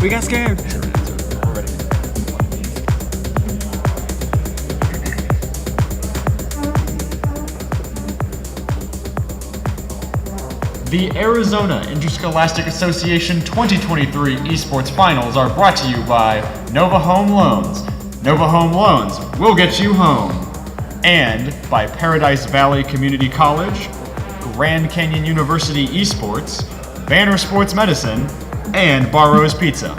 We got scared. The Arizona Interscholastic Association 2023 Esports Finals are brought to you by Nova Home Loans. Nova Home Loans will get you home. And by Paradise Valley Community College, Grand Canyon University Esports, Banner Sports Medicine, and Barro's Pizza.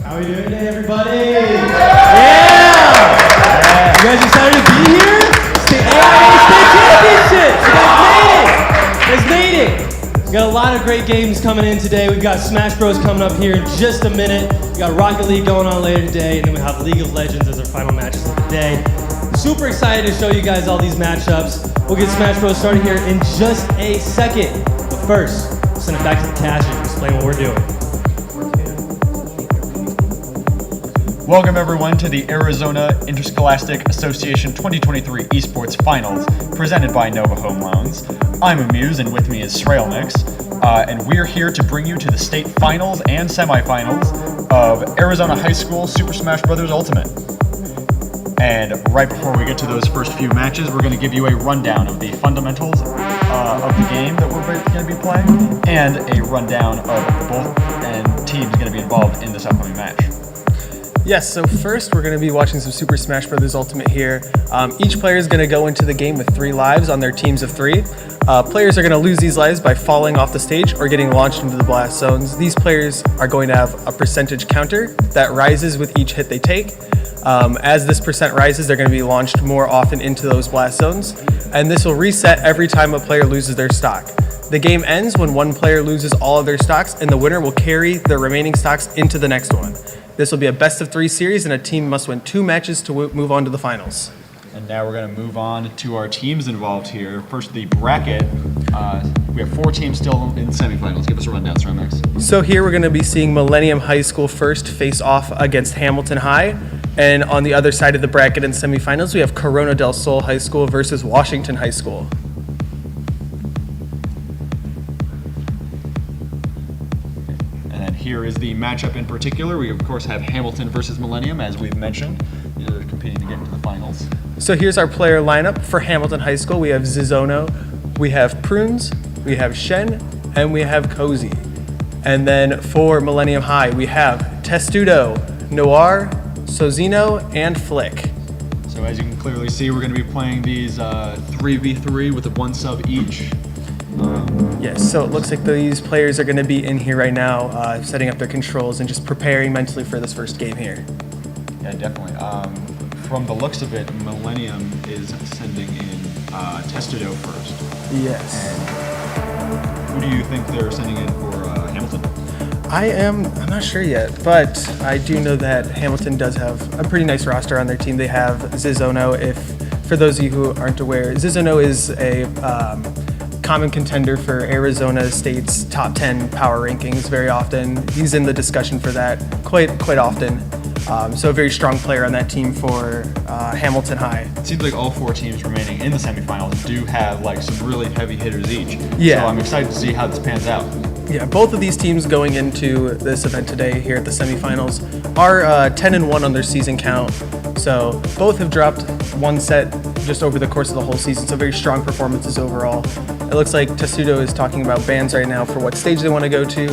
How are we doing today, everybody? Yeah! You guys excited to be here? It's the AIA State Championship! You guys made it! We got a lot of great games coming in today. We've got Smash Bros coming up here in just a minute. We got Rocket League going on later today, and then we have League of Legends as our final matches of the day. Super excited to show you guys all these matchups. We'll get Smash Bros started here in just a second. But first, send it back to the cash and explain what we're doing. Welcome everyone to the Arizona Interscholastic Association 2023 Esports Finals, presented by Nova Home Loans. I'm Amuse, and with me is Srailnix, and we're here to bring you to the state finals and semifinals of Arizona High School Super Smash Bros. Ultimate. And right before we get to those first few matches, we're going to give you a rundown of the fundamentals of the game that we're going to be playing, and a rundown of both teams going to be involved in this upcoming match. Yes, so first we're going to be watching some Super Smash Bros. Ultimate here. Each player is going to go into the game with 3 lives on their teams of 3. Players are going to lose these lives by falling off the stage or getting launched into the blast zones. These players are going to have a percentage counter that rises with each hit they take. As this percent rises, they're going to be launched more often into those blast zones, and this will reset every time a player loses their stock. The game ends when one player loses all of their stocks, and the winner will carry the remaining stocks into the next one. This will be a best of 3 series, and a team must win 2 matches to move on to the finals. And now we're going to move on to our teams involved here. First, the bracket. We have 4 teams still in semifinals. Give us a rundown, Srailnix. So here we're going to be seeing Millennium High School first face off against Hamilton High. And on the other side of the bracket in semifinals, we have Corona del Sol High School versus Washington High School. Here is the matchup in particular. We, of course, have Hamilton versus Millennium, as we've mentioned. They're competing to get into the finals. So here's our player lineup. For Hamilton High School, we have Zizono, we have Prunes, we have Shen, and we have Cozy. And then for Millennium High, we have Testudo, Noir, Sozino, and Flick. So as you can clearly see, we're going to be playing these 3v3 with a 1 sub each. Yes, so it looks like these players are going to be in here right now, setting up their controls and just preparing mentally for this first game here. Yeah, definitely. From the looks of it, Millennium is sending in Testudo first. Yes. And who do you think they're sending in for Hamilton? I'm not sure yet, but I do know that Hamilton does have a pretty nice roster on their team. They have Zizono. For those of you who aren't aware, Zizono is a common contender for Arizona State's top 10 power rankings very often. He's in the discussion for that quite often. So a very strong player on that team for Hamilton High. It seems like all 4 teams remaining in the semifinals do have like some really heavy hitters each. Yeah. So I'm excited to see how this pans out. Yeah, both of these teams going into this event today here at the semifinals are 10-1 on their season count. So both have dropped one set just over the course of the whole season, so very strong performances overall. It looks like Testudo is talking about bans right now for what stage they want to go to.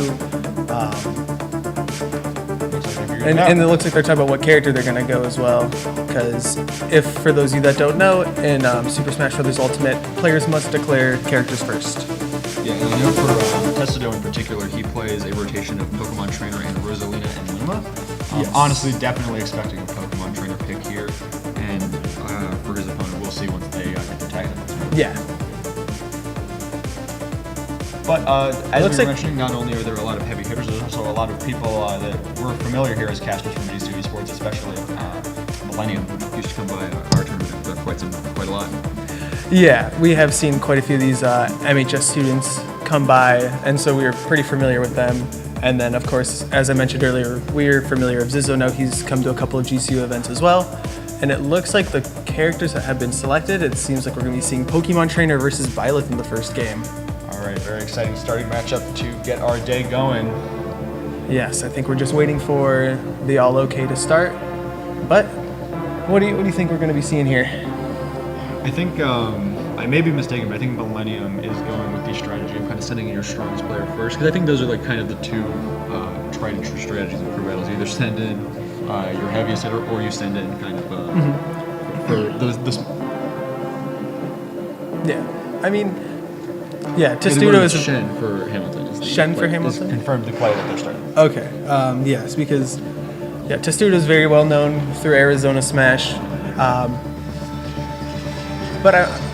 And it looks like they're talking about what character they're going to go as well. Because for those of you that don't know, in Super Smash Bros. Ultimate, players must declare characters first. Yeah, and I know for Testudo in particular, he plays a rotation of Pokemon Trainer and Rosalina and Luma. Yes. Honestly, definitely expecting a Pokemon Trainer pick here. And for his opponent, we'll see once they get their tag. Yeah. But as we were like- mentioning, not only are there a lot of heavy hitters, there's also a lot of people that we're familiar here as casters from G2 Esports, especially Millennium, who used to come by our tournament quite a lot. Yeah, we have seen quite a few of these MHS students come by, and so we are pretty familiar with them. And then, of course, as I mentioned earlier, we're familiar with Zizono. He's come to a couple of GCU events as well. And it looks like the characters that have been selected, it seems like we're going to be seeing Pokemon Trainer versus Byleth in the first game. All right, very exciting starting matchup to get our day going. Yes, I think we're just waiting for the all okay to start. But what do you think we're going to be seeing here? I think, I may be mistaken, but I think Millennium is going with the strategy of kind of sending in your strongest player first, because I think those are like kind of the two tried and true strategies in pro battles. You either send in your heaviest hitter, or you send in kind of for those. Yeah, I mean, yeah, Testudo Testudo is Shen for Hamilton. Shen for Hamilton? Is confirmed the play that they're starting. Okay, yes, because Testudo is very well known through Arizona Smash.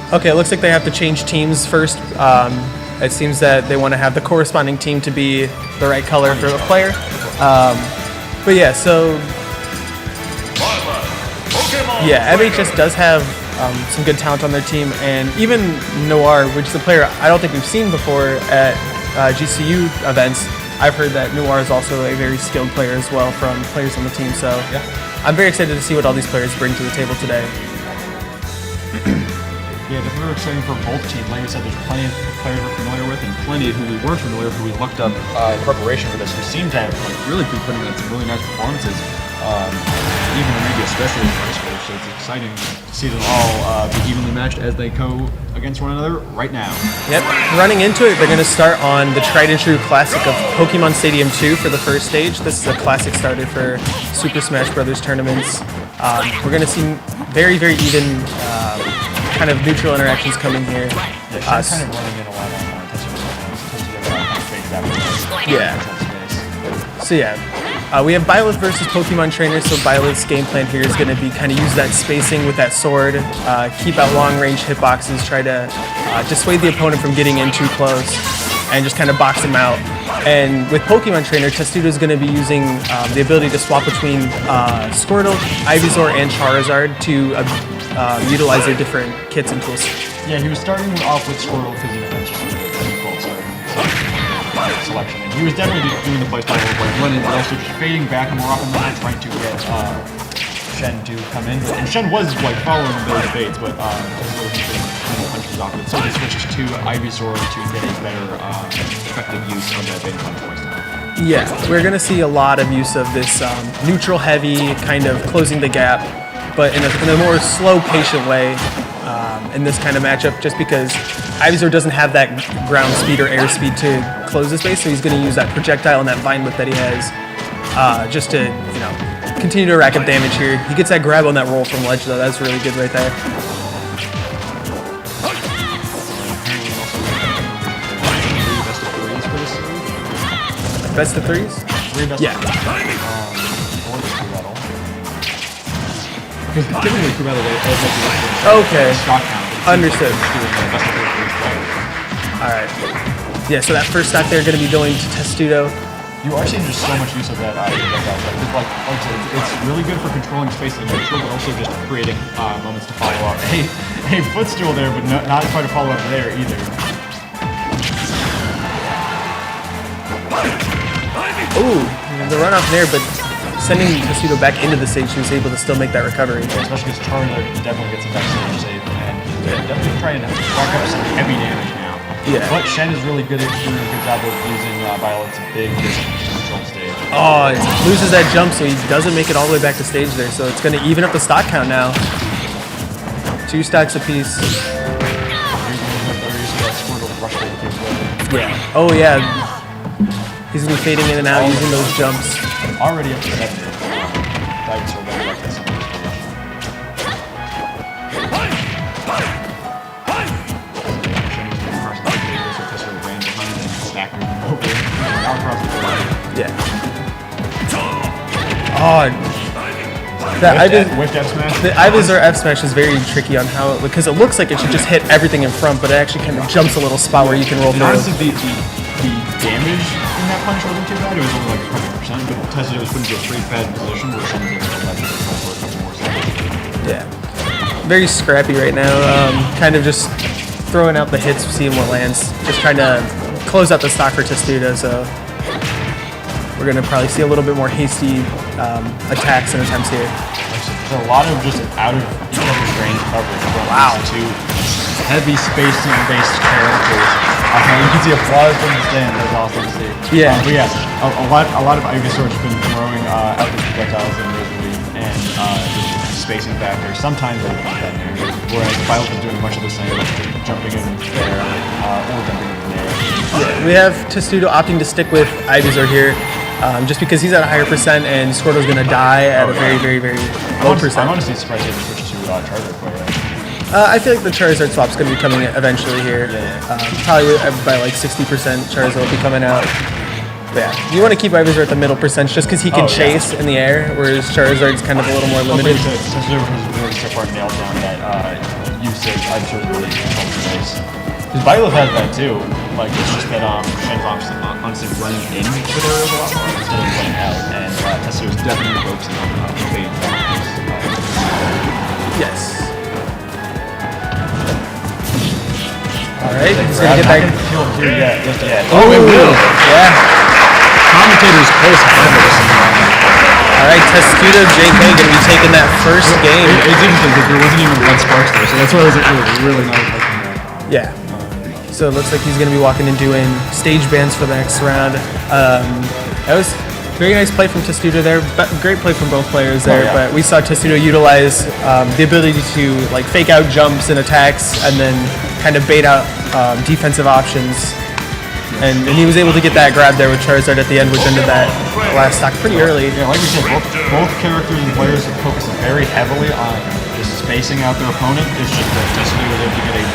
Okay, it looks like they have to change teams first. It seems that they want to have the corresponding team to be the right color for the player. But yeah, so yeah, MHS does have some good talent on their team, and even Noir, which is a player I don't think we've seen before at GCU events. I've heard that Noir is also a very skilled player as well from players on the team. So yeah, I'm very excited to see what all these players bring to the table today. Yeah, definitely exciting for both teams. Like I said, there's plenty of players we're familiar with, and plenty who we weren't familiar with, who we looked up in preparation for this, who seem to have really been putting out some really nice performances, even maybe especially in high school. So it's exciting to see them all be evenly matched as they go against one another right now. Yep. Running into it, they're going to start on the tried and true classic of Pokemon Stadium 2 for the first stage. This is a classic starter for Super Smash Bros. Tournaments. We're going to see very even kind of neutral interactions coming here. Yeah, she's kind of running in a lot on Yeah. So yeah, we have Byleth versus Pokemon Trainer. So Byleth's game plan here is going to be kind of use that spacing with that sword, keep out long range hitboxes, try to dissuade the opponent from getting in too close, and just kind of box him out. And with Pokemon Trainer, Testudo is going to be using the ability to swap between Squirtle, Ivysaur, and Charizard to utilize their different kits and tools. Yeah, he was starting off with Squirtle because he was just a default selection. And he was definitely doing the playstyle of like running, but also just fading back more often than not, trying to get Shen to come in. And Shen was like following those baits, but punches off it. So he switched to Ivysaur to get a better effective use of that bait punch playstyle. Yeah, we're going to see a lot of use of this neutral heavy, kind of closing the gap, but in a more slow, patient way in this kind of matchup, just because Ivysaur doesn't have that ground speed or air speed to close the space, so he's going to use that projectile and that vine whip that he has just to, continue to rack up damage here. He gets that grab on that roll from ledge, though. That's really good right there. best of threes? 3 best Yeah. of 3. Or the crew battle. Because typically crew battle, they Okay. stock count. Understood. Best of 3 crews play. All right. Yeah, so that first stock they're going to be going to Testudo. You are seeing just so much use of that. Because like I said, it's really good for controlling space in the neutral, but also just creating moments to follow up. A footstool there, but not quite a follow up there either. Ooh, the run off there, but sending Testudo back into the stage, he was able to still make that recovery. Especially because Charizard can definitely get some backstage save, and definitely trying to rack up some heavy damage now. Yeah. But Shen is really good at doing a good job of using Violet's big control stage. Oh, it loses that jump, so he doesn't make it all the way back to stage there. So it's going to even up the stock count now. 2 stocks apiece. Yeah. Oh, yeah. He's going to be fading in and out using those jumps. Already up to 7. Dinosaur better back to some of Yeah. Oh, that Whipped F smash. the Ivysaur F smash is very tricky on how, because it looks like it should just hit everything in front, but it actually kind of jumps a little spot where you can roll And through. honestly, the damage in that punch wasn't too bad. It was only like a couple percent, but Testudo was put into a pretty bad position where Shen was able to let it go for a couple more seconds. Yeah. Very scrappy right now. Kind of just throwing out the hits, seeing what lands. Just trying to close out the stock for Testudo, so we're going to probably see a little bit more hasty attacks and attempts here. There's a lot of just out of each other's range coverage from these two heavy spacing-based characters. You can see applause from the stand. That's awesome to see. Yeah. But yeah, a lot of Ivysaur has been throwing out the projectiles in Rosalie and just spacing factors. Sometimes they'll pump that near, whereas Violet is doing much of the same, jumping in there or jumping in there. Yeah, we have Testudo opting to stick with Ivysaur here, just because he's at a higher percent and Squirtle's going to die at a very, very, very low percent. I'm honestly surprised they haven't switched to Charizard for it. I feel like the Charizard swap's going to be coming eventually here. Probably by like 60% Charizard will be coming out. But yeah, you want to keep Ivysaur at the middle percent just because he can chase in the air, whereas Charizard's kind of a little more limited. Since everyone has really so far nailed down that usage, Ivysaur really controls the base. Because Violet has that too. Like, it's just that Shen's honestly running in with areas a lot more instead of running out, and Testudo's definitely focusing on fading back. Yes. Alright, he's going to get that. Oh, it will! Yeah. Commentator's close behind this. Alright, Testudo JK going to be taking that first game. It's interesting because there wasn't even one Sparks there, so that's why it was really nice. Yeah. So it looks like he's going to be walking and doing stage bans for the next round. That was very nice play from Testudo there. Great play from both players there. But we saw Testudo utilize the ability to like fake out jumps and attacks, and then kind of bait out defensive options. And he was able to get that grab there with Charizard at the end, which ended that last stock pretty early. Yeah, like we said, both characters and players focus very heavily on just spacing out their opponent. It's just that Testudo was able to get a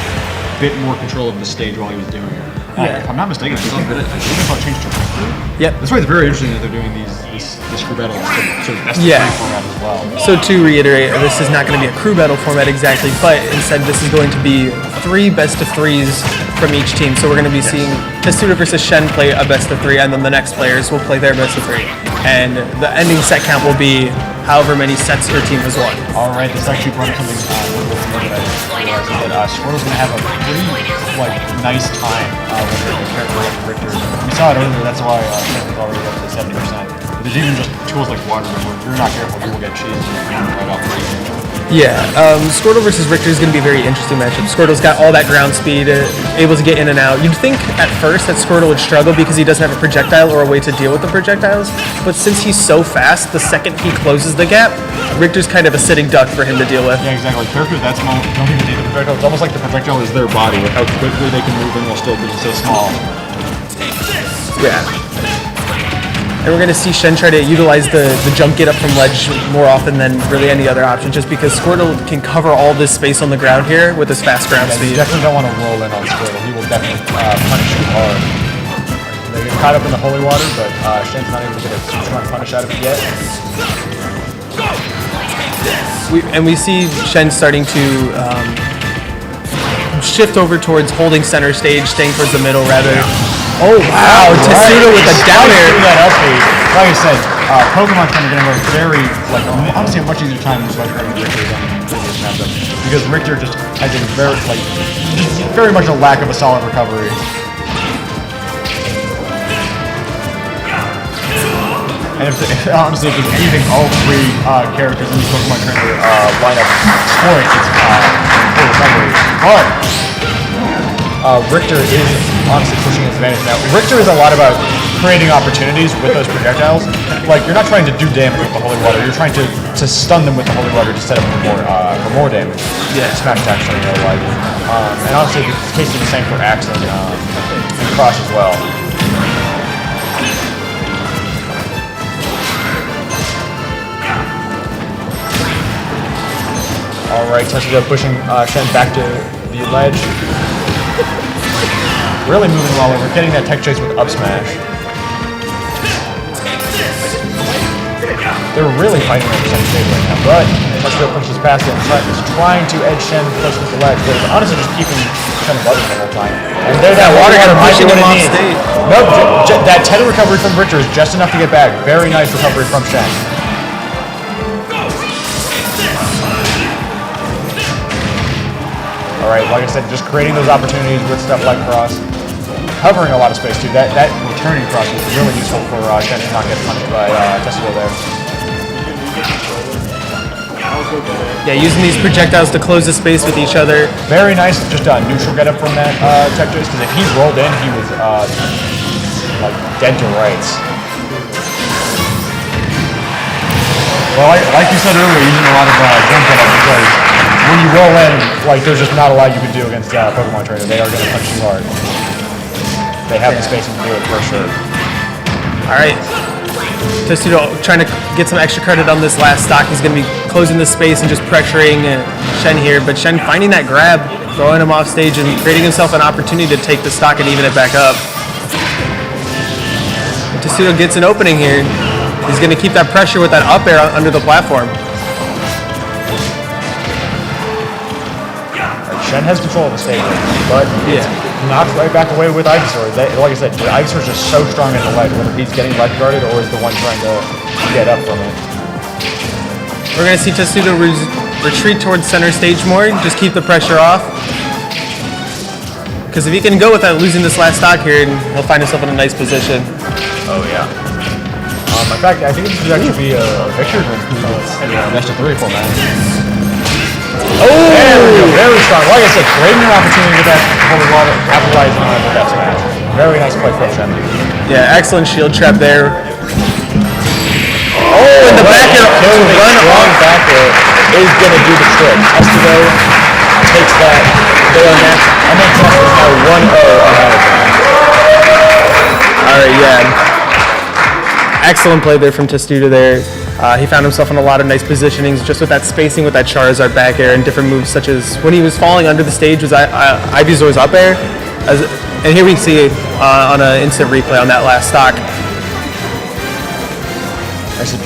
bit more control of the stage while he was doing it. If I'm not mistaken, it's a bit of changed to crew. Yep. That's why it's very interesting that they're doing this crew battle sort of best of three format as well. So to reiterate, this is not going to be a crew battle format exactly, but instead this is going to be 3 best of 3s from each team. So we're going to be seeing Testudo versus Shen play a best of 3, and then the next players will play their best of 3. And the ending set count will be however many sets your team has won. All right, this actually brought up something a little bit more that I realized that Squirtle's going to have a pretty nice time with a character like Richter. We saw it earlier, that's why Shen is already up to 70%. But there's even just tools like water, where if you're not careful, you will get cheesed right off the range. Yeah, Squirtle versus Richter is going to be a very interesting matchup. Squirtle's got all that ground speed, able to get in and out. You'd think at first that Squirtle would struggle because he doesn't have a projectile or a way to deal with the projectiles, but since he's so fast, the second he closes the gap, Richter's kind of a sitting duck for him to deal with. Yeah, exactly. Characters that small don't even need the projectile. It's almost like the projectile is their body, with how quickly they can move in while still being so small. Yeah. And we're going to see Shen try to utilize the jump get up from ledge more often than really any other option, just because Squirtle can cover all this space on the ground here with his fast ground speed. You definitely don't want to roll in on Squirtle. He will definitely punish you hard. They get caught up in the holy water, but Shen's not able to get a strong punish out of it yet. We see Shen starting to shift over towards holding center stage, staying towards the middle rather. Oh wow, Tetsudo with a down air. Like I said, Pokemon Trainer are going to have a very, honestly, a much easier time with Richter than previous matchup, because Richter just has a very much a lack of a solid recovery. And honestly, if it's anything, all three characters in the Pokemon Trainer lineup scoring its full recovery. But Richter is honestly pushing his advantage now. Richter is a lot about creating opportunities with those projectiles. Like, you're not trying to do damage with the holy water, you're trying to stun them with the holy water to set up for more damage. Yeah. Smash attacks on your life. And honestly, the case is the same for Axe and Cross as well. Alright, Tetsudo pushing Shen back to the ledge. Really moving well over, getting that tech chase with up smash. They're really fighting over center stage right now, but Tetsudo pushes past it and is trying to edge Shen close to the ledge, but it's honestly just keeping Shen above him the whole time. And there's that water gun pushing him off stage. Nope, that tether recovery from Richter is just enough to get back. Very nice recovery from Shen. Alright, like I said, just creating those opportunities with stuff like Cross. Covering a lot of space too. That returning Cross was really useful for Shen to not get punished by Tetsudo there. Yeah, using these projectiles to close the space with each other. Very nice, just a neutral get up from that tech chase, because if he rolled in, he was like dead to rights. Well, like you said earlier, using a lot of jump get up because when you roll in, like, there's just not a lot you can do against Pokemon Trainer. They are going to punch you hard. They have the spacing to do it for sure. Alright. Tetsudo trying to get some extra credit on this last stock. He's going to be closing the space and just pressuring Shen here. But Shen finding that grab, throwing him off stage, and creating himself an opportunity to take the stock and even it back up. Tetsudo gets an opening here. He's going to keep that pressure with that up air under the platform. Shen has control of the stage, but it's knocked right back away with Ivysaur. Like I said, Ivysaur is just so strong at the ledge, whether he's getting ledge guarded or is the one trying to get up from it. We're going to see Tetsudo retreat towards center stage more, just keep the pressure off. Because if he can go without losing this last stock here, he'll find himself in a nice position. Oh yeah. In fact, I think this would actually be a victory win. Best of 3 format. Oh! There we go, very strong. Like I said, creating an opportunity with that holy water, capitalizing on it with that smash. Very nice play from Shen. Yeah, excellent shield trap there. Oh, and the back air to run strong back air is going to do the trick. Tetsudo takes that bayonet, and then Tetsudo is now 1-0 on that. Alright, yeah. Excellent play there from Tetsudo there. He found himself in a lot of nice positionings just with that spacing with that Charizard back air and different moves such as when he was falling under the stage was Ivysaur's up air. And here we see on an instant replay on that last stock.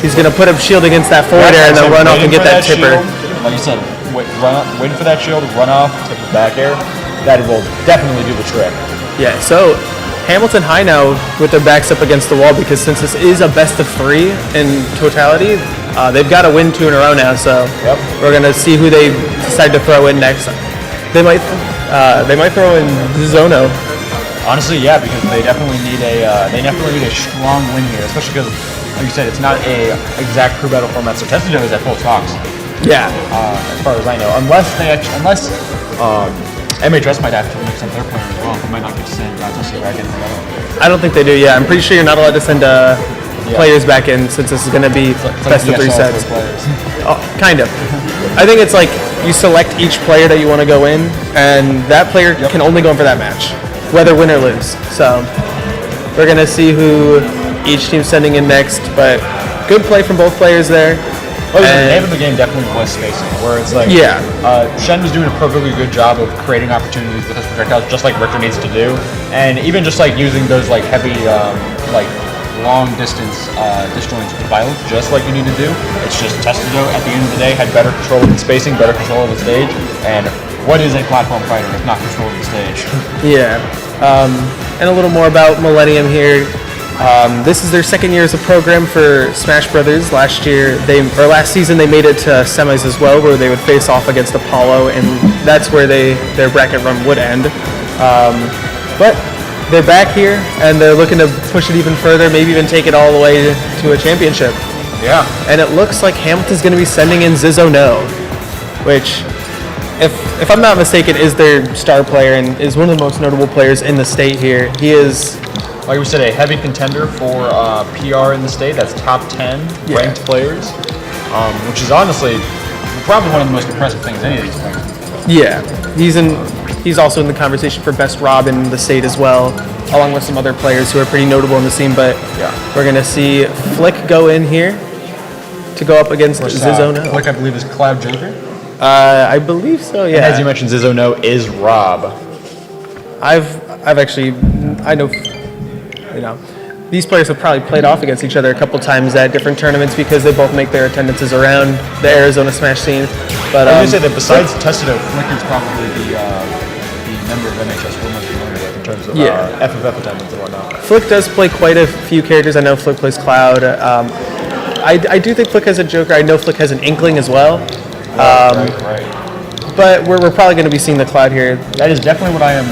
He's going to put up shield against that forward air and then run off and get that tipper. Like you said, waiting for that shield, run off, tip the back air. That will definitely do the trick. Yeah, so Hamilton High now with their backs up against the wall because since this is a best of 3 in totality, they've got to win 2 in a row now. So we're gonna see who they decide to throw in next. They might throw in Zono. Honestly, yeah, because they definitely need a strong win here, especially because, like you said, it's not a exact crew battle format. So Tetsudo is at full stocks. Yeah. As far as I know, unless MHS might have to mix up their player as well. They might not get to send Tetsudo back in. I don't think they do. Yeah, I'm pretty sure you're not allowed to send players back in since this is going to be best of 3 sets. Oh, kind of. I think it's like you select each player that you want to go in, and that player can only go in for that match, whether win or lose. So we're going to see who each team's sending in next. But good play from both players there. Well, the And- name of the game definitely was spacing, where it's like, Yeah. Shen was doing a perfectly good job of creating opportunities with his projectiles, just like Richter needs to do, and even just like using those like heavy, like long distance disjoints with violence, just like you need to do. It's just Testudo at the end of the day had better control of the spacing, better control of the stage, and what is a platform fighter if not control of the stage? Yeah. And a little more about Millennium here. This is their second year as a program for Smash Brothers. Last season they made it to semis as well, where they would face off against Apollo, and that's where their bracket run would end. But they're back here, and they're looking to push it even further, maybe even take it all the way to a championship. Yeah. And it looks like Hamilton's going to be sending in Zizzo No, which, if I'm not mistaken, is their star player and is one of the most notable players in the state here. He is, Like we said, a heavy contender for PR in the state. That's top 10 ranked players, which is honestly probably one of the most impressive things any of these players. yeah, he's also in the conversation for best Rob in the state as well, along with some other players who are pretty notable in the scene. But we're going to see Flick go in here to go up against Zizzo No. Flick, I believe, is Cloud Joker. I believe so, yeah. And as you mentioned, Zizzo No is Rob. I've actually, I know, these players have probably played off against each other a couple times at different tournaments because they both make their attendances around the Arizona Smash scene. But I was going to say that besides Testudo, Flick is probably the member of MHS we're most familiar with in terms of FFF attendance and whatnot. Flick does play quite a few characters. I know Flick plays Cloud. I do think Flick has a Joker. I know Flick has an Inkling as well. Right. But we're probably going to be seeing the Cloud here. That is definitely what I am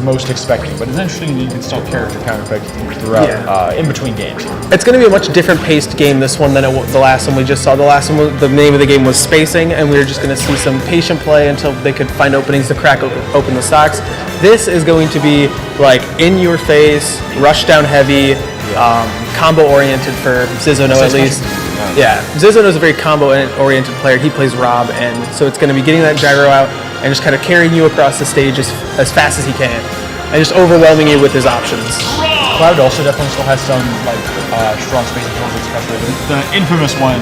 most expecting, but it's interesting that you can still character counterpick throughout in between games. It's going to be a much different paced game, this one, than the last one we just saw. The last one, the name of the game was Spacing, and we were just going to see some patient play until they could find openings to crack open the stocks. This is going to be like in your face, rush down heavy, combo oriented for Zizzo No at least. Yeah, Zizzo No is a very combo oriented player. He plays Rob, and so it's going to be getting that gyro out and just kind of carrying you across the stage as fast as he can, and just overwhelming you with his options. Cloud also definitely still has some strong spacing tools, especially the infamous one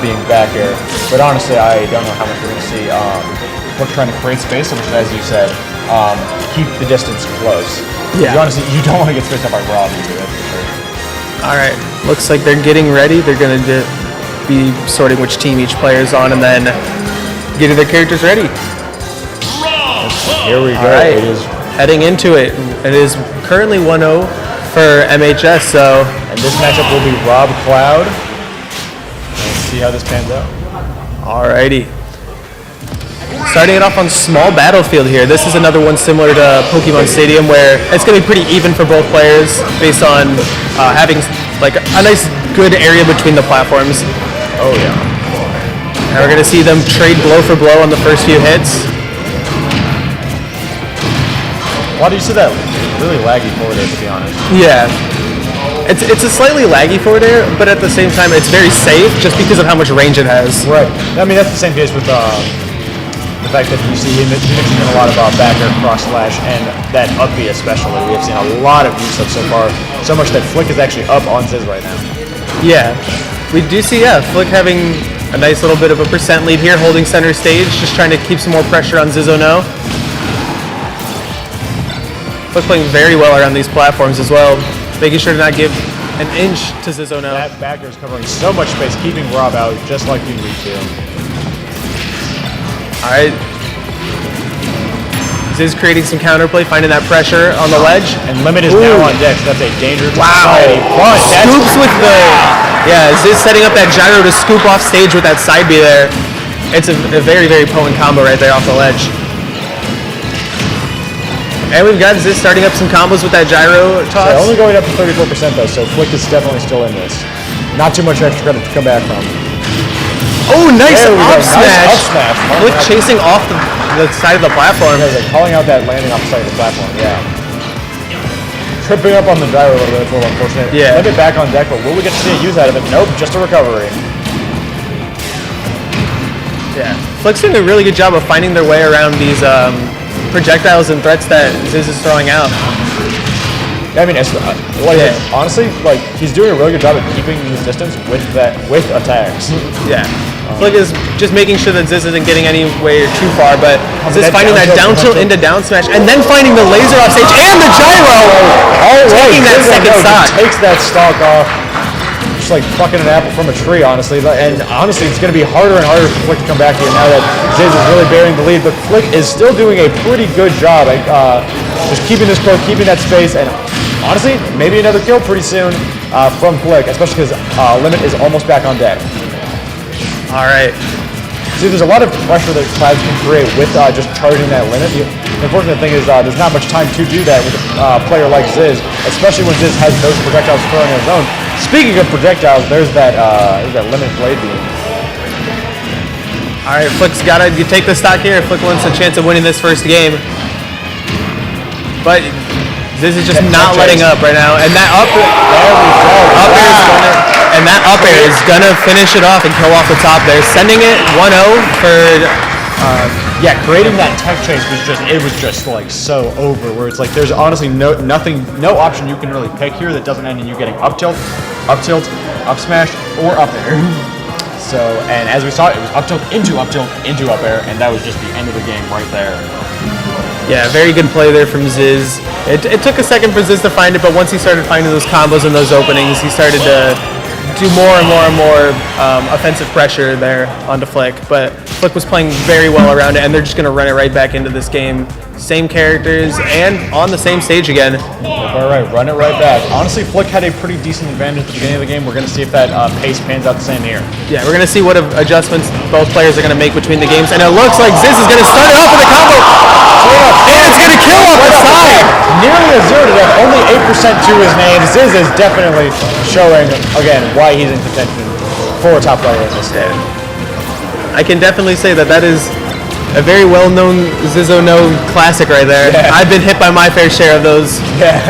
being back air. But honestly, I don't know how much we're going to see. We're trying to create space, which, as you said, keep the distance close. Yeah. Honestly, you don't want to get spaced up by Rob either. That's for sure. All right, looks like they're getting ready. They're going to be sorting which team each player is on, and then getting their characters ready. Here we go. All right, It is, heading into it. It is currently 1-0 for MHS, so and this matchup will be Rob Cloud. Let's see how this pans out. alrighty. Starting it off on small battlefield here. This is another one similar to Pokemon Stadium, where it's going to be pretty even for both players based on having like a nice good area between the platforms. Oh yeah. And we're going to see them trade blow for blow on the first few hits. Why do you see that really laggy forward air, to be honest? Yeah. It's a slightly laggy forward air, but at the same time, it's very safe just because of how much range it has. Right. I mean, that's the same case with the fact that you see him mixing in a lot of back air, cross slash, and that up B especially. We have seen a lot of use of so far. So much that Flick is actually up on Ziz right now. Yeah. We do see, Flick having a nice little bit of a percent lead here, holding center stage, just trying to keep some more pressure on Zizzo No. Flick playing very well around these platforms as well, making sure to not give an inch to Zizzo No. That back air is covering so much space, keeping Rob out just like you need to. All right. Ziz creating some counterplay, finding that pressure on the ledge. And Limit is now on deck, so that's a danger to Wow. society. But that's Scoops with the... Yeah, Ziz setting up that gyro to scoop off stage with that side B there. It's a very, very potent combo right there off the ledge. And we've got Ziz starting up some combos with that gyro toss. they're only going up to 34% though, so Flick is definitely still in this. Not too much extra credit to come back from. Oh, nice There we go. up smash. Nice up smash. Flick chasing off the side of the platform. Yeah, they're calling out that landing off the side of the platform, yeah. Tripping up on the gyro a little bit, it's a little unfortunate. Yeah. Limit back on deck, but will we get to see a use out of it? Nope, just a recovery. Yeah. Flick's doing a really good job of finding their way around these projectiles and threats that Ziz is throwing out. I mean, honestly, like he's doing a really good job at keeping his distance with attacks. Yeah. Flick is just making sure that Ziz isn't getting anywhere too far, but Ziz finding that down tilt into down smash, and then finding the laser off stage and the gyro, taking that second stock. Takes that stock off, just like plucking an apple from a tree, honestly. And honestly, it's going to be harder and harder for Flick to come back here now that Ziz is really bearing the lead. But Flick is still doing a pretty good job at just keeping this close, keeping that space, and honestly, maybe another kill pretty soon from Flick, especially because Limit is almost back on deck. All right. See, there's a lot of pressure that Clouds can create with just charging that Limit. The unfortunate thing is there's not much time to do that with a player like Ziz, especially when Ziz has those projectiles throwing on his own. Speaking of projectiles, there's that Limit blade beam. All right, Flick's got to take the stock here. Flick wants a chance of winning this first game. But Ziz is just not letting up right now. And that up air is going to finish it off and kill off the top there. Sending it 1-0 for... creating that tech chase was just like so over, where it's like there's honestly no option you can really pick here that doesn't end in you getting up tilt, up smash, or up air. So, and as we saw, it was up tilt, into up air, and that was just the end of the game right there. Yeah, very good play there from Ziz. It took a second for Ziz to find it, but once he started finding those combos and those openings, he started to do more and more offensive pressure there onto Flick. But Flick was playing very well around it, and they're just going to run it right back into this game. Same characters and on the same stage again. All right, run it right back. Honestly, Flick had a pretty decent advantage at the beginning of the game. We're going to see if that pace pans out the same here. Yeah, we're going to see what adjustments both players are going to make between the games. And it looks like Ziz is going to start it off with a combo. And it's going to kill off the side. Nearly a 0 to death, only 8% to his name. Ziz is definitely showing, again, why he's in contention for a top player in this game. I can definitely say that is a very well-known Zizzo No classic right there. Yeah. I've been hit by my fair share of those. Yeah.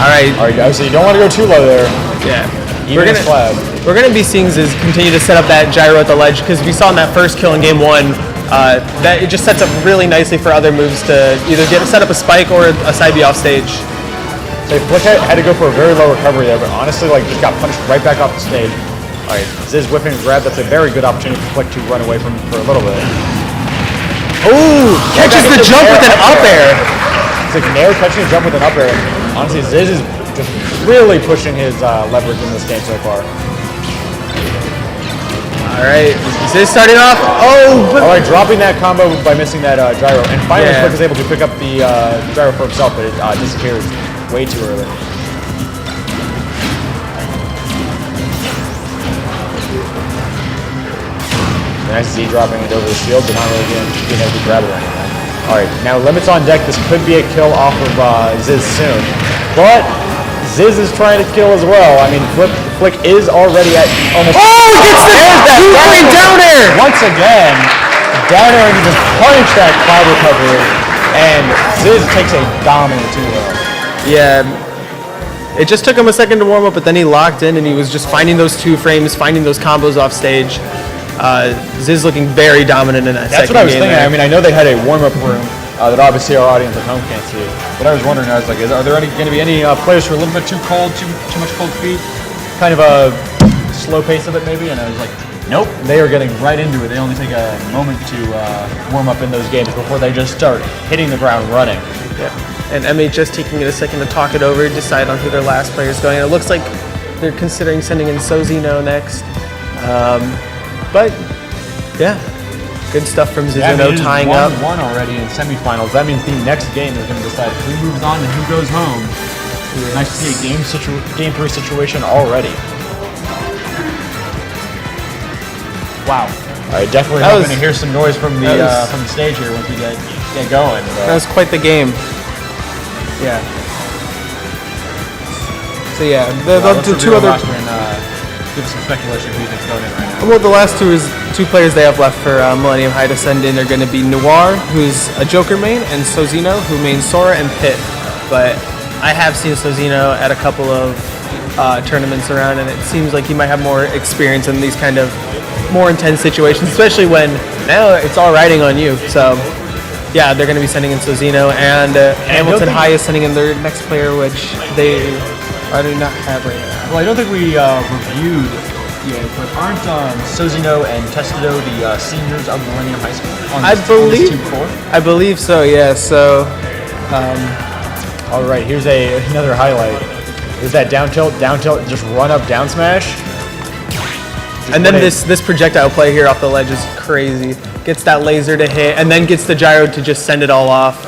All right, so you don't want to go too low there. Yeah. We're gonna be seeing Ziz continue to set up that gyro at the ledge, because we saw in that first kill in game 1 that it just sets up really nicely for other moves to either set up a spike or a side B off stage. So Flick had to go for a very low recovery there, but honestly, just got punched right back off the stage. All right, Ziz whipping and grab. That's a very good opportunity for Flick to run away from for a little bit. Oh, catches the jump with an up air. It's like Nair catching a jump with an up air. Honestly, Ziz is just really pushing his leverage in this game so far. All right, Ziz starting off. All right, dropping that combo by missing that gyro, and finally Flick is able to pick up the gyro for himself, but it disappears way too early. Nice Z dropping it over the shield, but not really being able to grab it or anything. Alright, now Limit's on deck. This could be a kill off of Ziz soon. But Ziz is trying to kill as well. I mean, Flick is already at almost... Oh, gets the two-frame down air! Once again, down air and just punish that cloud recovery. And Ziz takes a dominant 2-0. Yeah. It just took him a second to warm up, but then he locked in and he was just finding those 2 frames, finding those combos off stage. Ziz looking very dominant in that second game. That's what I was thinking. There. I mean, I know they had a warm-up room that obviously our audience at home can't see. But I was wondering, I was like, are there going to be any players who are a little bit too cold, too much cold feet? Kind of a slow pace of it maybe? And I was like, nope. They are getting right into it. They only take a moment to warm up in those games before they just start hitting the ground running. Yeah. And MHS taking it a second to talk it over, decide on who their last player is going. And it looks like they're considering sending in Sozino next. But, yeah, good stuff from Zizzo tying up. One already in semifinals. That means the next game is going to decide who moves on and who goes home. Nice to see a game 3 situation already. Wow. All right, definitely hoping to hear some noise from the stage here once we get going. That was quite the game. Yeah. So yeah, the two other. Give some speculation who you think's going in right now. Well, the last two players they have left for Millennium High to send in are going to be Noir, who's a Joker main, and Sozino, who mains Sora and Pit. But I have seen Sozino at a couple of tournaments around, and it seems like he might have more experience in these kind of more intense situations, especially when now it's all riding on you. So Yeah, they're going to be sending in Sozino, and Hamilton High is sending in their next player, which they do not have right now. Well, I don't think we reviewed yet, but aren't Sozino and Testado the seniors of Millennium High School? On this team before? I believe so. Yeah. So. All right, here's another highlight. There's that down tilt, just run up, down smash. And then this projectile play here off the ledge is crazy. Gets that laser to hit, and then gets the gyro to just send it all off.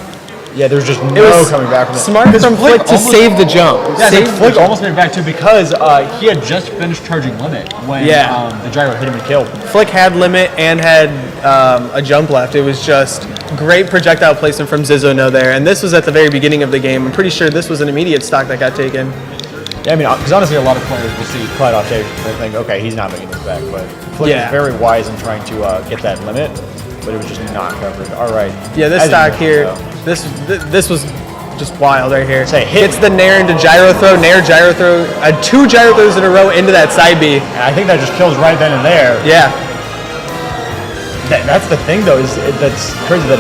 Yeah, there's just no coming back from it. Smart from Flick to save the jump. Yeah, Flick almost made it back too because he had just finished charging limit when the gyro hit him and killed. Flick had limit and had a jump left. It was just great projectile placement from Zizono there, and this was at the very beginning of the game. I'm pretty sure this was an immediate stock that got taken. Yeah, I mean, because honestly, a lot of players will see Clyde off stage and they think, okay, he's not making this back, but Flick was very wise in trying to get that limit, but it was just not covered. All right. Yeah, this stock here, this was just wild right here. Say hits the nair into gyro throw, nair gyro throw, 2 gyro throws in a row into that side B. And I think that just kills right then and there. Yeah. That's the thing, though, that's crazy that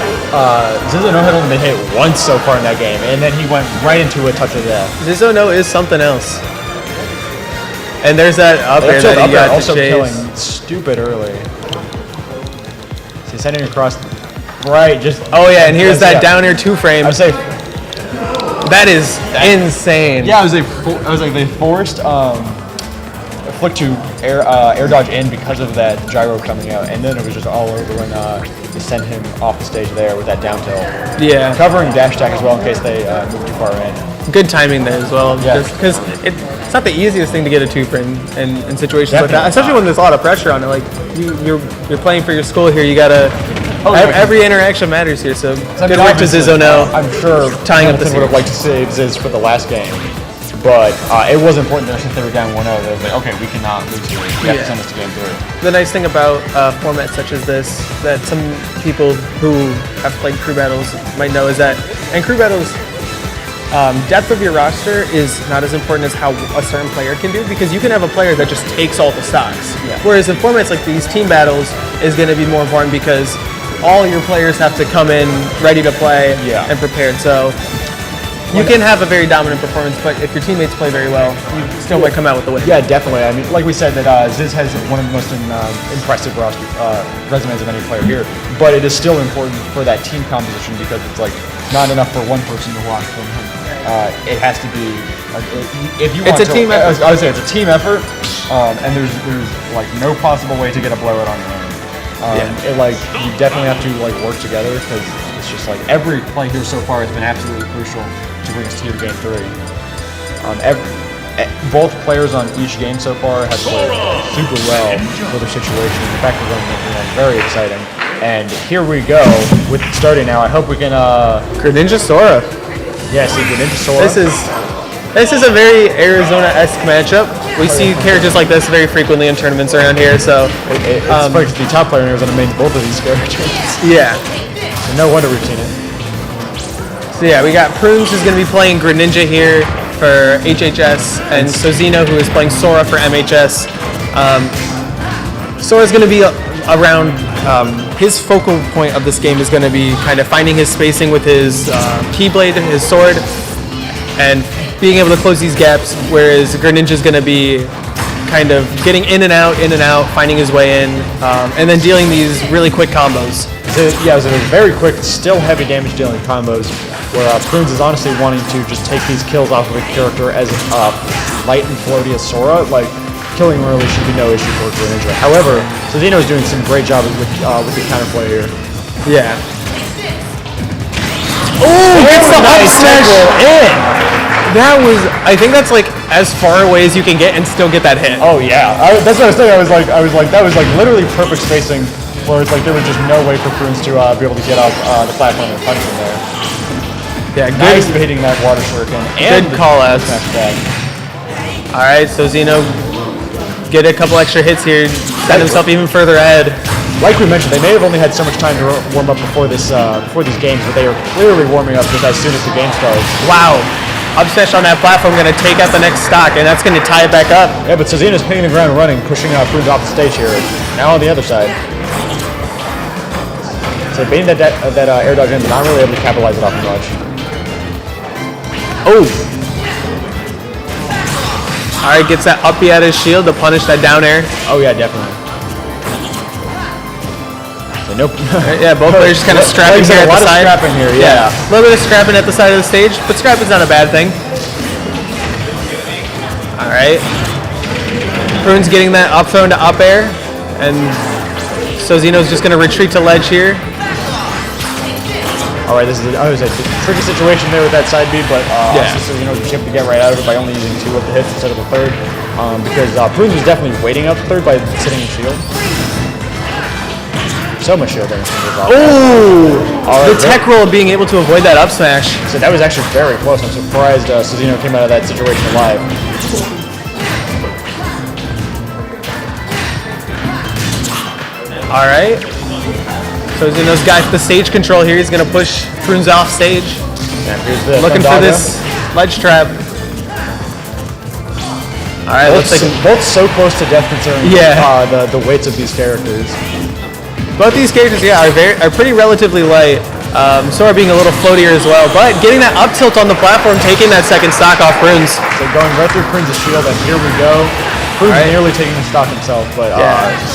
Zizono had only been hit once so far in that game, and then he went right into a touch of death. Zizono is something else. And there's that up air that he got also to chase. Killing stupid early. So he's sending across right, just... Oh, yeah, and here's that down air 2-frame. I would say... That is insane. Yeah, I was like they forced Flick to air dodge in because of that gyro coming out, and then it was just all over when they sent him off the stage there with that down tilt. Yeah. Covering dash attack as well in case they move too far in. Good timing there as well. Yeah. Because it's not the easiest thing to get a 2-frame in situations like that, especially when there's a lot of pressure on it. Like you're playing for your school here, you gotta. Every interaction matters here, so good work to Zizono. I'm sure tying up the Hamilton would have liked to save Ziz for the last game. But it was important there since they were down 1-0. They were like, okay, we cannot lose here. We have to send this to game 3. The nice thing about formats such as this that some people who have played crew battles might know is that in crew battles, depth of your roster is not as important as how a certain player can do, because you can have a player that just takes all the stocks. Yeah. Whereas in formats like these, team battles is going to be more important because all your players have to come in ready to play and prepared. So you can have a very dominant performance, but if your teammates play very well, you still might come out with the win. Yeah, definitely. I mean, like we said, that Ziz has one of the most impressive resumes of any player here, but it is still important for that team composition because it's like not enough for one person to watch from him. It has to be if you want it's a team effort. I would say it's a team effort, and there's like no possible way to get a blowout on your own. You definitely have to like work together because it's just like every play here so far has been absolutely crucial to bring us to game 3. Both players on each game so far have played super well for their situation. The fact that they're very exciting. And here we go with starting now. I hope we can. Greninja Sora. Yeah, see Greninja Sora. This is a very Arizona-esque matchup. We see characters like this very frequently in tournaments around here. So it's funny because the top player in Arizona mains both of these characters. Yeah. So no wonder we've seen it. So yeah, we got Prunes who's going to be playing Greninja here for HHS, and Sozino who is playing Sora for MHS. Sora's going to be around. His focal point of this game is going to be kind of finding his spacing with his Keyblade, his sword, and being able to close these gaps, whereas Greninja's going to be kind of getting in and out, finding his way in, and then dealing these really quick combos. It was a very quick, still heavy damage dealing combos, where Prunes is honestly wanting to just take these kills off of a character as light and floaty as Sora. Like, killing early should be no issue for Greninja. However, Sozino is doing some great job with the counterplay here. Yeah. Oh, gets the up smash in! That was, I think that's like as far away as you can get and still get that hit. Oh yeah, that's what I was saying. I was like, that was like literally perfect spacing, where it's like there was just no way for Prunes to be able to get off the platform and punch him there. Yeah, nice baiting that water shuriken. And good call outs. All right, so Zeno get a couple extra hits here, set himself even further ahead. Like we mentioned, they may have only had so much time to warm up before these games, but they are clearly warming up just as soon as the game starts. Wow. Up smash on that platform, going to take out the next stock, and that's going to tie it back up. Yeah, but Sozino's hitting the ground running, pushing Prunes off the stage here. Now on the other side. So baiting that air dodge in, but not really able to capitalize it off much. Oh! Alright, gets that up B out of his shield to punish that down air. Oh yeah, definitely. So nope. Yeah, both players just kind of scrapping here at the side. A lot of scrapping here, yeah. A little bit of scrapping at the side of the stage, but scrapping's not a bad thing. Alright. Prune's getting that up thrown to up air, and Sozino's just going to retreat to ledge here. Alright, this is a tricky situation there with that side B, but Sozino was able to get right out of it by only using 2 of the hits instead of the third, because Prunes was definitely waiting up the third by sitting in shield. So much shield there. Oh! The tech roll of being able to avoid that up smash. So that was actually very close. I'm surprised Sozino came out of that situation alive. Alright. Sozino's got the stage control here. He's going to push Prunes off stage. Looking for this ledge trap. Alright, looks like both so close to death considering the weights of these characters. Both these characters, are pretty relatively light. So are being a little floatier as well. But getting that up tilt on the platform, taking that second stock off Prunes. So going right through Prunes' shield, and here we go. Prunes nearly taking the stock himself, but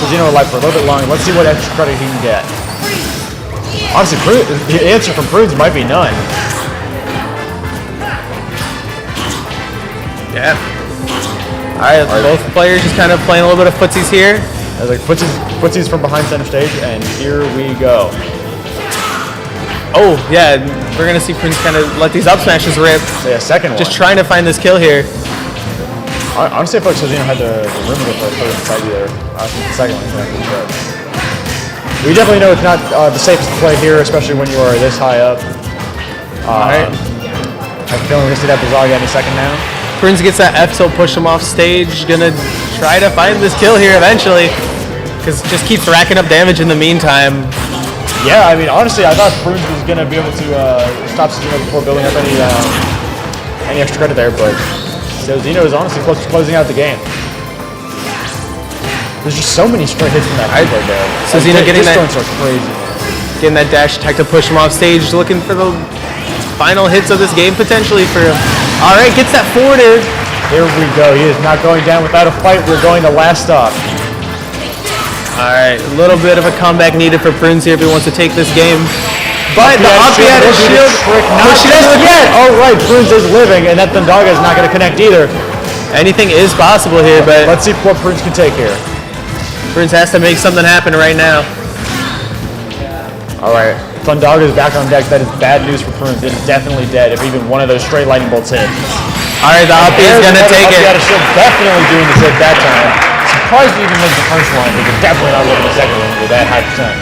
Sozino alive for a little bit longer. Let's see what extra credit he can get. Honestly, the answer from Prunes might be none. Yeah. Alright, both players just kind of playing a little bit of footsies here. Like footsies from behind center stage, and here we go. Oh, yeah, we're going to see Prunes kind of let these up smashes rip. So yeah, second one. Just trying to find this kill here. Honestly, I feel like Sozino had the room to go for the third side there. I think the second one connected, but we definitely know it's not the safest play here, especially when you are this high up. Alright. I have a feeling we're going to see that Bazaga any second now. Prunes gets that F tilt, push him off stage. Gonna try to find this kill here eventually, because it just keeps racking up damage in the meantime. Yeah, I mean, honestly, I thought Prunes was going to be able to stop Sozino before building up any extra credit there, but Sozino is honestly close to closing out the game. There's just so many straight hits from that keyboard there. Sozino getting that, crazy. Getting that dash attack to push him off stage, looking for the final hits of this game potentially for him. All right, gets that forwarded. Here we go. He is not going down without a fight. We're going to last stop. All right, a little bit of a comeback needed for Prunes here if he wants to take this game. But the up B out of shield, not just yet. All right, Prunes is living, and that Thundaga is not going to connect either. Anything is possible here, but let's see what Prunes can take here. Prunes has to make something happen right now. All right, Thundaga is back on deck. That is bad news for Prunes. It is definitely dead if even one of those straight lightning bolts hit. All right, the up B is going to take it. Definitely doing the hit that time. Surprised he even made the first one, but you're definitely not looking the second one with that high percent.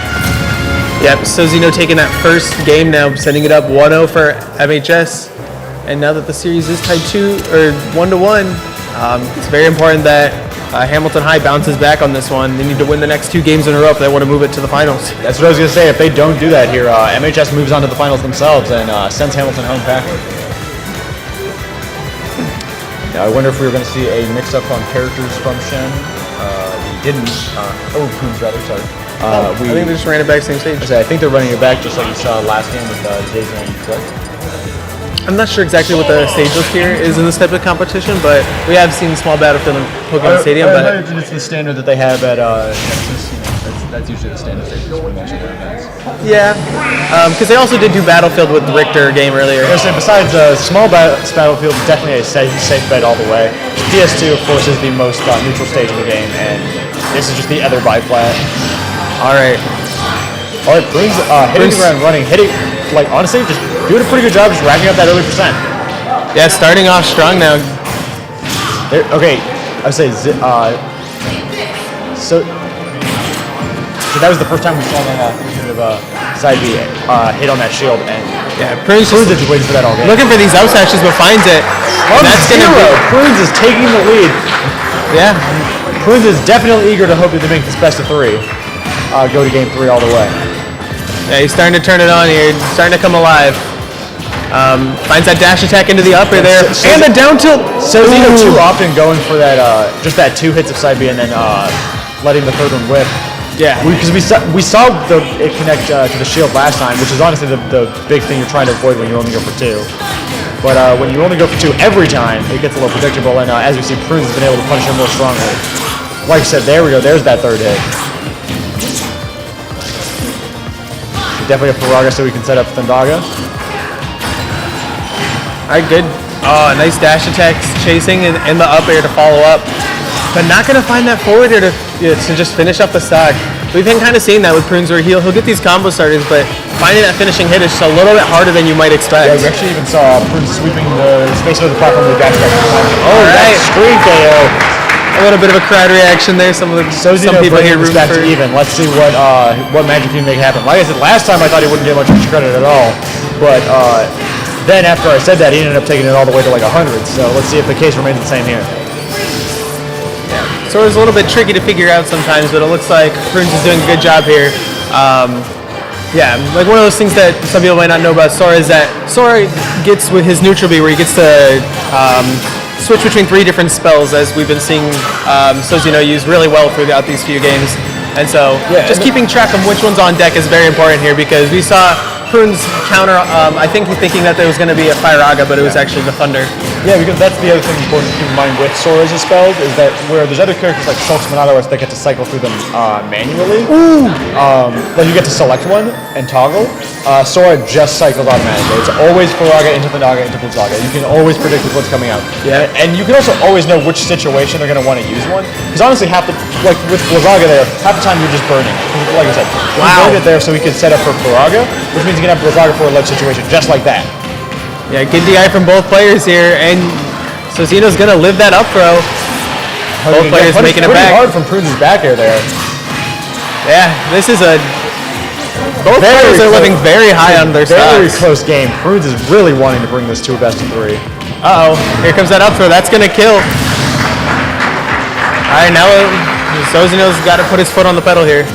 Yep, Sozino taking that first game now, sending it up 1-0 for MHS. And now that the series is tied 1-1, it's very important that Hamilton High bounces back on this one. They need to win the next 2 games in a row if they want to move it to the finals. That's what I was going to say. If they don't do that here, MHS moves on to the finals themselves and sends Hamilton home packing. Now, I wonder if we were going to see a mix-up on characters from Shen. We didn't. Prunes rather, sorry. I think they just ran it back same stage. I think they're running it back just like you saw last game with Daisy and Click. I'm not sure exactly what the stage list here is in this type of competition, but we have seen small battlefield in Pokemon Stadium. I imagine it's the standard that they have at Nexus. That's usually the standard stage for pretty much every event. Yeah, because they also did do Battlefield with the Richter game earlier. I was saying, besides small Battlefield, definitely a safe bet all the way. PS2, of course, is the most neutral stage of the game, and this is just the other biplat. All right, Prunes hitting the ground running, like honestly, just doing a pretty good job, just racking up that early percent. Yeah, starting off strong now. Okay, I would say so that was the first time we saw that side B hit on that shield, and yeah, Prunes is waiting for that all game. Looking for these up smashes, but finds it. And that's gonna be Prunes is taking the lead. Yeah, Prunes is definitely eager to hope that they make this best of 3. Go to game 3 all the way. Yeah, he's starting to turn it on here. He's starting to come alive. Finds that dash attack into the upper there, and the down tilt. Sozino too often going for that, just that 2 hits of side B and then letting the third one whip. Yeah. Because we saw it connect to the shield last time, which is honestly the big thing you're trying to avoid when you only go for 2. But when you only go for 2 every time, it gets a little predictable, and as we see, Prunes has been able to punish him more strongly. Like I said, there we go, there's that 3rd hit. Definitely a Faraga so we can set up Thundaga. Alright, good. Oh, nice dash attacks, chasing in the up air to follow up. But not going to find that forward air to just finish up the stock. We've been kind of seeing that with Prunes where he'll get these combo starters, but finding that finishing hit is just a little bit harder than you might expect. Yeah, we actually even saw Prunes sweeping the space over the platform with the dash attack. Oh, right. Screen KO. A little bit of a crowd reaction there. Some people here room back for to even. Let's see what magic can make happen. Like I said, last time I thought he wouldn't get much extra credit at all, but then after I said that, he ended up taking it all the way to like 100. So let's see if the case remains the same here. So it's a little bit tricky to figure out sometimes, but it looks like Prunes is doing a good job here. Yeah, like one of those things that some people might not know about Sora is that Sora gets with his neutral B where he gets to switch between 3 different spells, as we've been seeing Sozino use really well throughout these few games. And so just keeping track of which one's on deck is very important here, because we saw Prunes counter, I think thinking that there was going to be a Firaga, but it was actually the Thunder. Yeah, because that's the other thing important to keep in mind with Sora's spells is that where there's other characters like Shulk's Monado that get to cycle through them manually, like you get to select one and toggle, Sora just cycles automatically. It's always Firaga into Thundaga into Blizzaga. You can always predict what's coming out. Yeah. And you can also always know which situation they're going to want to use one. Because honestly, like with Blizzaga there, half the time you're just burning it. Like I said, he burned it there so he could set up for Firaga, which means you can have Blizzaga for a ledge situation just like that. Yeah, good DI from both players here, and Sozino's gonna live that up throw. Both players making it back. Pretty hard from Prunes' back air there. Yeah, this is both players are living very high on their stocks. Very close game. Prunes is really wanting to bring this to a best of 3. Uh-oh, here comes that up throw. That's gonna kill. All right, now Sozino's got to put his foot on the pedal here.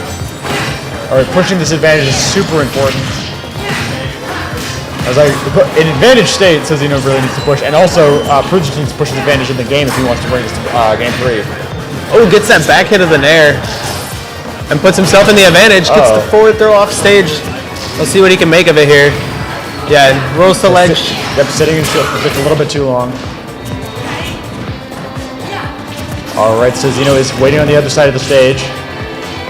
All right, pushing this advantage is super important. As in advantage state, Sozino really needs to push, and also Prunes needs to push his advantage in the game if he wants to bring this to game 3. Oh, gets that back hit of the Nair, and puts himself in the advantage. Gets the forward throw off stage. We'll see what he can make of it here. Yeah, rolls the ledge. Yep, sitting in shield for just a little bit too long. All right, Sozino is waiting on the other side of the stage.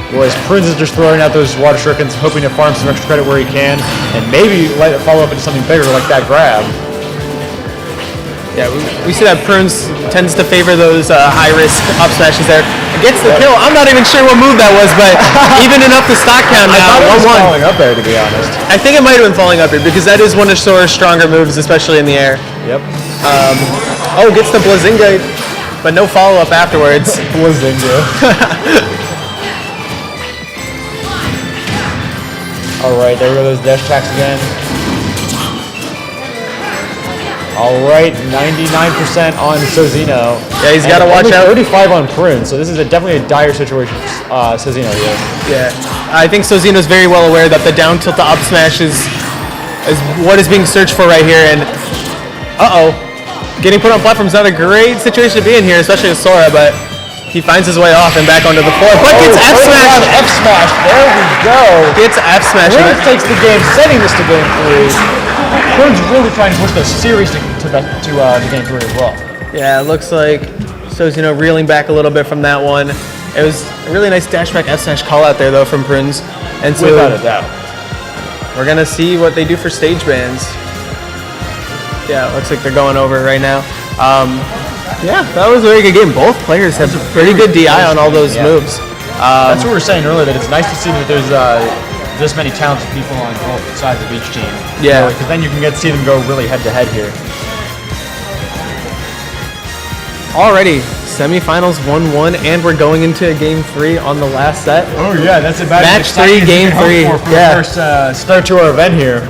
Whereas Prunes is just throwing out those water shurikens, hoping to farm some extra credit where he can, and maybe let it follow up into something bigger like that grab. Yeah, we see that Prunes tends to favor those high-risk up smashes there. It gets the kill. I'm not even sure what move that was, but evening up the stock count now. I thought it was falling up there, to be honest. I think it might have been falling up here, because that is one of Sora's stronger moves, especially in the air. Yep. Oh, gets the Blizzinga, but no follow-up afterwards. Blizzinga. All right, there we go, those dash attacks again. All right, 99% on Sozino. Yeah, he's got to watch out. 35 on Prunes, so this is definitely a dire situation for Sozino here. Yeah, I think Sozino's very well aware that the down tilt to up smash is what is being searched for right here, and getting put on platform is not a great situation to be in here, especially with Sora, but he finds his way off and back onto the floor, but gets F-smash! F-smash, there we go! Gets F-smash. Prunes takes the game, setting this to game 3. Prunes really trying to push the series to game 3 as well. Yeah, it looks like Sozino reeling back a little bit from that one. It was a really nice dash back F-smash call out there, though, from Prunes. And so without a doubt. We're going to see what they do for stage bans. Yeah, it looks like they're going over right now. Yeah, that was a very good game. Both players have pretty good DI on all those moves. That's what we were saying earlier, that it's nice to see that there's this many talented people on both sides of each team. Yeah. Because then you can see them go really head-to-head here. Already, semifinals 1-1, and we're going into game 3 on the last set. Oh yeah, that's about match 3, game 3. Yeah. First start to our event here.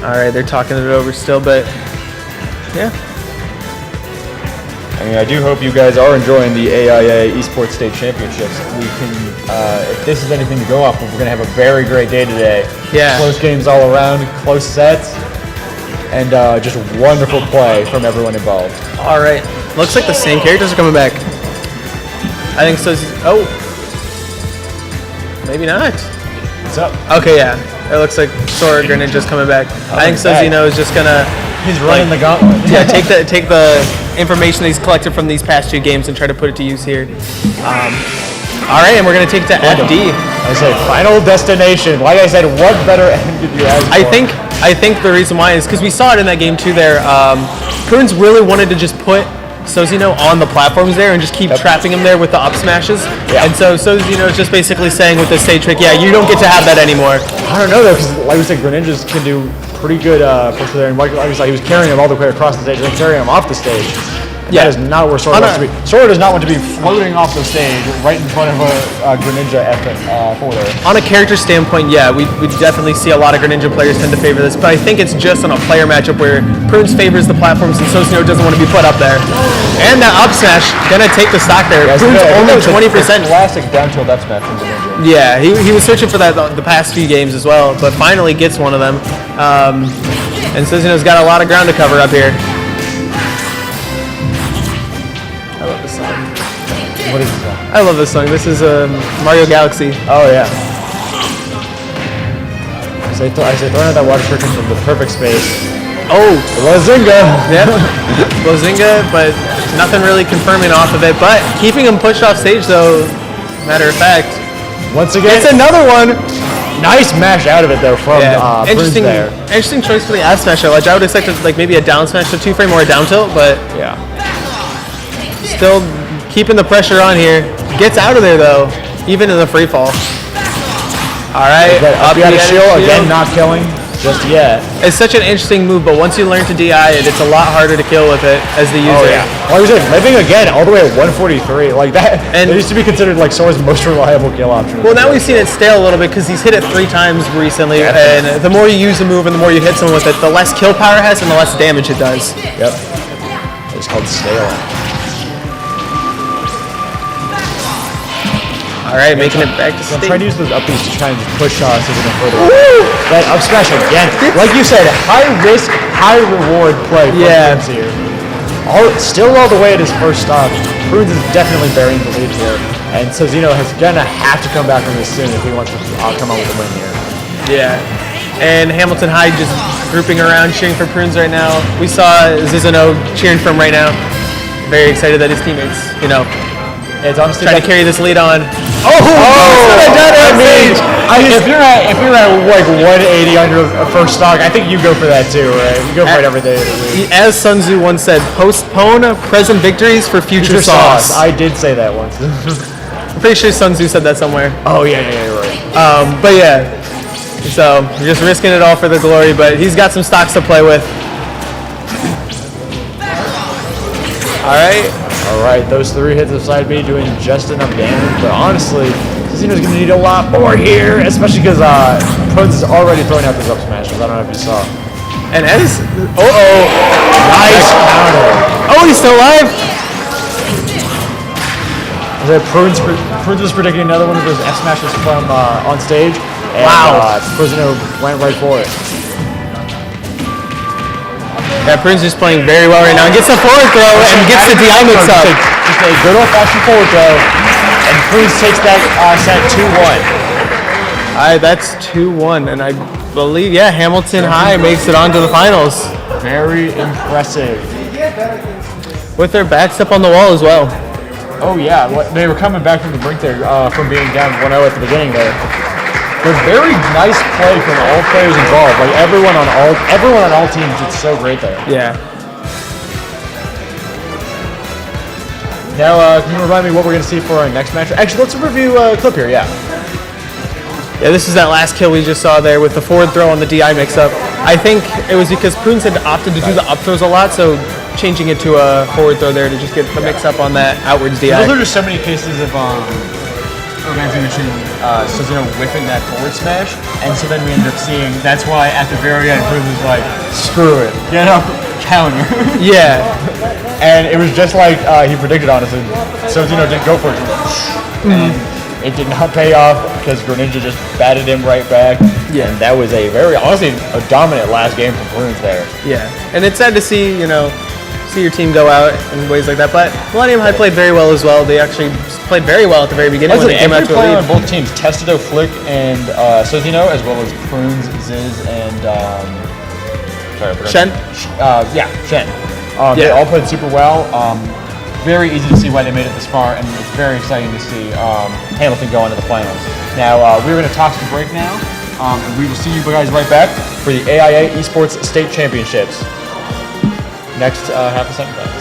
All right, they're talking it over still, but yeah. I mean, I do hope you guys are enjoying the AIA Esports State Championships. We can, if this is anything to go off of, we're going to have a very great day today. Yeah. Close games all around, close sets, and just wonderful play from everyone involved. All right. Looks like the same characters are coming back. I think so. Oh, Maybe not. What's up? Okay, yeah. It looks like Sora Greninja's coming back. I think Sozino is just gonna. He's running the gauntlet. Yeah, take the information that he's collected from these past 2 games and try to put it to use here. All right, and we're gonna take it to FD. I say final destination. Like I said, what better end did you ask for? I think the reason why is because we saw it in that game too. There, Prunes really wanted to just put Sozino on the platforms there and just keep trapping him there with the up smashes. Yeah. And so Sozino is just basically saying with this stage trick, yeah, you don't get to have that anymore. I don't know though, because like we said, Greninjas can do pretty good push there, and like we said, he was carrying him all the way across the stage, and then carrying him off the stage. Yeah. That is not where Sora wants to be. Sora does not want to be floating off the stage right in front of a Greninja folder. On a character standpoint, yeah, we definitely see a lot of Greninja players tend to favor this, but I think it's just on a player matchup where Prunes favors the platforms and Sozino doesn't want to be put up there. And that up smash, gonna take the stock there. Prunes only 20%. Classic down tilt up smash from Greninja. Yeah, he was searching for that the past few games as well, but finally gets one of them. And Sozino's got a lot of ground to cover up here. I love this song. What is this song? I love this song. This is Mario Galaxy. Oh yeah. I say throwing out that water shuriken from the perfect space. Oh, Blazinga! yep. Blazinga, but nothing really confirming off of it. But keeping him pushed off stage though, matter of fact. Once again, It's another one. nice mash out of it though from Prunes interesting, there. interesting choice for the F smash. Like I would expect like maybe a down smash to 2-frame or a down tilt, but Yeah. still keeping the pressure on here. Gets out of there though, even in the free fall. All right, Up the the shield, shield. again not killing just yet. It's such an interesting move, but once you learn to DI it, it's a lot harder to kill with it as the user. Oh yeah. Like I said, living again all the way at 143. Like that, And- it used to be considered like Sora's most reliable kill option. Well, now we've seen it stale a little bit because he's hit it 3 times recently, Yeah. and the more you use the move and the more you hit someone with it, the less kill power it has and the less damage it does. Yep. It's called stale. All right, making it back to I'm stage. trying to use those up beats to try and push Sozino further. That up smash again. Like you said, high risk, high reward play from Yeah. Prunes here. Still all the way at his first stop. Prunes is definitely burying the lead here. And Sozino is gonna have to come back from this soon if he wants to come out with a win here. Yeah. And Hamilton High just grouping around, cheering for Prunes right now. We saw Zizano cheering for him right now. Very excited that his teammates, It's honestly trying to carry this lead on. I mean, if you're at like 180 on your first stock, I think you go for that too, right? You go for it every day of the week. As Sun Tzu once said, postpone present victories for future sauce. I did say that once. I'm pretty sure Sun Tzu said that somewhere. Oh yeah, you're right. But yeah, so we're just risking it all for the glory, but he's got some stocks to play with. All right, those 3 hits of side B doing just enough damage, but honestly, Sozino's gonna need a lot more here, especially because Prunes is already throwing out those up smashes. I don't know if you saw. And Ez, Nice counter. oh, he's still alive. Prunes was predicting another one of those F smashes from on stage, and Wow. Sozino went right for it. Yeah, Prunes is playing very well right now. And gets a forward throw and gets the DI mix up. Just a good old-fashioned forward throw, and Prunes takes that set 2-1. All right, that's 2-1, and I believe, Hamilton High makes it on to the finals Very impressive. with their backs up on the wall as well. Oh yeah, they were coming back from the brink there, from being down 1-0 at the beginning there. But very nice play from all players involved. Like everyone on all teams did so great there. Yeah. Now, can you remind me what we're going to see for our next match? Actually, let's review a clip here. Yeah. Yeah, this is that last kill we just saw there with the forward throw on the DI mix-up. I think it was because Prunes had opted to do the up throws a lot, so changing it to a forward throw there to just get the mix-up on that outwards DI. Those are just so many cases of Sozino whiffing that forward smash, and so then we end up seeing. That's why at the very end, Prunes was like, "Screw it, get up, counter." Yeah. And it was just like he predicted, honestly. Sozino didn't go for it. And it did not pay off because Greninja just batted him right back. Yeah. And that was honestly, a dominant last game from Prunes there. Yeah. And it's sad to see, see your team go out in ways like that. But Millennium High played very well as well. They actually played very well at the very beginning when they came out to a player lead. on both teams, Testato, Flick, and Sozino, as well as Prunes, Ziz, and sorry, I forgot. Shen? Shen. They all played super well. Very easy to see why they made it this far, and it's very exciting to see Hamilton go into the finals. Now, we're going to toss the break now, and we will see you guys right back for the AIA Esports State Championships. Next half of semifinals.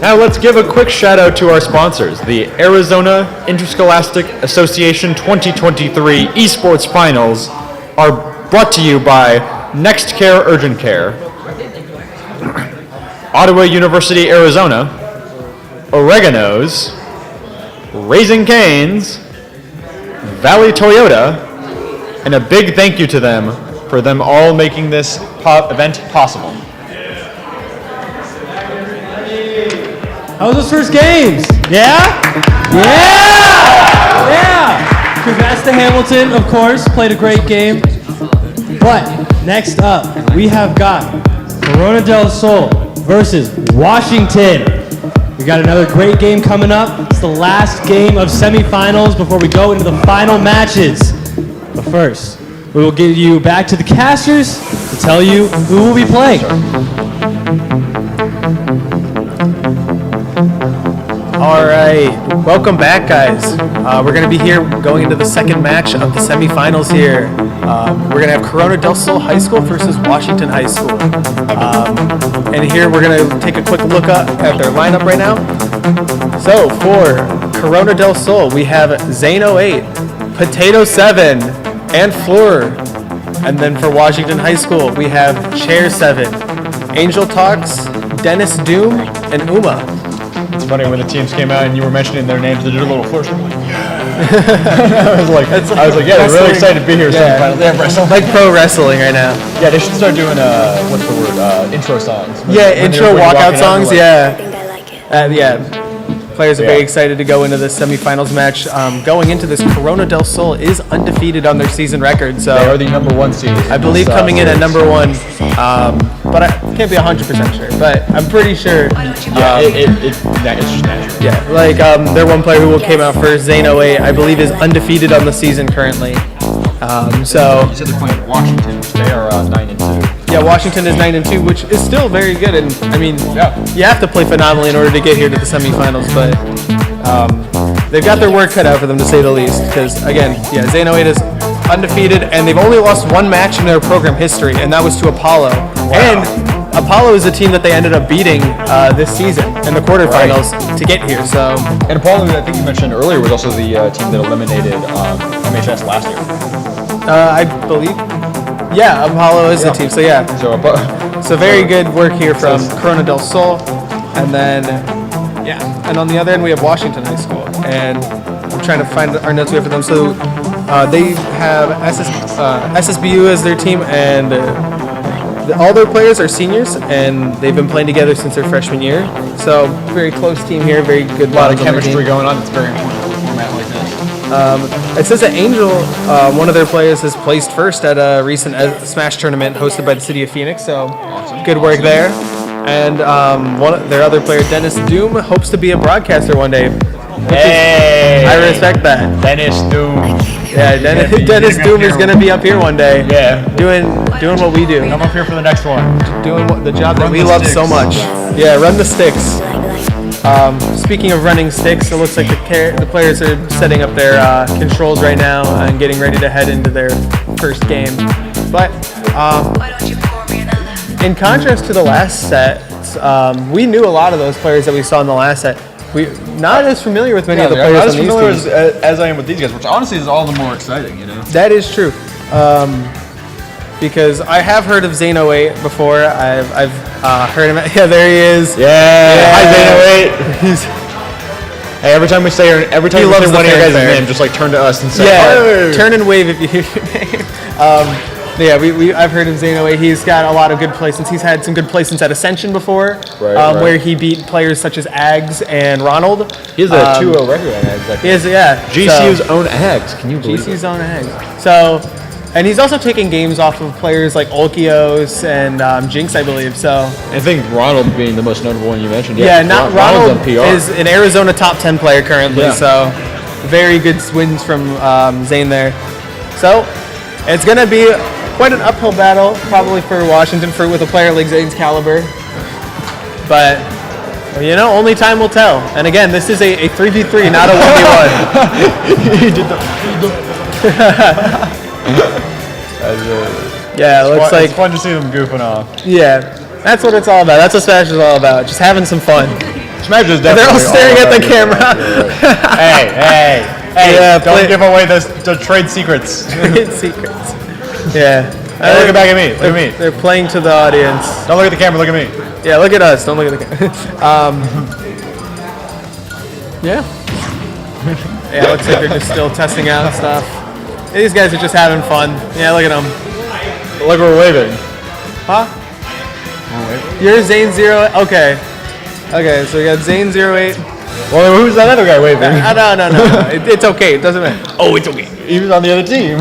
Now let's give a quick shout out to our sponsors. The Arizona Interscholastic Association 2023 Esports Finals are brought to you by Next Care Urgent Care, Ottawa University, Arizona, Oregano's, Raising Cane's, Valley Toyota, and a big thank you to them for them all making this event possible. How was those first games? Yeah? Congrats to Hamilton, of course. Played a great game. But next up, we have got Corona del Sol versus Washington. We got another great game coming up. It's the last game of semifinals before we go into the final matches. But first, we will give you back to the casters to tell you who will be playing. All right, welcome back, guys. We're going to be here going into the second match of the semifinals here. We're going to have Corona del Sol High School versus Washington High School. And here we're going to take a quick look at their lineup right now. So for Corona del Sol, we have Zane 08, Potato 7, and Floor. And then for Washington High School, we have Chair 7, Angel Talks, Dennis Doom, and Uma. It's funny when the teams came out and you were mentioning their names, they did a little flourish. I'm like, yeah. I was like, yeah, they're really excited to be here. Yeah, like pro wrestling right now. Yeah, they should start doing what's the word? Intro songs. Yeah, When intro you're walkout walking out, songs. you're like, Yeah. Players are very excited to go into this semifinals match. Going into this, Corona del Sol is undefeated on their season record. So they are the #1 seed. I believe coming in at #1, but I can't be 100% sure. But I'm pretty sure. It's just natural. Yeah, like their one player who came out first, Zane 08, I believe is undefeated on the season currently. So You said they're playing Washington, which they are 9-2. yeah, Washington is 9-2, which is still very good. And I mean, you have to play phenomenally in order to get here to the semifinals. But they've got their work cut out for them, to say the least. Because again, Zane 08 is undefeated, and they've only lost one match in their program history, and that was to Apollo. And Apollo is a team that they ended up beating this season in the quarterfinals to get here. So And Apollo, I think you mentioned earlier, was also the team that eliminated MHS last year. I believe, Apollo is the team. So so very good work here from Corona del Sol, and then and on the other end we have Washington High School, and I'm trying to find our notes here for them. So they have SSBU as their team, and all their players are seniors, and they've been playing together since their freshman year. So very close team here, very good. A lot of chemistry going on. It's very important for a format like this. It says that Angel, one of their players, has placed first at a recent Smash tournament hosted by the city of Phoenix. So good work there. And their other player, Dennis Doom, hopes to be a broadcaster one day. Hey! I respect that. Dennis Doom. Yeah, Dennis Doom is going to be up here one day. Yeah. Doing what we do. Come up here for the next one. Doing the job that Run we the love sticks. so much. Yeah, run the sticks. Speaking of running sticks, it looks like the players are setting up their controls right now and getting ready to head into their first game. But in contrast to the last set, we knew a lot of those players that we saw in the last set. We're not as familiar with many of the players not on as these familiar teams. as I am with these guys, which honestly is all the more exciting, you know? That is true. Because I have heard of Zane 08 before. I've heard him. Yeah, there he is. Yeah. Hi, Zane 08. Hey, every time we say one of your guys' name, just like turn to us and say, "Hey." Turn and wave if you hear your name. I've heard of Zane 08. He's got a lot of good placements. He's had some good placements at Ascension before, where he beat players such as Ags and Ronald. He has a 2-0 record on Ags. He is, GCU's own Ags. Can you believe GCU's own Ags. So, and he's also taking games off of players like Olkios and Jinx, I believe. So I think Ronald being the most notable one you mentioned. Ronald Ronald's on PR. is an Arizona top 10 player currently. Yeah. So very good wins from Zane there. So it's going to be quite an uphill battle, probably for Washington, with a player like Zane's caliber. But only time will tell. And again, this is a 3v3, not a 1v1. He did the. Yeah, it looks like it's fun to see them goofing off. Yeah, that's what it's all about. That's what Smash is all about. Just having some fun. Smash is They're all definitely staring at the about camera. Hey, Yeah, don't give away the trade secrets. Trade secrets. Yeah. Hey, look back at me. Look at me. They're playing to the audience. Don't look at the camera. Look at me. Yeah, look at us. Don't look at the camera. Yeah. Yeah, it looks like they're just still testing out stuff. These guys are just having fun. Yeah, look at them. Look, we're waving. Huh? You're Zane 0. Okay. Okay, so we got Zane 08. Well, who's that other guy waving? No. It's okay. It doesn't matter. Oh, it's okay. He was on the other team.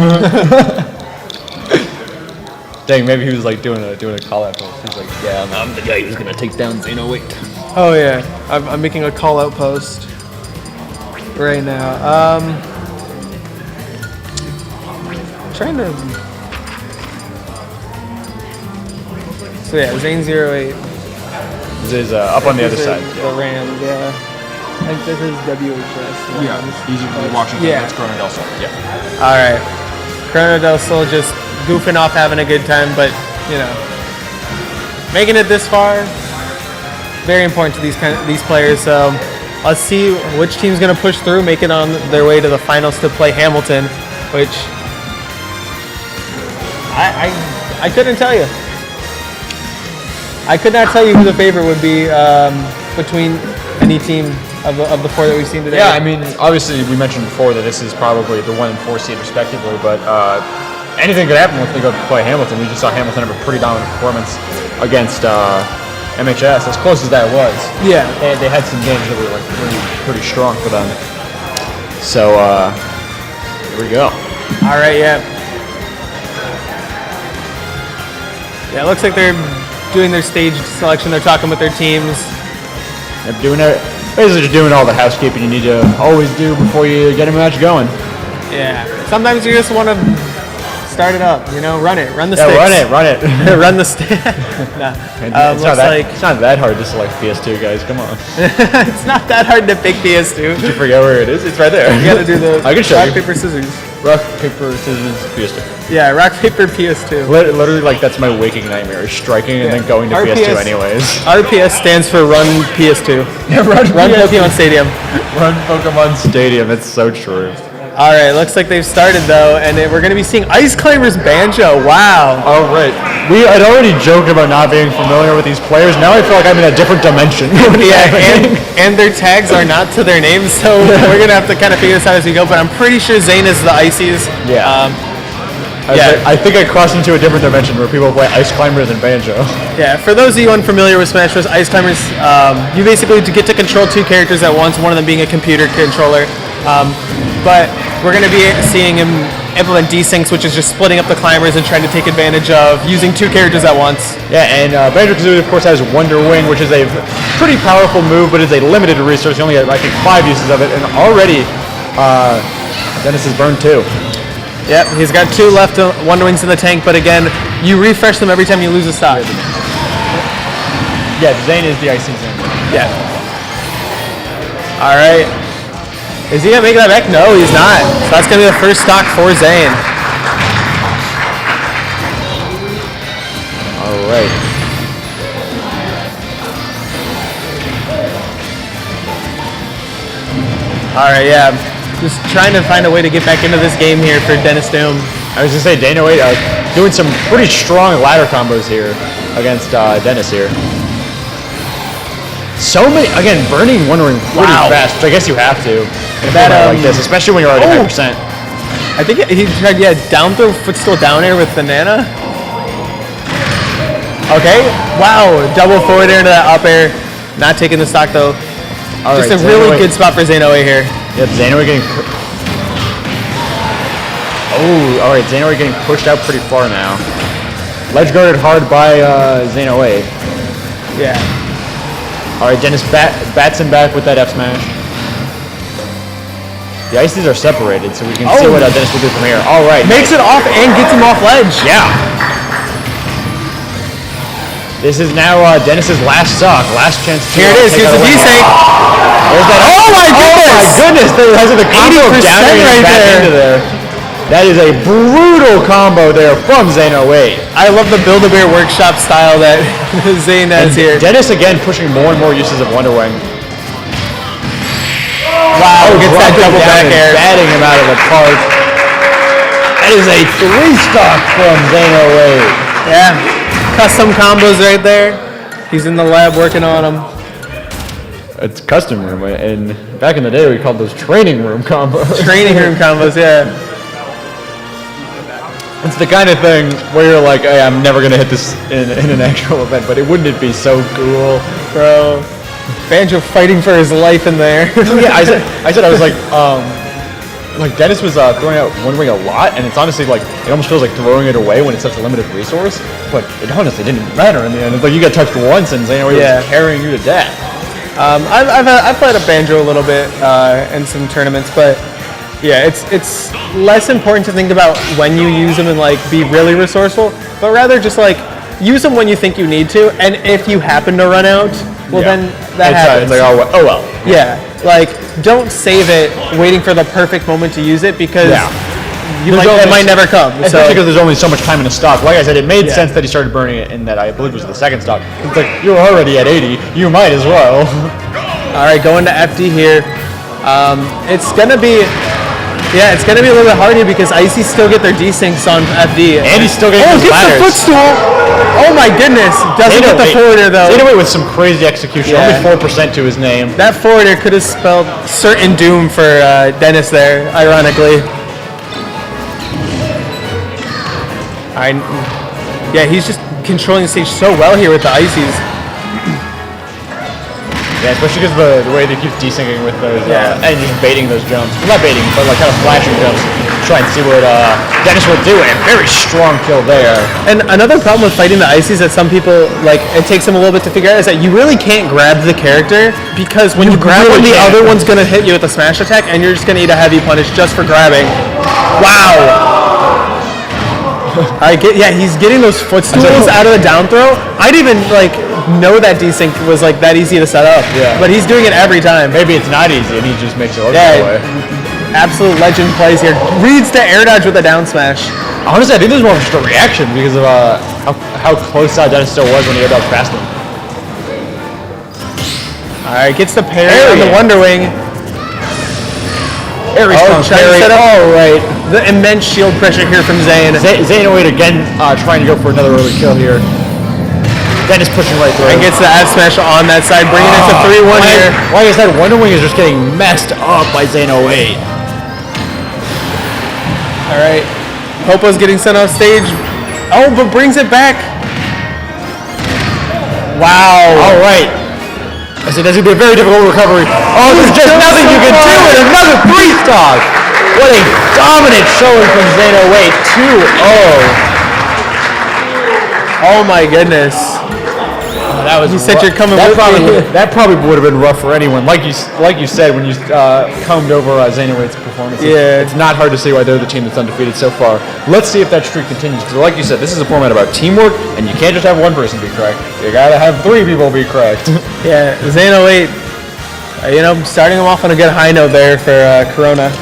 Dang, maybe he was like doing a call out post. He's like, yeah, I'm the guy who's gonna take down Zane 08. Oh yeah, I'm making a call out post right now. Trying to. So yeah, Zane 08. This is up on the other side. The Rams, yeah. I think this is WHS. He's Washington. Yeah. That's Corona del Sol. Yeah. All right. Corona del Sol just goofing off, having a good time, but you know, making it this far, very important to these players. So let's see which team's gonna push through, make it on their way to the finals to play Hamilton, which I couldn't tell you. I could not tell you who the favorite would be between any team of the four that we've seen today. Yeah, I mean, obviously we mentioned before that this is probably the 1 and 4 seed respectively, but anything could happen once they go play Hamilton. We just saw Hamilton have a pretty dominant performance against MHS, as close as that was. Yeah. They had some games that were like pretty strong for them. So here we go. All right, yeah. Yeah, it looks like they're doing their stage selection. They're talking with their teams. They're doing it. Basically, just doing all the housekeeping you need to always do before you get a match going. Yeah. Sometimes you just want to start it up. You know, run the sticks. Run it. Run the stick. Nah. It's not that hard to select PS2, guys. Come on. It's not that hard to pick PS2. Did you forget where it is? It's right there. You gotta do the I can show rock, you. paper, scissors. Rock, paper, scissors, PS2. Yeah, rock, paper, PS2. Literally, like, that's my waking nightmare, is striking and then going to RPS, PS2 anyways. RPS stands for Run PS2. Yeah, run Pokemon Stadium. Run Pokemon Stadium, it's so true. All right, looks like they've started, though, and we're going to be seeing Ice Climbers Banjo. Wow. All right. We had already joked about not being familiar with these players. Now I feel like I'm in a different dimension. Yeah, and their tags are not to their names, so we're going to have to kind of figure this out as we go, but I'm pretty sure Zane is the Ices. Yeah. Yeah. I think I crossed into a different dimension where people play Ice Climbers and Banjo. Yeah, for those of you unfamiliar with Smash Bros. Ice Climbers, you basically get to control two characters at once, one of them being a computer controller. But we're going to be seeing him implement desyncs, which is just splitting up the climbers and trying to take advantage of using two characters at once. Yeah, and Banjo-Kazooie, of course, has Wonder Wing, which is a pretty powerful move, but is a limited resource. You only get, I think, 5 uses of it, and already Dennis has burned 2. Yep, he's got 2 left Wonder Wings in the tank, but again, you refresh them every time you lose a stock. Yeah, Zane is the icing Zane. Yeah. All right. Is he going to make that back? No, he's not. So that's going to be the first stock for Zane. All right. All right, yeah. Just trying to find a way to get back into this game here for Dennis Doom. I was going to say, Dana Wade doing some pretty strong ladder combos here against Dennis here. So many, again, burning Wonder Wing pretty fast, which I guess you have to in a format like this, especially when you're already 9%. I think he tried, down throw, footstool down air with the Nana. Okay, wow, double forward air into that up air. Not taking the stock though. Just a really good spot for Zanoe here. Yep, Zanoe getting... all right, Zanoe getting pushed out pretty far now. Ledge guarded hard by Zanoe. Yeah. All right, Dennis bats him back with that F smash. The ices are separated, so we can see what Dennis will do from here. All right. Makes it off and gets him off ledge. Yeah. This is now Dennis's last stock, last chance to... Here it is, here's the desync. There's that... Oh my goodness! There's the combo of down air back into there. That is a brutal combo there from Zane 08. I love the Build-A-Bear workshop style that Zane has here. Dennis again pushing more and more uses of Wonder Wing. Wow, gets that double back air. Batting him out of the park. That is a 3-stock from Zane08. Yeah, custom combos right there. He's in the lab working on them. It's custom room, and back in the day we called those training room combos. Training room combos, yeah. It's the kind of thing where you're like, hey, I'm never gonna hit this in an actual event, but wouldn't it be so cool? Bro, Banjo fighting for his life in there. Yeah, I said I was like Dennis was throwing out one ring a lot, and it's honestly like it almost feels like throwing it away when it's such a limited resource. But it honestly didn't matter in the end. It's like you got touched once, and Zane was carrying you to death. I've played a Banjo a little bit in some tournaments, but yeah, it's less important to think about when you use them and like be really resourceful, but rather just like use them when you think you need to, and if you happen to run out, well then that happens. It's like, oh well. Yeah, like don't save it waiting for the perfect moment to use it because it might never come. Especially because there's only so much time in a stock. Like I said, it made sense that he started burning it in that I believe was the second stock. It's like, you're already at 80, you might as well. All right, going to FD here. It's gonna be a little bit hard here because Icy still get their desyncs on FD. And he's still getting his gets ladders. the footstool. Oh my goodness, doesn't get the forwarder though. Zane08 with some crazy execution, only 4% to his name. That forwarder could have spelled certain doom for Dennis there, ironically. Yeah, he's just controlling the stage so well here with the Ices. Yeah, especially because the way they keep desyncing with those, and just baiting those jumps. Well, not baiting, but like kind of flashing jumps. Try and see what Dennis will do, and very strong kill there. And another problem with fighting the Ices that some people, like, it takes them a little bit to figure out is that you really can't grab the character because when you grab one, the other one's going to hit you with a smash attack, and you're just going to eat a heavy punish just for grabbing. Wow! He's getting those footstools out of the down throw. I didn't even know that desync was that easy to set up. Yeah. But he's doing it every time. Maybe it's not easy and he just makes it look that way. Absolute legend plays here. Reads the air dodge with a down smash. Honestly, I think this is more of just a reaction because of how close Dennis still was when he air dodged past him. Alright, gets the parry on the Wonder Wing. Right. The immense shield pressure here from Zane. Zane08 again trying to go for another early kill here. Dennis pushing right through. And gets the F smash on that side, bringing it to 3-1 here. Like I said, Wonder Wing is just getting messed up by Zane08. Alright. Popo's getting sent off stage. Oh, but brings it back. Wow. Alright. I said that's going to be a very difficult recovery. Oh, there's just nothing you can do with another 3-stock. What a dominant showing from Zane08. 2-0. Oh my goodness. That was. You said you're coming that with me. That probably would have been rough for anyone. Like you said when you combed over Zane08's performance. Yeah. It's not hard to see why they're the team that's undefeated so far. Let's see if that streak continues. Because like you said, this is a format about teamwork, and you can't just have one person be correct. You gotta have 3 people be correct. Yeah, Zane08. Starting him off on a good high note there for Corona.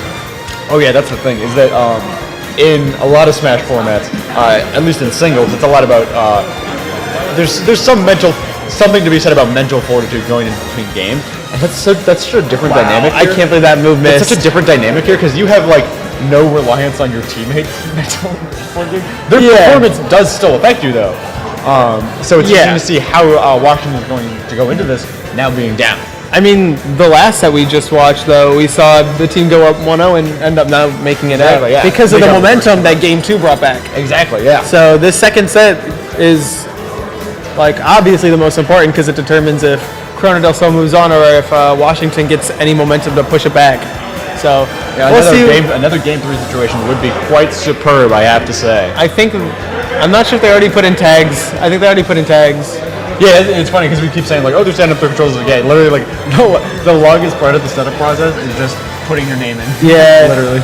Oh yeah, that's the thing. Is that in a lot of Smash formats, at least in singles, it's a lot about there's something to be said about mental fortitude going in between games, and that's such a different dynamic here. I can't believe that move missed. It's such a different dynamic here because you have no reliance on your teammates' mental fortitude. Their performance does still affect you though, so it's interesting to see how Washington is going to go into this now being down. I mean, the last set we just watched, though, we saw the team go up 1-0 and end up not making it out because of the momentum that Game 2 brought back. Exactly, yeah. So this second set is, obviously the most important because it determines if Corona del Sol moves on or if Washington gets any momentum to push it back. So we'll see. Another Game 3 situation would be quite superb, I have to say. I'm not sure if they already put in tags. I think they already put in tags. Yeah, it's funny because we keep saying they're setting up their controls again. Literally, no, the longest part of the setup process is just putting your name in. Yeah, literally.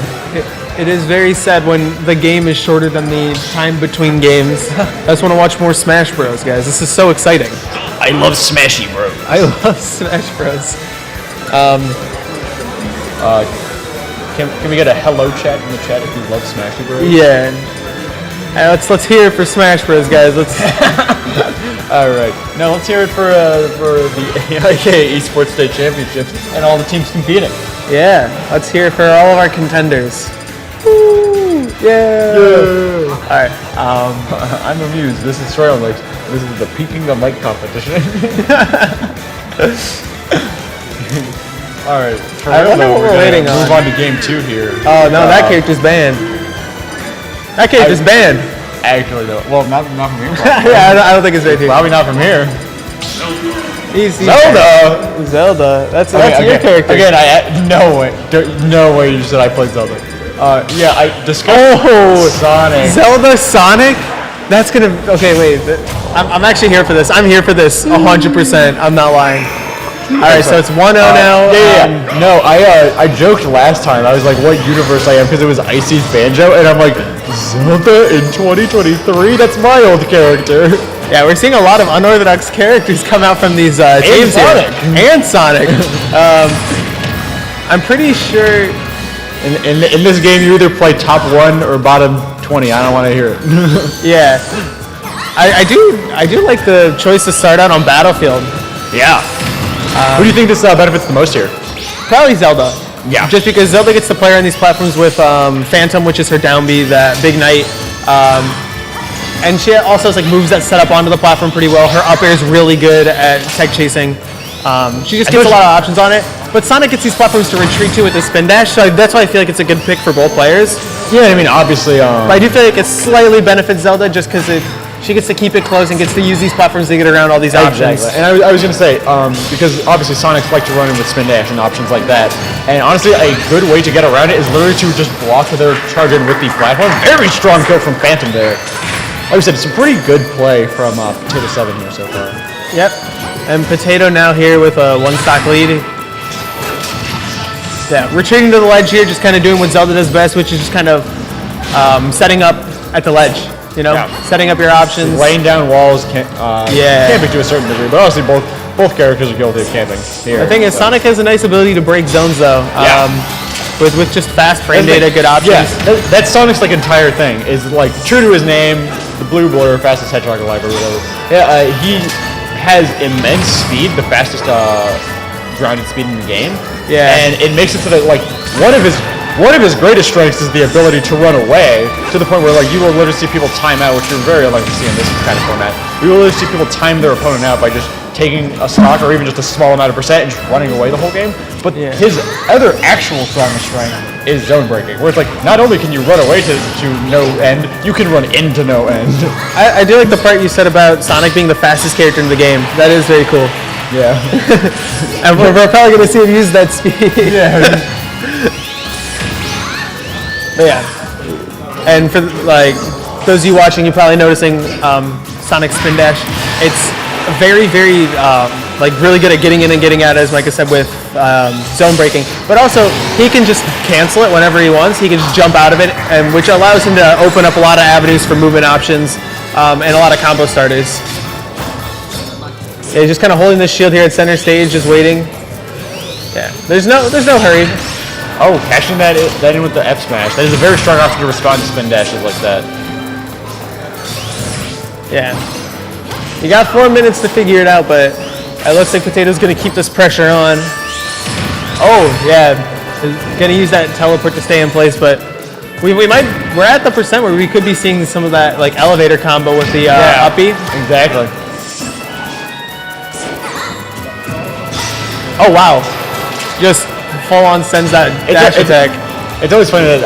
It is very sad when the game is shorter than the time between games. I just want to watch more Smash Bros, guys. This is so exciting. I love Smashy Bros. I love Smash Bros. Can we get a hello chat in the chat if you love Smashy Bros? Yeah. Let's hear it for Smash Bros, guys. Let's. All right. Now let's hear it for the AIA Esports State Championships and all the teams competing. Yeah, let's hear it for all of our contenders. Woo! Yeah! All right. I'm amused. This is Trail Mix. This is the Peeking the Mic competition. All right. For I real, wonder though, what we're gonna waiting move on. on to game 2 here. Oh no, that character's banned. That character's banned. Actually, though. Well, not from here. Yeah, I don't think it's right here. Probably not from here. He's Zelda! Zelda. That's Okay, your character. Again, no way you said I played Zelda. Yeah, I discussed Sonic. Zelda Sonic? That's gonna. Okay, wait. I'm actually here for this. I'm here for this 100%. I'm not lying. All right, so it's 1-0 now. Yeah. No, I joked last time. I was like, what universe I am, because it was Icy's Banjo, and I'm like, Zelda in 2023? That's my old character. Yeah, we're seeing a lot of unorthodox characters come out from these teams Sonic. here. And Sonic. I'm pretty sure. In this game, you either play top 1 or bottom 20. I don't want to hear it. Yeah. I do like the choice to start out on Battlefield. Yeah. Who do you think this benefits the most here? Probably Zelda. Yeah. Just because Zelda gets to play on these platforms with Phantom, which is her down B, that big knight. And she also has like moves that set up onto the platform pretty well. Her up air is really good at tech chasing. She just gets a lot of options on it. But Sonic gets these platforms to retreat to with the spin dash, so that's why I feel like it's a good pick for both players. Yeah, I mean, obviously. But I do feel like it slightly benefits Zelda just because she gets to keep it close and gets to use these platforms to get around all these options. Exactly. And I was going to say, because obviously Sonics like to run in with spin dash and options like that. And honestly, a good way to get around it is literally to just block their charge in with the platform. Very strong kill from Phantom there. Like I said, it's a pretty good play from Potato 7 here so far. Yep. And Potato now here with a 1-stock lead. Yeah, retreating to the ledge here, just kind of doing what Zelda does best, which is just kind of setting up at the ledge. You know, setting up your options. Laying down walls, camping to a certain degree, but obviously both characters are guilty of camping here. The thing is, Sonic has a nice ability to break zones, though. With just fast frame data, good options. Yeah, that's Sonic's like entire thing is like true to his name, the blue blur, fastest hedgehog alive or whatever. Yeah, he has immense speed, the fastest grounded speed in the game. Yeah, and it makes it so that like one of his greatest strengths is the ability to run away to the point where like you will literally see people time out, which you're very unlikely to see in this kind of format. You will literally see people time their opponent out by just taking a stock or even just a small amount of percent and just running away the whole game. But his other actual strongest strength is zone breaking, where it's like not only can you run away to no end, you can run into no end. I do like the part you said about Sonic being the fastest character in the game. That is very cool. Yeah. And we're probably going to see him use that speed. Yeah. But yeah. And for like those of you watching, you're probably noticing Sonic spin dash. It's very, very like really good at getting in and getting out, as Micah said, with zone breaking. But also he can just cancel it whenever he wants. He can just jump out of it, and which allows him to open up a lot of avenues for movement options and a lot of combo starters. Yeah, he's just kind of holding this shield here at center stage, just waiting. Yeah, there's no hurry. Oh, cashing that in with the F smash. That is a very strong option to respond to spin dashes like that. Yeah. You got 4 minutes to figure it out, but it looks like Potato's going to keep this pressure on. Oh, yeah. Going to use that teleport to stay in place, but we're at the percent where we could be seeing some of that like elevator combo with the up B. Exactly. Oh, wow. Just full on sends that dash attack. It's always funny that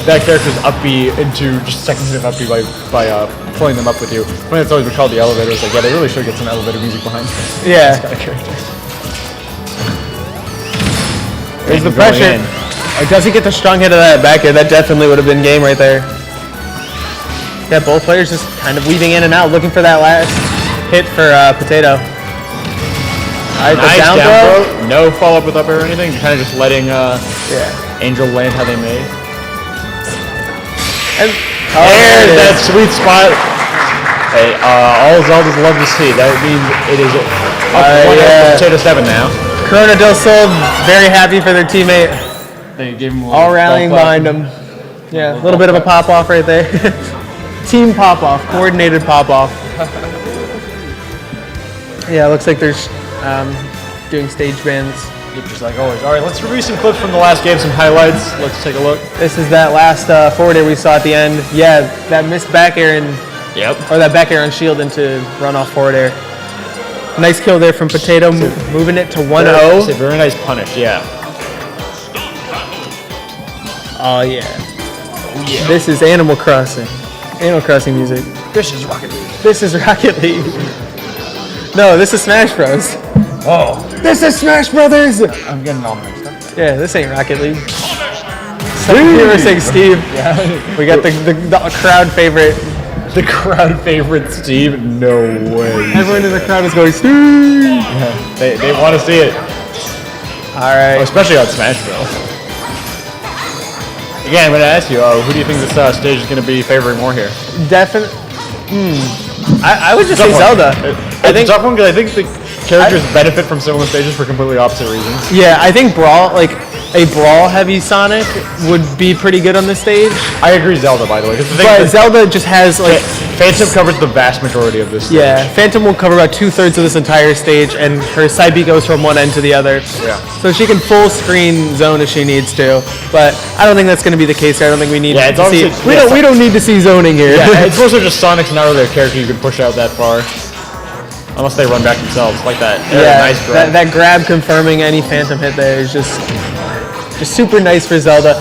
that character's up B into just second hit up B by pulling them up with you. When it's always been called the elevator, it's like, yeah, they really should get some elevator music behind yeah. this kind of character. There's the pressure. Does he get the strong hit of that back air? That definitely would have been game right there. Yeah, both players just kind of weaving in and out, looking for that last hit for Potato. Alright, nice down throw. No follow up with up air or anything. Kind of just letting Angel land how they may. And there's that sweet spot. Hey, all Zeldas love to see. That means it is up 1-0 for Potato 7 now. Corona del Sol very happy for their teammate. They gave him all rallying behind him. Yeah, a little bit of a pop off right there. Team pop off, coordinated pop off. Yeah, it looks like they're doing stage bans. Just like always. All right, let's review some clips from the last game, some highlights. Let's take a look. This is that last forward air we saw at the end. Yeah, that missed back air or that back air on shield into runoff forward air. Nice kill there from Potato, moving it to 1-0. It's a very nice punish, yeah. Oh yeah. This is Animal Crossing. Animal Crossing music. This is Rocket League. This is Rocket League. No, this is Smash Bros. Oh. This is Smash Brothers! I'm getting all mixed up. Yeah, this ain't Rocket League. You were saying Steve. Yeah. We got the crowd favorite. The crowd favorite, Steve? No way. Everyone in the crowd is going, Steve! Yeah, they want to see it. Alright. Especially on Smash Bros. Again, I'm going to ask you, who do you think this stage is going to be favoring more here? Definitely. I would just say Zelda. I think tough one because I think the characters benefit from similar stages for completely opposite reasons. Yeah, I think a brawl heavy Sonic would be pretty good on this stage. I agree, Zelda, by the way. But Zelda just has Phantom covers the vast majority of this stage. Yeah, Phantom will cover about 2/3 of this entire stage, and her side B goes from one end to the other. Yeah. So she can full screen zone if she needs to. But I don't think that's going to be the case here. I don't think we need to see. We don't need to see zoning here. Yeah, it's mostly just Sonic's not really a character you can push out that far. Unless they run back themselves, like that. Yeah, nice grab. That grab confirming any Phantom hit there is just super nice for Zelda.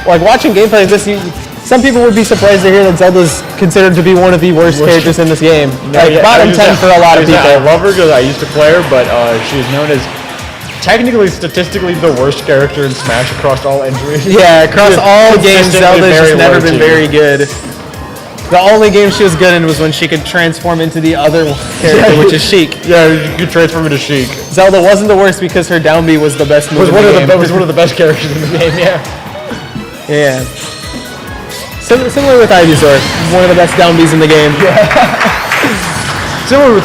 Like watching gameplay of this, some people would be surprised to hear that Zelda's considered to be one of the worst characters in this game. Bottom 10 for a lot of people. I love her because I used to play her, but she's known as technically, statistically, the worst character in Smash across all entries. Yeah, across all games, Zelda's just never been very good. The only game she was good in was when she could transform into the other character, which is Sheik. Yeah, you could transform into Sheik. Zelda wasn't the worst because her down B was the best move in the game. Was one of the best characters in the game, yeah. Yeah. Similar with Ivysaur, one of the best down Bs in the game. Yeah. Similar with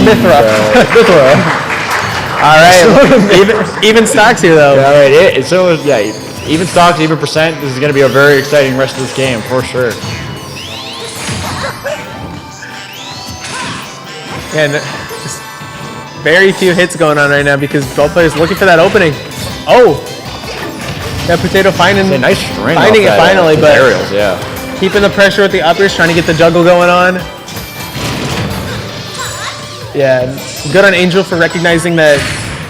Mithra. All right, even stocks here though. Yeah, all right. Even stocks, even percent. This is going to be a very exciting rest of this game for sure. And just very few hits going on right now because both players looking for that opening. Oh, that Potato finding a nice string finding it finally, but aerials, yeah. Keeping the pressure with the uppers, trying to get the juggle going on. Yeah, good on Angel for recognizing that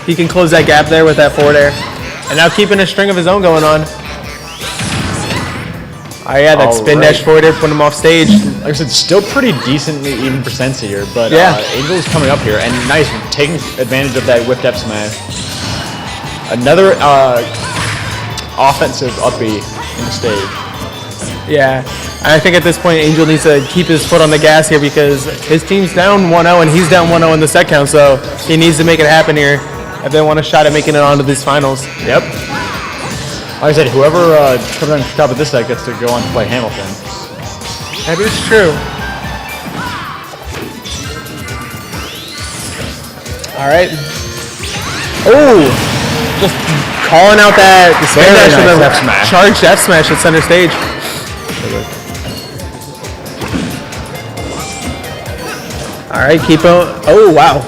he can close that gap there with that forward air. And now keeping a string of his own going on. Oh yeah, that spin dash forward air put him off stage. Like I said, still pretty decently even percents here, but Angel is coming up here and nice, taking advantage of that whipped F smash. Another offensive up B in the stage. Yeah, I think at this point Angel needs to keep his foot on the gas here because his team's down 1-0 and he's down 1-0 in the set count, so he needs to make it happen here if they want a shot at making it onto these finals. Yep. Like I said, whoever comes on top of this set gets to go on to play Hamilton. That is true. All right. Oh, just calling out that spin dash with a charged F smash at center stage. All right, keep on. Oh wow.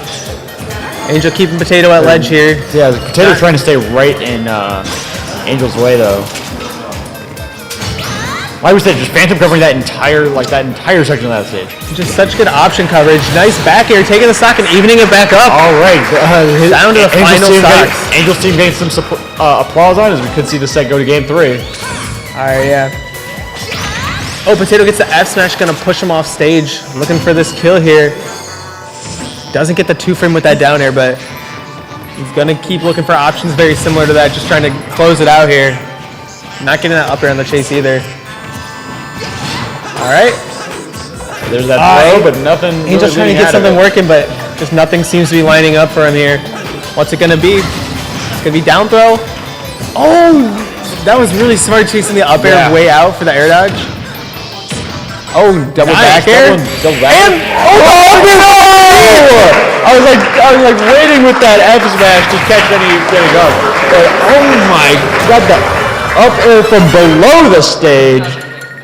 Angel keeping Potato at ledge here. Yeah, Potato's trying to stay right in Angel's way though. Like we said, just Phantom covering that entire section of that stage. Just such good option coverage. Nice back air, taking the stock and evening it back up. All right, down to the final stocks. Angel's team getting some applause on as we could see the set go to game 3. All right, yeah. Oh, Potato gets the F smash, gonna push him off stage. Looking for this kill here. Doesn't get the 2-frame with that down air, but he's gonna keep looking for options very similar to that, just trying to close it out here. Not getting that up air on the chase either. All right. There's that throw, but nothing. Angel's trying to get something working, but just nothing seems to be lining up for him here. What's it gonna be? It's gonna be down throw. Oh, that was really smart chasing the up air way out for the air dodge. Oh, double back air. Double back air. I was like waiting with that F smash to catch anything up. But oh my god, the up air from below the stage.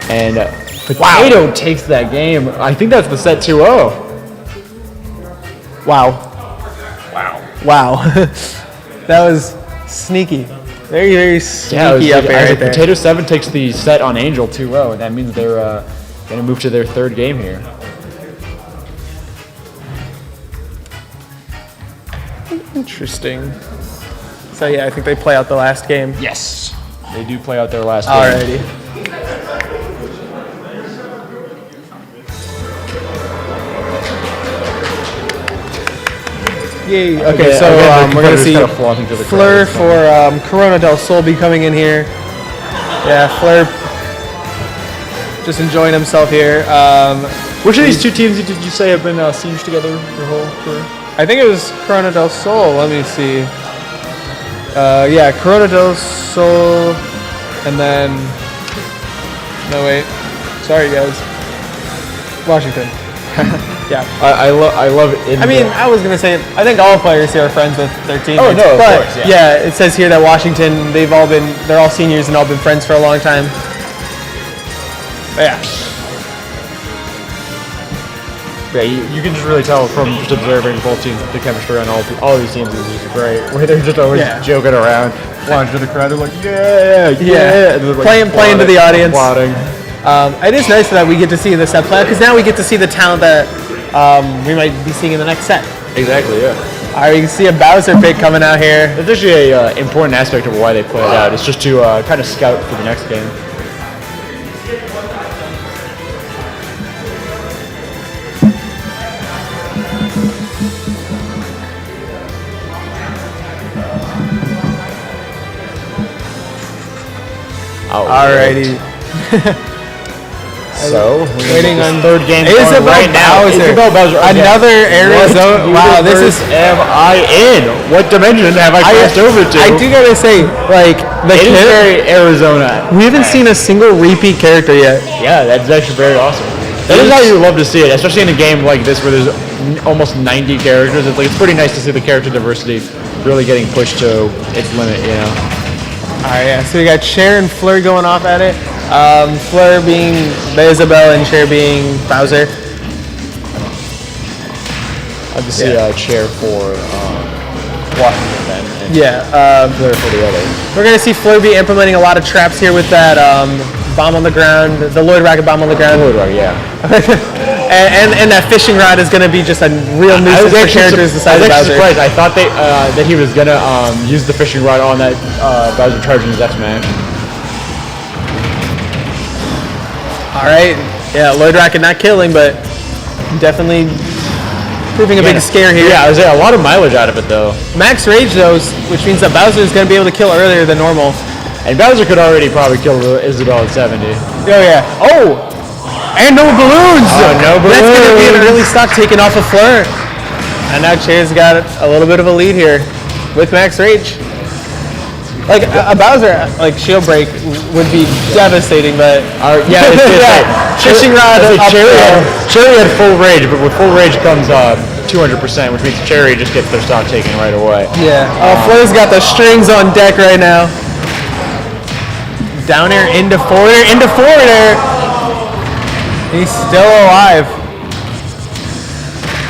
And Potato takes that game. I think that's the set 2-0. Wow. That was sneaky. Very, very sneaky up air right there. Potato 7 takes the set on Angel 2-0, and that means they're going to move to their third game here. Interesting. So yeah, I think they play out the last game. Yes, they do play out their last game. Alrighty. Yay. Okay, so we're going to see Fleur for Corona del Sol be coming in here. Yeah, Fleur just enjoying himself here. Which of these two teams did you say have been sieged together your whole career? I think it was Corona del Sol. Let me see. Yeah, Corona del Sol, and then no wait, sorry guys, Washington. Yeah, I love it. I mean, I was gonna say I think all players here are friends with their teammates. Oh no, of but course, yeah, it says here that Washington, they're all seniors and all been friends for a long time. But yeah. Yeah, you can just really tell from just observing both teams, the chemistry on all these teams is just great. Where they're just always joking around, flying to the crowd. They're like, yeah. And they're like, playing to the audience. Applauding. It is nice that we get to see the set play because now we get to see the talent that we might be seeing in the next set. Exactly, yeah. All right, you can see a Bowser pick coming out here. It's actually an important aspect of why they play it out. It's just to kind of scout for the next game. Alrighty. So, waiting on third game Isabel right now. Bowser. Isabel Bowser. Another Arizona. Wow, this is. Am I in? What dimension have I crossed over to? I do gotta say, like, it is very Arizona. We haven't seen a single repeat character yet. Yeah, that's actually very awesome. That is how you love to see it, especially in a game like this where there's almost 90 characters. It's pretty nice to see the character diversity really getting pushed to its limit, you know. Alright, yeah, so we got Cher and Fleur going off at it. Fleur being the Isabel and Cher being Bowser. I can see a Chair for Washington then. And Fleur for the other. We're going to see Fleur be implementing a lot of traps here with that bomb on the ground, the Lloyd Rocket bomb on the ground. Lloyd Rocket, yeah. and that fishing rod is going to be just a real nuisance for characters the size of Bowser. I was actually surprised. I thought that he was going to use the fishing rod on that Bowser charging his F-Smash. Alright, yeah, Lloyd Rocket not killing, but definitely proving a big scare here. Yeah, I was a lot of mileage out of it though. Max Rage though, which means that Bowser is going to be able to kill earlier than normal. And Bowser could already probably kill Isabel at 70. Oh yeah. Oh! And no balloons! No balloons! That's going to be an early stock taken off of Fleur. And now Chair's got a little bit of a lead here with Max Rage. Like, a Bowser, like, shield break would be devastating, but... yeah, Fishing rod up Cherry had full rage, but with full rage comes 200%, which means Cherry just gets their stock taken right away. Yeah. Fleur's got the strings on deck right now. Down air, into forward air. He's still alive.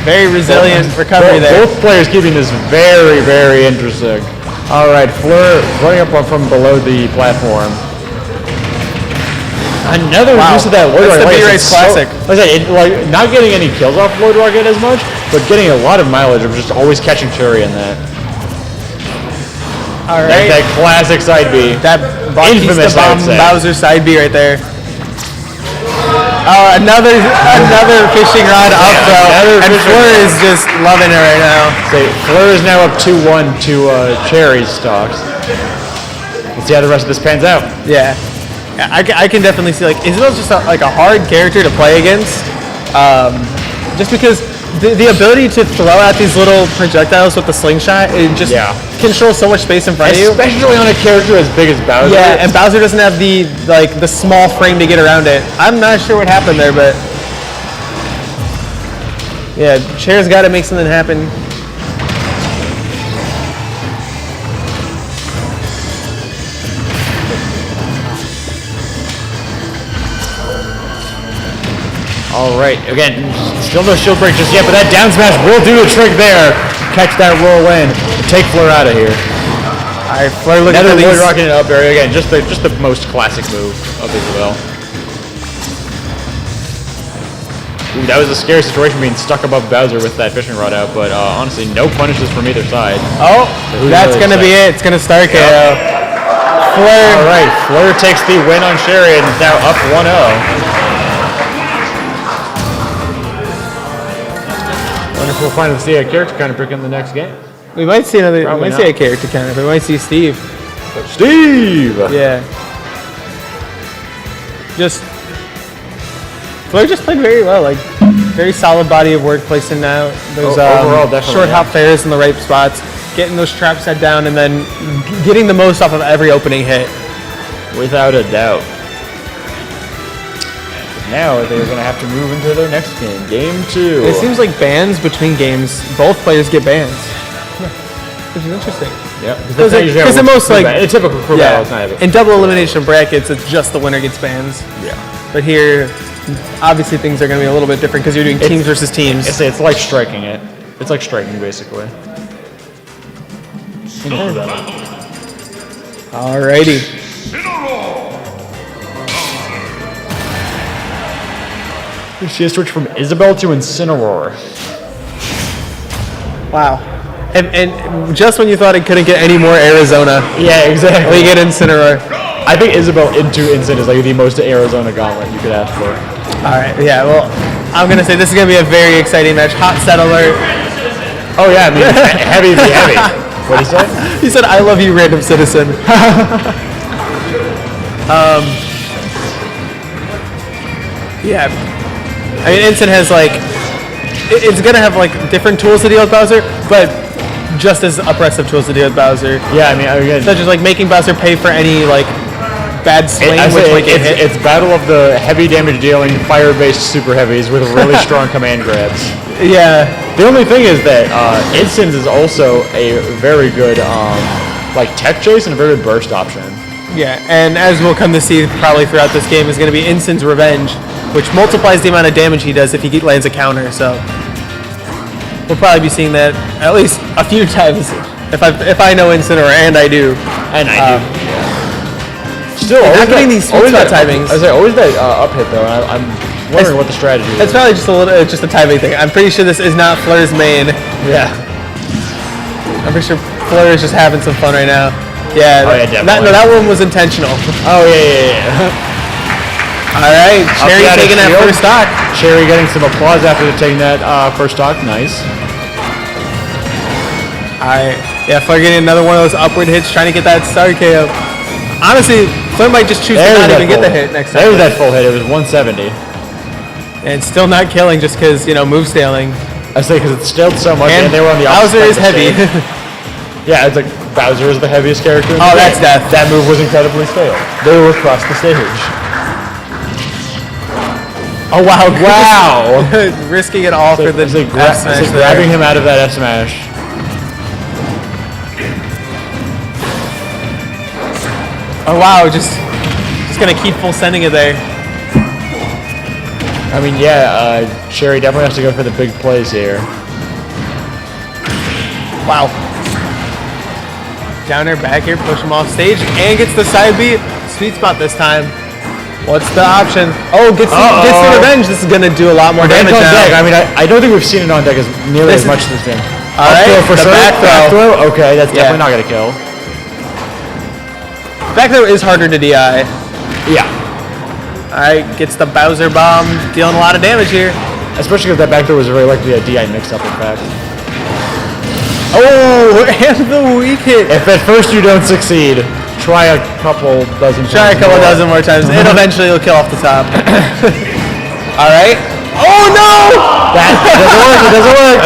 Very resilient recovery there. Both players keeping this very, very interesting. All right, Fleur running up from below the platform. Another use of that Lloyd Rocket. That's the B-Race classic. Not getting any kills off Lloyd Rocket as much, but getting a lot of mileage of just always catching Cherry in that. All right. That classic side B. That infamous Bowser side B right there. Oh, another fishing rod up throw, and Fleur is just loving it right now. Fleur is now up 2-1 to Cherry's stocks. Let's see how the rest of this pans out. Yeah, I can definitely see, like, Isabel's just a hard character to play against, just because the ability to throw out these little projectiles with the slingshot, it just controls so much space in front of you. Especially on a character as big as Bowser. Yeah, and Bowser doesn't have the small frame to get around it. I'm not sure what happened there, but yeah, Chair's got to make something happen. All right, again, still no shield break just yet, but that down smash will do the trick there. Catch that roll in, take Fleur out of here. All right, Fleur looking for Another these. rocking it up area again, just the most classic move of Isabelle. Ooh, that was a scary situation being stuck above Bowser with that fishing rod out, but honestly, no punishes from either side. Oh, So that's really gonna be it. It's gonna start KO. Fleur. All right, Fleur takes the win on Sherry and is now up 1-0. Wonder if we'll finally see a character counter pick in the next game. We might see another. Probably we might see a not. character counter. We might see Steve. Steve! Yeah. Fleur just played very well. Like very solid body of work placing out those overall, definitely, short yeah. hop fairs in the right spots, getting those traps set down, and then getting the most off of every opening hit. Without a doubt. Now they're going to have to move into their next game. Game 2. It seems like bans between games, both players get bans, which is interesting. Yep. Because the most like it's typical crew battle. It's not ever. in double elimination brackets, it's just the winner gets bans. Yeah. But here, obviously things are going to be a little bit different because you're doing teams versus teams. It's like striking it. It's like striking basically. Alrighty. She has switched from Isabelle to Incineroar. Wow. And just when you thought it couldn't get any more Arizona, Yeah, exactly. we get Incineroar. I think Isabelle into Incin is like the most Arizona gauntlet you could ask for. Alright, yeah, well, I'm going to say this is going to be a very exciting match. Hot set alert. Oh yeah, I mean heavy be heavy. What did he say? He said, I love you, random citizen. Yeah. I mean, Incin has like, it's going to have like different tools to deal with Bowser, but just as oppressive tools to deal with Bowser. Yeah, I mean, again, Such as like making Bowser pay for any like bad swing, which might get hit. it's battle of the heavy damage dealing fire-based super heavies with really strong command grabs. Yeah. The only thing is that Incense is also a very good like tech chase and a very good burst option. Yeah, and as we'll come to see probably throughout this game is going to be Incin's Revenge, which multiplies the amount of damage he does if he lands a counter. So we'll probably be seeing that at least a few times if I know Incineroar, and I do. And I do. Still, not always getting that- these sweet always spot that- timings. I was like, always that up hit though. And I'm wondering what the strategy is. It's probably just a timing thing. I'm pretty sure this is not Fleur's main. Yeah. I'm pretty sure Fleur is just having some fun right now. Yeah, Oh, yeah, definitely. that one was intentional. Oh yeah. All right, Cherry Up taking that shield. first stock. Cherry getting some applause after taking that first stock. Nice. All right, yeah, Fleur getting another one of those upward hits, trying to get that star KO. Honestly, Fleur might just choose to not even get the hit next time. There's that full hit. It was 170. And still not killing just because, move scaling. I say because it scaled so much, and, they were on the Bowser opposite is side of the heavy. stage. Yeah, it's like Bowser is the heaviest character. In the Oh, game. that's death. That move was incredibly scaled. They were across the stage. Oh, wow. Wow. Risking it all for the It's like, F smash there. grabbing him out of that F smash. Oh, wow, just going to keep full sending it there. I mean, yeah, Cherry definitely has to go for the big plays here. Wow. Down there, back here, push him off stage, and gets the side beat. Sweet spot this time. What's the option? Oh, gets the revenge. This is going to do a lot more damage on now. deck. I mean, I don't think we've seen it on deck as nearly This as much is- as this game. All right, Up throw for the sure. back throw. Okay, that's Yeah. definitely not going to kill. Back there is harder to DI. Yeah. All right, gets the Bowser bomb, dealing a lot of damage here. Especially because that back throw was very likely a DI mix-up, in fact. Oh, and the weak hit. If at first you don't succeed, try a couple dozen times. Try a couple more. dozen more times, and eventually it'll kill off the top. All right. Oh no! That doesn't work. It doesn't work.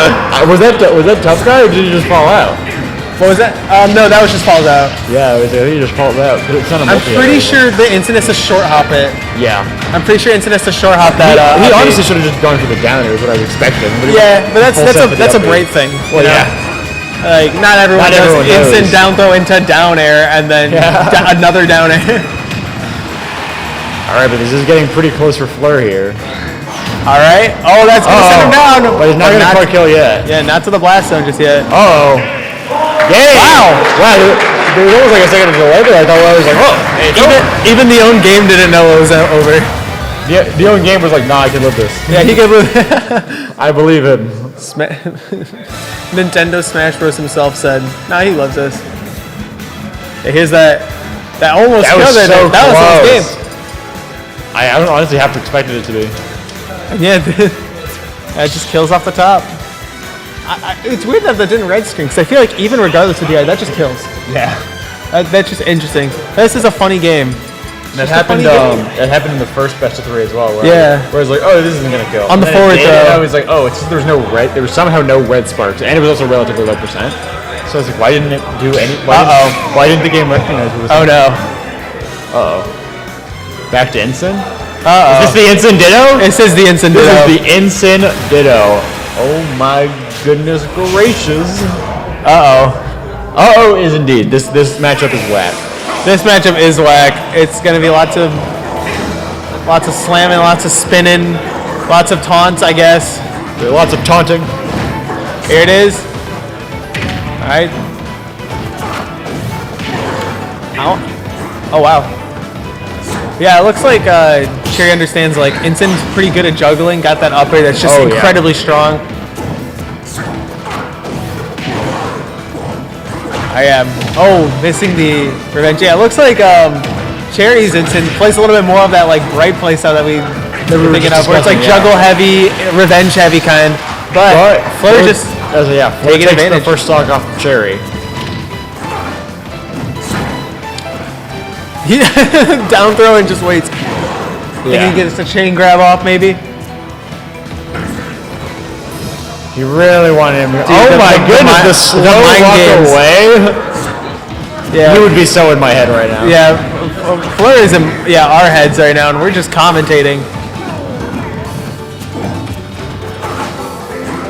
Was that tough guy, or did he just fall out? What was that? No, that was just falls out. Yeah, I think he just fall out. But it's not a I'm multi-hit. pretty sure the instant is a short hop it. Yeah. I'm pretty sure instant is a short hop that. He update. honestly should have just gone for the downer, is what I was expecting. But he Yeah, went but full set for the that's a upbeat. great thing. Well, you know? yeah. Like not everyone Not does everyone instant knows. down throw into down air and then Yeah. another down air. All right, but this is getting pretty close for Fleur here. All right. Oh, that's going to send him down. But he's not going to quite kill yet. Yeah, not to the blast zone just yet. Uh-oh. Game! Wow, there was almost like a second of delay there. I thought I was like, oh. Even the own game didn't know it was over. The own game was like, nah, I can live this. Yeah, he could live. I believe him. Nintendo Smash Bros. Himself said, nah, he loves this. Yeah, here's that almost killed it. So that was his game. I honestly have to expected it to be. Yeah, that just kills off the top. It's weird that didn't red screen, because I feel like even regardless of the eye, that just kills. Yeah. That's just interesting. This is a funny game. That happened. That happened in the first best of 3 as well. Where I was like, oh, this isn't gonna kill. On the forward though, I was like, oh, it's just there was no red. There was somehow no red sparks, and it was also relatively low percent. So I was like, why didn't it do any? Why didn't the game recognize it was? Oh no. Back to Ensign. Is this the Ensign Ditto? It says the Ensign Ditto. This is the Ensign Ditto. Oh my goodness gracious. Uh-oh is indeed. This matchup is whack. This matchup is whack. It's gonna be lots of slamming, lots of spinning, lots of taunts, I guess. Lots of taunting. Here it is. All right. Ow. Oh wow. Yeah, it looks like Cherry understands like Ensign's pretty good at juggling. Got that upper that's just incredibly strong. I am. Missing the revenge. Yeah, it looks like Cherry's Ensign plays a little bit more of that like bright play style that we were thinking of, where it's like juggle heavy, revenge heavy kind. But Fleur just taking advantage. The first stock off of Cherry. He down throw and just waits. Think he gets the chain grab off maybe. He really wanted him. Oh my goodness, the slow walk away. Yeah, he would be so in my head right now. Yeah, Fleur is in our heads right now, and we're just commentating.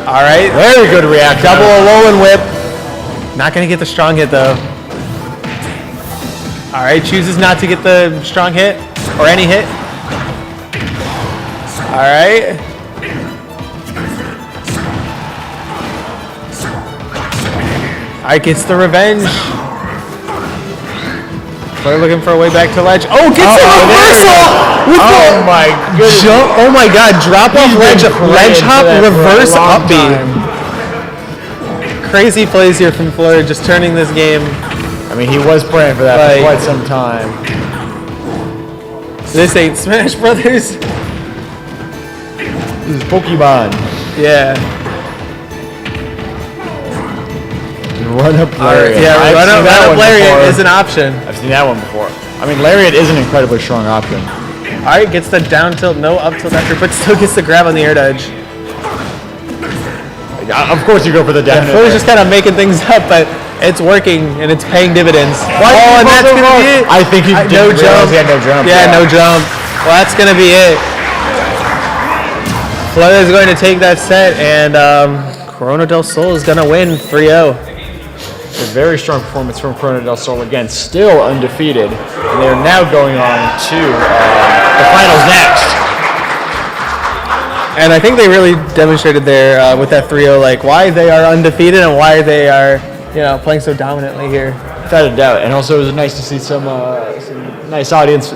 All right, very good reaction. Double a rolling whip. Not gonna get the strong hit though. All right, chooses not to get the strong hit or any hit. All right. All right, gets the revenge. We're looking for a way back to ledge. Oh, gets the reversal! My goodness. Oh my god, drop off ledge hop, reverse up B. Crazy plays here from Fleur, just turning this game. I mean, he was praying for that for quite some time. This ain't Smash Brothers. This is Pokemon. Yeah. Run up Lariat. Run up Lariat is an option. I've seen that one before. I mean, Lariat is an incredibly strong option. All right, gets the down tilt, no up tilt after, but still gets the grab on the air dodge. Of course you go for the down. Fleur's just kind of making things up, but it's working and it's paying dividends. And that's going to be it. I think he didn't realize he had no jump. Yeah, no jump. Well, that's going to be it. Fleur is going to take that set, and Corona del Sol is going to win 3-0. A very strong performance from Corona del Sol again, still undefeated. And they are now going on to the finals next. And I think they really demonstrated there with that 3-0, like why they are undefeated and why they are, playing so dominantly here. Without a doubt. And also it was nice to see some nice audience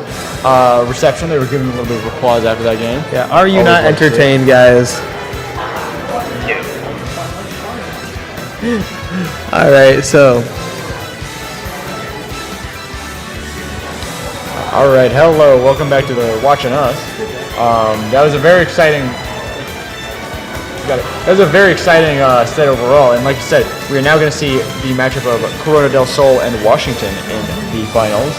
reception. They were giving a little bit of applause after that game. Yeah. Are you not entertained, guys? All right, so. All right, hello, welcome back to the Watching Us. That was a very exciting. That was a very exciting set overall, and like you said, we are now going to see the matchup of Corona del Sol and Washington in the finals.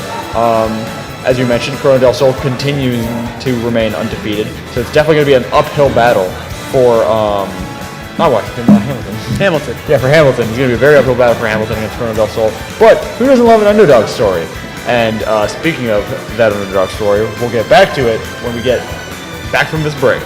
As you mentioned, Corona del Sol continues to remain undefeated, so it's definitely going to be an uphill battle for. Not Washington, Hamilton. Hamilton. Yeah, for Hamilton. It's going to be a very uphill battle for Hamilton against Corona del Sol. But who doesn't love an underdog story? And speaking of that underdog story, we'll get back to it when we get back from this break.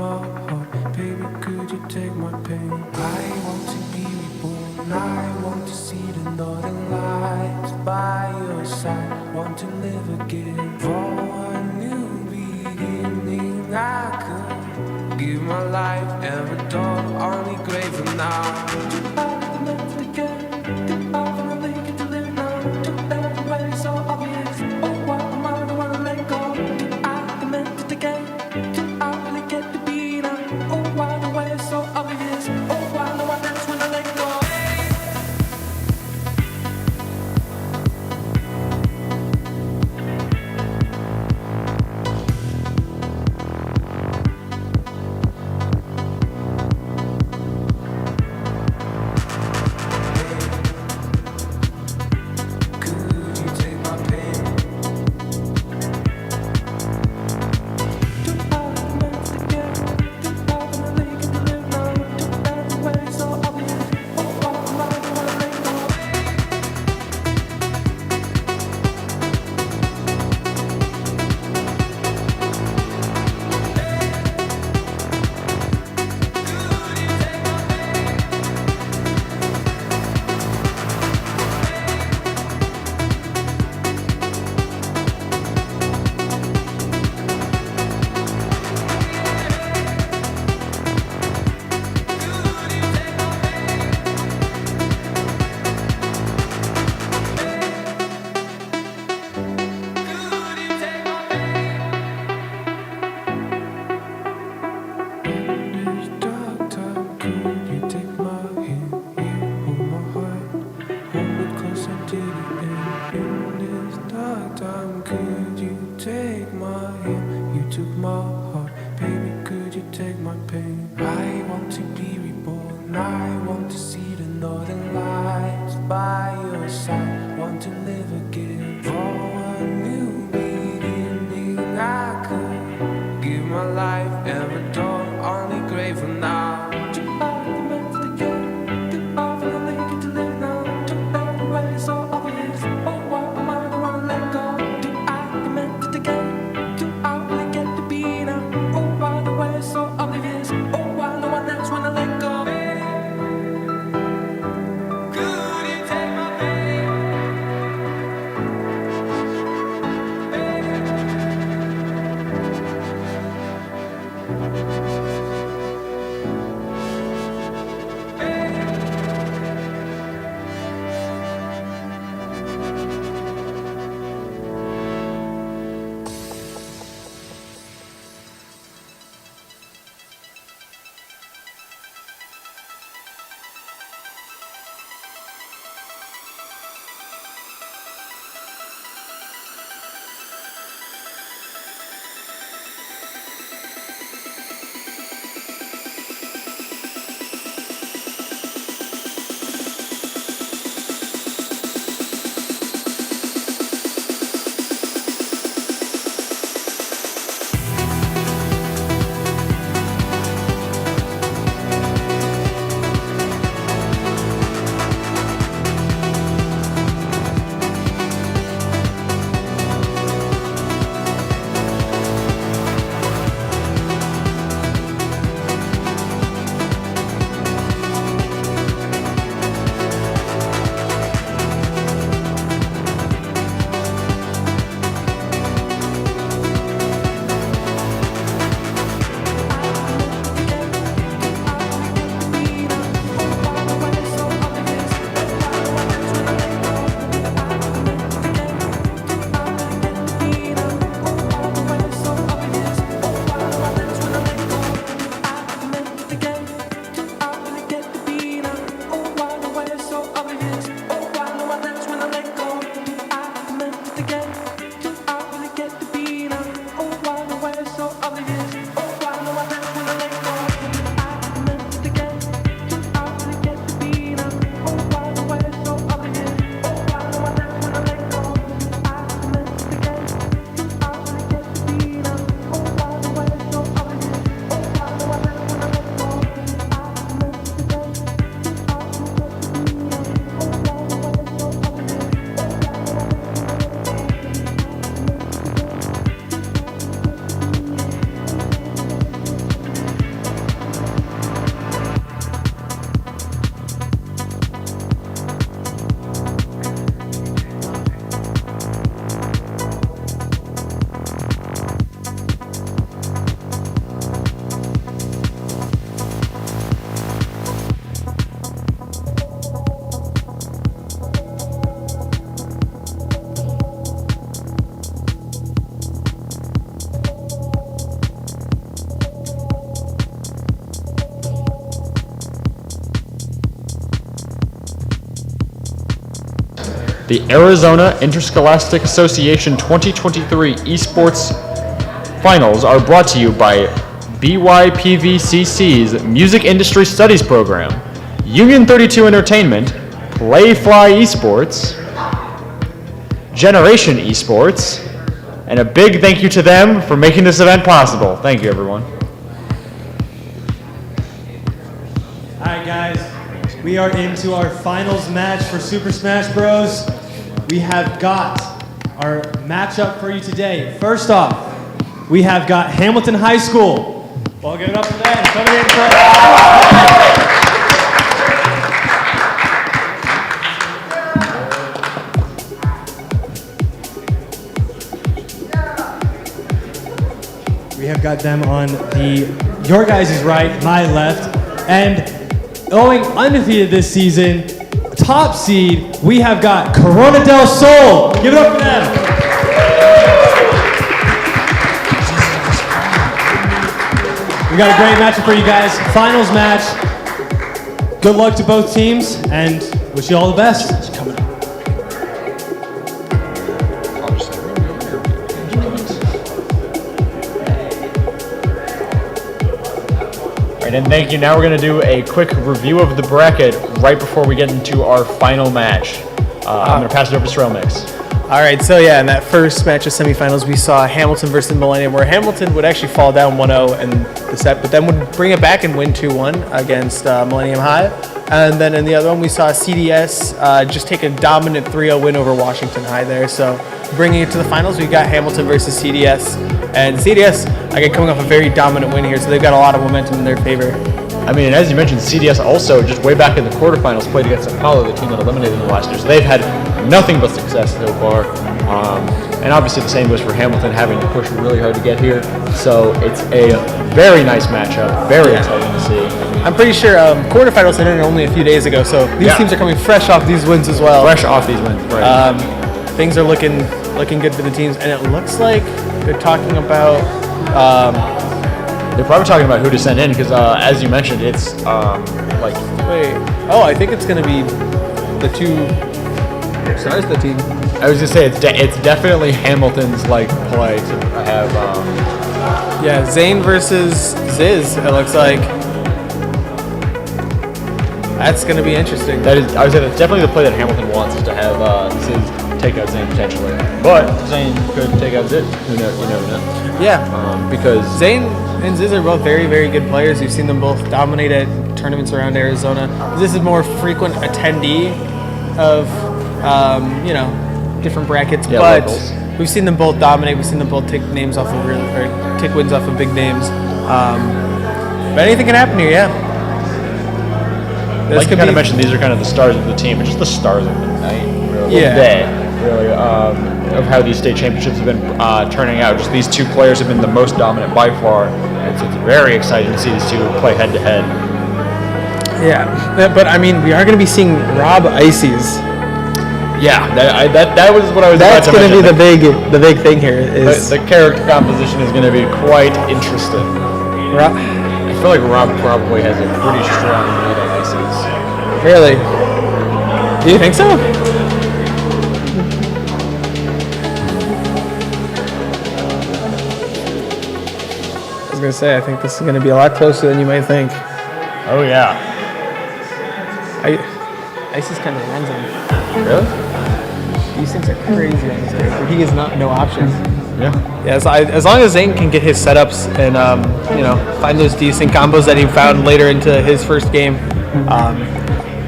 my heart? Baby, could you take my pain? I want to be reborn. I want to see the northern lights by your side. Want to live again for a new beginning. I could give my life every dawn, only grave for now. I left again. I finally get to live now. That way so obvious. Oh, why am I the one to let go? I meant it again. I really get to be now. Oh, why the way is so obvious. Oh, why no one else when I let go? The Arizona Interscholastic Association 2023 Esports Finals are brought to you by BYPVCC's Music Industry Studies Program, Union 32 Entertainment, Playfly Esports, Generation Esports, and a big thank you to them for making this event possible. Thank you, everyone. All right, guys, we are into our finals match for Super Smash Bros. We have got our matchup for you today. First off, we have got Hamilton High School. Well, give it up for that. Coming in We have got them on your guys' right, my left, and going undefeated this season, top seed, we have got Corona del Sol. Give it up for them. We got a great matchup for you guys. Finals match. Good luck to both teams, and wish you all the best. It's coming up. All right, and thank you. Now we're going to do a quick review of the bracket right before we get into our final match. I'm going to pass it over to Srelmix. All right, so yeah, in that first match of semifinals, we saw Hamilton versus Millennium, where Hamilton would actually fall down 1-0 in the set, but then would bring it back and win 2-1 against Millennium High. And then in the other one, we saw CDS just take a dominant 3-0 win over Washington High there. So bringing it to the finals, we got Hamilton versus CDS. And CDS, again, coming off a very dominant win here, so they've got a lot of momentum in their favor. I mean, and as you mentioned, CDS also, just way back in the quarterfinals, played against Apollo, the team that eliminated them last year. So they've had nothing but success so far. And obviously the same goes for Hamilton, having to push really hard to get here. So it's a very nice matchup, very exciting to see. I'm pretty sure quarterfinals ended only a few days ago, so these teams are coming fresh off these wins as well. Fresh off these wins, right. Things are looking good for the teams, and it looks like they're talking about... They're probably talking about who to send in because, as you mentioned, it's I think it's going to be the two stars of the team. I was going to say, it's definitely Hamilton's, play to have... Zane versus Ziz, it looks like. That's going to be interesting. I would say that's definitely the play that Hamilton wants, is to have Ziz take out Zane potentially. But Zane could take out Ziz. You never know. Yeah. Because Zane and Ziz are both very, very good players. You've seen them both dominate at tournaments around Arizona. This is more frequent attendee of, different brackets, but locals. We've seen them both dominate. We've seen them both take names off of take wins off of big names. But anything can happen here, yeah. Like you kind of mentioned, these are kind of the stars of the team, but just the stars of the night, really. Yeah. The day, really, of how these state championships have been turning out. Just these two players have been the most dominant by far, and so it's very exciting to see these two play head to head. Yeah, but I mean, we are going to be seeing Rob Ices. Yeah, that was what I was about to mention. That's going to be the big thing here. Is the character composition is going to be quite interesting. I feel like Rob probably has a pretty strong lead on Ices. Really? Do you think so? I was going to say, I think this is going to be a lot closer than you might think. Oh, yeah. Ices kind of runs him. Really? These things are crazy on this character. He has no options. Yeah. Yeah, as long as Zane can get his setups and find those decent combos that he found later into his first game,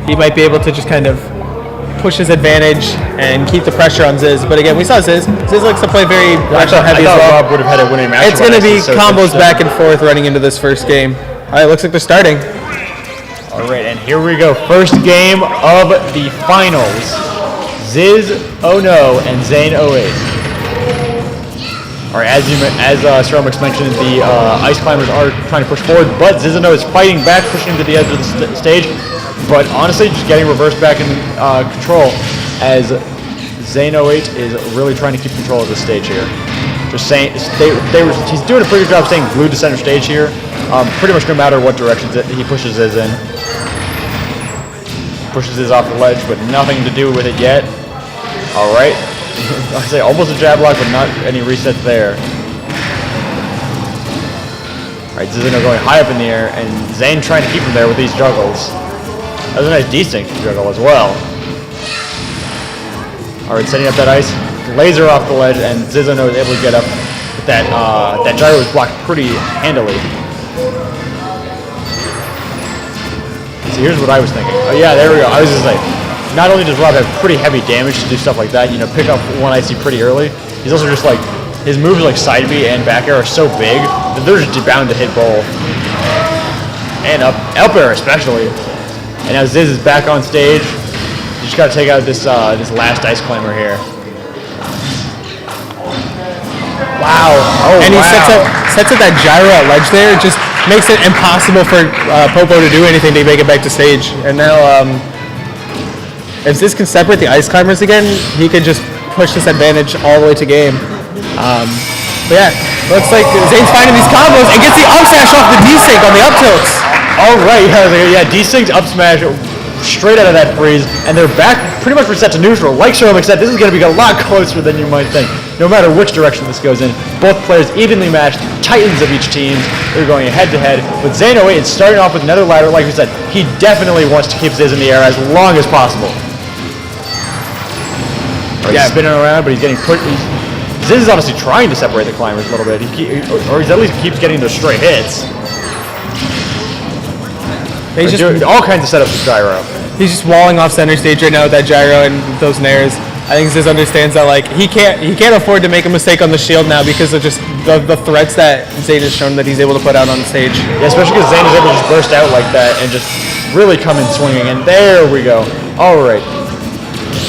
he might be able to just kind of push his advantage and keep the pressure on Ziz. But again, we saw Ziz. Ziz likes to play very action heavy as well. Rob would have had a winning match. It's going to be combos back and forth running into this first game. All right, looks like they're starting. All right, and here we go. First game of the finals. Ziz Ono and Zane 08. All right, as Srelmix mentioned, the Ice Climbers are trying to push forward, but Ziz Ono is fighting back, pushing to the edge of the stage. But honestly, just getting reversed back in control, as Zane 08 is really trying to keep control of the stage here. Just saying, he's doing a pretty good job staying glued to center stage here. Pretty much no matter what directions he pushes Ziz in. Pushes Ziz off the ledge, but nothing to do with it yet. All right. I say almost a jab block, but not any resets there. All right, Zizino going high up in the air, and Zane trying to keep him there with these juggles. That was a nice desync juggle as well. All right, setting up that ice, laser off the ledge, and Zizino is able to get up with that. That gyro was blocked pretty handily. So here's what I was thinking. Oh yeah, there we go. I was just like, not only does Rob have pretty heavy damage to do stuff like that, pick up one icy pretty early, he's also just like, his moves like side B and back air are so big that they're just bound to hit both. And up air especially. And now Ziz is back on stage. You just gotta take out this last ice climber here. Wow. Oh, And he sets up that gyro at ledge there. It just makes it impossible for Popo to do anything to make it back to stage. And now, if Ziz can separate the ice climbers again, he could just push this advantage all the way to game. But yeah, looks like Zane's finding these combos and gets the up smash off the desync on the up tilts. All right, yeah, desynced up smash straight out of that freeze, and they're back pretty much reset to neutral. Like Sherlock said, this is going to be a lot closer than you might think. No matter which direction this goes in, both players evenly matched, titans of each team. They're going head to head. With Zane 08 starting off with another ladder, like we said, he definitely wants to keep Ziz in the air as long as possible. He's spinning around, but he's getting put. Ziz is obviously trying to separate the climbers a little bit, or he at least keeps getting those straight hits. He's just doing all kinds of setups with gyro. He's just walling off center stage right now with that gyro and those nairs. I think Ziz understands that he can't afford to make a mistake on the shield now because of just the threats that Zane has shown that he's able to put out on the stage. Yeah, especially because Zane is able to just burst out like that and just really come in swinging. And there we go. All right.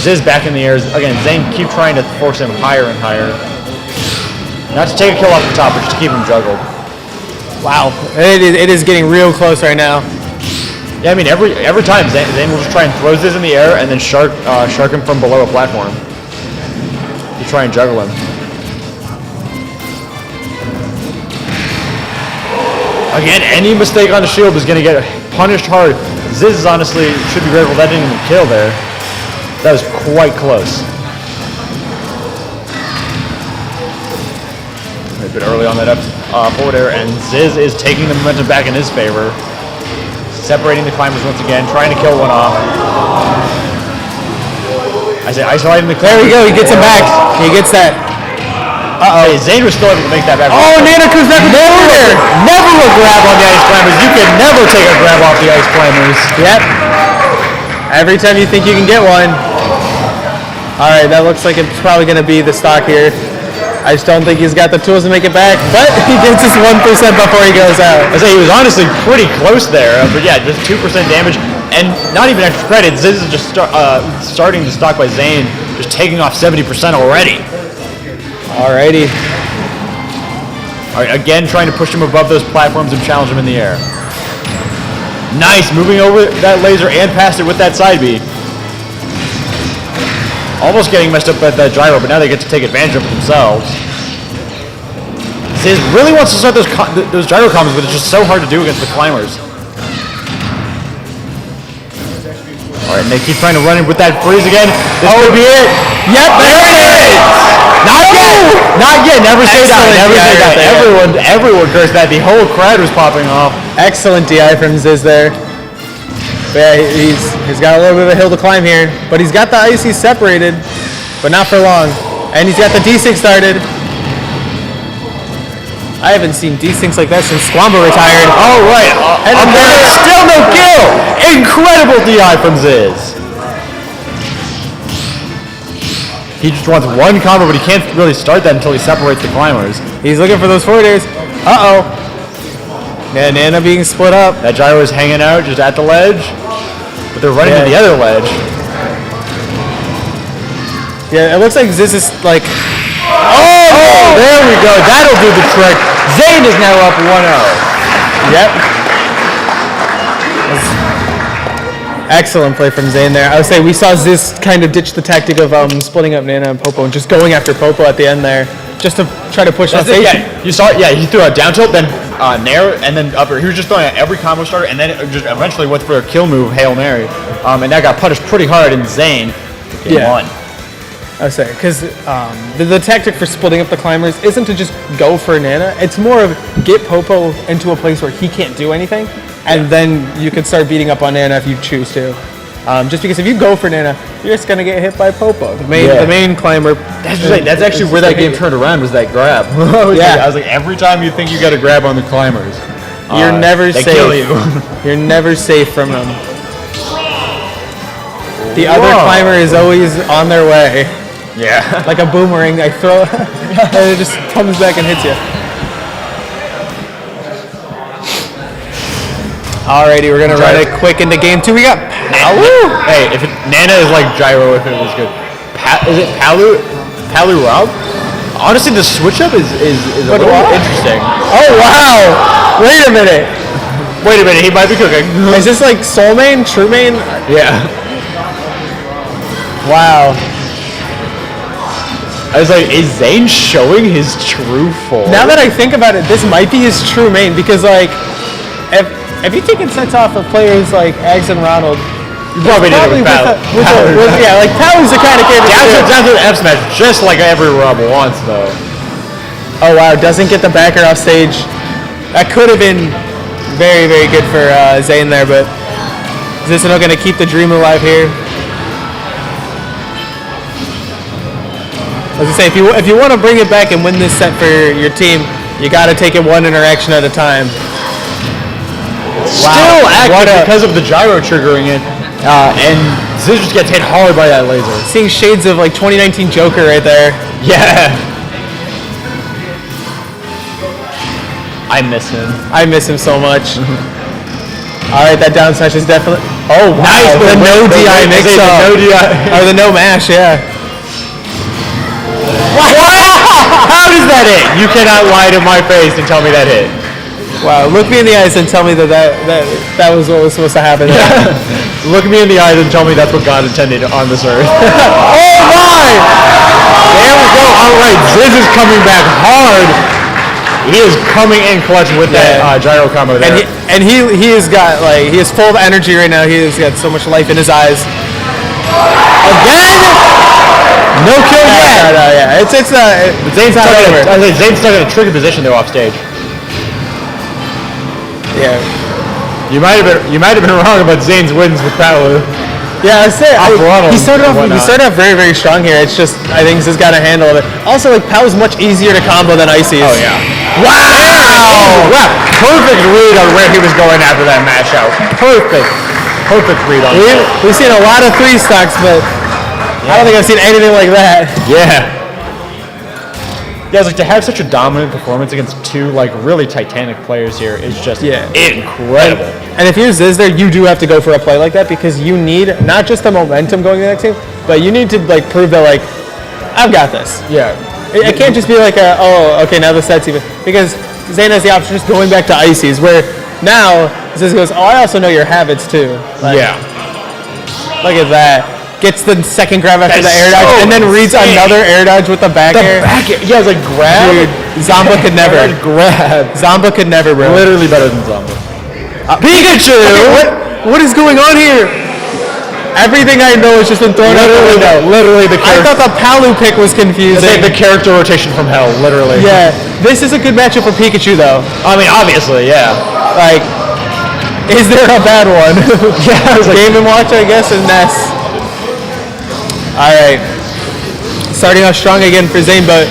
Ziz back in the air. Again, Zane keep trying to force him higher and higher. Not to take a kill off the top, but just to keep him juggled. Wow, it is getting real close right now. Yeah, I mean every time Zane will just try and throw Ziz in the air and then shark him from below a platform. You try and juggle him. Again, any mistake on the shield is going to get punished hard. Ziz honestly should be grateful that didn't even kill there. That was quite close. A bit early on that up forward air, and Ziz is taking the momentum back in his favor. Separating the climbers once again, trying to kill one off. I say isolating the climbers. There we go, he gets him back. He gets that. Hey, Zane was still able to make that back. Oh, Nana comes back with there. Never a grab on the ice climbers. You can never take a grab off the ice climbers. Yep. Every time you think you can get one. All right, that looks like it's probably going to be the stock here. I just don't think he's got the tools to make it back, but he gets his 1% before he goes out. I say he was honestly pretty close there, but yeah, just 2% damage, and not even extra credit. Ziz is just starting to stock by Zane, just taking off 70% already. Alrighty. All right, again trying to push him above those platforms and challenge him in the air. Nice, moving over that laser and past it with that side B. Almost getting messed up by that gyro, but now they get to take advantage of it themselves. Ziz really wants to start those gyro combos, but it's just so hard to do against the climbers. All right, and they keep trying to run in with that freeze again. This could be it. Yep, there it is. Not yet. Not yet. Never say that. Never say that. Everyone cursed that. The whole crowd was popping off. Excellent DI from Ziz there. But yeah, he's got a little bit of a hill to climb here, but he's got the icy separated, but not for long. And he's got the desync started. I haven't seen desyncs like that since Squamba retired. All right, and there's still no kill. Incredible DI from Ziz. He just wants one combo, but he can't really start that until he separates the climbers. He's looking for those forward airs. Uh-oh. Yeah, Nana being split up. That gyro is hanging out just at the ledge, but they're running to the other ledge. Yeah, it looks like Ziz is like... Oh, there we go. That'll do the trick. Zane is now up 1-0. Yep. Excellent play from Zane there. I would say we saw Ziz kind of ditch the tactic of splitting up Nana and Popo and just going after Popo at the end there, just to try to push on stage. Yeah, you saw it. Yeah, he threw a down tilt, then nair, and then up. He was just throwing at every combo starter, and then it just eventually went for a kill move, Hail Mary, and that got punished pretty hard in Zane. Won. I would say, because the tactic for splitting up the climbers isn't to just go for Nana. It's more of get Popo into a place where he can't do anything, and then you can start beating up on Nana if you choose to. Just because if you go for Nana, you're just going to get hit by Popo, the main climber. That's actually where that game turned around, was that grab. I was like, every time you think you got a grab on the climbers, you're never they safe. kill you. You're never safe from them. The other climber is always on their way. Yeah. Like a boomerang, I throw and it just comes back and hits you. Alrighty, we're gonna run it quick into game 2. We got Palu. Hey, if Nana is like gyro, if it was good. Is it Palu Rob? Honestly, the switch up is a little interesting. Oh wow! Wait a minute. He might be cooking. Is this like soul main, true main? Yeah. Wow. I was like, is Zane showing his true form? Now that I think about it, this might be his true main because like, if you taken sets off of players like Ags and Ronald, you probably did it with Palu. Yeah, like Palu's the kind of kid. Down to the F smash, just like every Rob wants though. Oh wow, doesn't get the backer off stage. That could have been very, very good for Zane there, but is this going to keep the dream alive here? As I say, if you want to bring it back and win this set for your team, you got to take it one interaction at a time. Still active because of the gyro triggering it, and Scissors gets hit hard by that laser. Seeing shades of like 2019 Joker right there. Yeah. I miss him so much. All right, that down smash is definitely. Oh wow! Nice, the no DI mix up. No DI. Or the no mash, yeah. What? How does that hit? You cannot lie to my face and tell me that hit. Wow, look me in the eyes and tell me that was what was supposed to happen. Look me in the eyes and tell me that's what God intended on this earth. Oh my! There we go. All right, Ziz is coming back hard. He is coming in clutch with that gyro combo there. And he has got like he is full of energy right now. He has got so much life in his eyes. Again, no kill yet. No, yeah, it's Zane's stuck in a tricky position though off stage. Yeah, you might have been wrong about Zane's wins with Palu. Yeah, I say he started off very, very strong here. It's just I think he's got a handle of it. Also, like Palu's much easier to combo than Icy's. Oh yeah. Wow! Wow! Perfect read on where he was going after that mash out. Perfect read on that. We've seen a lot of 3 stocks, but I don't think I've seen anything like that. Yeah. Yeah, it's like to have such a dominant performance against 2 like really titanic players here is just incredible. And if you're Ziz there, you do have to go for a play like that because you need not just the momentum going to the next game, but you need to like prove that like I've got this. Yeah. It can't just be like okay, now the set's even because Zane has the option of just going back to Icy's where now Ziz goes, I also know your habits too. Like, yeah. Look at that. Gets the second grab after the air dodge, and then reads another air dodge with the back air. Yeah, it's like grab. Dude, Zomba could never. Grab. Zomba could never, bro. Literally better than Zomba. Pikachu! Okay, what is going on here? Everything I know has just been thrown out the window. Literally the character. I thought the Palu pick was confusing. It's like the character rotation from hell, literally. Yeah. This is a good matchup for Pikachu, though. I mean, obviously, yeah. Like, is there a bad one? Yeah. Game & Watch, I guess, and Ness. All right, starting off strong again for Zane, but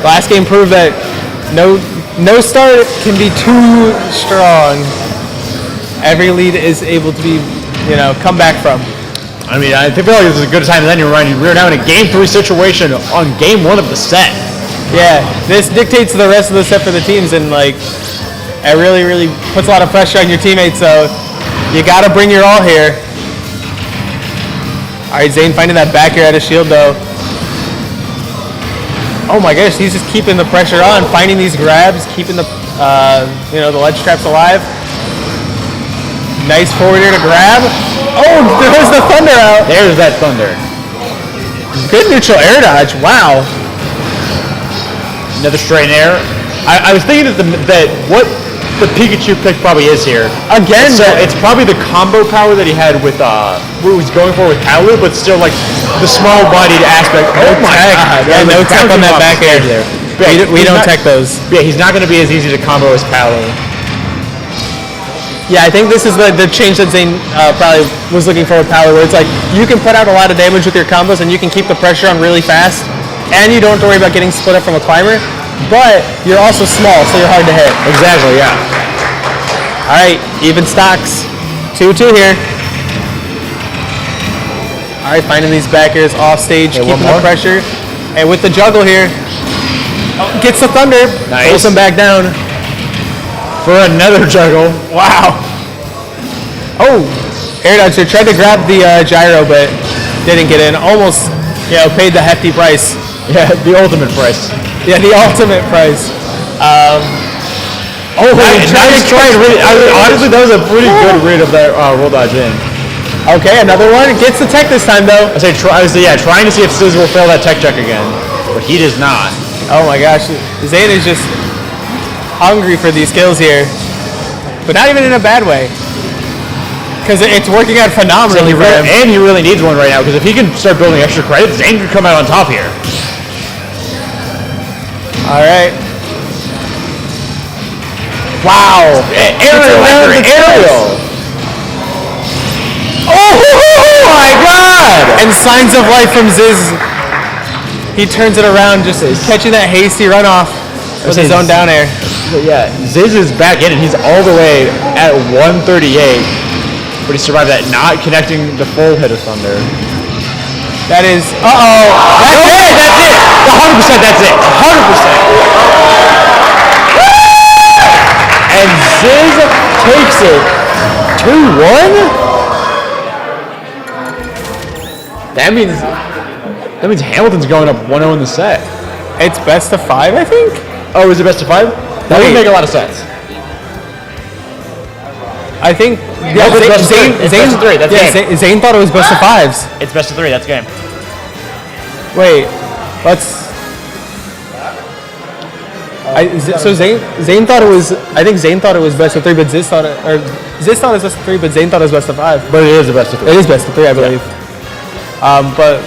last game proved that no start can be too strong. Every lead is able to be, come back from. I mean, I feel like this is a good time. And then we're now in a game 3 situation on game 1 of the set. Yeah, this dictates the rest of the set for the teams, and like, it really, really puts a lot of pressure on your teammates. So you got to bring your all here. All right, Zane finding that back air at his shield, though. Oh my gosh, he's just keeping the pressure on, finding these grabs, keeping the, the ledge traps alive. Nice forward air to grab. Oh, there's the thunder out. There's that thunder. Good neutral air dodge. Wow. Another straight air. I was thinking that the Pikachu pick probably is here. Again, So it's probably the combo power that he had with what he was going for with Palu, but still like the small-bodied aspect. Oh my god! Yeah, no tech on that back air. there. We don't tech those. Yeah, he's not going to be as easy to combo as Palu. Yeah, I think this is the change that Zane probably was looking for with Power, where it's like you can put out a lot of damage with your combos and you can keep the pressure on really fast, and you don't have to worry about getting split up from a climber, but you're also small, so you're hard to hit. Exactly. Yeah. All right, even stocks. 2-2 here. All right, finding these backers off stage, Okay, keeping the pressure. And with the juggle here, gets the thunder, Nice. pulls him back down. For another juggle. Wow. Oh, air dodger tried to grab the gyro, but didn't get in. Almost, paid the hefty price. Yeah, the ultimate price. Yeah, the ultimate price. Nice try. Honestly, that was a pretty good read of that roll dodge in. Okay, another one. Gets the tech this time, though. I was trying to see if Sizz will fail that tech check again, but he does not. Oh my gosh, Zane is just hungry for these kills here, but not even in a bad way, because it's working out phenomenally for him. And he really needs one right now, because if he can start building extra credits, Zane could come out on top here. All right. Wow. Aerial. Oh my god! And signs of life from Ziz. He turns it around, just catching that hasty runoff with his own down air. Yeah, Ziz is back in it. He's all the way at 138, but he survived that, not connecting the full hit of Thunder. That is, That's it! 100% that's it! 100%! And Ziz takes it 2-1? That means Hamilton's going up 1-0 in the set. it's best of 5, I think? Oh, is it best of 5? That would make a lot of sense. I think, No, it's best of three. It's best of three. That's game. Zane thought it was best of 5s. It's best of 3. That's game. Wait, let's. So Zane thought it was. I think Zane thought it was best of 3, but Ziz thought it was best of 3, but Zane thought it was best of 5. But it is the best of 3. It is best of 3, I believe. But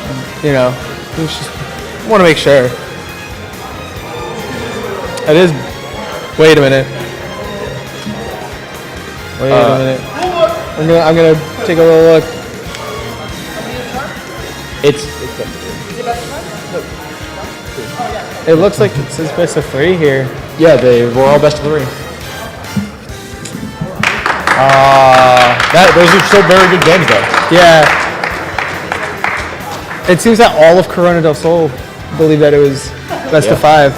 we just want to make sure. It is. Wait a minute. Wait a minute. I'm gonna take a little look. It looks like it says best of 3 here. Yeah, they were all best of 3. Those are still very good games, though. Yeah. It seems that all of Corona del Sol believe that it was best of 5.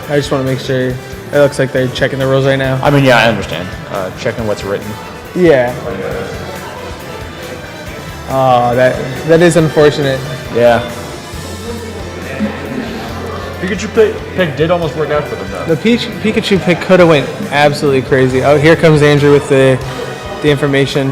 I just want to make sure. It looks like they're checking the rules right now. I mean, yeah, I understand. Checking what's written. Yeah. Oh, that is unfortunate. Yeah. Pikachu pick did almost work out for them, though. The Pikachu pick could have went absolutely crazy. Oh, here comes Andrew with the information.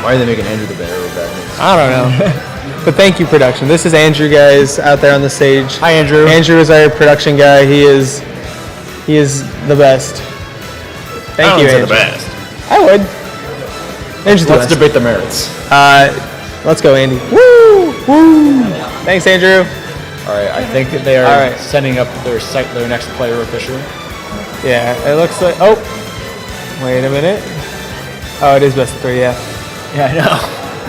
Why are they making Andrew the bearer of that? I don't know. But thank you, production. This is Andrew, guys, out there on the stage. Hi, Andrew. Andrew is our production guy. He is the best. Thank you, Andrew. The best. I would. Andrew's the Let's best. debate the merits. Let's go, Andy. Woo! Woo! Thanks, Andrew. All right, I think they are All right. setting up their next player officially. Yeah, it looks like. Oh, wait a minute. Oh, it is best of 3. Yeah, Yeah, I know.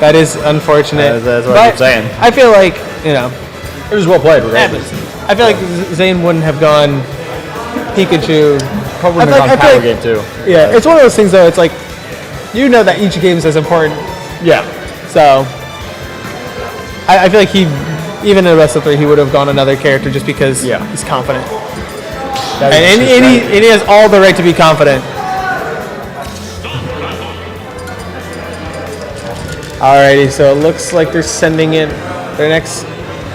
that is unfortunate. That's what I keep saying. I feel like It was well played, regardless. I feel like Zane wouldn't have gone Pikachu. Probably I feel like- on I feel power like- game too. Yeah, it's one of those things though. It's like that each game is as important. Yeah. So I feel like even in the best of 3, he would have gone another character just because Yeah. he's confident. That And is he has all the right to be confident. Alrighty, so it looks like they're sending in their next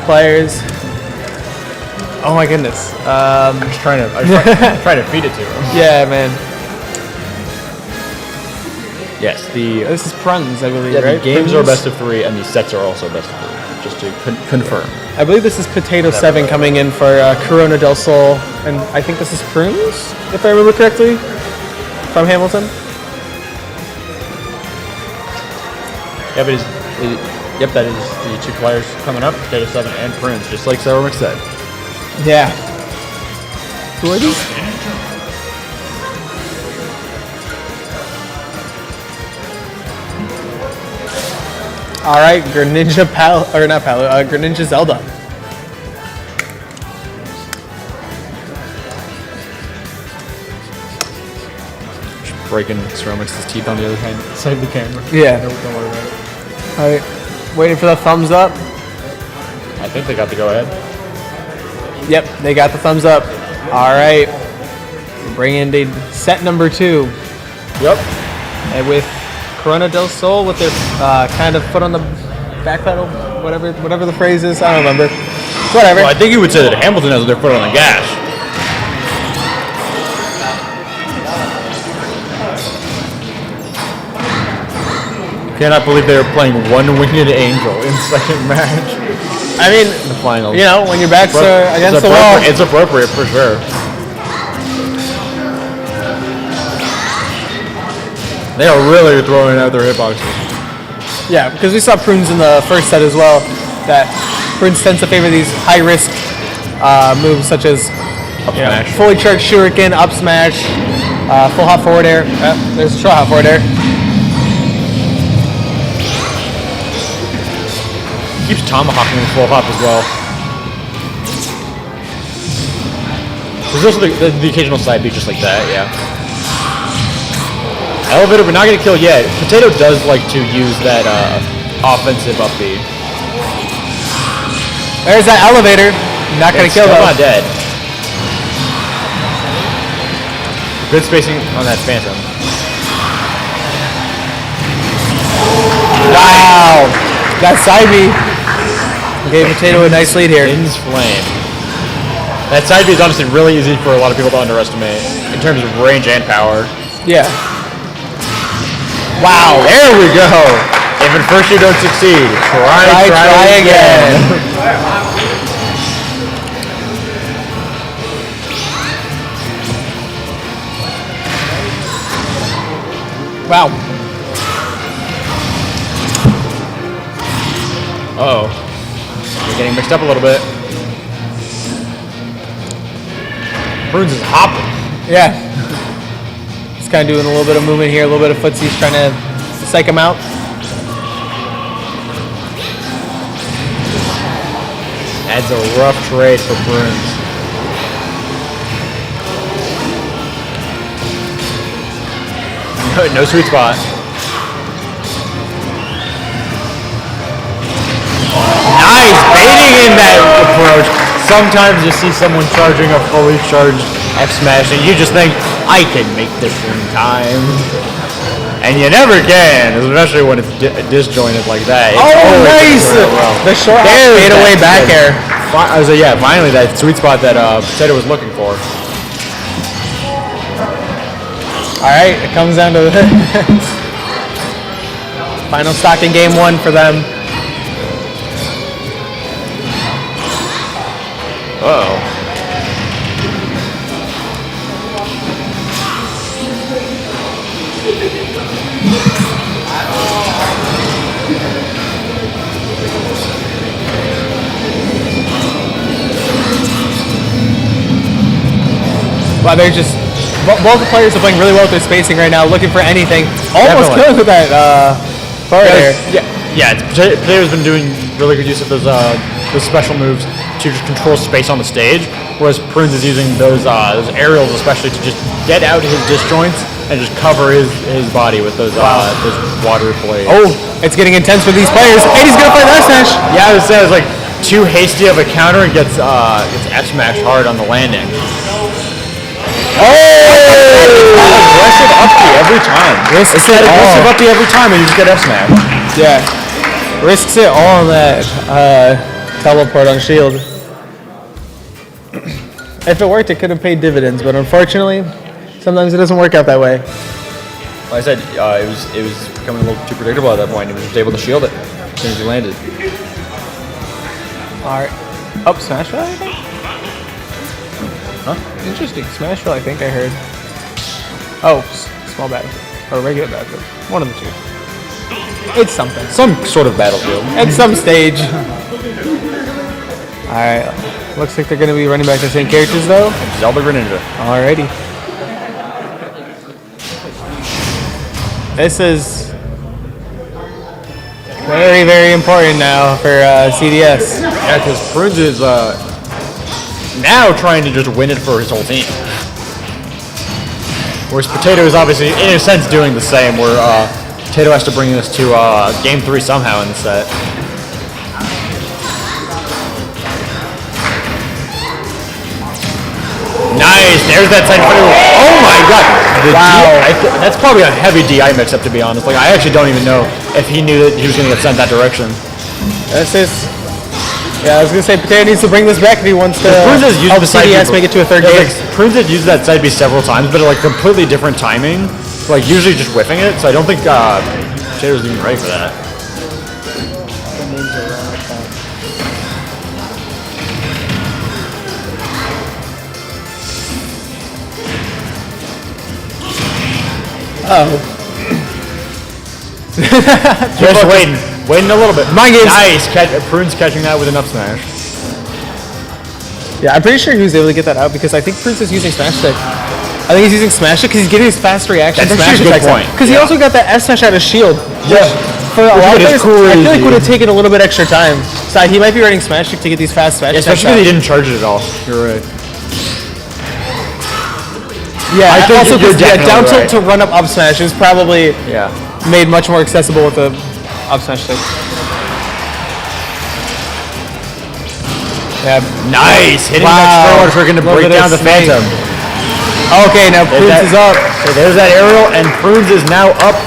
players. Oh my goodness. I'm just trying to feed it to him. Yeah, man. Yes, This is Pruns, I believe, the right? games are Pruns? best of 3, and the sets are also best of 3. Just to confirm. I believe this is Potato 7 coming in for Corona del Sol, and I think this is Prunes, if I remember correctly, from Hamilton. Yeah, but yep, that is the two players coming up, Potato 7 and Prunes, just like Sarah said. Yeah. Who are these? All right, Greninja Greninja Zelda. Breaking Stromix's teeth on the other side of the camera. Yeah. Don't worry about it. All right, waiting for the thumbs up. I think they got the go ahead. Yep, they got the thumbs up. All right, we're bringing in set number 2. Yep. And with Corona del Sol with their kind of foot on the back pedal, whatever the phrase is, I don't remember. Whatever. Well, I think you would say that Hamilton has their foot on the gas. Cannot believe they were playing one-winged angel in second match. I mean, In the finals. you know, when your backs are against the wall. It's appropriate for sure. They are really throwing out their hitboxes. Yeah, because we saw Prunes in the first set as well. That Prunes tends to favor these high-risk moves such as Smash. fully charged shuriken, up smash, full hop forward air. There's a short hop forward air. Keeps tomahawking with full hop as well. There's also the occasional side beat just like that, yeah. Elevator, but not gonna kill yet. Potato does like to use that offensive up B. There's that elevator. Not gonna kill Still though. not dead. Good spacing on that Phantom. Wow, that side B gave Potato a nice lead here. In's Flame. That side B is honestly really easy for a lot of people to underestimate in terms of range and power. Yeah. Wow, there we go. If at first you don't succeed, try again. Wow. Uh-oh. You're getting mixed up a little bit. Prunes is hopping. Yeah. Just kind of doing a little bit of movement here, a little bit of footsies, trying to psych him out. Adds a rough trade for Prunes. No sweet spot. Nice baiting in that approach. Sometimes you see someone charging a fully charged F smash and you just think, I can make this in time. And you never can, especially when it's disjointed like that. It's always nice! really well. The short hop fade away back air. So yeah, finally that sweet spot that Potato was looking for. All right, it comes down to the final stock in game 1 for them. Uh-oh. Wow, they're just both the players are playing really well with their spacing right now, looking for anything. Almost Definitely. good with that forward air. Yeah, Potato's been doing really good use of those special moves to just control space on the stage, whereas Prunes is using those aerials especially to just get out his disjoints and just cover his body with those water blades. Oh, it's getting intense for these players, and he's gonna play that smash. Yeah, I would say it was like too hasty of a counter and gets F smashed hard on the landing. Oh! Aggressive up B every time. Risks It's that it aggressive all. up B every time and you just get F smashed. Yeah, risks it all on that teleport on shield. If it worked, it could have paid dividends, but unfortunately, sometimes it doesn't work out that way. Like I said, it was becoming a little too predictable at that point. He was just able to shield it as soon as he landed. All right. Up Smashville, I think? Huh? Interesting. Smashville, I think I heard. Oh, small battlefield. Or regular battlefield. One of the two. It's something. Some sort of battlefield. At some stage. Alright. Looks like they're going to be running back the same characters, though. Zelda Greninja. Alrighty. This is very, very important now for CDS. Yeah, because Prunes is now trying to just win it for his whole team. Whereas Potato is obviously, in a sense, doing the same, where Potato has to bring us to Game 3 somehow in the set. Nice, there's that side footer. Oh my god. Wow. That's probably a heavy DI mix-up, to be honest. Like, I actually don't even know if he knew that he was going to get sent that direction. This is... Yeah, I was going to say, Potato needs to bring this back if he wants to help CDS make it to a third game. Like, Prunes has used that side B several times, but at like completely different timing. Like, usually just whiffing it, so I don't think Potato's even ready for that. Oh. Just waiting a little bit. Mind games. Nice, Prunes catching that with an up smash. Yeah, I'm pretty sure he was able to get that out because I think Prunes is using Smash Stick. I think he's using Smash Stick because he's getting his fast reaction. That's actually a good point. Because he also got that S Smash out of Shield. Yeah. For a lot of players, cool I feel like would have taken a little bit extra time. So he might be running Smash Stick to get these fast Smash attacks Especially out. because he didn't charge it at all. You're right. Yeah, I think also you're down tilt right. to run up smash is probably made much more accessible with the up smash stick. Yeah. Nice! Hitting that forward for going to break down the Phantom. Okay, now Prunes is up. So there's that aerial, and Prunes is now up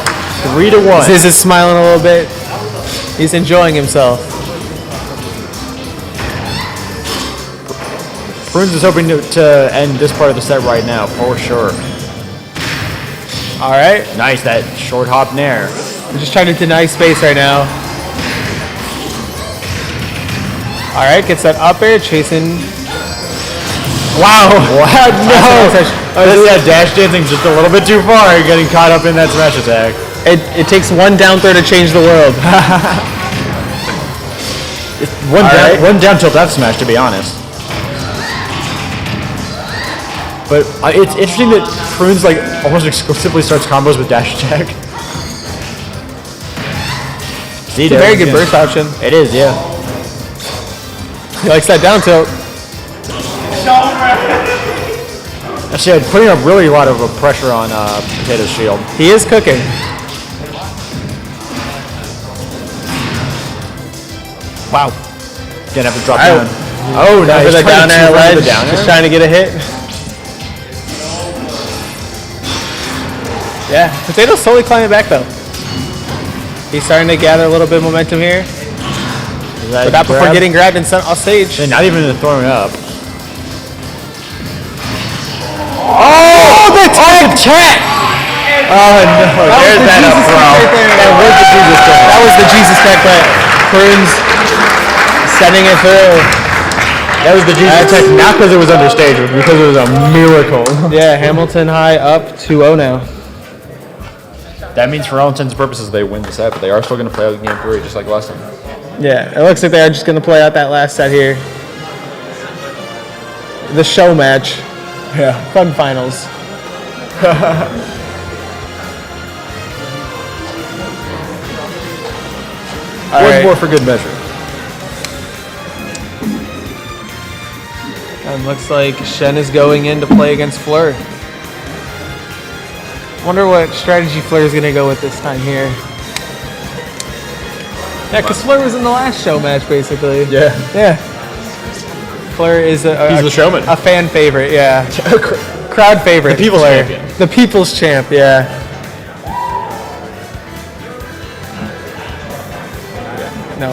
3-1. Ziz is smiling a little bit. He's enjoying himself. Prunes is hoping to end this part of the set right now, for sure. All right. Nice, that short hop nair. I'm just trying to deny space right now. All right, gets that up air, chasing. Wow. What? No. That dash dancing just a little bit too far, getting caught up in that smash attack. It takes one down throw to change the world. One down tilt F smash, to be honest. But it's interesting that Prunes like almost exclusively starts combos with dash attack. See, it's a very good burst option. It is, yeah. He likes that down tilt. Actually, putting up really a lot of pressure on Potato's shield. He is cooking. Wow. Gonna have to drop down. Oh, nice. For the down air ledge, just trying to get a hit. Yeah, Potato's slowly climbing back though. He's starting to gather a little bit of momentum here. But not before getting grabbed and sent off stage. And not even thrown up. Oh, the tech! Oh no, there's that up throw. That was the Jesus tech, but Prunes sending it through. That was the Jesus tech, not because it was understage, but because it was a miracle. Yeah, Hamilton High up 2-0 now. That means for all intents and purposes they win the set, but they are still going to play out game 3 just like last time. Yeah, it looks like they're just going to play out that last set here. The show match. Yeah. Fun finals. One more for good measure. And looks like Shen is going in to play against Fleur. Wonder what strategy Fleur is going to go with this time here. Yeah, because Fleur was in the last show match, basically. Yeah. Yeah. Fleur is He's the showman. A fan favorite, yeah. Crowd favorite. The people's Fleur. champion. The people's champ, yeah. No,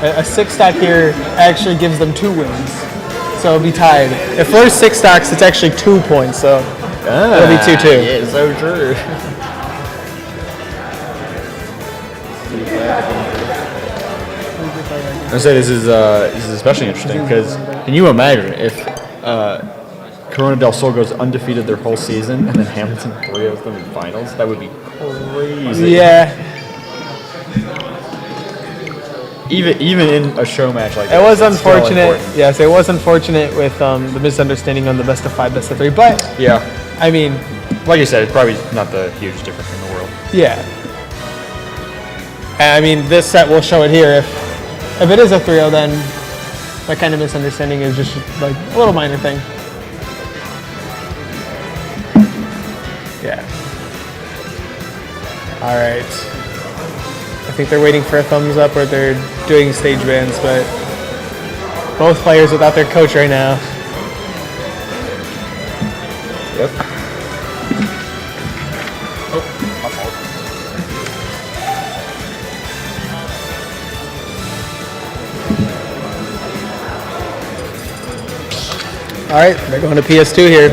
a 6-stock here actually gives them 2 wins. So it'll be tied. If Fleur's 6 stocks, it's actually 2 points, so it'll be 2-2. Yeah, so true. I say this is especially interesting because can you imagine if Corona del Sol goes undefeated their whole season and then Hamilton 3-0 them in finals? That would be crazy. Yeah. Even in a show match like It that. was it's still unfortunate. important. Yes, it was unfortunate with the misunderstanding on the best of 5, best of 3. But Yeah. I mean, Like you said, it's probably not the hugest difference in the world. yeah. And I mean, this set will show it here. If it is a 3-0, then that kind of misunderstanding is just like a little minor thing. Yeah. All right. I think they're waiting for a thumbs up or they're doing stage bans, but both players without their coach right now. Yep. Oh, my fault. All right, they're going to PS2 here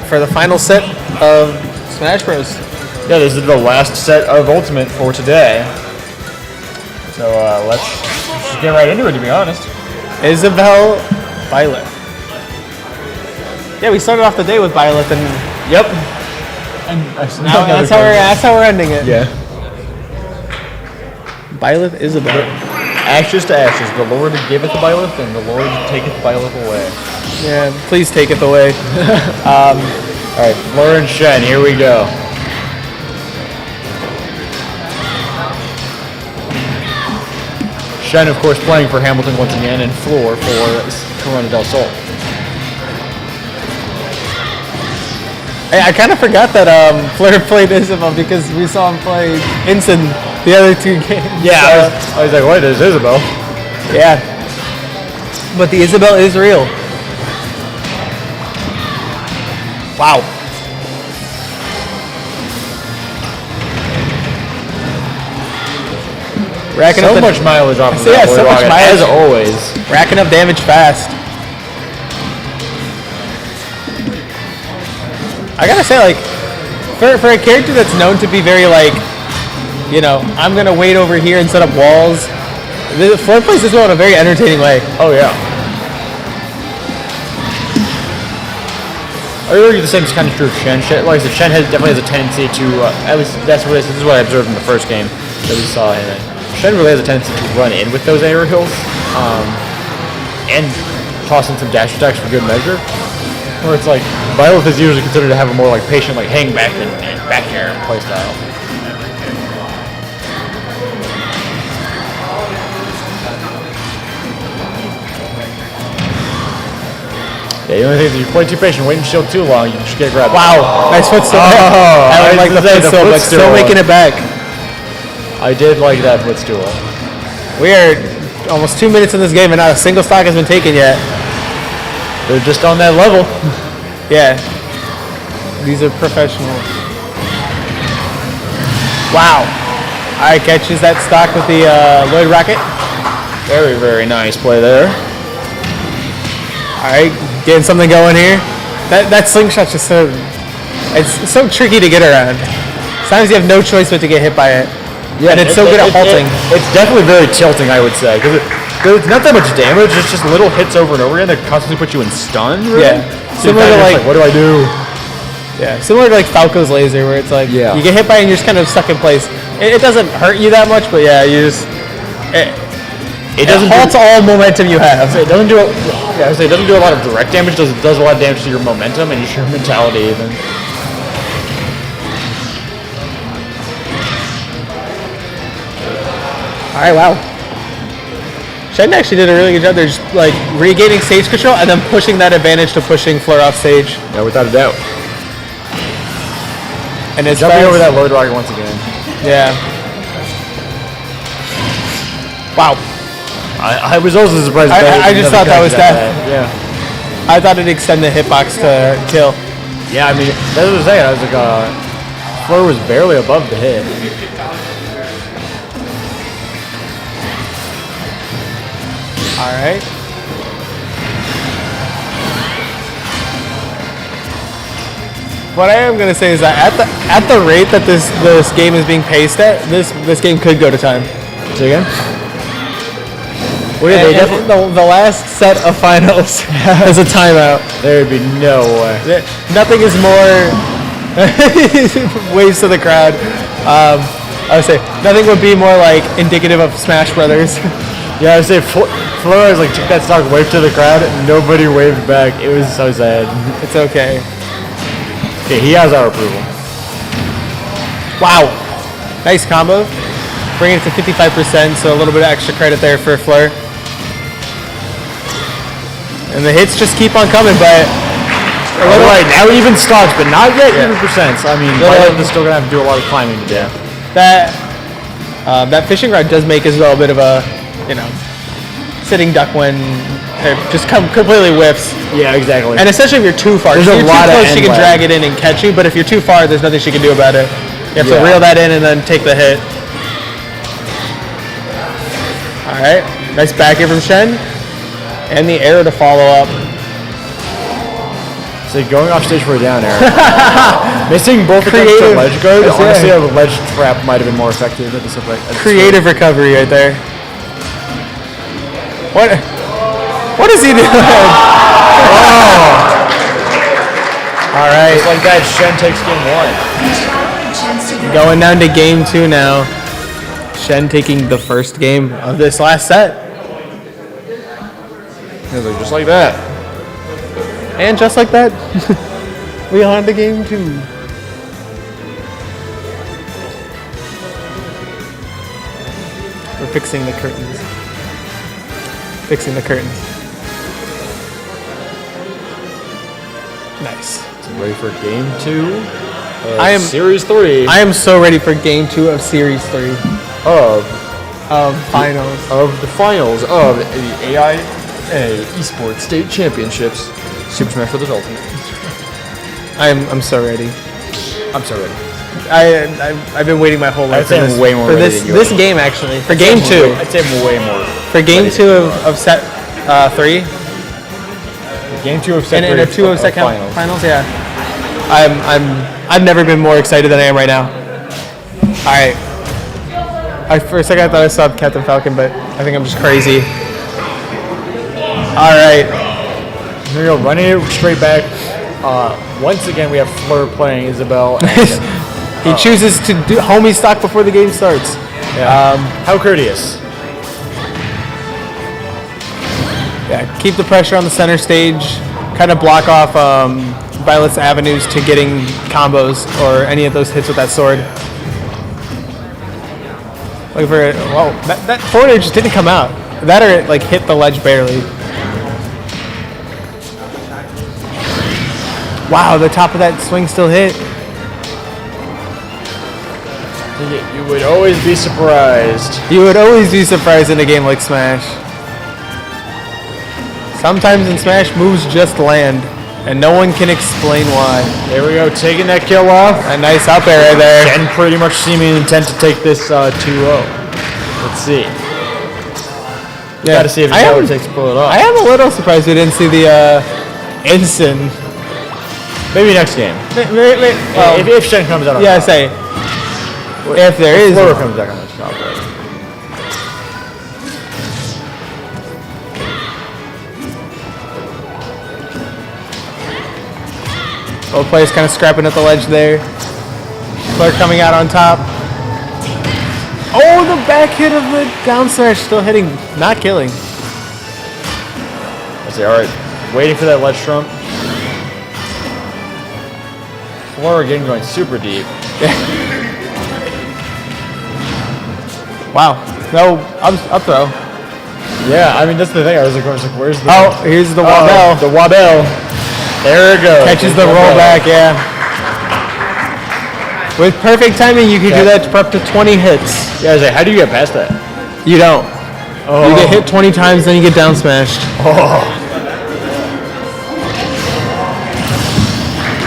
for the final set of Smash Bros. Yeah, this is the last set of Ultimate for today. So let's just get right into it, to be honest. Isabel Violet. Yeah, we started off the day with Violet, and Yep. now that's how we're ending it. Yeah. Violet Isabel. Ashes to ashes. The Lord giveth Violet, and the Lord taketh Violet away. Yeah, please take it away. All right, Fleur and Shen, here we go. Shen, of course, playing for Hamilton once again, and Fleur for Corona del Sol. Hey, I kind of forgot that Fleur played Isabel because we saw him play Ensign the other 2 games. Yeah, I was like, wait, there's Isabel. Yeah. But the Isabel is real. Wow. Racking So up much mileage off of Yeah, that so boy much rocket, mileage. as always. racking up damage fast. I gotta say, like, for a character that's known to be very like, you know, I'm gonna wait over here and set up walls. Fleur plays this one in a very entertaining way. Oh, yeah. I really think the same is kind of true of Shen. Like I said, Shen definitely has a tendency to, at least this is what I observed in the first game that we saw him in. Shen really has a tendency to run in with those aerials and toss in some dash attacks for good measure. Where it's like, Violet is usually considered to have a more like patient, like hang back and back air playstyle. Yeah, the only thing is if you play too patient, wait and shield too long, you just get grabbed. Wow, nice footstool. Oh, I don't like the footstool, but still making it back. I did like that footstool. We are almost 2 minutes in this game and not a single stock has been taken yet. They're just on that level. Yeah. These are professionals. Wow. Alright, catches that stock with the Lloyd Rocket. Very, very nice play there. Alright, getting something going here. That slingshot's just it's so tricky to get around. Sometimes you have no choice but to get hit by it. Yeah, and it's so good at halting. It's definitely very tilting, I would say, because it's not that much damage. It's just little hits over and over again that constantly put you in stun. Really. Yeah, So similar to like, what do I do? Yeah, similar to like Falco's laser, where it's like you get hit by it and you're just kind of stuck in place. It doesn't hurt you that much, but yeah, you just it doesn't halts all momentum you have. It doesn't do it. Yeah, I would say it doesn't do a lot of direct damage. It does a lot of damage to your momentum and your mentality even. Alright, wow. Shen actually did a really good job. They're just like regaining stage control and then pushing that advantage to pushing Fleur off stage. Yeah, without a doubt. And it's jumping over that load rocket once again. Yeah. Wow. I was also surprised. I just thought that was death. Yeah. I thought it'd extend the hitbox to kill. Yeah, I mean, that's what I was saying. I was like, Fleur was barely above the hit. All right. What I am gonna say is that at the rate that this game is being paced at, this game could go to time. Say again? Well, yeah, they And the last set of finals is a timeout. There would be no way. Nothing is more waves to the crowd. I would say nothing would be more like indicative of Smash Brothers. Yeah, I would say Flores like took that stock, waved to the crowd, and nobody waved back. It was so sad. It's okay. Okay, he has our approval. Wow, nice combo. Bringing it to 55%, so a little bit of extra credit there for Fleur. And the hits just keep on coming, but Right now even stocks, but not yet even percents. I mean, Violet is still gonna have to do a lot of climbing to do. that fishing rod does make as well a bit of a, sitting duck when it just completely whiffs. Yeah, exactly. And especially if you're too far. There's If a you're lot too of close, she can end drag lag. it in and catch you, but if you're too far, there's nothing she can do about it. You have to Yeah. reel that in and then take the hit. All right, nice back here from Shen. And the arrow to follow up. So going off stage for a down air. Missing both attempts to Creative. ledge guard. That's Honestly, right. a ledge trap might have been more effective at this effect. Creative recovery right there. What is he doing? All right. Just like that, Shen takes game 1. Going down to game 2 now. Shen taking the first game of this last set. Just like that. And just like that, we are on to game 2. We're fixing the curtains. Fixing the curtains. Nice. So ready for game 2. I am Series 3 I am so ready for game 2 of Series 3 of finals. the finals of the AIA Esports State Championships. Super Smash Bros. Ultimate. I'm so ready. I'm so ready. I've been waiting my whole life I'd say for I'm this, way more for ready this than you this are. game actually for game 2 I'd say I'm way more. for game ready 2 than you of set 3 Game 2 of set and 3 a 2 of set finals. Yeah, I've never been more excited than I am right now. All right. For a second I thought I saw Captain Falcon, but I think I'm just crazy. All right. Here we go, running it straight back. Once again, we have Fleur playing Isabel. And, He chooses to do homie stock before the game starts. how courteous. Yeah, keep the pressure on the center stage. Kind of block off Violet's avenues to getting combos or any of those hits with that sword. Look for it. Whoa, that forward air just didn't come out. That or it like hit the ledge barely. Wow, the top of that swing still hit. You would always be surprised. You would always be surprised in a game like Smash. Sometimes in Smash, moves just land, and no one can explain why. There we go, taking that kill off. A nice up air right there. And pretty much seeming intent to take this 2-0. Let's see. Yeah, Gotta see if Isabel takes pull it off. I am a little surprised we didn't see the Ensign. Maybe next game. Wait. If Shen comes out on Yeah, top. say. If there is. Fleur comes back on the top, right? Both players kind of scrapping at the ledge there. Fleur coming out on top. Oh, the back hit of the down smash still hitting, not killing. Let's see, alright. Waiting for that ledge trump. Fleur again going super deep. Wow. No, up throw. Yeah, I mean, that's the thing. I was like, where's the... Oh, here's the Wabell. The Wabell. There it goes. Catches the rollback, yeah. With perfect timing, you could do that for up to 20 hits. Yeah, I was like, how do you get past that? You don't. Oh. You get hit 20 times, then you get down smashed.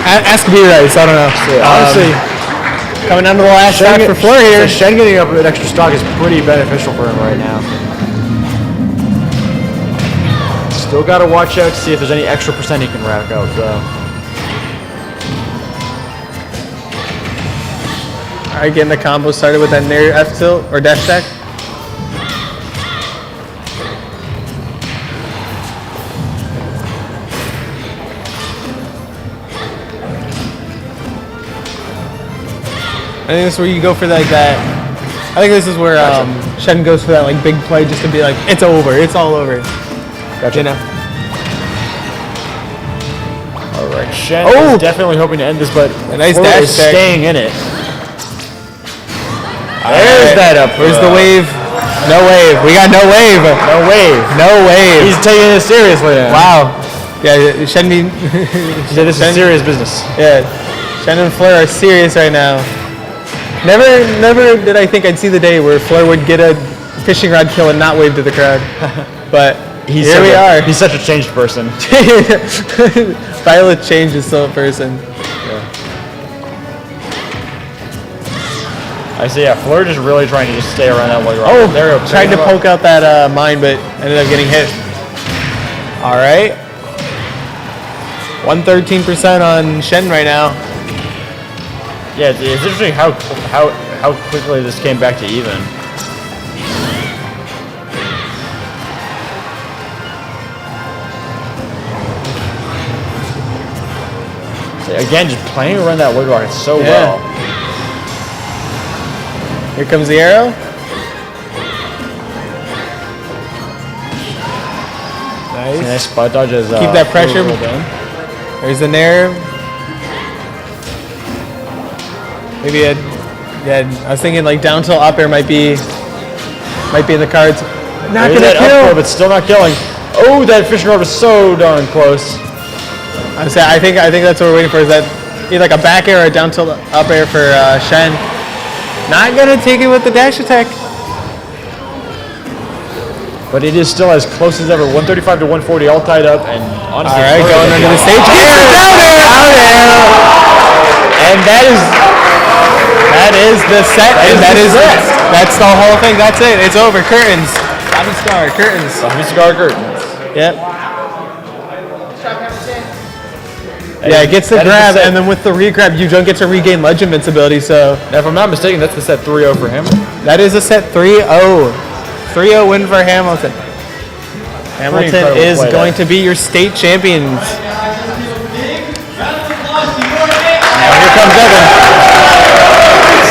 Ask B-Rice, I don't know. Honestly, Coming down to the last shot for Fleur here. Shen getting up with extra stock is pretty beneficial for him right now. Still got to watch out to see if there's any extra percent he can rack out, though. All right, getting the combo started with that near F tilt or dash attack. I think this is where you go for like that. I think this is where Shen goes for that like big play just to be like, it's over, it's all over. Gotcha. You know? All right, Shen Oh! is definitely hoping to end this, but A nice Fleur dash is attack. staying in it. There's that up. There's the wave. No wave. We got no wave. No wave. No wave. He's taking it seriously now. Wow. Yeah, Shen be. He said this is serious business. Yeah, Shen and Fleur are serious right now. Never did I think I'd see the day where Fleur would get a fishing rod kill and not wave to the crowd. But here we are. He's such a changed person. Violet Change is still a person. I see. Yeah, Fleur just really trying to just stay around that way. Oh, there we go. tried to poke out that mine, but ended up getting hit. All right. 113% on Shen right now. Yeah, it's interesting how quickly this came back to even. So again, just playing around that wood rocket so well. Here comes the arrow. Nice. Nice spot dodge as Keep that pressure. rolled in. There's the nair. Maybe I was thinking like down tilt up air might be in the cards. Not There's gonna that up kill. throw, but still not killing. Oh, that fishing rod was so darn close. I think that's what we're waiting for. Is that either like a back air or a down tilt up air for Shen? Not gonna take it with the dash attack. But it is still as close as ever. 135 to 140, all tied up, and honestly, All right, going under the stage. Down air. And that is the set, and that's the whole thing. That's it. It's over. Curtains. Bobby Scar. Curtains. Scar curtains. Yep. Yeah, it gets the grab, and then with the re-grab, you don't get to regain ledge invincibility. So Now, if I'm not mistaken, that's the set 3-0 for him. that is a set 3-0. 3-0 win for Hamilton. Hamilton incredible is play going there. to be your state champions. Now here comes Evan.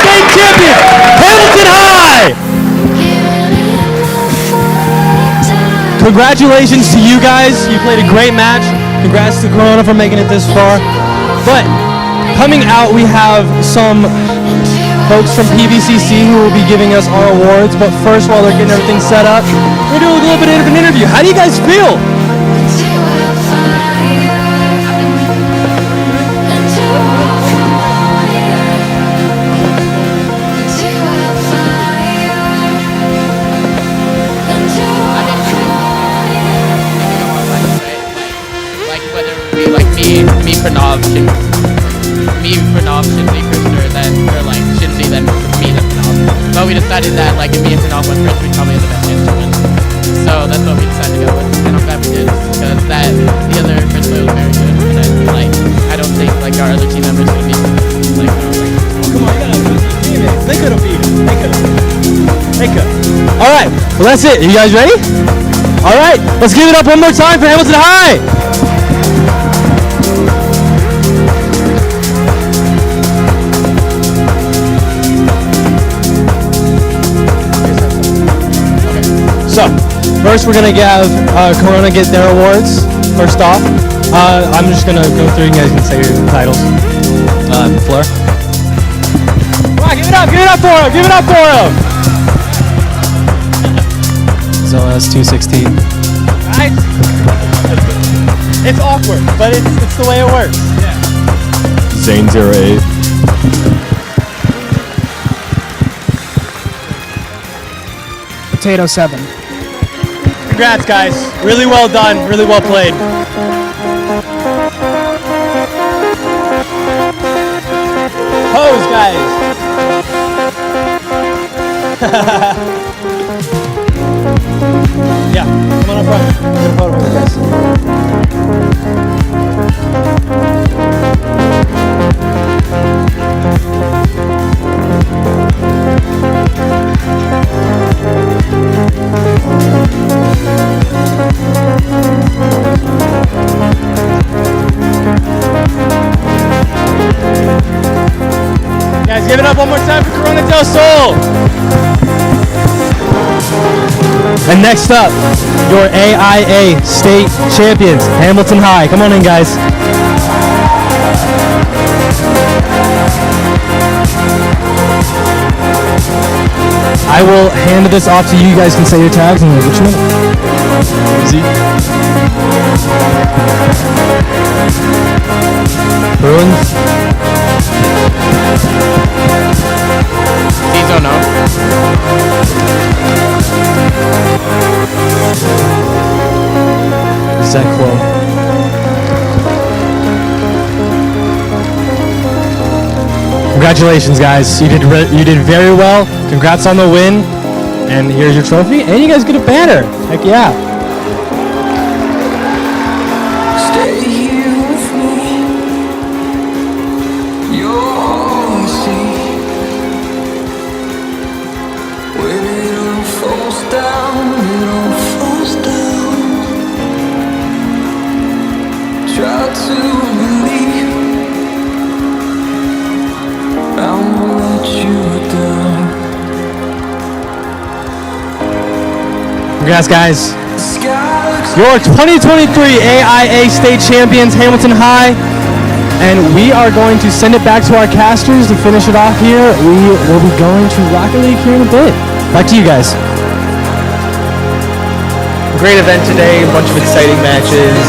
State champion, Hamilton High! Congratulations to you guys. You played a great match. Congrats to Corona for making it this far. But coming out, we have some folks from PVCC who will be giving us our awards. But first, while they're getting everything set up, we're doing a little bit of an interview. How do you guys feel? Like whether it would be like me for Nov, Shinzi for sure, then or like Shinzi, then me then for Nov. But we decided that like if me and Nov went first, we'd probably have the best chance to win. So that's what we decided to go with, and I'm glad we did because that the other first player was very good, and I don't think like our other team members would be like. Come on, you gotta beat it. They could have beat it. They could. All right, well that's it. Are you guys ready? All right, let's give it up one more time for Hamilton High. So, first we're gonna have Corona get their awards. First off, I'm just gonna go through. You guys can say your titles. Fleur. Come on, give it up for him! Give it up for him! Zolas 216. Right? It's awkward, but it's the way it works. Zane 08. Potato 7. Congrats, guys. Really well done. Really well played. Pose, guys. Yeah, come on up front. Get a photo with you guys. Guys, give it up one more time. And next up, your AIA state champions, Hamilton High. Come on in, guys. I will hand this off to you. You guys can say your tags and which one. Easy. Bruins. These don't know. Zeklo. Congratulations, guys. You did very well. Congrats on the win. And here's your trophy. And you guys get a banner. Heck yeah. Stay here with me. You're all I see. When it all falls down, it all falls down. Try to believe I won't let you down. Congrats, guys. Your 2023 AIA State Champions, Hamilton High. And we are going to send it back to our casters to finish it off here. We will be going to Rocket League here in a bit. Back to you guys. Great event today, a bunch of exciting matches.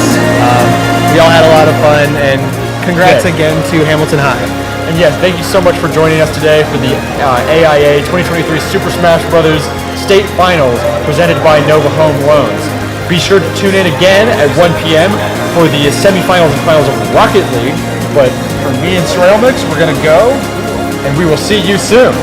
We all had a lot of fun, and congrats Good. again to Hamilton High. And yes, thank you so much for joining us today for the AIA 2023 Super Smash Bros. State Finals presented by Nova Home Loans. Be sure to tune in again at 1 p.m. for the semifinals and finals of Rocket League. But for me and Ceramics, we're going to go, and we will see you soon.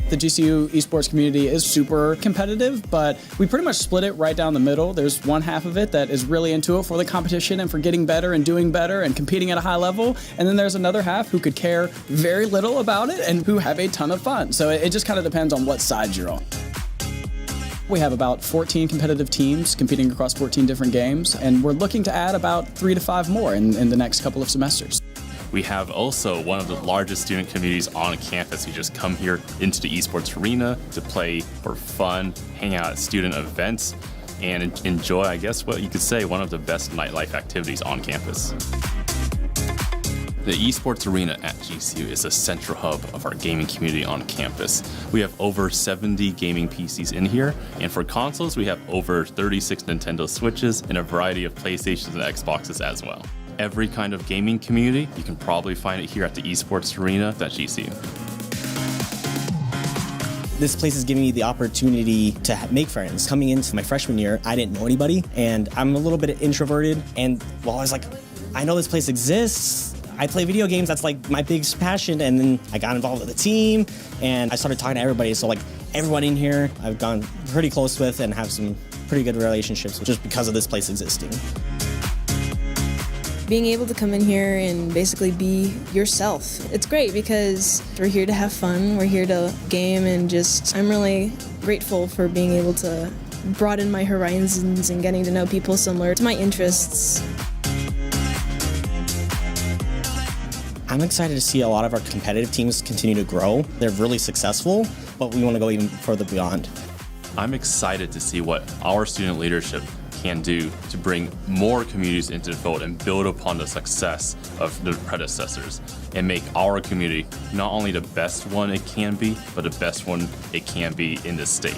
The GCU esports community is super competitive, but we pretty much split it right down the middle. There's one half of it that is really into it for the competition and for getting better and doing better and competing at a high level. And then there's another half who could care very little about it and who have a ton of fun. So it just kind of depends on what side you're on. We have about 14 competitive teams competing across 14 different games, and we're looking to add about 3 to 5 more in the next couple of semesters. We have also one of the largest student communities on campus who just come here into the esports arena to play for fun, hang out at student events, and enjoy, I guess what you could say, one of the best nightlife activities on campus. The esports arena at GCU is a central hub of our gaming community on campus. We have over 70 gaming PCs in here, and for consoles, we have over 36 Nintendo Switches and a variety of PlayStations and Xboxes as well. Every kind of gaming community, you can probably find it here at the esports arena at GCU. This place is giving me the opportunity to make friends. Coming into my freshman year, I didn't know anybody, and I'm a little bit introverted, and well, I was like, I know this place exists. I play video games, that's like my biggest passion, and then I got involved with the team, and I started talking to everybody, so like everyone in here I've gone pretty close with and have some pretty good relationships just because of this place existing. Being able to come in here and basically be yourself. It's great because we're here to have fun, we're here to game, and I'm really grateful for being able to broaden my horizons and getting to know people similar to my interests. I'm excited to see a lot of our competitive teams continue to grow. They're really successful, but we want to go even further beyond. I'm excited to see what our student leadership can do to bring more communities into the fold and build upon the success of the predecessors and make our community not only the best one it can be, but the best one it can be in this state.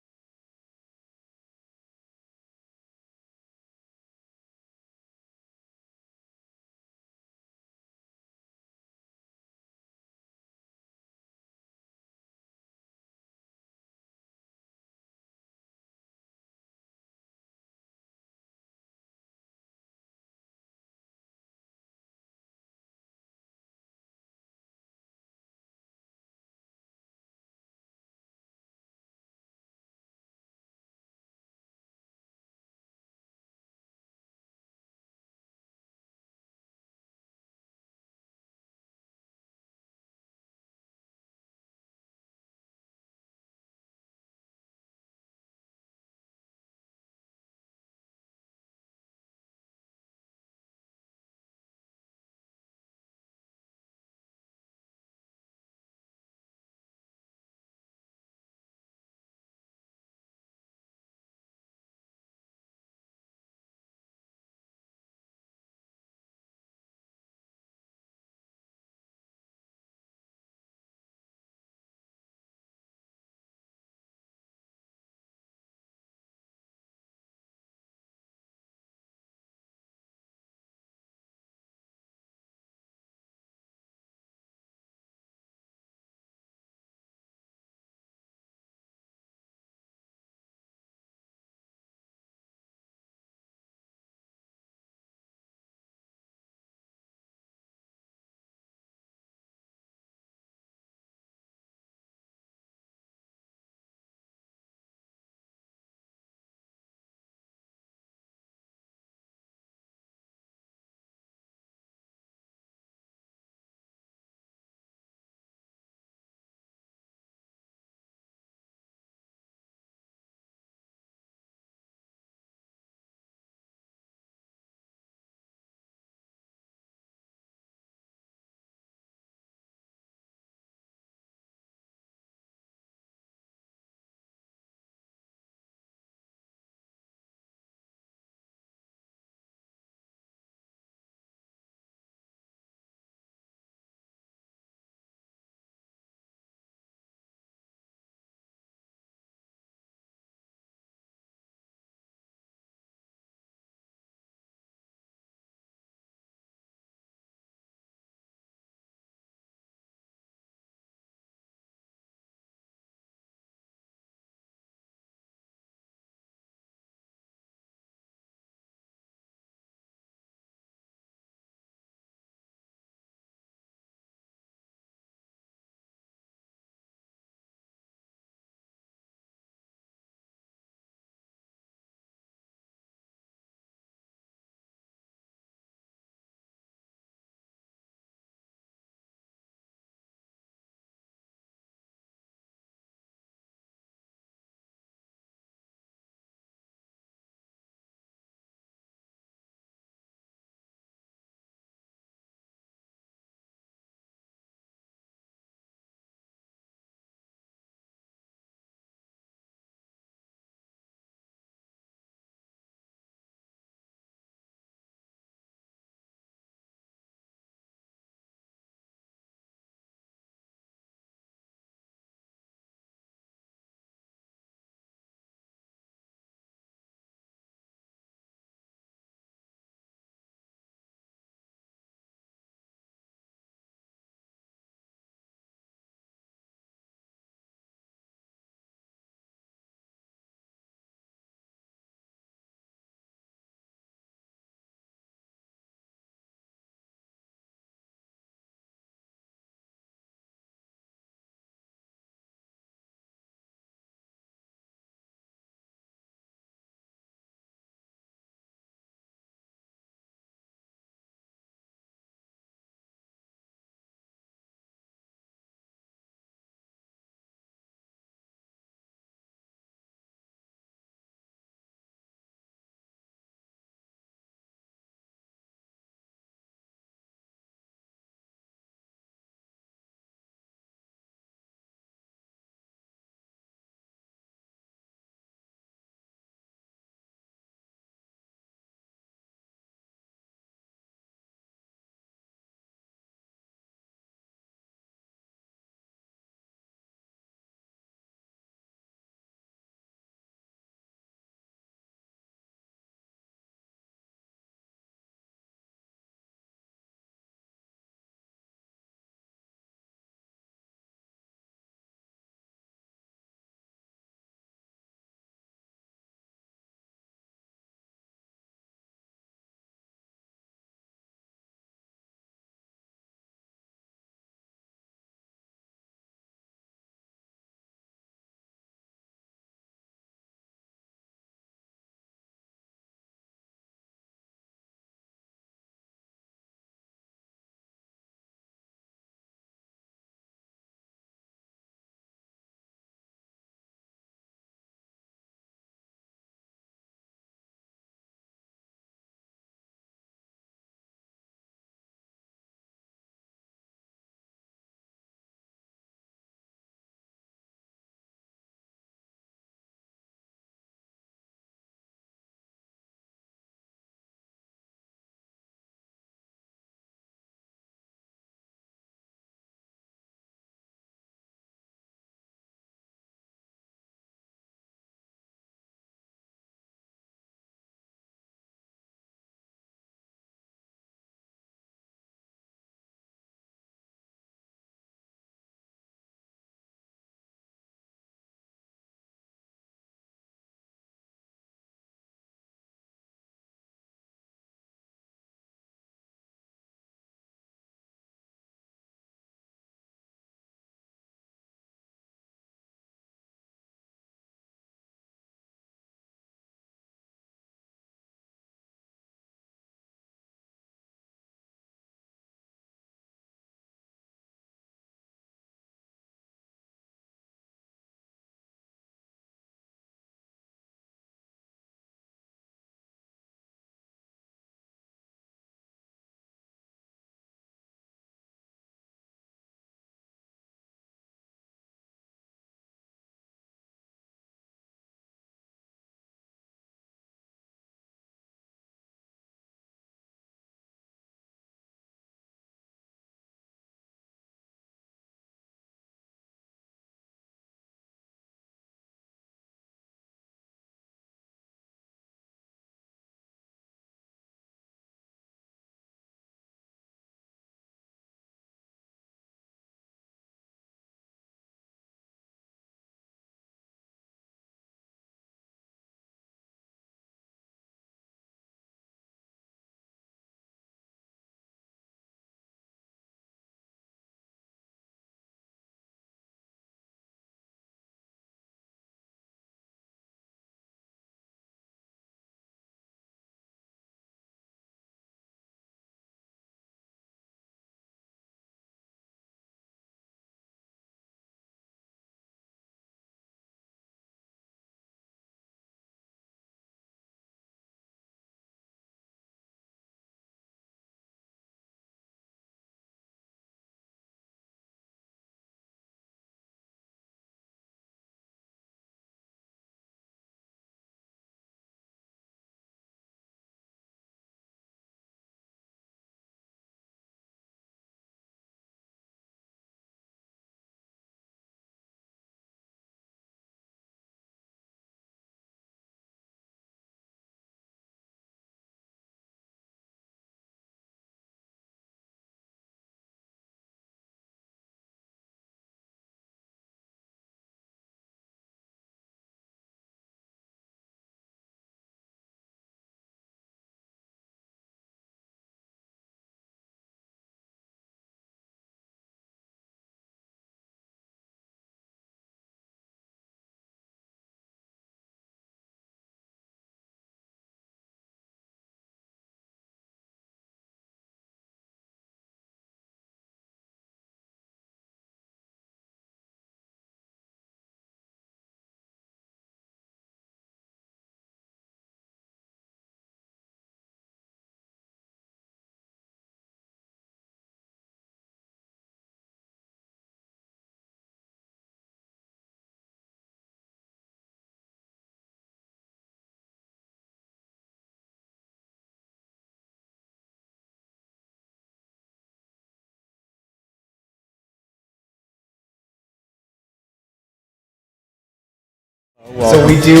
So we do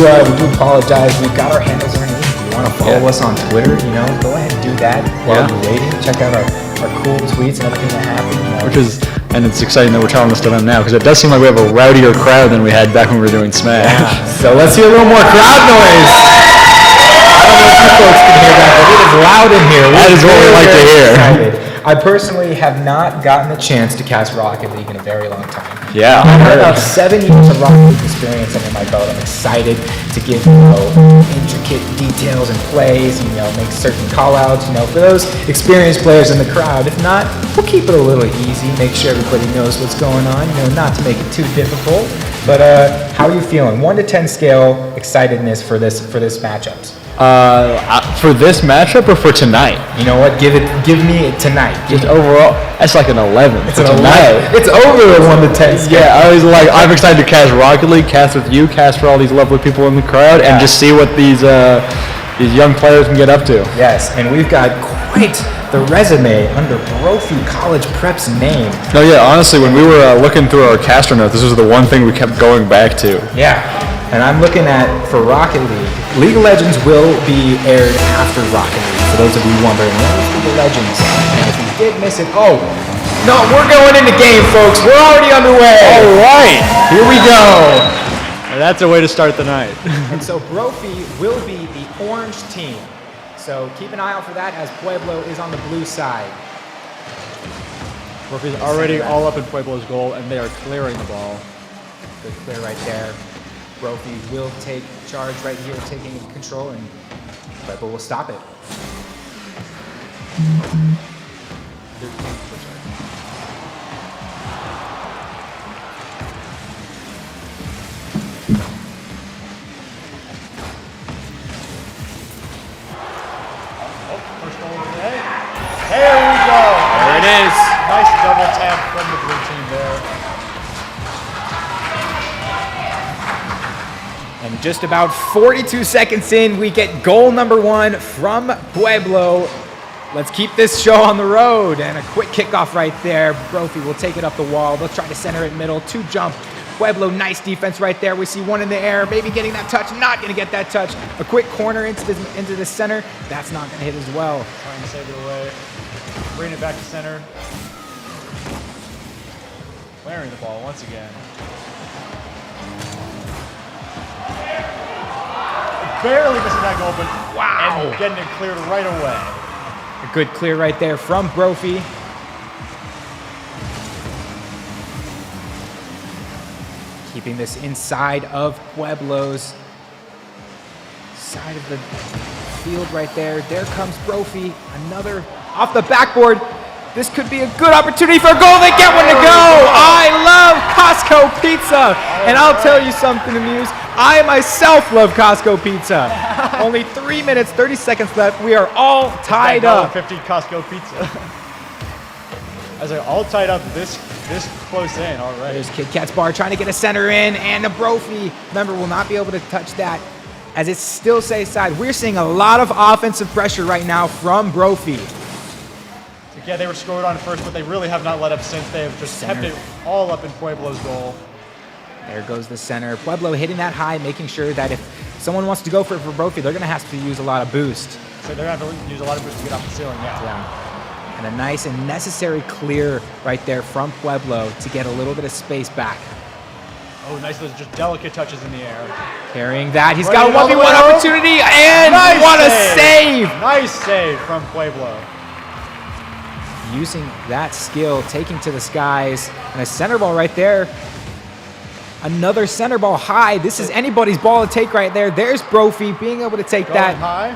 apologize. We've got our handles underneath. If you want to follow us on Twitter, go ahead and do that while you're waiting. Check out our cool tweets and everything that happened. And it's exciting that we're telling this to them now because it does seem like we have a rowdier crowd than we had back when we were doing Smash. Yeah. So let's hear a little more crowd noise. I don't know if you folks can hear that, but it is loud in here. That is what we like to hear. Excited. I personally have not gotten the chance to cast Rocket League in a very long time. Yeah. I've had about 7 years of Rocket League experience under my belt. I'm excited to give intricate details and plays, make certain call-outs, for those experienced players in the crowd. If not, we'll keep it a little easy, make sure everybody knows what's going on, not to make it too difficult. But how are you feeling? 1 to 10 scale excitedness for this matchups. For this matchup or for tonight? You know what? Give me it tonight. Just overall, that's like an 11. It's an 11. It's over the 1 to 10 scale. Yeah, I'm excited to cast Rocket League, cast with you, cast for all these lovely people in the crowd, and just see what these young players can get up to. Yes, and we've got quite the resume under Brophy College Prep's name. No, yeah, honestly, when we were looking through our caster notes, this was the one thing we kept going back to. Yeah, and I'm looking at, for Rocket League, League of Legends will be aired after Rocket League, for those of you wondering, where's League of Legends? And if you did miss it, no, we're going into game, folks. We're already underway. All right, here we go. That's a way to start the night. And so Brophy will be the orange team. So keep an eye out for that as Pueblo is on the blue side. Brophy's already all up in Pueblo's goal, and they are clearing the ball. Good clear right there. Brophy will take charge right here, taking control, and Pueblo will stop it. There we go. There it is. Nice double tap from the blue team there. And just about 42 seconds in, we get goal number 1 from Pueblo. Let's keep this show on the road. And a quick kickoff right there. Brophy will take it up the wall. They'll try to center it middle. 2 jump. Pueblo, nice defense right there. We see 1 in the air, maybe getting that touch, not going to get that touch. A quick corner into the center. That's not going to hit as well. Trying to save it away. Bring it back to center. Clearing the ball once again. Barely missing that goal, but wow! And getting it cleared right away. A good clear right there from Brophy. Keeping this inside of Pueblo's side of the field right there. There comes Brophy. Another off the backboard. This could be a good opportunity for a goal. They get one to go. I love Costco Pizza. And I'll tell you something, Amuse. I myself love Costco Pizza. Only 3 minutes, 30 seconds left. We are all tied up. $50 Costco Pizza. I was like, all tied up this close in already. There's Kit Kat's bar trying to get a center in, and a Brophy, remember, will not be able to touch that as it still stays side. We're seeing a lot of offensive pressure right now from Brophy. Yeah, they were scored on first, but they really have not let up since. They have just kept it all up in Pueblo's goal. There goes the center. Pueblo hitting that high, making sure that if someone wants to go for it for Brophy, they're going to have to use a lot of boost. So they're going to have to use a lot of boost to get off the ceiling, yeah. And a nice and necessary clear right there from Pueblo to get a little bit of space back. Oh, nice, those just delicate touches in the air. Carrying that, he's got a 1v1 opportunity, and nice what a save! Nice save from Pueblo. Using that skill, taking to the skies, and a center ball right there. Another center ball high. This is anybody's ball to take right there. There's Brophy being able to take that. High.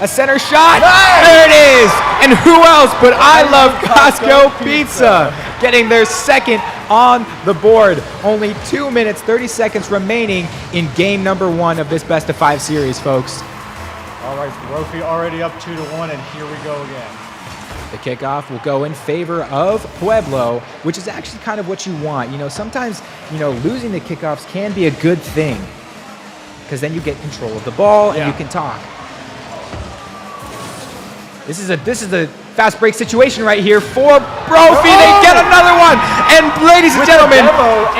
A center shot. Nice. There it is. And who else but I love Costco Pizza getting their second on the board. Only 2 minutes, 30 seconds remaining in game number 1 of this best of 5 series, folks. All right, Brophy already up 2-1, and here we go again. The kickoff will go in favor of Pueblo, which is actually kind of what you want. You know, sometimes, losing the kickoffs can be a good thing because then you get control of the ball and you can talk. This is a fast break situation right here for Brophy. They get another one. And ladies and gentlemen,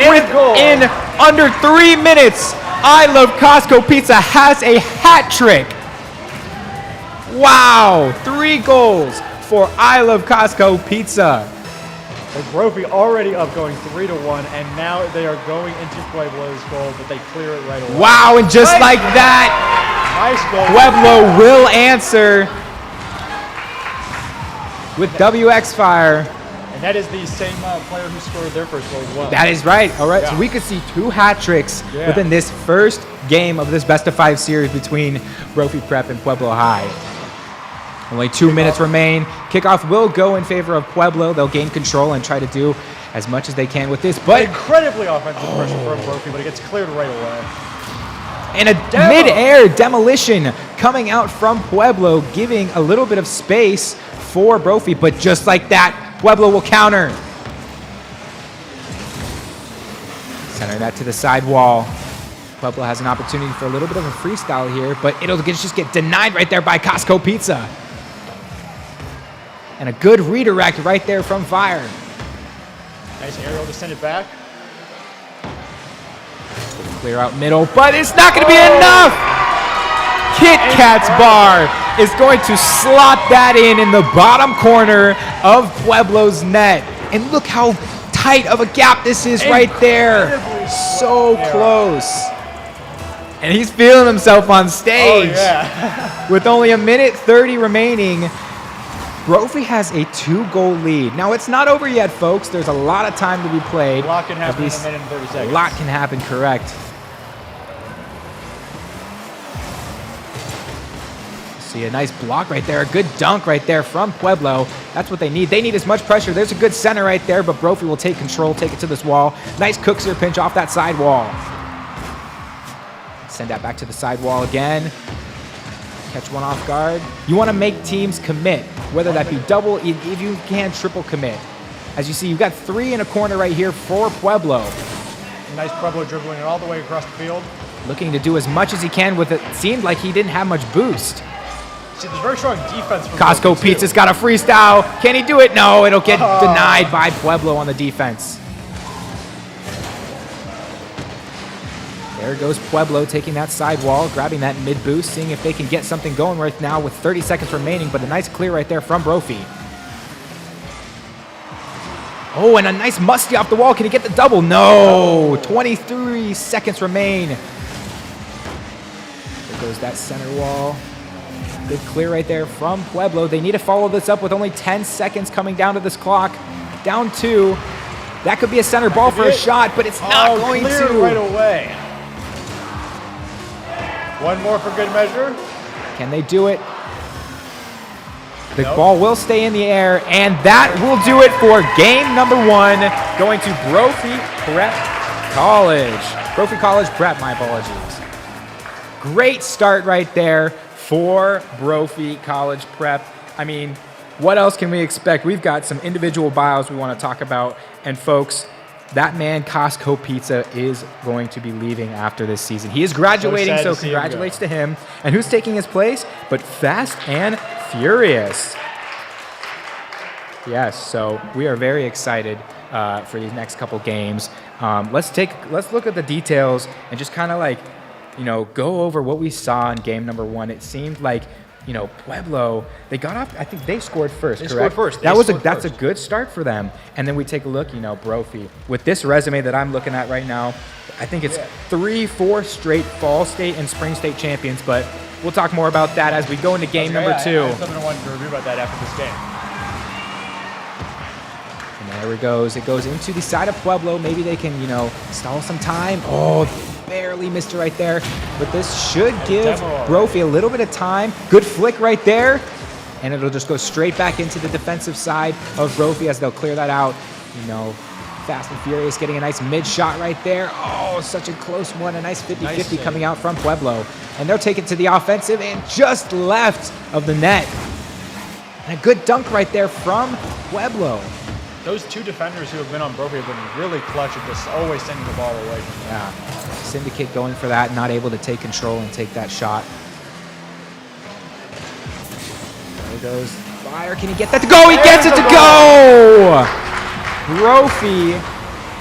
within under 3 minutes I Love Costco Pizza has a hat trick. Wow, 3 goals for I Love Costco Pizza. Brophy already up going 3-1, and now they are going into Pueblo's goal, but they clear it right away. Wow, and just like that, Nice goal. Pueblo will answer with WX Fire. And that is the same player who scored their first goal as well. That is right. All right, Yeah. so we could see 2 hat tricks Yeah. within this first game of this best of 5 series between Brophy Prep and Pueblo High. Only 2 minutes remain. Kickoff will go in favor of Pueblo. They'll gain control and try to do as much as they can with this, but Incredibly offensive pressure from Brophy, but it gets cleared right away. and a mid-air demolition coming out from Pueblo, giving a little bit of space for Brophy, but just like that, Pueblo will counter. Center that to the side wall. Pueblo has an opportunity for a little bit of a freestyle here, but it'll just get denied right there by Costco Pizza. And a good redirect right there from Fire. Nice aerial to send it back. Clear out middle, but it's not going to be enough. Kit Kat's bar is going to slot that in the bottom corner of Pueblo's net. And look how tight of a gap this is right there. So close. And he's feeling himself on stage. Oh, yeah. With only 1:30 remaining, Brophy has a 2-goal lead. Now, it's not over yet, folks. There's a lot of time to be played. A lot can happen in At a minute and 30 A seconds. lot can happen, correct. See a nice block right there, a good dunk right there from Pueblo. That's what they need. They need as much pressure. There's a good center right there, but Brophy will take control, take it to this wall. Nice Cookseer pinch off that side wall. Send that back to the side wall again. Catch one off guard. You want to make teams commit, whether that be double, if you can, triple commit. As you see, you've got 3 in a corner right here for Pueblo. Nice Pueblo dribbling it all the way across the field. Looking to do as much as he can with it. Seemed like he didn't have much boost. See, there's very strong defense from Costco Brophy, too. Pizza's got a freestyle. Can he do it? No, it'll get denied by Pueblo on the defense. There goes Pueblo taking that side wall, grabbing that mid boost, seeing if they can get something going right now with 30 seconds remaining, but a nice clear right there from Brophy. Oh, and a nice musty off the wall. Can he get the double? No, 23 seconds remain. There goes that center wall. Good clear right there from Pueblo. They need to follow this up with only 10 seconds coming down to this clock. Down 2. That could be a center ball for a shot, but it's not going cleared to. right away. One more for good measure. Can they do it? The ball will stay in the air, and that will do it for game number 1, going to Brophy Prep College. Brophy College Prep, my apologies. Great start right there for Brophy College Prep. I mean, what else can we expect? We've got some individual bios we want to talk about, and folks, that man, Costco Pizza, is going to be leaving after this season. He is graduating, so congratulations to him. And who's taking his place? But Fast and Furious. Yes, so we are very excited for these next couple games. Let's look at the details and just kind of like, go over what we saw in game number 1. It seemed like, Pueblo, they got off, I think they scored first, correct? Scored first. That's a good start for them. And then we take a look, Brophy. With this resume that I'm looking at right now, I think it's 3-4 straight fall state and spring state champions, but we'll talk more about that as we go into game number 2. I have something I wanted to review about that after this game. And there it goes. It goes into the side of Pueblo. Maybe they can, stall some time. Oh, barely missed it right there. But this should give Brophy a little bit of time. Good flick right there. And it'll just go straight back into the defensive side of Brophy as they'll clear that out. Fast and Furious getting a nice mid shot right there. Oh, such a close one. A nice 50-50 coming out from Pueblo. And they'll take it to the offensive and just left of the net. And a good dunk right there from Pueblo. Those 2 defenders who have been on Brophy have been really clutch at this, always sending the ball away from them. Yeah, Syndicate going for that, not able to take control and take that shot. There goes Fire. Can he get that to go? He gets it to go! Brophy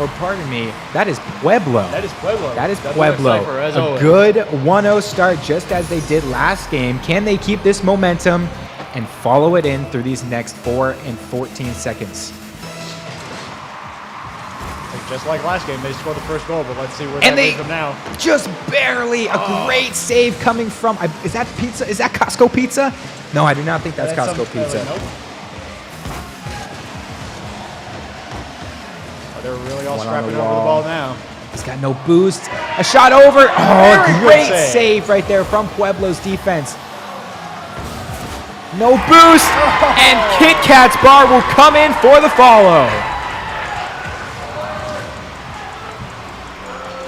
or pardon me, that is Pueblo. That is Pueblo. That is That's Pueblo. Cypher, as A always. good 1-0 start just as they did last game. Can they keep this momentum and follow it in through these next 4 and 14 seconds? Just like last game, they scored the first goal, but let's see where And that leads them now. Just barely a great save coming from, is that pizza? Is that Costco pizza? No, I do not think that's Costco pizza. Nope. Oh, they're really all One on scrapping the over the wall. ball now. He's got no boost. A shot over. Oh, Very great good save right there from Pueblo's defense. No boost, and Kit Kat's bar will come in for the follow.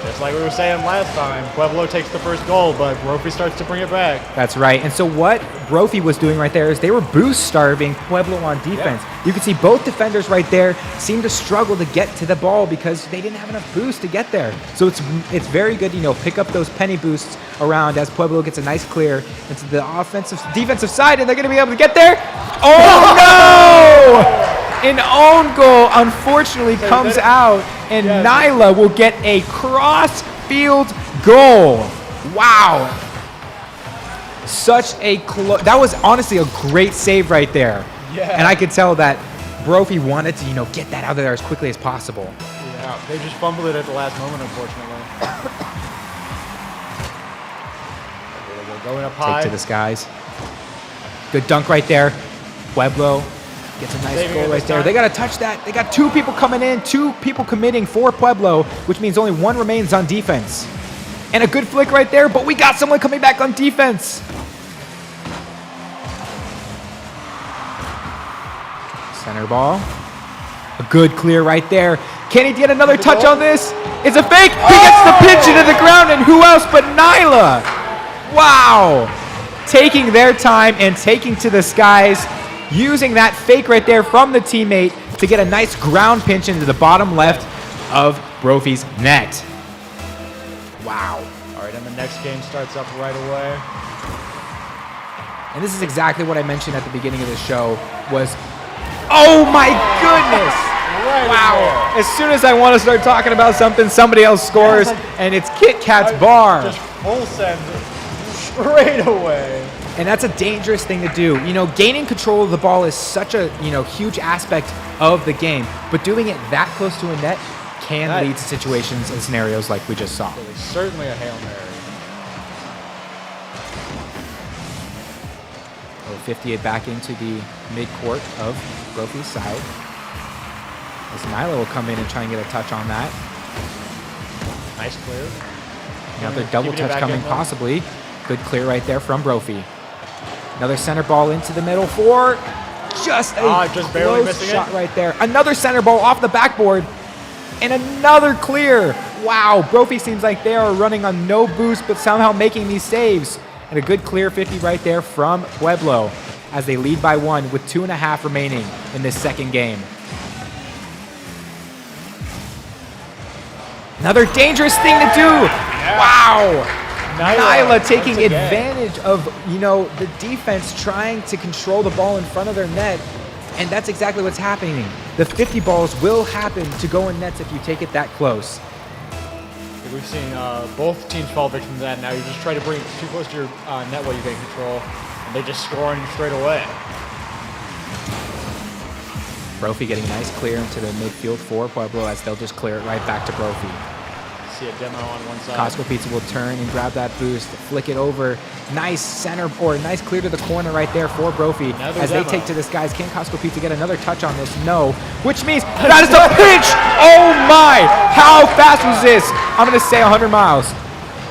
Just like we were saying last time, Pueblo takes the first goal, but Brophy starts to bring it back. That's right. And so what Brophy was doing right there is they were boost starving Pueblo on defense. You can see both defenders right there seem to struggle to get to the ball because they didn't have enough boost to get there. So it's very good, pick up those penny boosts around as Pueblo gets a nice clear into the defensive side, and they're going to be able to get there. Oh no! An own goal unfortunately comes out, and Nyla will get a cross-field goal. Wow. Such a that was honestly a great save right there. Yeah. And I could tell that Brophy wanted to, get that out of there as quickly as possible. Yeah, they just fumbled it at the last moment, unfortunately. They're going up high. Take to the skies. Good dunk right there. Pueblo gets a nice Saving goal it right this there. time. They got to touch that. They got 2 people coming in, 2 people committing for Pueblo, which means only 1 remains on defense. And a good flick right there, but we got someone coming back on defense. Center ball. A good clear right there. Can he get another touch on this? It's a fake. He gets the pitch into the ground, and who else but Nyla? Wow. Taking their time and taking to the skies, using that fake right there from the teammate to get a nice ground pinch into the bottom left of Brophy's net. Wow. All right, and the next game starts up right away. And this is exactly what I mentioned at the beginning of the show was, oh my goodness. Wow. As soon as I want to start talking about something, somebody else scores, and it's Kit Kat's bar. Just full send straight away. And that's a dangerous thing to do. Gaining control of the ball is such a, huge aspect of the game, but doing it that close to a net can lead to situations and scenarios like we just saw. It's certainly a Hail Mary. 58 back into the mid-court of Brophy's side. As Nyla will come in and try and get a touch on that. Nice clear. Another double Keeping it touch back coming in, though. possibly. Good clear right there from Brophy. Another center ball into the middle for just a just barely close missing shot it. right there. Another center ball off the backboard. And another clear. Wow, Brophy seems like they are running on no boost, but somehow making these saves. And a good clear 50 right there from Pueblo as they lead by 1 with 2.5 remaining in this second game. Another dangerous thing to do. Wow. Nyla taking once again. advantage of, the defense trying to control the ball in front of their net. And that's exactly what's happening. The 50 balls will happen to go in nets if you take it that close. We've seen both teams fall victim to that. Now you just try to bring it too close to your net while you gain control, and they just score on you straight away. Brophy getting a nice clear into the midfield for Pueblo as they'll just clear it right back to Brophy. See a demo on one side. Costco Pizza will turn and grab that boost, flick it over. Nice center, or nice clear to the corner right there for Brophy. Another As demo. they take to the skies. Can Costco Pizza get another touch on this? No. Which means that is a pinch! Oh my! How fast was this? I'm going to say 100 miles.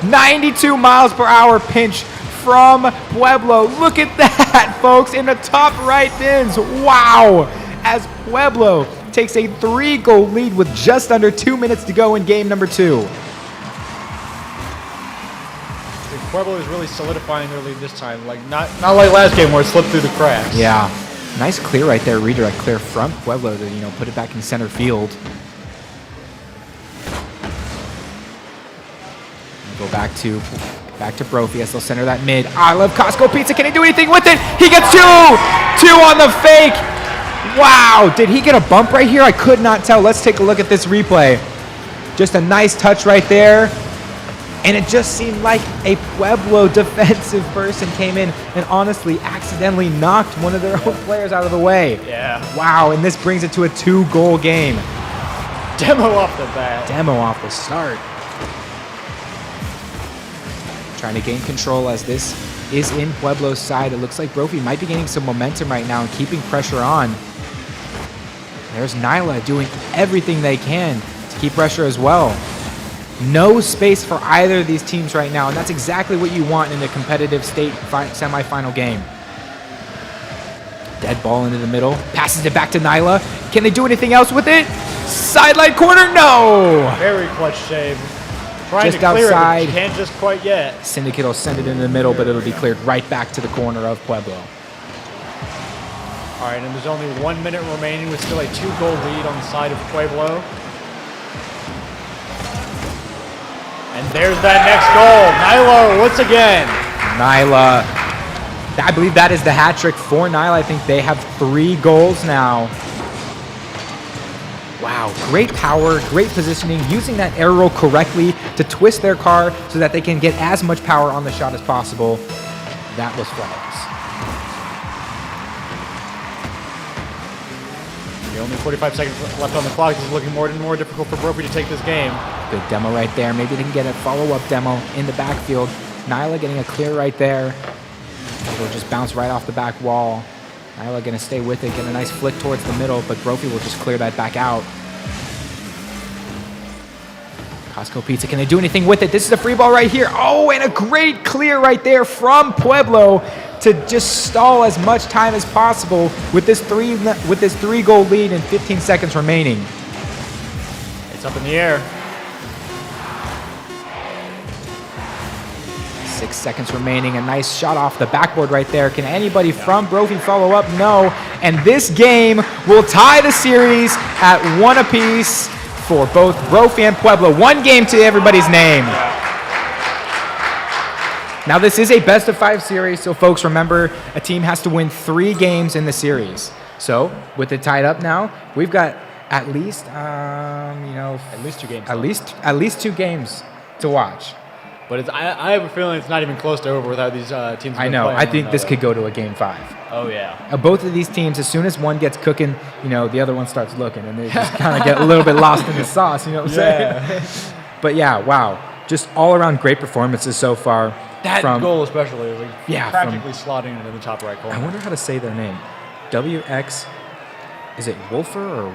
92 miles per hour pinch from Pueblo. Look at that, folks, in the top right bins. Wow! As Pueblo takes a 3-goal lead with just under 2 minutes to go in game number 2. Pueblo is really solidifying their lead this time. Like not like last game where it slipped through the cracks. Yeah. Nice clear right there, redirect clear from Pueblo to, put it back in center field. Go back to Brophy as they'll center that mid. I love Costco Pizza. Can he do anything with it? He gets 2! 2 on the fake. Wow, did he get a bump right here? I could not tell. Let's take a look at this replay. Just a nice touch right there. And it just seemed like a Pueblo defensive person came in and honestly accidentally knocked one of their own players out of the way. Yeah. Wow, and this brings it to a 2-goal game. Demo off the bat. Demo off the start. Trying to gain control as this is in Pueblo's side. It looks like Brophy might be gaining some momentum right now and keeping pressure on. There's Nyla doing everything they can to keep pressure as well. No space for either of these teams right now, and that's exactly what you want in a competitive state semifinal game. Dead ball into the middle, passes it back to Nyla. Can they do anything else with it? Sideline corner, no! Very clutch save. Trying Just to clear outside. it, but can't just quite yet. Syndicate will send it in the middle, but it'll be cleared right back to the corner of Pueblo. All right, and there's only 1 minute remaining with still a 2-goal lead on the side of Pueblo. And there's that next goal. Nyla once again. Nyla, I believe that is the hat trick for Nyla. I think they have 3 goals now. Wow, great power, great positioning, using that air roll correctly to twist their car so that they can get as much power on the shot as possible. That was flawless. Only 45 seconds left on the clock. This is looking more and more difficult for Brophy to take this game. Good demo right there. Maybe they can get a follow-up demo in the backfield. Nyla getting a clear right there. It'll just bounce right off the back wall. Nyla going to stay with it, get a nice flick towards the middle, but Brophy will just clear that back out. Costco Pizza, can they do anything with it? This is a free ball right here. Oh, and a great clear right there from Pueblo to just stall as much time as possible with this 3-goal lead and 15 seconds remaining. It's up in the air. 6 seconds remaining. A nice shot off the backboard right there. Can anybody from Brophy follow up? No. And this game will tie the series at 1 apiece for both Brophy and Pueblo. 1 game to everybody's name. Now this is a best-of-5 series, so folks remember a team has to win 3 games in the series. So with it tied up now, we've got at least, at least 2 games. At least 2 games to watch. But I have a feeling it's not even close to over without these teams. I know. I think this could go to a game 5. Oh yeah. Both of these teams, as soon as one gets cooking, the other one starts looking, and they just kind of get a little bit lost in the sauce. You know what I'm saying? But yeah, wow, just all around great performances so far. That goal especially, like practically slotting it in the top right corner. I wonder how to say their name. WX, is it Wolfer or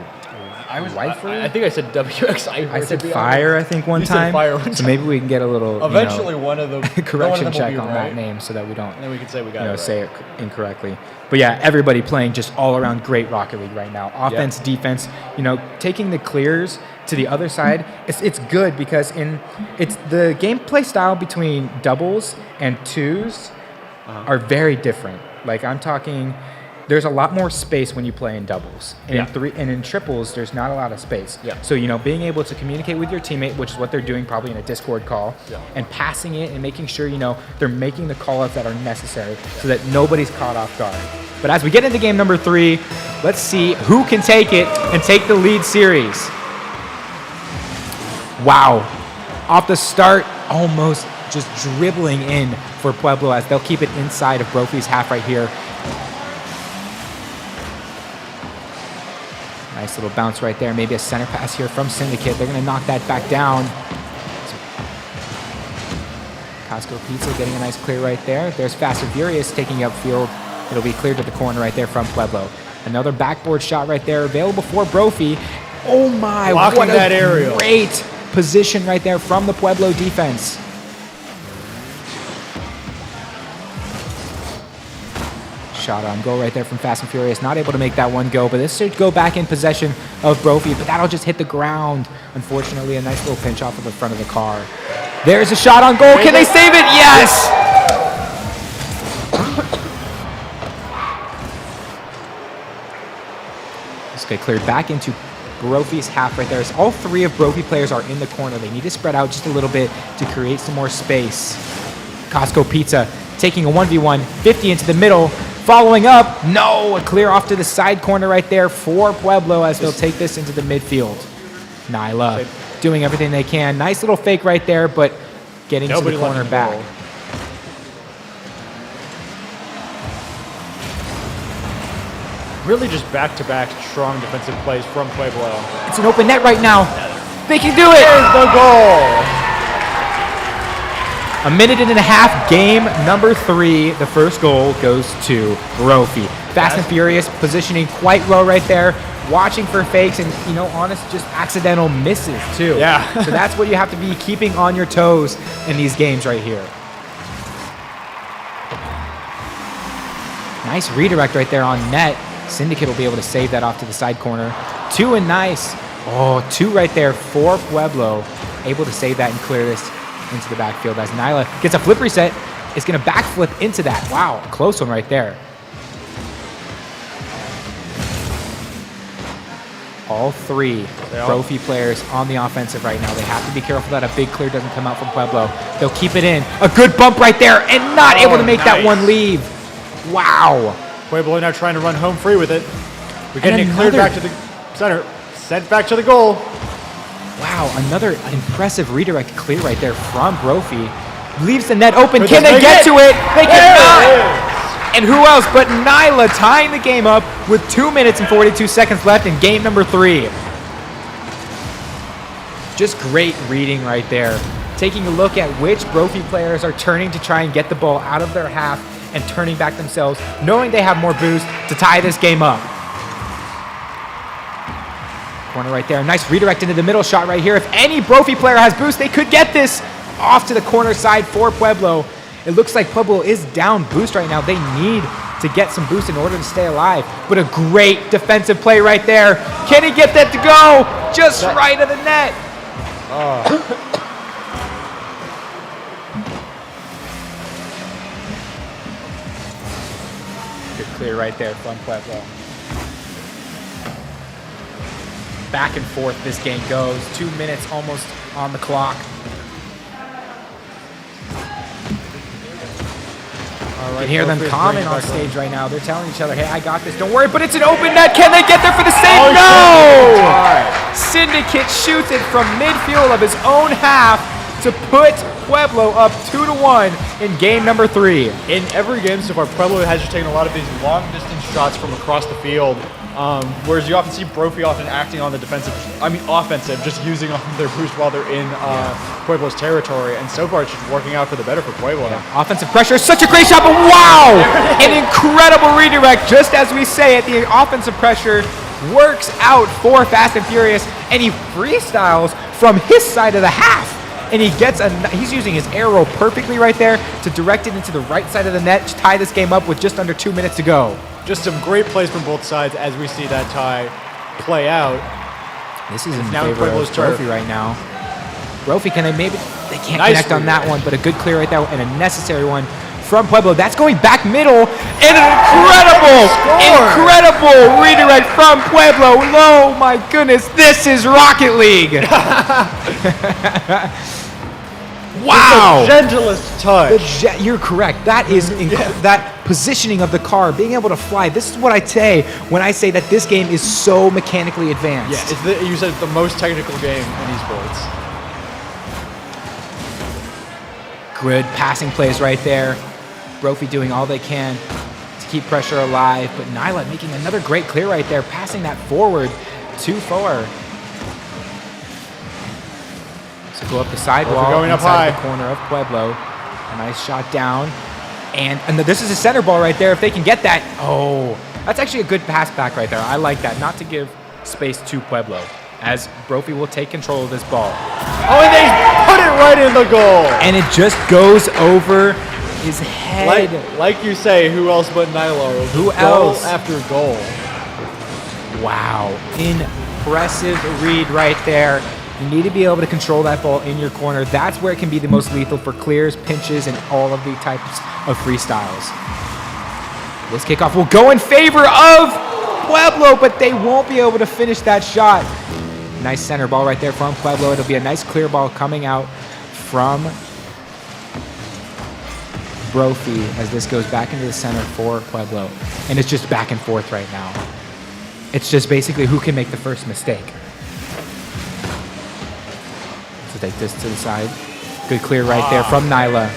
Weifer? I think I said WX. I said Fire, I think, one time. So maybe we can get a little eventually one of them correction check on that name so that we don't and then we can say we got say it incorrectly. But yeah, everybody playing just all around great Rocket League right now. Offense, defense, taking the clears to the other side. It's good because it's the gameplay style between doubles and 2s are very different. Like I'm talking, there's a lot more space when you play in doubles. And in triples, there's not a lot of space. So, being able to communicate with your teammate, which is what they're doing probably in a Discord call, and passing it and making sure, they're making the call-outs that are necessary so that nobody's caught off guard. But as we get into game number 3, let's see who can take it and take the lead series. Wow. Off the start, almost just dribbling in for Pueblo as they'll keep it inside of Brophy's half right here. Nice little bounce right there. Maybe a center pass here from Syndicate. They're going to knock that back down. Costco Pizza getting a nice clear right there. There's Fast and Furious taking upfield. It'll be cleared to the corner right there from Pueblo. Another backboard shot right there available for Brophy. Oh my, blocking what that a aerial. Great position right there from the Pueblo defense. Shot on goal right there from Fast and Furious. Not able to make that one go, but this should go back in possession of Brophy, but that'll just hit the ground. Unfortunately, a nice little pinch off of the front of the car. There's a shot on goal. Can they save it? Yes! This get cleared back into Brophy's half right there. As all 3 of Brophy players are in the corner. They need to spread out just a little bit to create some more space. Costco Pizza taking a 1v1, 50 into the middle. Following up, no, a clear off to the side corner right there for Pueblo as they'll take this into the midfield. Nyla doing everything they can. Nice little fake right there, but getting to the corner back. Really just back-to-back strong defensive plays from Pueblo. It's an open net right now. They can do it. There's the goal. A minute and a half, game number 3. The first goal goes to Brophy. Fast and furious, positioning quite well right there. Watching for fakes and, you know, honest, just accidental misses too. Yeah. So that's what you have to be keeping on your toes in these games right here. Nice redirect right there on net. Syndicate will be able to save that off to the side corner. 2 and nice. Oh, 2 right there for Pueblo. Able to save that and clear this into the backfield as Nyla gets a flip reset. Is going to backflip into that. Wow, close one right there. All 3 Brophy players on the offensive right now. They have to be careful that a big clear doesn't come out from Pueblo. They'll keep it in. A good bump right there and not able to make that one leave. Wow. Pueblo now trying to run home free with it. We're getting it cleared back to the center. Sent back to the goal. Wow, another impressive redirect clear right there from Brophy. Leaves the net open. Can they get to it? They cannot. And who else but Nyla tying the game up with 2 minutes and 42 seconds left in game number 3. Just great reading right there. Taking a look at which Brophy players are turning to try and get the ball out of their half and turning back themselves, knowing they have more boost to tie this game up. Corner right there. Nice redirect into the middle shot right here. If any Brophy player has boost, they could get this off to the corner side for Pueblo. It looks like Pueblo is down boost right now. They need to get some boost in order to stay alive. But a great defensive play right there. Can he get that to go? Just right of the net. Good clear right there from Pueblo. Back and forth this game goes. 2 minutes almost on the clock. You can hear them comment on stage right now. They're telling each other, hey, I got this. Don't worry, but it's an open net. Can they get there for the save? No! Syndicate shoots it from midfield of his own half to put Pueblo up 2-1 in game number 3. In every game so far, Pueblo has just taken a lot of these long-distance shots from across the field. Whereas you often see Brophy often acting on the offensive, just using their boost while they're in Pueblo's territory. And so far, it's just working out for the better for Pueblo. Yeah. Offensive pressure, such a great shot, but wow! An incredible redirect, just as we say it. The offensive pressure works out for Fast and Furious, and he freestyles from his side of the half. And he's using his arrow perfectly right there to direct it into the right side of the net to tie this game up with just under 2 minutes to go. Just some great plays from both sides as we see that tie play out. This is in favor of Brophy right now. Brophy, they can't connect on that one, but a good clear right there and a necessary one from Pueblo. That's going back middle, and an incredible redirect from Pueblo. Oh my goodness, this is Rocket League. Wow! The gentlest touch. You're correct. That is that positioning of the car, being able to fly. This is what I say when I say that this game is so mechanically advanced. Yeah, you said it's the most technical game in esports. Good passing plays right there. Brophy doing all they can to keep pressure alive, but Nyla making another great clear right there, passing that forward to 4. Go up the sidewall going up inside high. The corner of Pueblo. A nice shot down. And this is a center ball right there. If they can get that. Oh, that's actually a good pass back right there. I like that. Not to give space to Pueblo, as Brophy will take control of this ball. Oh, and they put it right in the goal. And it just goes over his head. Like you say, who else but Nyla? Who else? Goal after goal. Wow. Impressive read right there. You need to be able to control that ball in your corner. That's where it can be the most lethal for clears, pinches, and all of the types of freestyles. This kickoff will go in favor of Pueblo, but they won't be able to finish that shot. Nice center ball right there from Pueblo. It'll be a nice clear ball coming out from Brophy as this goes back into the center for Pueblo. And it's just back and forth right now. It's just basically who can make the first mistake. So take this to the side. Good clear right there from Nyla.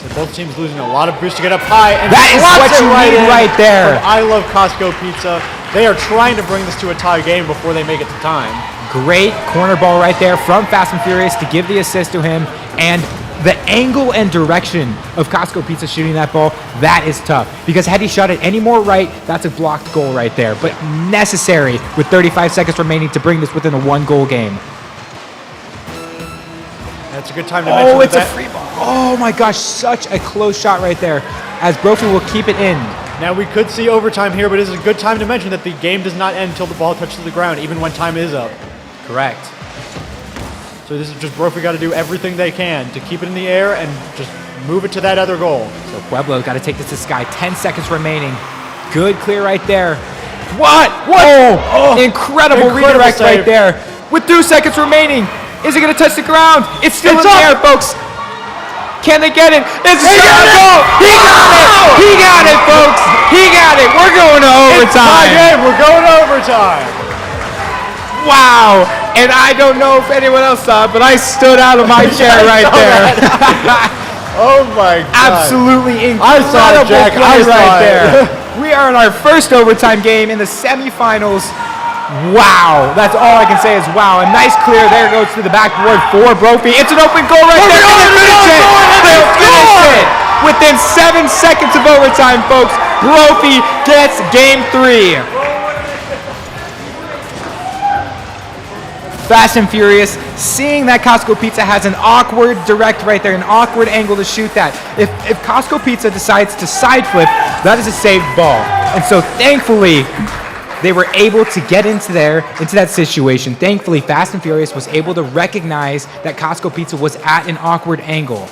So both teams losing a lot of boost to get up high. And That is what you need right there. I love Costco Pizza. They are trying to bring this to a tie game before they make it to time. Great corner ball right there from Fast and Furious to give the assist to him. And the angle and direction of Costco Pizza shooting that ball, that is tough. Because had he shot it any more right, that's a blocked goal right there. But necessary with 35 seconds remaining to bring this within a 1-goal game. That's a good time to mention Oh, it's a free ball. Oh my gosh, such a close shot right there. As Brophy will keep it in. Now we could see overtime here, but this is a good time to mention that the game does not end until the ball touches the ground, even when time is up. Correct. So this is just Brophy got to do everything they can to keep it in the air and just move it to that other goal. So Pueblo got to take this to Sky. 10 seconds remaining. Good clear right there. What? Oh, incredible redirect save right there. With 2 seconds remaining. Is it going to touch the ground? It's still in the air, folks. Can they get it? It's a goal. He got it. He got it, folks. He got it. We're going to overtime. It's tie game. We're going to overtime. Wow. And I don't know if anyone else saw it, but I stood out of my chair right there. Oh my God. Absolutely incredible I saw it, Jack. I saw right it. there. We are in our first overtime game in the semifinals. Wow. That's all I can say is wow. A nice clear there goes to the backboard for Brophy. It's an open goal right there. They'll finish it. They'll finish it. Within 7 seconds of overtime, folks, Brophy gets game 3. Fast and Furious, seeing that Costco Pizza has an awkward direct right there, an awkward angle to shoot that. If Costco Pizza decides to side flip, that is a saved ball. And so thankfully, they were able to get into that situation. Thankfully, Fast and Furious was able to recognize that Costco Pizza was at an awkward angle.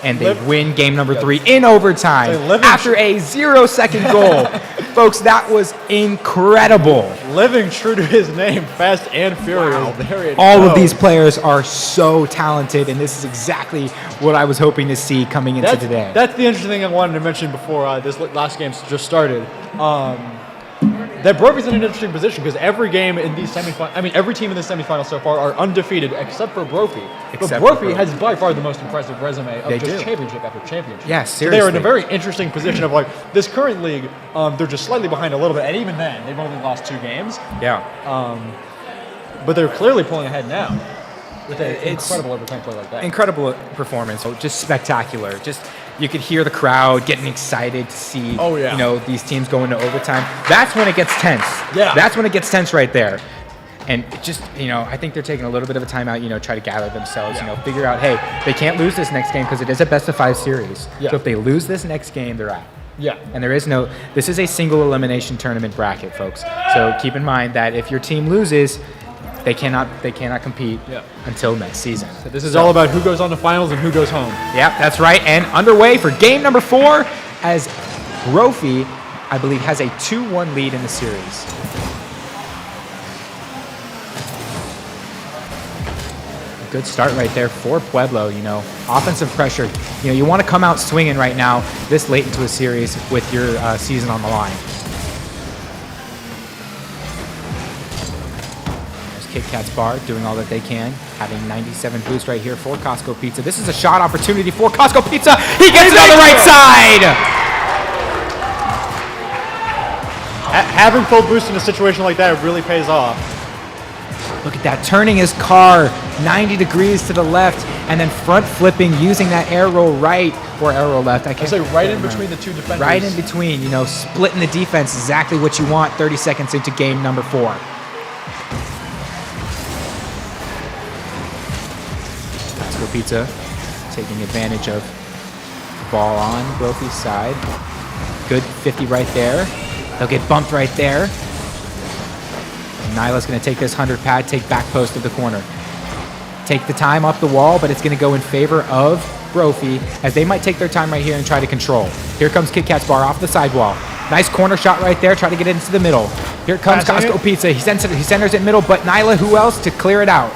And they win game number 3 in overtime after a 0-second goal. Folks, that was incredible. Living true to his name, Fast and Furious. Wow. All of these players are so talented, and this is exactly what I was hoping to see coming into today. That's the interesting thing I wanted to mention before this last game just started. That Brophy's in an interesting position because every game in these semifinals, every team in the semifinals so far are undefeated except for Brophy. But Brophy has by far the most impressive resume of championship after championship. Yeah, seriously. So they're in a very interesting position of this current league, they're just slightly behind a little bit, and even then, they've only lost 2 games. Yeah. But they're clearly pulling ahead now with an incredible overtime play like that. Incredible performance, just spectacular. You could hear the crowd getting excited to see, these teams go into overtime. That's when it gets tense. Yeah. That's when it gets tense right there. And I think they're taking a little bit of a timeout, try to gather themselves, figure out, hey, they can't lose this next game because it is a best-of-5 series. Yeah. So if they lose this next game, they're out. Yeah. And this is a single elimination tournament bracket, folks. So keep in mind that if your team loses, they cannot compete until next season. So this is all about who goes on to finals and who goes home. Yep, that's right. And underway for game number 4 as Brophy, I believe, has a 2-1 lead in the series. A good start right there for Pueblo, Offensive pressure. You want to come out swinging right now this late into a series with your season on the line. Kit Kat's Bar doing all that they can, having 97 boost right here for Costco Pizza. This is a shot opportunity for Costco Pizza. He gets it on the right side. Having full boost in a situation like that, it really pays off. Look at that, turning his car 90 degrees to the left and then front flipping using that air roll right or air roll left. I say right in between the two defenders. Right in between, splitting the defense, exactly what you want 30 seconds into game number 4. Pizza taking advantage of ball on Brophy's side. Good 50 right there. They'll get bumped right there. And Nyla's going to take this 100 pad, take back post of the corner. Take the time up the wall, but it's going to go in favor of Brophy as they might take their time right here and try to control. Here comes Kit Kat's Bar off the sidewall. Nice corner shot right there. Try to get it into the middle. Here comes Costco Pizza. He centers it middle, but Nyla, who else to clear it out?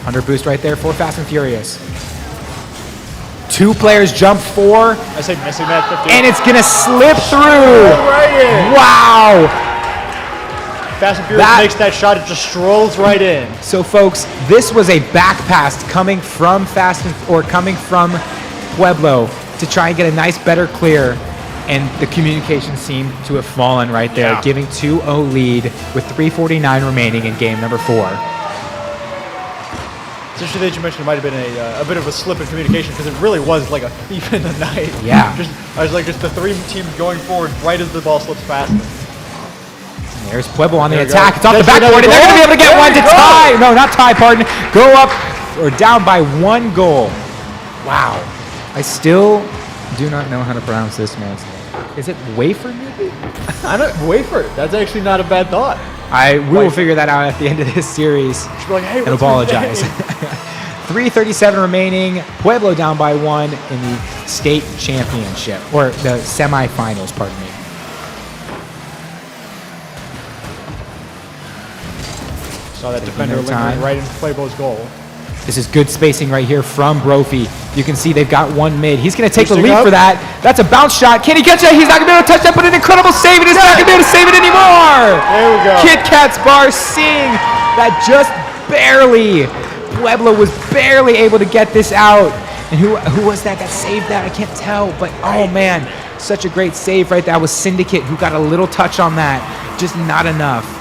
100 boost right there for Fast and Furious. 2 players jump 4. I say missing that 50. And it's gonna slip through. Right in. Wow. Fast and Furious makes that shot. It just strolls right in. So folks, this was a back pass coming from coming from Pueblo to try and get a nice better clear. And the communication seemed to have fallen right there, giving 2-0 lead with 3:49 remaining in game number 4. It's interesting that you mentioned it might have been a bit of a slip in communication because it really was like a thief in the night. Yeah. I was like, just the 3 teams going forward right as the ball slips past them. There's Pueblo on the There we attack. go. It's off the That's backboard, and they're going to be able to get There one we to go. tie. No, not tie, pardon. Go up or down by 1 goal. Wow. I still do not know how to pronounce this man's name. Is it Wafer, maybe? I don't wafer. That's actually not a bad thought. We will figure that out at the end of this series Be like, hey, and what's your apologize. name? 3:37 remaining. Pueblo down by 1 in the state championship, or the semifinals, pardon me. Saw that Taking defender their time. lingering right into Pueblo's goal. This is good spacing right here from Brophy. You can see they've got 1 mid. He's going to take the Boosting lead up. for that. That's a bounce shot. Can he catch it? He's not going to be able to touch that, but an incredible save, and he's not going to be able to save it anymore. There we go. Kit Kat's bar seeing that just barely. Pueblo was barely able to get this out. And who was that saved that? I can't tell, but oh man, such a great save right there. That was Syndicate who got a little touch on that. Just not enough.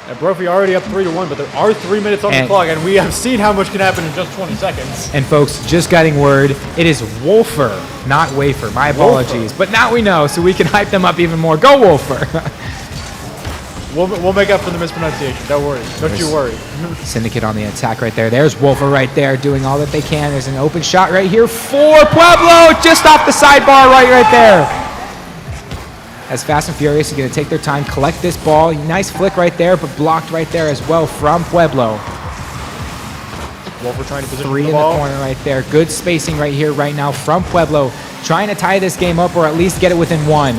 And Brophy already up 3-1, but there are 3 minutes on the clock, and we have seen how much can happen in just 20 seconds. And folks, just getting word, it is Wolfer, not Wafer. My apologies. But now we know, so we can hype them up even more. Go Wolfer! We'll make up for the mispronunciation. Don't worry. Don't you worry. Syndicate on the attack right there. There's Wolfer right there doing all that they can. There's an open shot right here for Pueblo, just off the sidebar right there. As Fast and Furious is going to take their time, collect this ball. Nice flick right there, but blocked right there as well from Pueblo. Wolfer trying to position 3 the in ball. the corner right there. Good spacing right here, right now from Pueblo. Trying to tie this game up or at least get it within 1.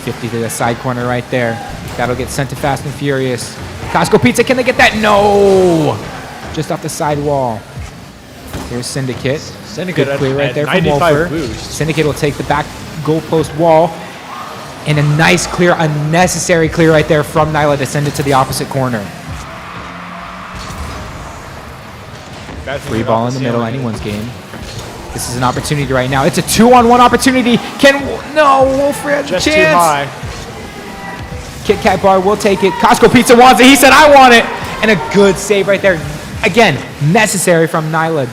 50 to the side corner right there. That'll get sent to Fast and Furious. Costco Pizza, can they get that? No! Just off the side wall. Here's Syndicate. Syndicate Good clear at right there from 95 Wolfer. boost. Syndicate will take the back goalpost wall. And a nice clear, unnecessary clear right there from Nyla to send it to the opposite corner. Free ball in the middle, anyone's game. This is an opportunity right now. It's a 2-on-1 opportunity. No, Wolfer has a Just chance. too high. Kit Kat Bar will take it. Costco Pizza wants it. He said, I want it. And a good save right there. Again, necessary from Nyla.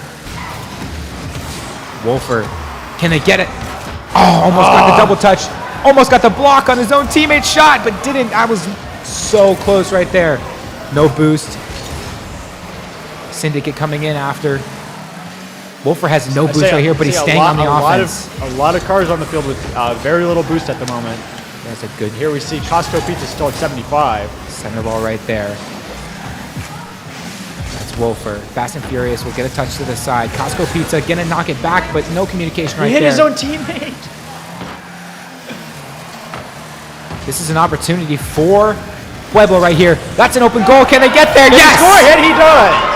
Wolfer, can they get it? Oh, almost got the double touch. Almost got the block on his own teammate's shot, but didn't. I was so close right there. No boost. Syndicate coming in after. Wolfer has no boost right here, but he's staying on the offense. A lot of cars on the field with very little boost at the moment. That's a good. Here we see Costco Pizza still at 75. Center ball right there. That's Wolfer. Fast and Furious will get a touch to the side. Costco Pizza gonna knock it back, but no communication right He hit there. his own teammate. This is an opportunity for Pueblo right here. That's an open goal. Can they get there? Yes! Score, and he does.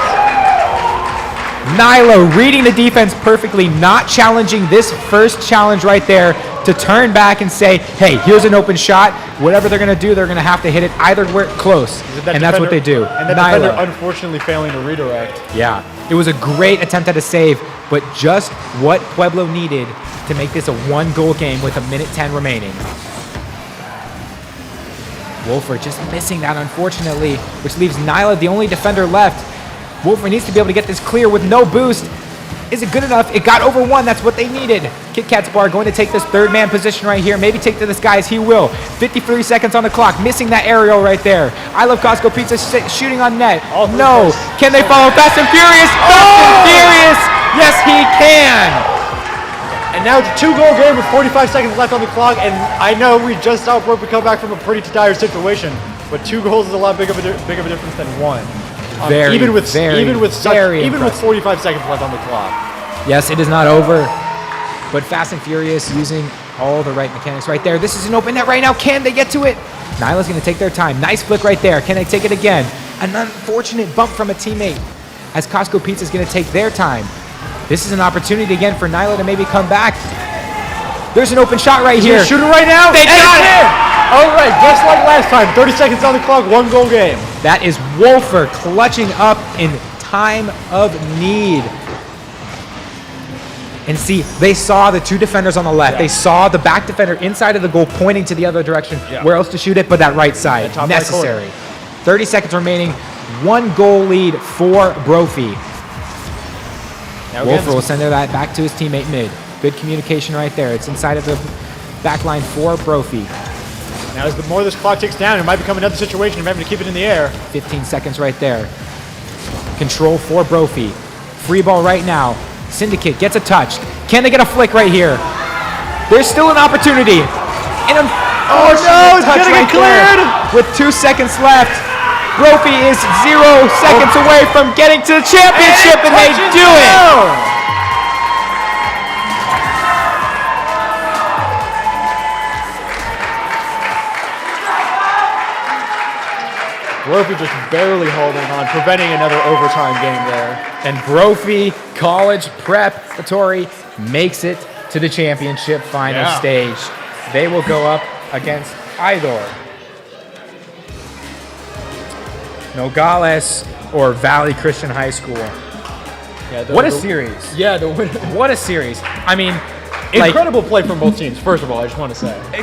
Nyla reading the defense perfectly, not challenging this first challenge right there to turn back and say, hey, here's an open shot. Whatever they're going to do, they're going to have to hit it either where close. And that's what they do. And the defender unfortunately failing to redirect. Yeah, it was a great attempt at a save, but just what Pueblo needed to make this a 1-goal game with 1:10 remaining. Wolfer just missing that, unfortunately, which leaves Nyla the only defender left. Wolfer needs to be able to get this clear with no boost. Is it good enough? It got over 1. That's what they needed. Kit Kat's Bar going to take this third-man position right here. Maybe take to the skies. He will. 53 seconds on the clock. Missing that aerial right there. I Love Costco Pizza shooting on net. No. Can they follow Fast and Furious? Fast and Furious! Yes, he can! And now it's a 2-goal game with 45 seconds left on the clock. And I know we just saw Brophy come back from a pretty dire situation, but 2 goals is a lot big of a difference than 1. Even with 45 seconds left on the clock. Yes, it is not over. But Fast and Furious using all the right mechanics right there. This is an open net right now. Can they get to it? Nyla's going to take their time. Nice flick right there. Can they take it again? An unfortunate bump from a teammate as Costco Pizza is going to take their time. This is an opportunity again for Nyla to maybe come back. There's an open shot right here. Shoot it right now. They got it! All right, just like last time. 30 seconds on the clock, 1 goal game. That is Wolfer clutching up in time of need. And see, they saw the 2 defenders on the left. Yeah. They saw the back defender inside of the goal pointing to the other direction. Yeah. Where else to shoot it but that right side? Top right necessary. 30 seconds remaining. 1 goal lead for Brophy. Wolfer will send that back to his teammate mid. Good communication right there. It's inside of the back line for Brophy. Now, as the more this clock ticks down, it might become another situation of having to keep it in the air. 15 seconds right there. Control for Brophy. Free ball right now. Syndicate gets a touch. Can they get a flick right here? There's still an opportunity. And Oh no, it's gonna get cleared! With 2 seconds left. Brophy is 0 seconds away from getting to the championship, and they do it! Brophy just barely holding on, preventing another overtime game there. And Brophy College Preparatory makes it to the championship final stage. They will go up against either Nogales or Valley Christian High School. Yeah, What a series. Yeah, the winner. What a series. I mean, Incredible play from both teams, first of all, I just want to say. I'm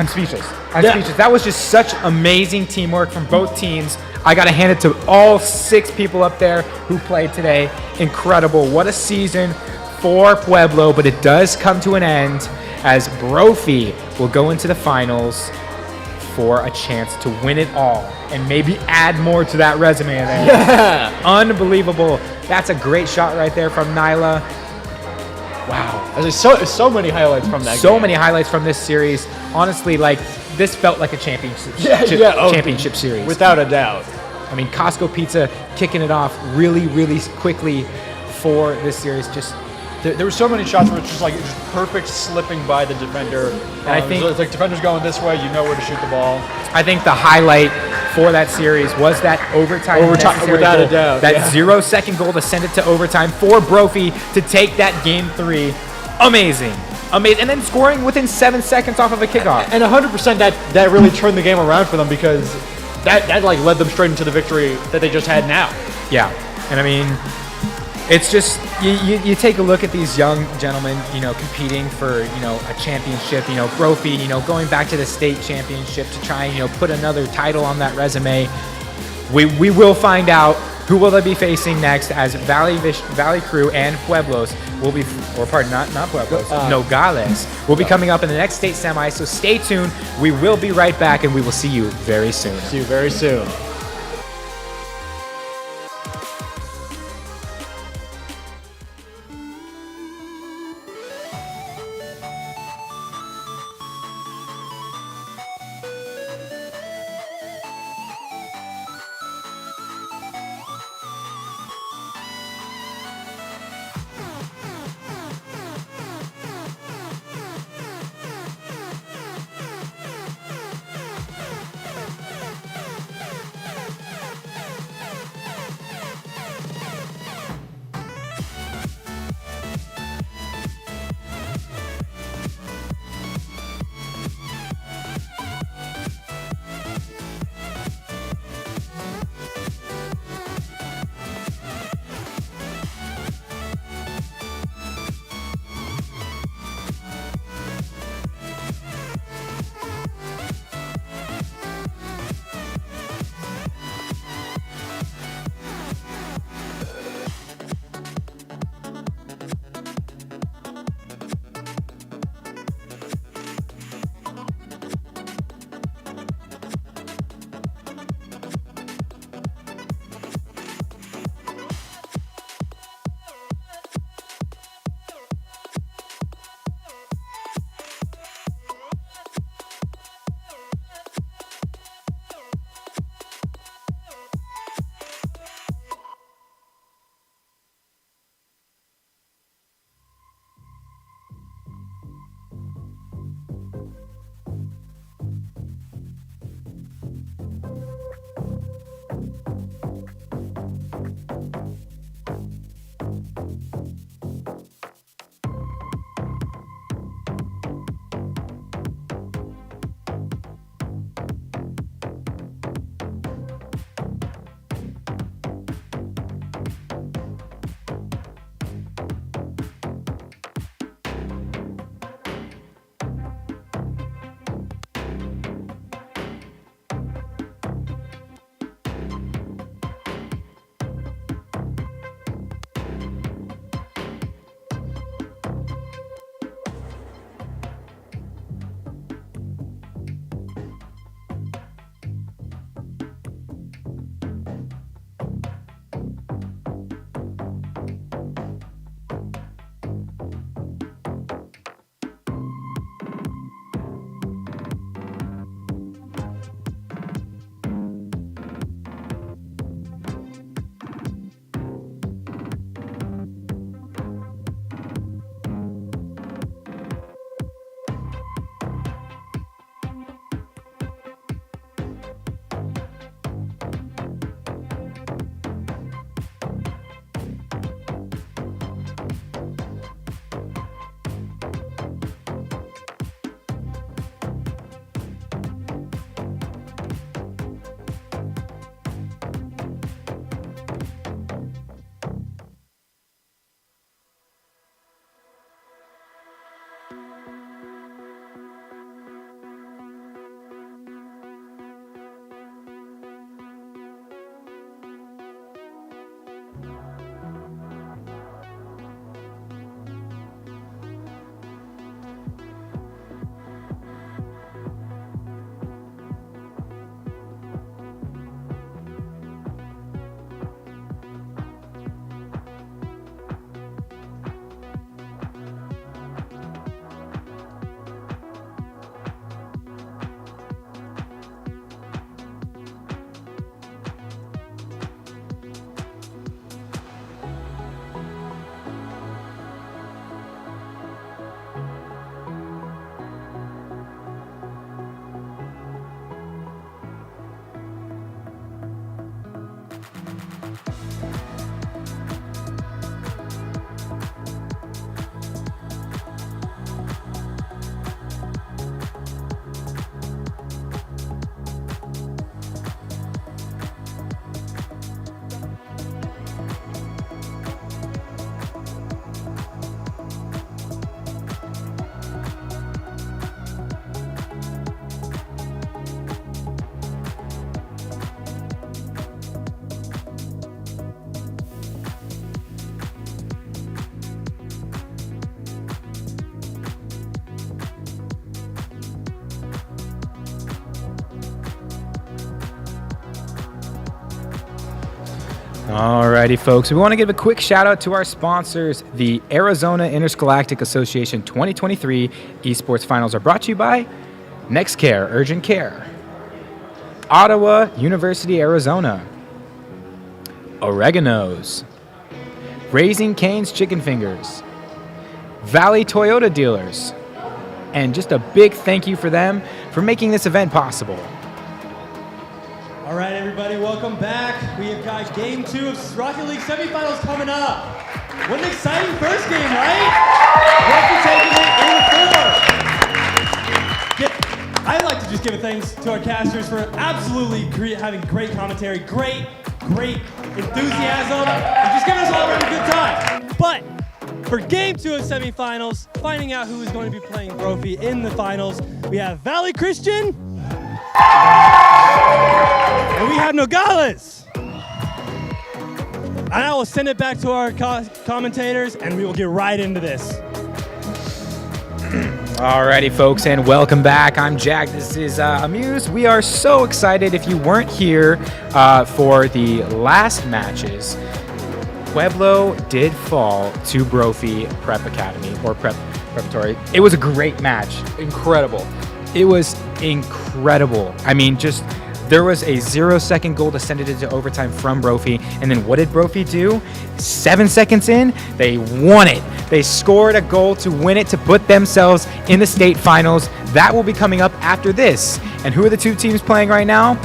speechless. I'm speechless. That was just such amazing teamwork from both teams. I got to hand it to all 6 people up there who played today. Incredible. What a season for Pueblo, but it does come to an end as Brophy will go into the finals for a chance to win it all and maybe add more to that resume there. Yeah. Unbelievable. That's a great shot right there from Nyla. Wow. There's so many highlights from that game. So many highlights from this series. Honestly, this felt like a championship championship series. Without a doubt. I mean, Costco Pizza kicking it off really, really quickly for this series. Just There were so many shots where it's just perfect slipping by the defender. And I think it's like defender's going this way, you know where to shoot the ball. I think the highlight for that series was that overtime necessary without goal, a doubt. that 0-second goal to send it to overtime for Brophy to take that game 3. Amazing. And then scoring within 7 seconds off of a kickoff. And 100% that really turned the game around for them because that led them straight into the victory that they just had now. Yeah. And I mean, it's just you take a look at these young gentlemen, competing for a championship. Brophy, going back to the state championship to try and put another title on that resume. We will find out who will they be facing next as Valley Crew and Pueblos will be, or pardon, not Pueblos, Nogales will be coming up in the next state semi. So stay tuned. We will be right back, and we will see you very soon. See you very soon. Alrighty, folks. We want to give a quick shout out to our sponsors. The Arizona Interscholastic Association 2023 Esports Finals are brought to you by NextCare Urgent Care, Ottawa University, Arizona, Oregano's, Raising Cane's Chicken Fingers, Valley Toyota Dealers, and just a big thank you for them for making this event possible. All right, everybody, welcome back. We have got Game 2 of Rocket League semifinals coming up. What an exciting first game, right? Rocky taking it in 4. I'd like to just give a thanks to our casters for absolutely having great commentary, great enthusiasm, and just giving us all a really good time. But for Game 2 of semifinals, finding out who is going to be playing Brophy in the finals, we have Valley Christian, and we have Nogales. And I will send it back to our commentators, and we will get right into this. Alrighty, folks, and welcome back. I'm Jack. This is Amuse. We are so excited. If you weren't here for the last matches, Pueblo did fall to Brophy Prep Academy, or Preparatory. It was a great match. Incredible. It was incredible. I mean, there was a 0-second goal to send it into overtime from Brophy, and then what did Brophy do? 7 seconds in, they won it. They scored a goal to win it, to put themselves in the state finals. That will be coming up after this. And who are the two teams playing right now?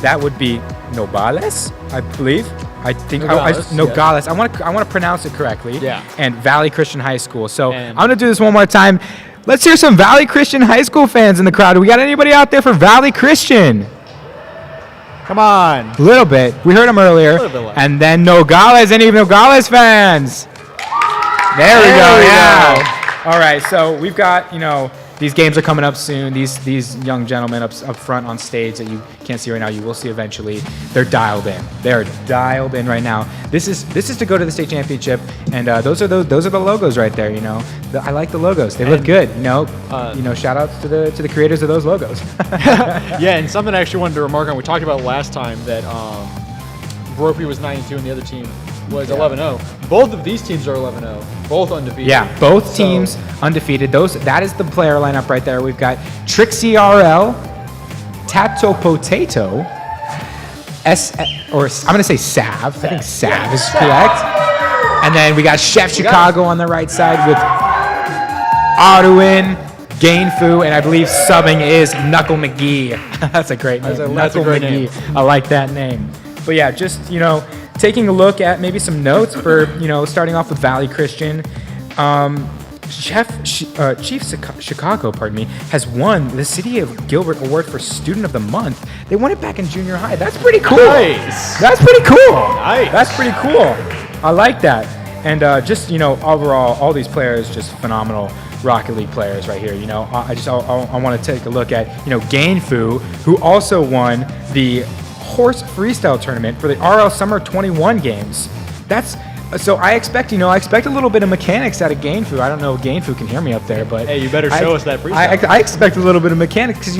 That would be Nogales, I believe. I think Nogales. Yeah. I want to pronounce it correctly. Yeah. And Valley Christian High School. So I'm going to do this one more time. Let's hear some Valley Christian High School fans in the crowd. We got anybody out there for Valley Christian? Come on. A little bit. We heard them earlier. And then Nogales, any Nogales fans? There we go. Yeah. All right. So we've got, these games are coming up soon. These young gentlemen up front on stage that you can't see right now, you will see eventually. They're dialed in. They're dialed in right now. This is to go to the state championship, and those are the logos right there. I like the logos. They look good. Shout outs to the creators of those logos. Yeah, and something I actually wanted to remark on. We talked about last time that Brophy was 9-2 and the other team was 11-0. Both of these teams are 11-0. Both undefeated. Yeah, both teams undefeated. That is the player lineup right there. We've got Trixie RL, Tato Potato, I'm going to say Sav. I think Sav is correct. And then we got Chef Chicago on the right side with Arduin, Gainfu, and I believe subbing is Knuckle McGee. That's a great name. That's a great McGee. name. I like that name. But yeah, just, taking a look at maybe some notes for, starting off with Valley Christian. Chief Chicago, has won the City of Gilbert Award for Student of the Month. They won it back in junior high. That's pretty cool. Nice. That's pretty cool. Nice. That's pretty cool. I like that. And overall, all these players, just phenomenal Rocket League players right here. I want to take a look at, Gainfu, who also won the horse freestyle tournament for the RL Summer 21 games. So I expect a little bit of mechanics out of Gainfu. I don't know if Gainfu can hear me up there, but hey, you better show us that freestyle. I expect a little bit of mechanics because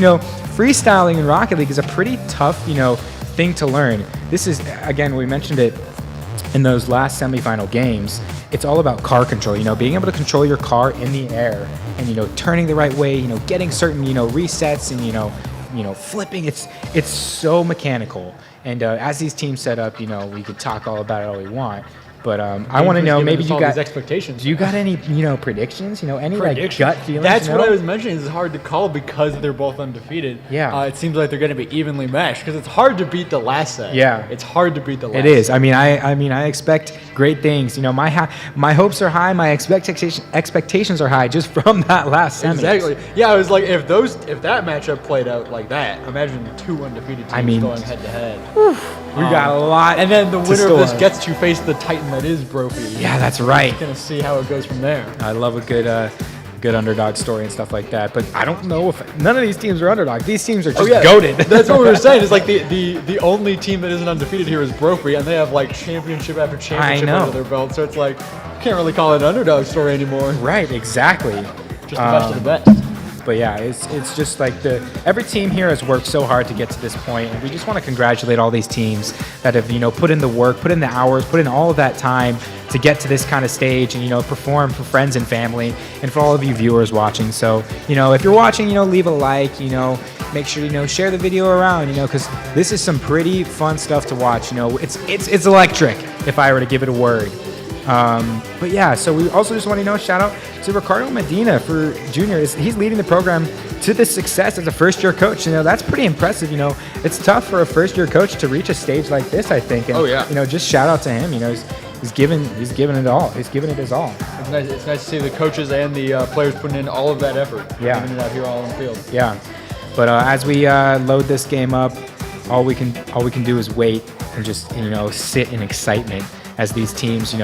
freestyling in Rocket League is a pretty tough thing to learn. This is, again, we mentioned it in those last semifinal games. It's all about car control. Being able to control your car in the air and turning the right way. Getting certain resets and flipping. It's so mechanical. And as these teams set up, we could talk all about it all we want. But I want to know, maybe you got expectations. Do you got any predictions? Any gut feelings? That's what I was mentioning. It's hard to call because they're both undefeated. Yeah. It seems like they're going to be evenly matched because it's hard to beat the last set. Yeah. It's hard to beat the last. It is. set. I expect great things. My hopes are high. My expectations are high just from that last semi. Exactly. Yeah, I was like, if that matchup played out like that, imagine two undefeated teams going head to head. We got a lot. And then the winner of this gets to face the Titan that is Brophy. Yeah, that's right. We're gonna see how it goes from there. I love a good underdog story and stuff like that. But I don't know if none of these teams are underdogs. These teams are just goated. That's what we were saying. It's like the only team that isn't undefeated here is Brophy, and they have like championship after championship under their belt. So it's like, you can't really call it an underdog story anymore. Right, exactly. Just the best of the best. But yeah, it's just like every team here has worked so hard to get to this point, and we just want to congratulate all these teams that have put in the work, put in the hours, put in all of that time to get to this kind of stage and perform for friends and family, and for all of you viewers watching. So if you're watching, leave a like, make sure share the video around, because this is some pretty fun stuff to watch. It's electric, if I were to give it a word. But yeah, so we also just want to shout out to Ricardo Medina for Junior. He's leading the program to this success as a first-year coach. That's pretty impressive. It's tough for a first-year coach to reach a stage like this, I think. And, just shout out to him. He's given it all. He's given it his all. It's nice to see the coaches and the players putting in all of that effort. Yeah. Giving it out here all on the field. Yeah. But as we load this game up, all we can do is wait and just sit in excitement as these teams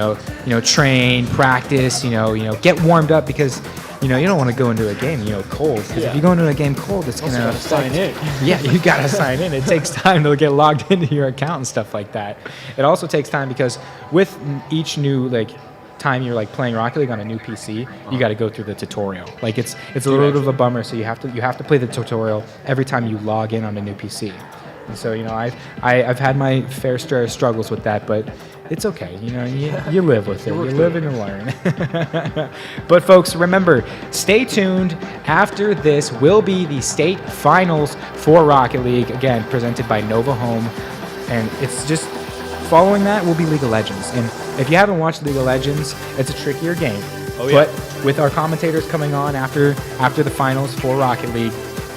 train, practice, get warmed up, because you don't want to go into a game cold, because if you go into a game cold, it's gonna sign in. Yeah, you gotta sign in. It takes time to get logged into your account and stuff like that. It also takes time because with each new time you're playing Rocket League on a new PC, you got to go through the tutorial. It's a little bit of a bummer, so you have to play the tutorial every time you log in on a new PC. And so I've had my fair share of struggles with that, but it's okay. You live with it. You live and you learn. But folks, remember, stay tuned. After this will be the state finals for Rocket League, again presented by Nova Home, and it's just following that will be League of Legends. And if you haven't watched League of Legends, it's a trickier game. Oh, yeah. But with our commentators coming on after the finals for Rocket League,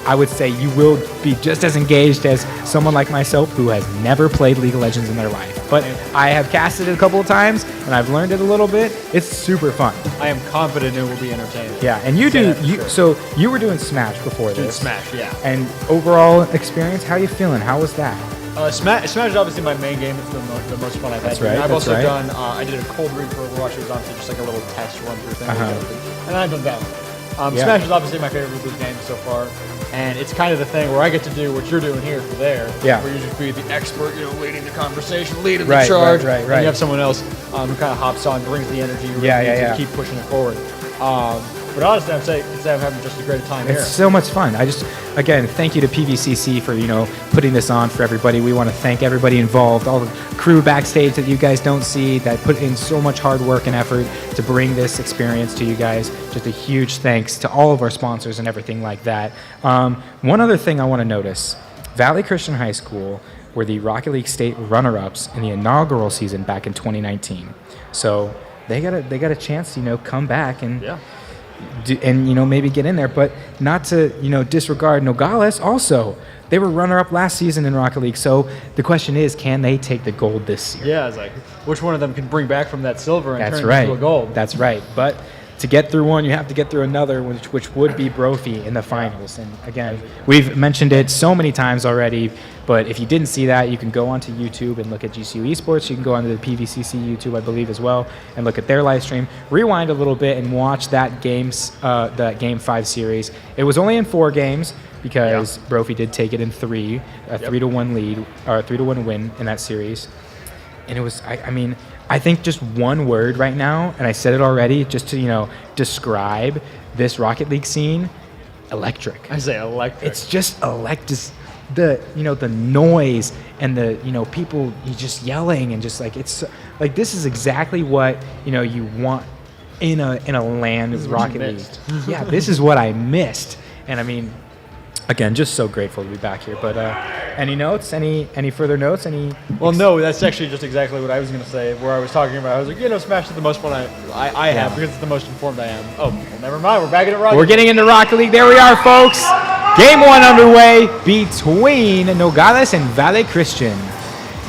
I would say you will be just as engaged as someone like myself who has never played League of Legends in their life. But I have casted it a couple of times, and I've learned it a little bit. It's super fun. I am confident it will be entertaining. Yeah, and so you were doing Smash before this. Smash, yeah. And overall experience, how are you feeling? How was that? Smash is obviously my main game. It's the most fun I've had. That's right. I've also done. I did a cold read for Overwatch. It was honestly just a little test run through thing. And I've done that one. Smash is obviously my favorite League game so far, and it's kind of the thing where I get to do what you're doing here for there. Yeah. Where you just be the expert, leading the conversation, leading the charge. Right. And you have someone else who kind of hops on, brings the energy, to keep pushing it forward. But honestly, I'm having just a great time here. It's so much fun. Again, thank you to PVCC for, putting this on for everybody. We want to thank everybody involved, all the crew backstage that you guys don't see, that put in so much hard work and effort to bring this experience to you guys. Just a huge thanks to all of our sponsors and everything like that. One other thing I want to notice, Valley Christian High School were the Rocket League State runner-ups in the inaugural season back in 2019. So they got a chance to, come back and... Yeah. And maybe get in there, but not to disregard Nogales. Also, they were runner-up last season in Rocket League. So the question is, can they take the gold this year? Yeah, it's which one of them can bring back from that silver and turn it into a gold? That's right. But to get through one, you have to get through another, which would be Brophy in the finals. And again, we've mentioned it so many times already, but if you didn't see that, you can go onto YouTube and look at GCU Esports. You can go onto the PVCC YouTube, I believe, as well, and look at their live stream. Rewind a little bit and watch that Game 5 series. It was only in 4 games because Brophy did take it in 3, a 3-1 lead, or a 3-1 win in that series. And it was, I think just one word right now, and I said it already, just to, describe this Rocket League scene, electric. I say electric. It's just electric. The noise and the, people just yelling and just it's this is exactly what, you want in a land of Rocket League. Yeah, this is what I missed. And again, just so grateful to be back here. But any notes? Any further notes? Well, no, that's actually just exactly what I was going to say. Where I was talking about, I was like, Smash is the most fun I have because it's the most informed I am. Oh, well, never mind. We're back into Rocket League. We're getting into Rocket League. There we are, folks. Game 1 underway between Nogales and Valley Christian.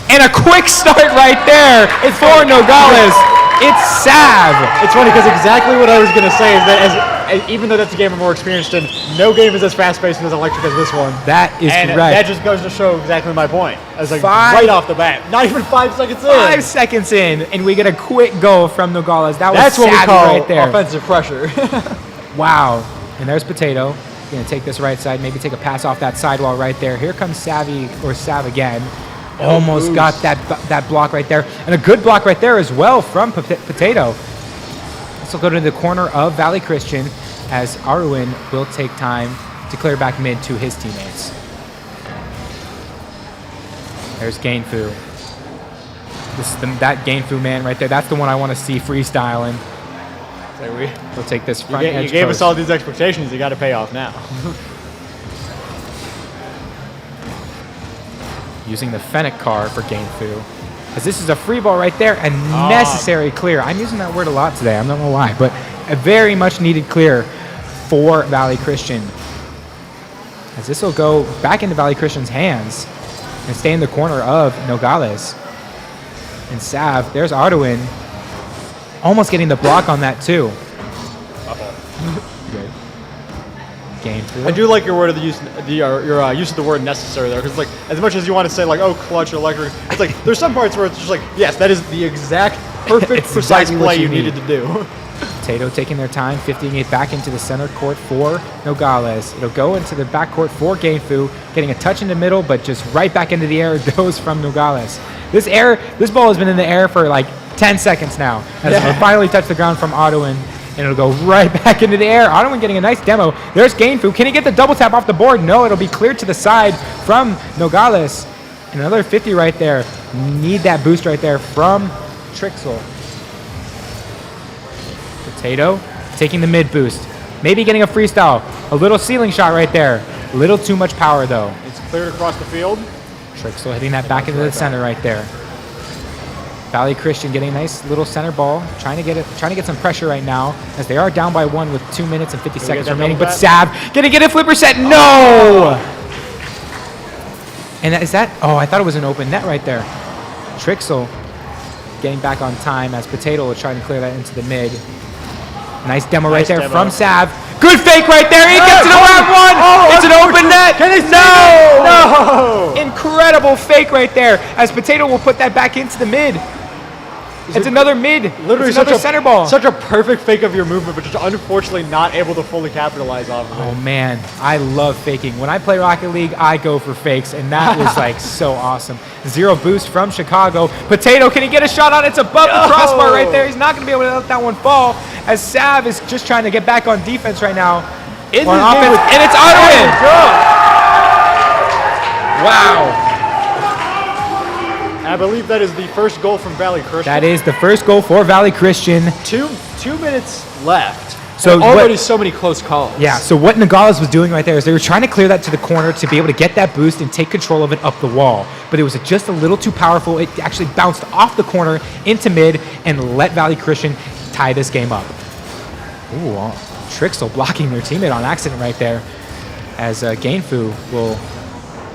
And a quick start right there. It's for Nogales. It's Sav. It's funny because exactly what I was going to say is that even though that's a game I'm more experienced in, no game is as fast-paced and as electric as this one. That is and correct. That just goes to show exactly my point. I was right off the bat. Not even 5 seconds in. 5 seconds in, and we get a quick goal from Nogales. That's what we call right there. Offensive pressure. Wow. And there's Potato. Going to take this right side, maybe take a pass off that sidewall right there. Here comes Sav again. Almost got that block right there. And a good block right there as well from Potato. This will go to the corner of Valley Christian. as Arwen will take time to clear back mid to his teammates. There's Gainfu. This is that Gainfu man right there. That's the one I want to see freestyling. So We'll take this front edge you gave us post. all these expectations. You got to pay off now. Using the Fennec car for Gainfu. As this is a free ball right there, a necessary clear. I'm using that word a lot today. I don't know why, but a very much needed clear for Valley Christian. As this will go back into Valley Christian's hands and stay in the corner of Nogales. And Sav, there's Arduin, almost getting the block on that too. Good. Gainfu. I do like your word of the use, your use of the word necessary there, because like as much as you want to say like oh clutch or electric, it's like there's some parts where it's just like yes that is the exact perfect It's precise exactly what play you you need. needed to do. Potato taking their time, 50ing it back into the center court for Nogales. It'll go into the back court for Gainfu, getting a touch in the middle, but just right back into the air it goes from Nogales. This ball has been in the air for like 10 seconds now, as it'll finally touch the ground from Ottoman, and it'll go right back into the air. Ottoman getting a nice demo. There's Gainfu. Can he get the double tap off the board? No, it'll be cleared to the side from Nogales. And another 50 right there. Need that boost right there from Trixel. Potato taking the mid boost. Maybe getting a freestyle. A little ceiling shot right there. A little too much power though. It's cleared across the field. Trixel hitting that back into the center right there. Valley Christian getting a nice little center ball, trying to get some pressure right now, as they are down by 1 with 2 minutes and 50 seconds remaining. But Sav gonna get a flipper set. No! And is that? Oh, I thought it was an open net right there. Trixel getting back on time as Potato will try to clear that into the mid. Nice demo right there from Sav. Good fake right there. He gets it around 1. It's an open net. Can they No! Incredible fake right there as Potato will put that back into the mid. It's another mid. Literally it's another center ball. Such a perfect fake of your movement, but just unfortunately not able to fully capitalize off of it. Oh man, I love faking. When I play Rocket League, I go for fakes, and that was like so awesome. 0 boost from Chicago. Potato, can he get a shot on it? It's above the crossbar right there. He's not going to be able to let that one fall, as Sav is just trying to get back on defense right now. On offense, and it's Arwen. Wow. I believe that is the first goal from Valley Christian. That is the first goal for Valley Christian. 2 minutes left. So already so many close calls. Yeah, so what Nogales was doing right there is they were trying to clear that to the corner to be able to get that boost and take control of it up the wall. But it was just a little too powerful. It actually bounced off the corner into mid and let Valley Christian tie this game up. Ooh, Trixel blocking their teammate on accident right there, as Gainfu will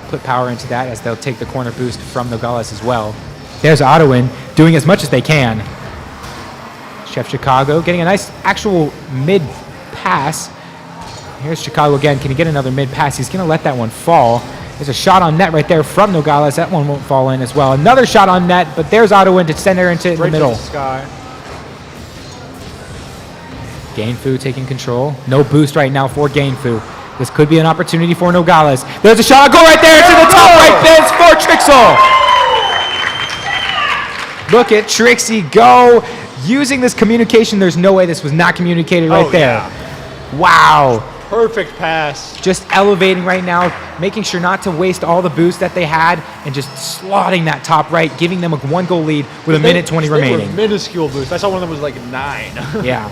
put power into that as they'll take the corner boost from Nogales as well. There's Ottoman doing as much as they can. Chef Chicago getting a nice actual mid pass. Here's Chicago again. Can he get another mid pass? He's going to let that one fall. There's a shot on net right there from Nogales. That one won't fall in as well. Another shot on net, but there's Ottoman to send her into the middle. Gainfu taking control. No boost right now for Gainfu. This could be an opportunity for Nogales. There's a shot. Go right there to the top right fence for Trixel. Look at Trixie go. Using this communication, there's no way this was not communicated right there. Yeah. Wow. Perfect pass. Just elevating right now, making sure not to waste all the boost that they had, and just slotting that top right, giving them a 1-goal lead with a minute 20 remaining. Were minuscule boost. I saw one of them was like 9. Yeah.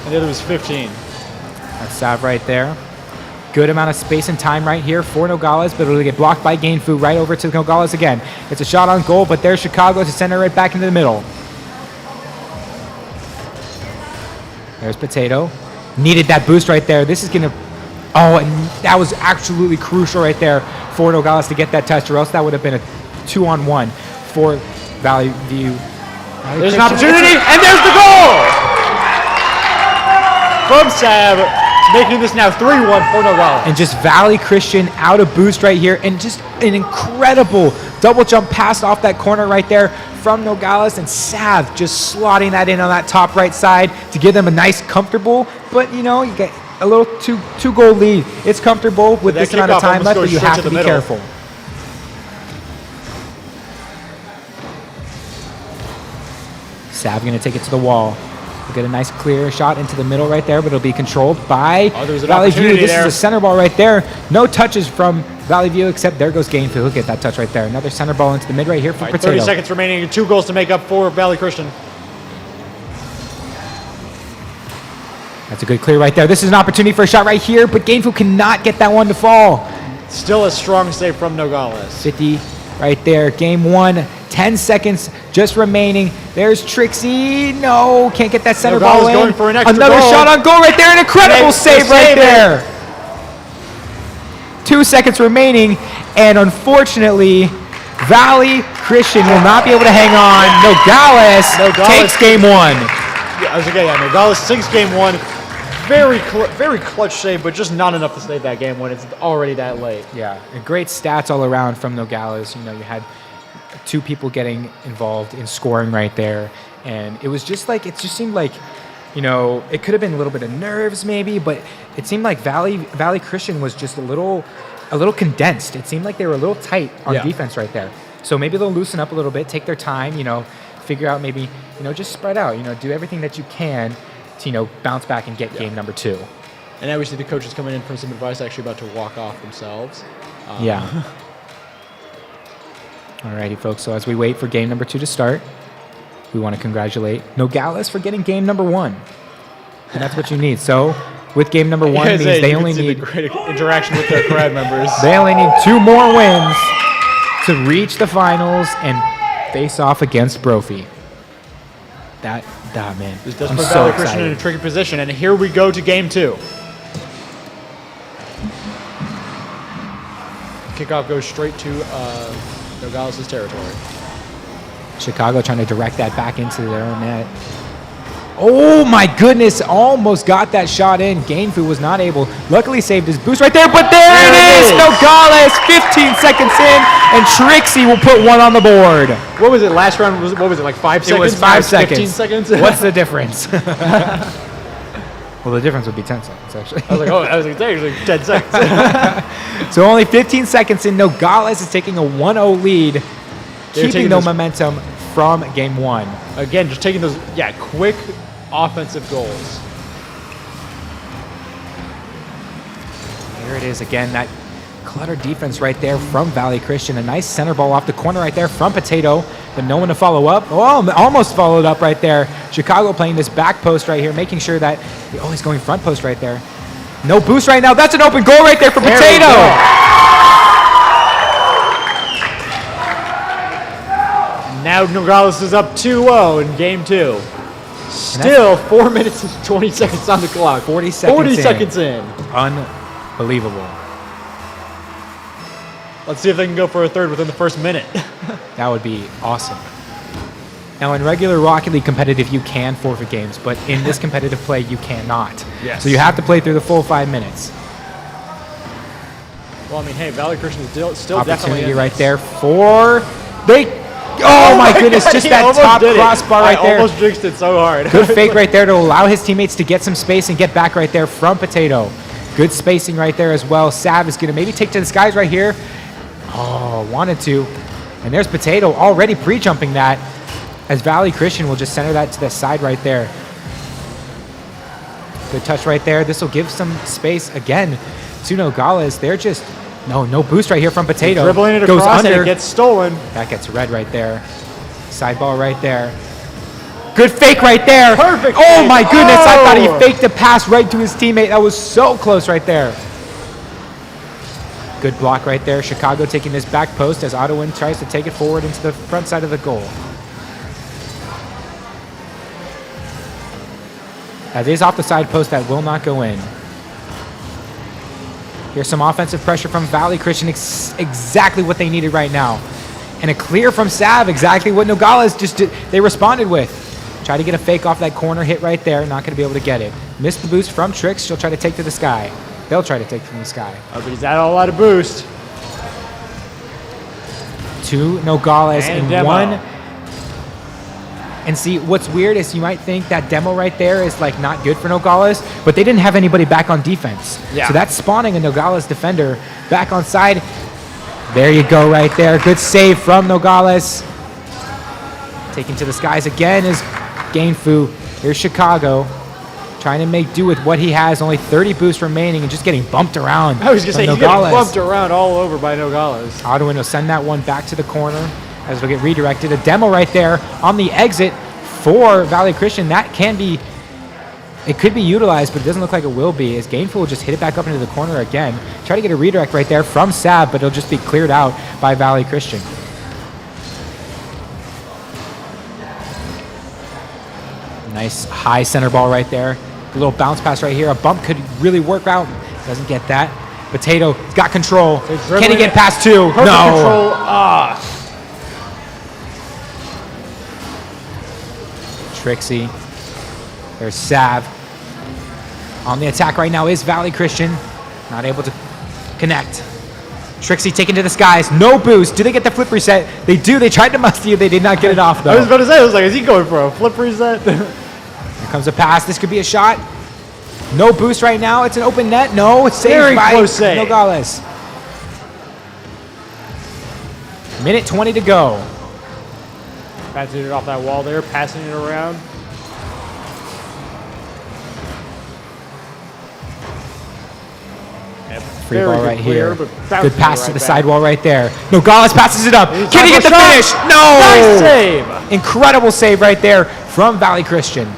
And the other was 15. That's Sav right there. Good amount of space and time right here for Nogales, but it'll get blocked by Gainfu right over to Nogales again. It's a shot on goal, but there's Chicago to send it right back into the middle. There's Potato. Needed that boost right there. This is going to... Oh, and that was absolutely crucial right there for Nogales to get that touch, or else that would have been a 2-on-1 for Valley View. There's an opportunity, and there's the goal! From Sav, making this now 3-1 for Nogales. And just Valley Christian out of boost right here, and just an incredible double jump pass off that corner right there from Nogales, and Sav just slotting that in on that top right side to give them a nice comfortable, but you know, you get a little two-goal lead. It's comfortable with this amount of time left, but you have to be careful. Sav gonna take it to the wall. We'll get a nice clear shot into the middle right there, but it'll be controlled by there's an Valley View. opportunity This there. is a center ball right there. No touches from Valley View, except there goes Gainfield. He'll get that touch right there. Another center ball into the mid right here for All right, Potato. 30 seconds remaining. 2 goals to make up for Valley Christian. That's a good clear right there. This is an opportunity for a shot right here, but Gainfield cannot get that one to fall. Still a strong save from Nogales. 50 right there. Game 1, 10 seconds just remaining. There's Trixie. No, can't get that center Nogales ball in. going for an extra Another goal. shot on goal right there. An incredible They save right save it. there. 2 seconds remaining, and unfortunately, Valley Christian will not be able to hang on. Nogales takes game 1. Yeah, I was like, yeah, Nogales sinks game 1. Very clutch save, but just not enough to save that game when it's already that late. Yeah, and great stats all around from Nogales. You know, you had 2 people getting involved in scoring right there, and it was just like, it just seemed like, you know, it could have been a little bit of nerves maybe, but it seemed like Valley Christian was just a little condensed. It seemed like they were a little tight on defense right there. So maybe they'll loosen up a little bit, take their time, you know, figure out maybe, you know, just spread out, you know, do everything that you can to, you know, bounce back and get game number 2. And now we see the coaches coming in for some advice, actually about to walk off themselves. Yeah. Alrighty, folks. So as we wait for game number 2 to start, we want to congratulate Nogales for getting game number 1. And that's what you need. So with game number 1 means they only need the great interaction with their crowd members. They only need 2 more wins to reach the finals and face off against Brophy. That man. This does I'm put so Valley Christian in a excited. tricky position, and here we go to game 2. Kickoff goes straight to Nogales' territory. Chicago trying to direct that back into their own net. Oh my goodness, almost got that shot in. Gainfu was not able. Luckily saved his boost right there, but there it is! Nogales, 15 seconds in, and Trixie will put 1 on the board. What was it last round? What was it, like 5 seconds? It was 5 seconds. 15 seconds? What's the difference? Well, the difference would be 10 seconds, actually. I was like, I was like, it's like 10 seconds. So only 15 seconds in, Nogales is taking a 1-0 lead, They're keeping taking the this- momentum from game 1. Again, just taking those, quick offensive goals. Here it is again, that cluttered defense right there from Valley Christian. A nice center ball off the corner right there from Potato, but no one to follow up. Oh, almost followed up right there. Chicago playing this back post right here, making sure that, oh, he's going front post right there. No boost right now. That's an open goal right there for There we Potato. go. Now Nogales is up 2-0 in game 2. Still 4 minutes and 20 seconds on the clock. 40 seconds 40 in. seconds in. Unbelievable. Let's see if they can go for a third within the first minute. That would be awesome. Now, in regular Rocket League competitive, you can forfeit games, but in this competitive play, you cannot. Yes. So you have to play through the full 5 minutes. Well, I mean, hey, Valley Christian is still definitely Opportunity in right this. there for Oh my goodness, God, just he that almost top did it. crossbar right I there. almost jinxed it so hard. Good fake right there to allow his teammates to get some space and get back right there from Potato. Good spacing right there as well. Sav is going to maybe take to the skies right here. Oh, wanted to. And there's Potato already pre-jumping that, as Valley Christian will just center that to the side right there. Good touch right there. This will give some space again to Nogales. They're just, no boost right here from Potato. Dribbling it Goes across under. and it gets stolen. That gets red right there. Side ball right there. Good fake right there. Perfect Oh fake. my goodness, I thought he Oh. faked a pass right to his teammate. That was so close right there. Good block right there. Chicago taking this back post as Ottawin tries to take it forward into the front side of the goal. That is off the side post, that will not go in. Here's some offensive pressure from Valley Christian, exactly what they needed right now. And a clear from Sav, exactly what Nogales just did, they responded with. Try to get a fake off that corner hit right there, not going to be able to get it. Missed the boost from Trix, she'll try to take to the sky. They'll try to take from the sky. Oh, but he's had a lot of boost. Two Nogales And and demo. one. And see, what's weird is you might think that demo right there is like not good for Nogales, but they didn't have anybody back on defense. Yeah. So that's spawning a Nogales defender back on side. There you go right there. Good save from Nogales. Taking to the skies again is Gainfu Here's Chicago trying to make do with what he has. Only 30 boosts remaining and just getting bumped around. I was going to say, he's Nogales. getting bumped around all over by Nogales. Odwin will send that one back to the corner as it'll get redirected. A demo right there on the exit for Valley Christian. That can be, it could be utilized, but it doesn't look like it will be, as Gainful will just hit it back up into the corner again. Try to get a redirect right there from Sav, but it'll just be cleared out by Valley Christian. Nice high center ball right there. A little bounce pass right here. A bump could really work out. Doesn't get that. Potato got control. Can he get past two? Perfect No. control. Trixie. There's Sav. On the attack right now is Valley Christian. Not able to connect. Trixie taken to the skies. No boost. Do they get the flip reset? They do. They tried to must you. They did not get it off, though. I was about to say, I was like, is he going for a flip reset? Here comes a pass. This could be a shot. No boost right now. It's an open net. No, it's saved Very by close save. Nogales. Minute 20 to go. Passing it off that wall there, passing it around. Free Very ball good right clear, here. but Good pass to right the back. sidewall right there. Nogales passes it up. Can he get the shot. finish? No! Nice save. Incredible save right there from Valley Christian.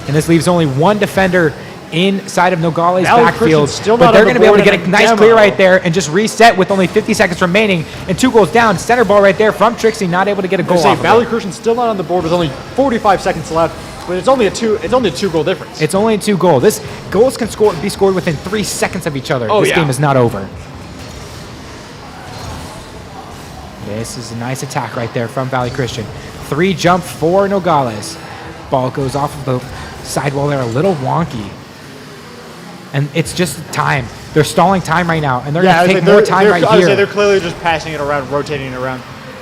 And this leaves only one defender inside of Nogales' Valley backfield. Christian's still But not they're on the going to be able to board get a in a nice demo. clear right there and just reset with only 50 seconds remaining and 2 goals down. Center ball right there from Trixie, not able to get a goal off of Valley it. Christian's still not on the board with only 45 seconds left, but it's only a 2-goal difference. It's only a 2 goal. This goals can be scored within 3 seconds of each other. Oh, This yeah. game is not over. This is a nice attack right there from Valley Christian. 3 jump for Nogales. Ball goes off of the sidewall there, a little wonky. And it's just time. They're stalling time right now, and they're going to take more time right I would say here. they're clearly just passing it around, rotating it around,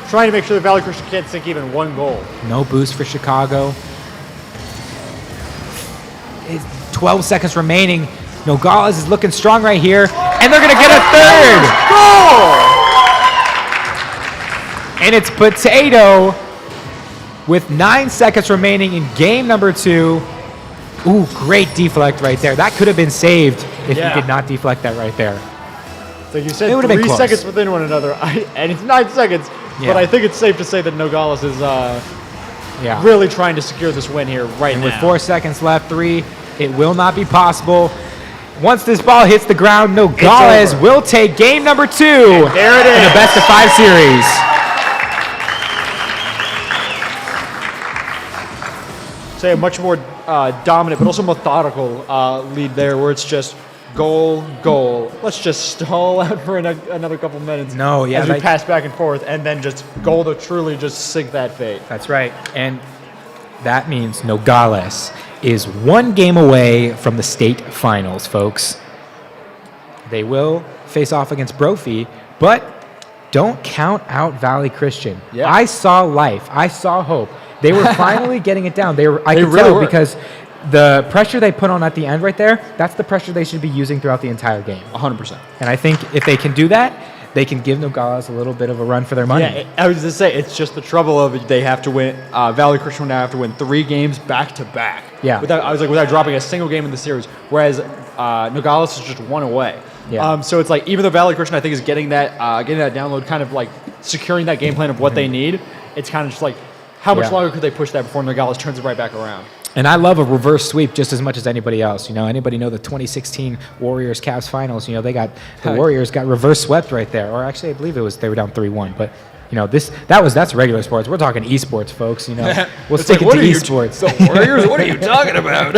trying to make sure that Valley Christian can't sink even 1 goal. No boost for Chicago. 12 seconds remaining. Nogales is looking strong right here, and they're going to get a third. And it's Potato with 9 seconds remaining in game number 2. Ooh, great deflect right there. That could have been saved if Yeah. he did not deflect that right there. Like you said, It would've been 3 close. seconds within one another, and it's 9 seconds, Yeah. but I think it's safe to say that Nogales is Yeah. really trying to secure this win here right And now. with 4 seconds left, 3, it will not be possible. Once this ball hits the ground, Nogales over. will take game number 2 there it in is. the best of 5 series. Say a much more dominant, but also methodical lead there, where it's just goal, goal. Let's just stall out for another couple minutes. No, yeah, as we that- pass back and forth, and then just goal to truly just sink that fate. That's right. And that means Nogales is 1 game away from the state finals, folks. They will face off against Brophy, but don't count out Valley Christian. Yeah. I saw life. I saw hope. They were finally getting it down. I They could really tell were. because the pressure they put on at the end right there, that's the pressure they should be using throughout the entire game. 100%. And I think if they can do that, they can give Nogales a little bit of a run for their money. Yeah, I was going to say, it's just the trouble of they have to win. Valley Christian will now have to win 3 games back to back. Yeah. Without dropping a single game in the series, whereas Nogales is just 1 away. Yeah. So it's like even though Valley Christian I think is getting that download, kind of like securing that game plan of what they need. It's kind of just like how much Yeah. longer could they push that before Nogales turns it right back around? And I love a reverse sweep just as much as anybody else. You know, anybody know the 2016 Warriors Cavs finals? You know, the Warriors got reverse swept right there. Or actually, I believe they were down 3-1. But you know, that's regular sports. We're talking esports, folks. You know, we'll stick it to esports. The Warriors? What are you talking about?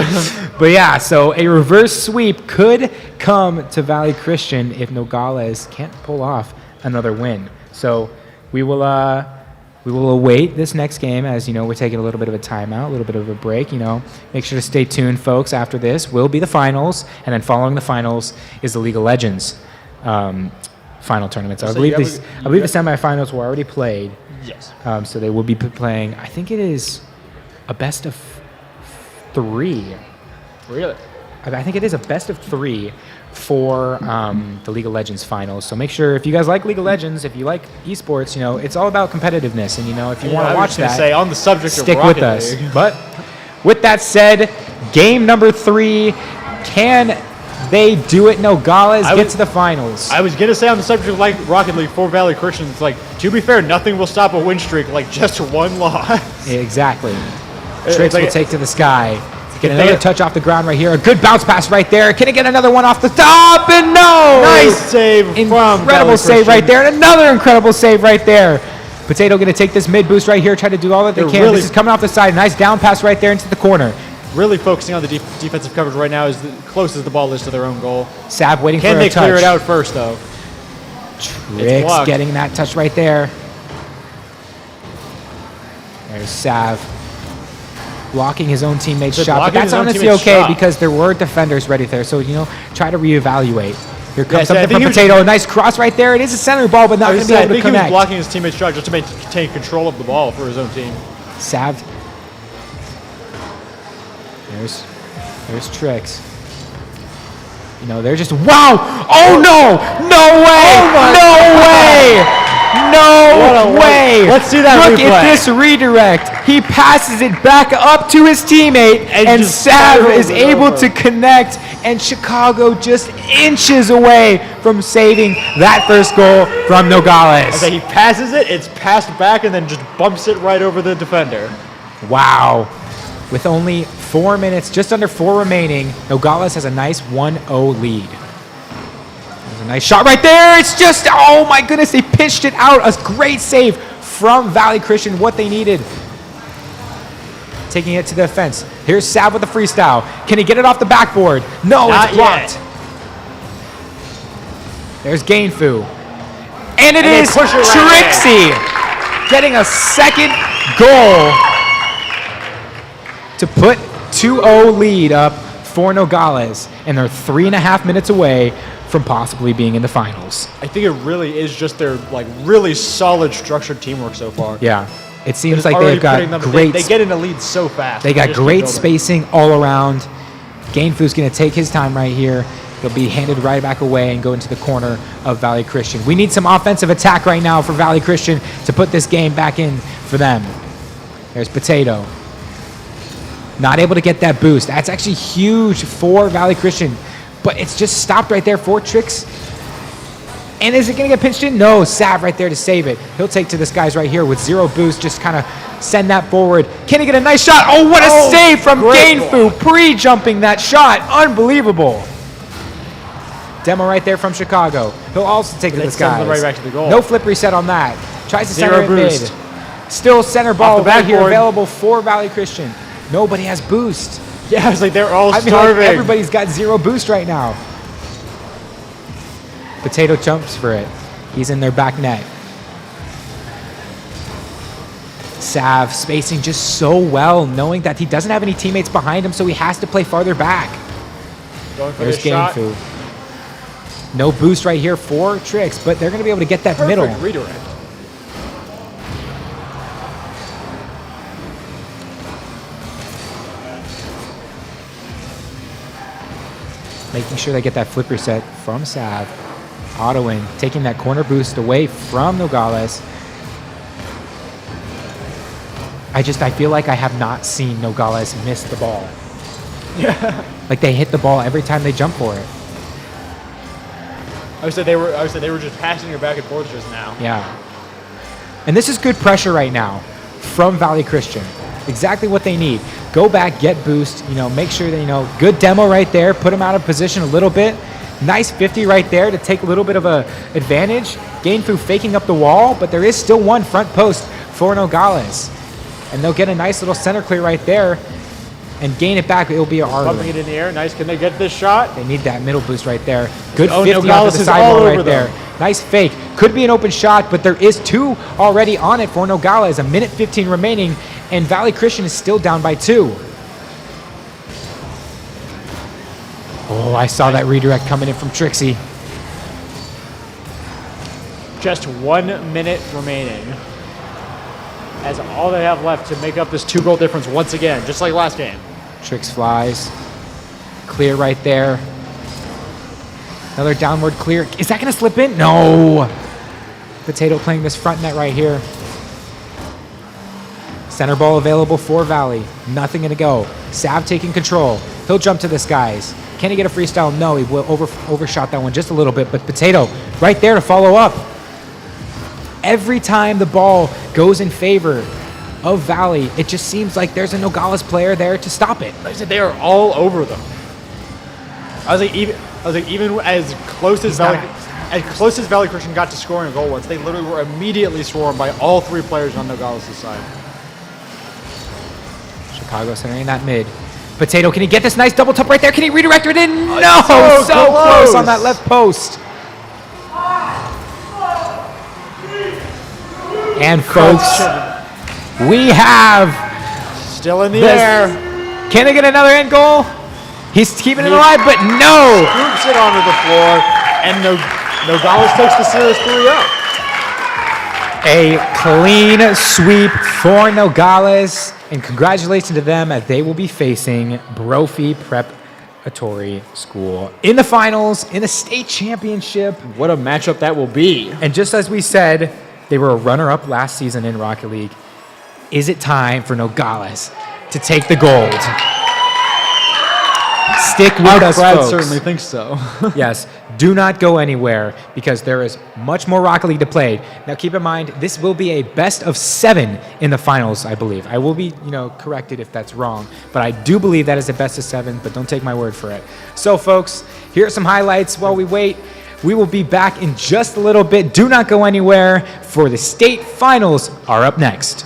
But yeah, so a reverse sweep could come to Valley Christian if Nogales can't pull off another win. So we will await this next game, as you know, we're taking a little bit of a timeout, a little bit of a break. You know, make sure to stay tuned, folks. After this will be the finals, and then following the finals is the League of Legends final tournament. So I believe the semifinals were already played. Yes. So they will be playing. I think it is a best of 3. Really? I think it is a best of 3 for the League of Legends finals. So make sure, if you guys like League of Legends, if you like esports, you know, it's all about competitiveness. And, you know, if you want to watch that, say, on the subject stick of with Rocket us. League. But with that said, game number 3, can they do it? Nogales get to the finals. I was gonna say, on the subject of like Rocket League for Valley Christians, like, to be fair, nothing will stop a win streak, like just one loss. Exactly. Tricks like- will take to the sky. Get If another they- touch off the ground right here. A good bounce pass right there. Can he get another one off the top? And no! Nice save from Incredible Valley save right Christian. there. And another incredible save right there. Potato going to take this mid boost right here. Try to do all that they They're can. really- This is coming off the side. Nice down pass right there into the corner. Really focusing on the defensive coverage right now, as close as the ball is to their own goal. Sav waiting Can for they a touch. clear it out first, though? Tricks blocked. getting that touch right there. There's Sav blocking his own teammate's They're shot, but blocking that's his own honestly teammate's okay shot. because there were defenders ready there. So, you know, try to reevaluate. Here comes so I something think from he was- Potato. A nice cross right there. It is a center ball, but not I going was to be saying, I able to think he was connect. blocking his teammate's shot just to maintain control of the ball for his own team. Sav. There's Tricks. You know, they're just, wow! Oh no! No way! No way! No way! Let's see that Look replay. at this redirect. He passes it back up to his teammate, and just Sav spirals is it able over. to connect, and Chicago just inches away from saving that first goal from Nogales. So he passes it, it's passed back, and then just bumps it right over the defender. Wow. With only 4 minutes, just under 4 remaining, Nogales has a nice 1-0 lead. There's a nice shot right there. It's just, oh my goodness, they pitched it out. A great save from Valley Christian, what they needed. Taking it to the defense. Here's Sav with the freestyle. Can he get it off the backboard? No, Not it's blocked. yet. There's Gainfu. And it they is push it right Trixie getting a second goal to put 2-0 lead up for Nogales, and they're 3.5 minutes away from possibly being in the finals. I think it really is just their like really solid structured teamwork so far. Yeah, it seems Just like already they've got putting them- great. They get in the lead so fast. They got just keep great building. spacing all around. Gainfu's going to take his time right here. He'll be handed right back away and go into the corner of Valley Christian. We need some offensive attack right now for Valley Christian to put this game back in for them. There's Potato. Not able to get that boost. That's actually huge for Valley Christian. But it's just stopped right there for Trix. And is it going to get pinched in? No, Sav right there to save it. He'll take to this guy's right here with 0 boost. Just kind of send that forward. Can he get a nice shot? Oh, what a save from Gainfu. Pre-jumping that shot. Unbelievable. Demo right there from Chicago. He'll also take it to this sends guy. it right back to the goal. No flip reset on that. Tries to center 0 it boost. mid. Still center ball Off the right here backboard. available for Valley Christian. Nobody has boost. Yeah, it's like they're all I mean, starving. like, everybody's got 0 boost right now. Potato jumps for it. He's in their back net. Sav spacing just so well, knowing that he doesn't have any teammates behind him, so he has to play farther back. Going for There's this shot. Gainfu. No boost right here for Trix, but they're going to be able to get that Perfect middle. redirect. Making sure they get that flip reset from Sav. Autoing, taking that corner boost away from Nogales. I feel like I have not seen Nogales miss the ball. Yeah. Like they hit the ball every time they jump for it. I would say they were just passing it back and forth just now. Yeah. And this is good pressure right now from Valley Christian. Exactly what they need. Go back, get boost, you know, make sure that, you know, good demo right there, put him out of position a little bit. Nice 50 right there to take a little bit of a advantage. Gainfu faking up the wall, but there is still one front post for Nogales. And they'll get a nice little center clear right there and gain it back. It'll be a hard Bumping one. it in the air. Nice. Can they get this shot? They need that middle boost right there. Good Oh, 50 Nogales off the is all sidewall over right there. them. Nice fake. Could be an open shot, but there is 2 already on it for Nogales. A minute 15 remaining, and Valley Christian is still down by 2. Oh, I saw that redirect coming in from Trixie. Just 1 minute remaining. That's all they have left to make up this 2-goal difference once again, just like last game. Trix flies. Clear right there. Another downward clear. Is that going to slip in? No. Potato playing this front net right here. Center ball available for Valley. Nothing going to go. Sav taking control. He'll jump to the skies. Can he get a freestyle? No, he will overshot that one just a little bit, but Potato right there to follow up. Every time the ball goes in favor of Valley, it just seems like there's a Nogales player there to stop it. Like I said, they are all over them. I was like, even as close as Valley Christian got to scoring a goal once, they literally were immediately swarmed by all three players on Nogales' side. Chicago centering that mid. Potato, can he get this nice double tap right there? Can he redirect it in? No, so so close. close on that left post. And folks, we have still in the air. Can he get another end goal? He's keeping it alive, but no. Scoops it onto the floor, and Nogales takes the series 3-0. A clean sweep for Nogales, and congratulations to them as they will be facing Brophy Preparatory School in the finals in the state championship. What a matchup that will be. And just as we said, they were a runner-up last season in Rocket League. Is it time for Nogales to take the gold? Stick with us, Brad folks. certainly thinks so. Yes, do not go anywhere because there is much more Rocket League to play. Now, keep in mind, this will be a best of 7 in the finals, I believe. I will be, corrected if that's wrong, but I do believe that is a best of 7, but don't take my word for it. So, folks, here are some highlights while we wait. We will be back in just a little bit. Do not go anywhere, for the state finals are up next.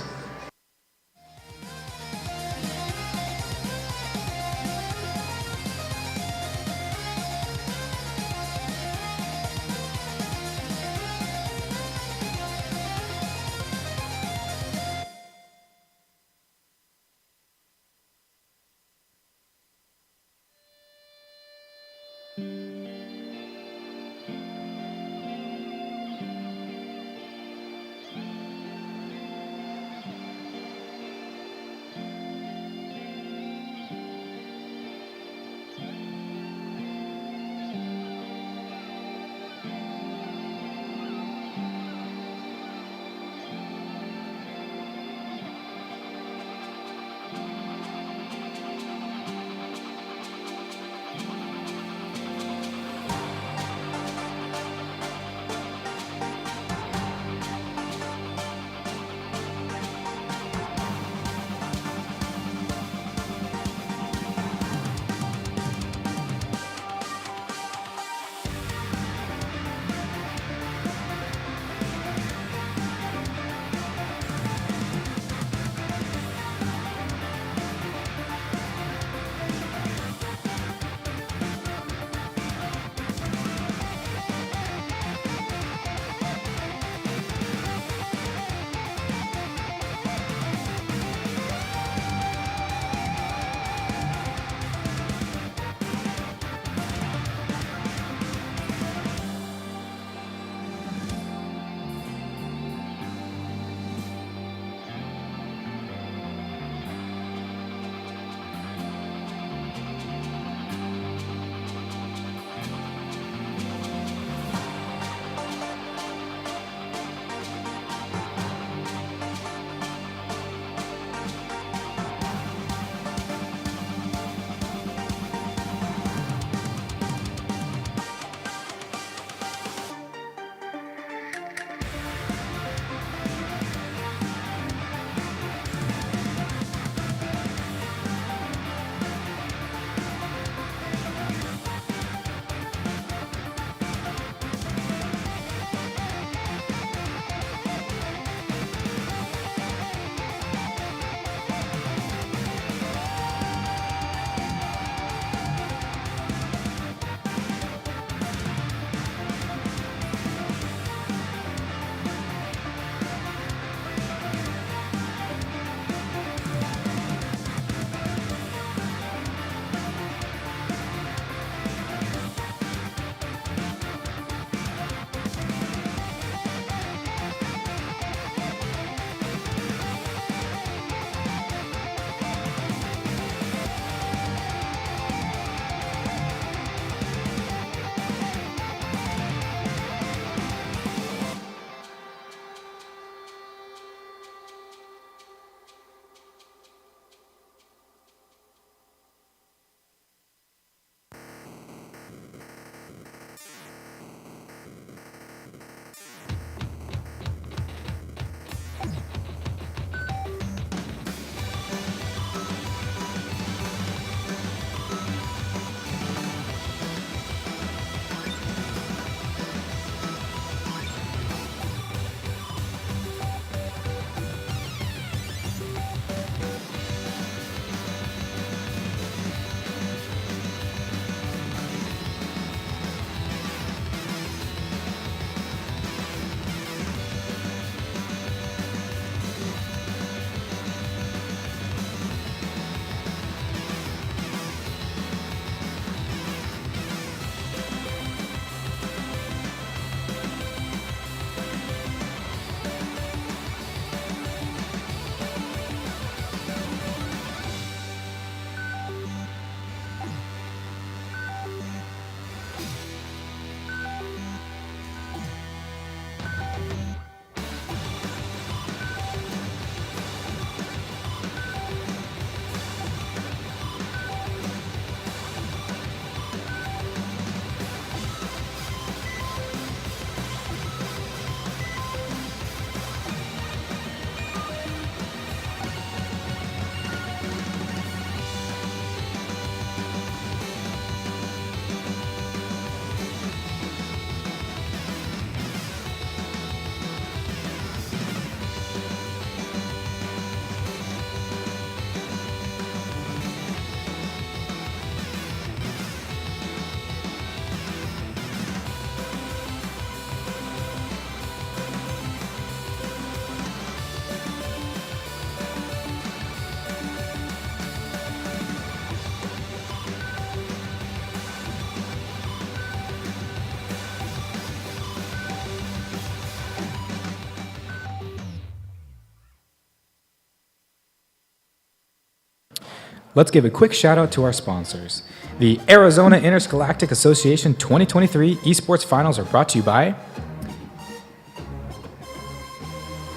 let's give a quick shout out to our sponsors. The Arizona Interscholastic Association 2023 Esports Finals are brought to you by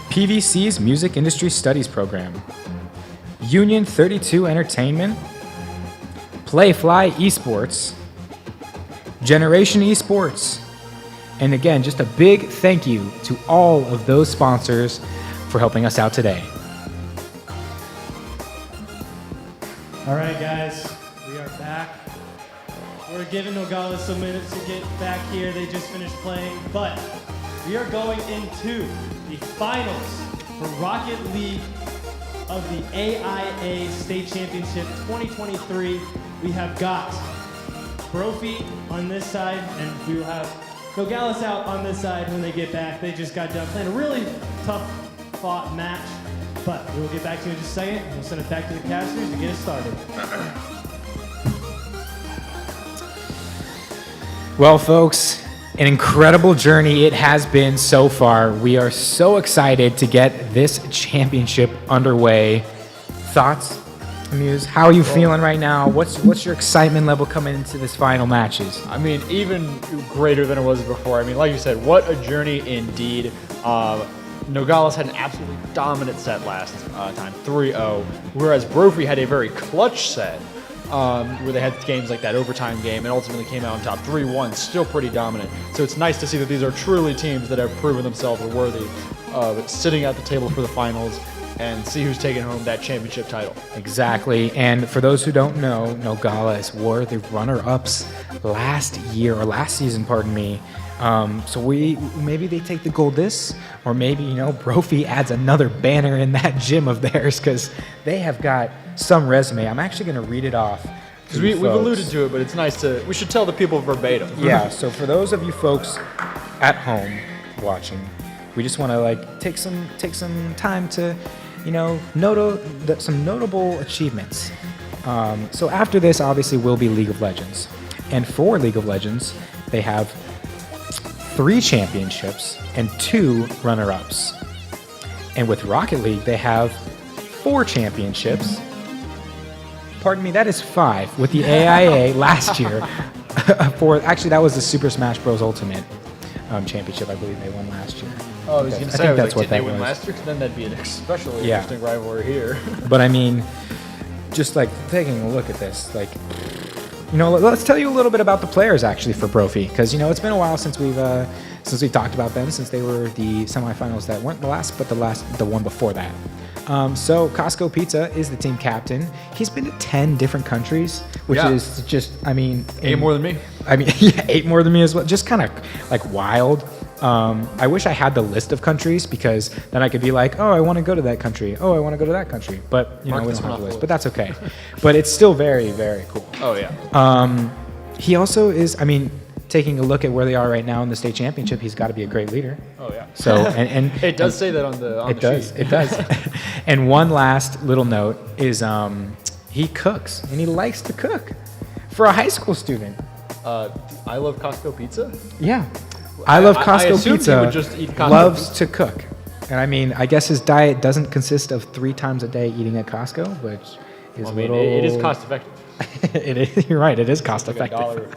PVC's Music Industry Studies Program, Union 32 Entertainment, Playfly Esports, Generation Esports, and again, just a big thank you to all of those sponsors for helping us out today. All right, guys, we are back. We're giving Nogales some minutes to get back here. They just finished playing, but we are going into the finals for Rocket League of the AIA State Championship 2023. We have got Brophy on this side, and we will have Nogales out on this side when they get back. They just got done playing a really tough fought match, but we will get back to you in just a second. We'll send it back to the casters to get us started. Well, folks, an incredible journey it has been so far. We are so excited to get this championship underway. Thoughts, Muse? How are you feeling right now? What's your excitement level coming into this final matches? I mean, even greater than it was before. I mean, like you said, what a journey indeed. Nogales had an absolutely dominant set last time, 3-0, whereas Brophy had a very clutch set where they had games like that overtime game and ultimately came out on top 3-1, still pretty dominant. So it's nice to see that these are truly teams that have proven themselves worthy of sitting at the table for the finals and see who's taking home that championship title. Exactly. And for those who don't know, Nogales were the runner-ups last season, pardon me. So maybe they take the gold or maybe, Brophy adds another banner in that gym of theirs because they have got some resume. I'm actually going to read it off. Because we've alluded to it, but it's nice we should tell the people verbatim. Yeah, so for those of you folks at home watching, we just want to take some time to, some notable achievements. So after this, obviously, will be League of Legends. And for League of Legends, they have 3 championships and 2 runner-ups. And with Rocket League, they have 4 championships. Pardon me, that is 5 with the AIA last year. Actually, that was the Super Smash Bros. Ultimate championship. I believe they won last year. Oh, I was going to say, did they win last year? Because then that'd be an especially interesting rivalry here. But I mean, just taking a look at this, let's tell you a little bit about the players actually for Brophy, because it's been a while since we've talked about them, since they were the semifinals that weren't the last, but the one before that. So Costco Pizza is the team captain. He's been to 10 different countries, which is just, 8 more than me. 8 more than me as well. Just kind of wild. I wish I had the list of countries because then I could be like, oh, I want to go to that country. Oh, I want to go to that country. But, we don't have the list. But that's okay. But it's still very, very cool. Oh, yeah. He also is, taking a look at where they are right now in the state championship, he's got to be a great leader. Oh, yeah. So, and it does say that on the sheet. It does. And one last little note is he cooks, and he likes to cook for a high school student. I love Costco Pizza? Yeah. I love Costco Pizza. He would just eat Costco loves to cook. And I guess his diet doesn't consist of 3 times a day eating at Costco, which is it is cost effective. It is. You're right. It is cost effective.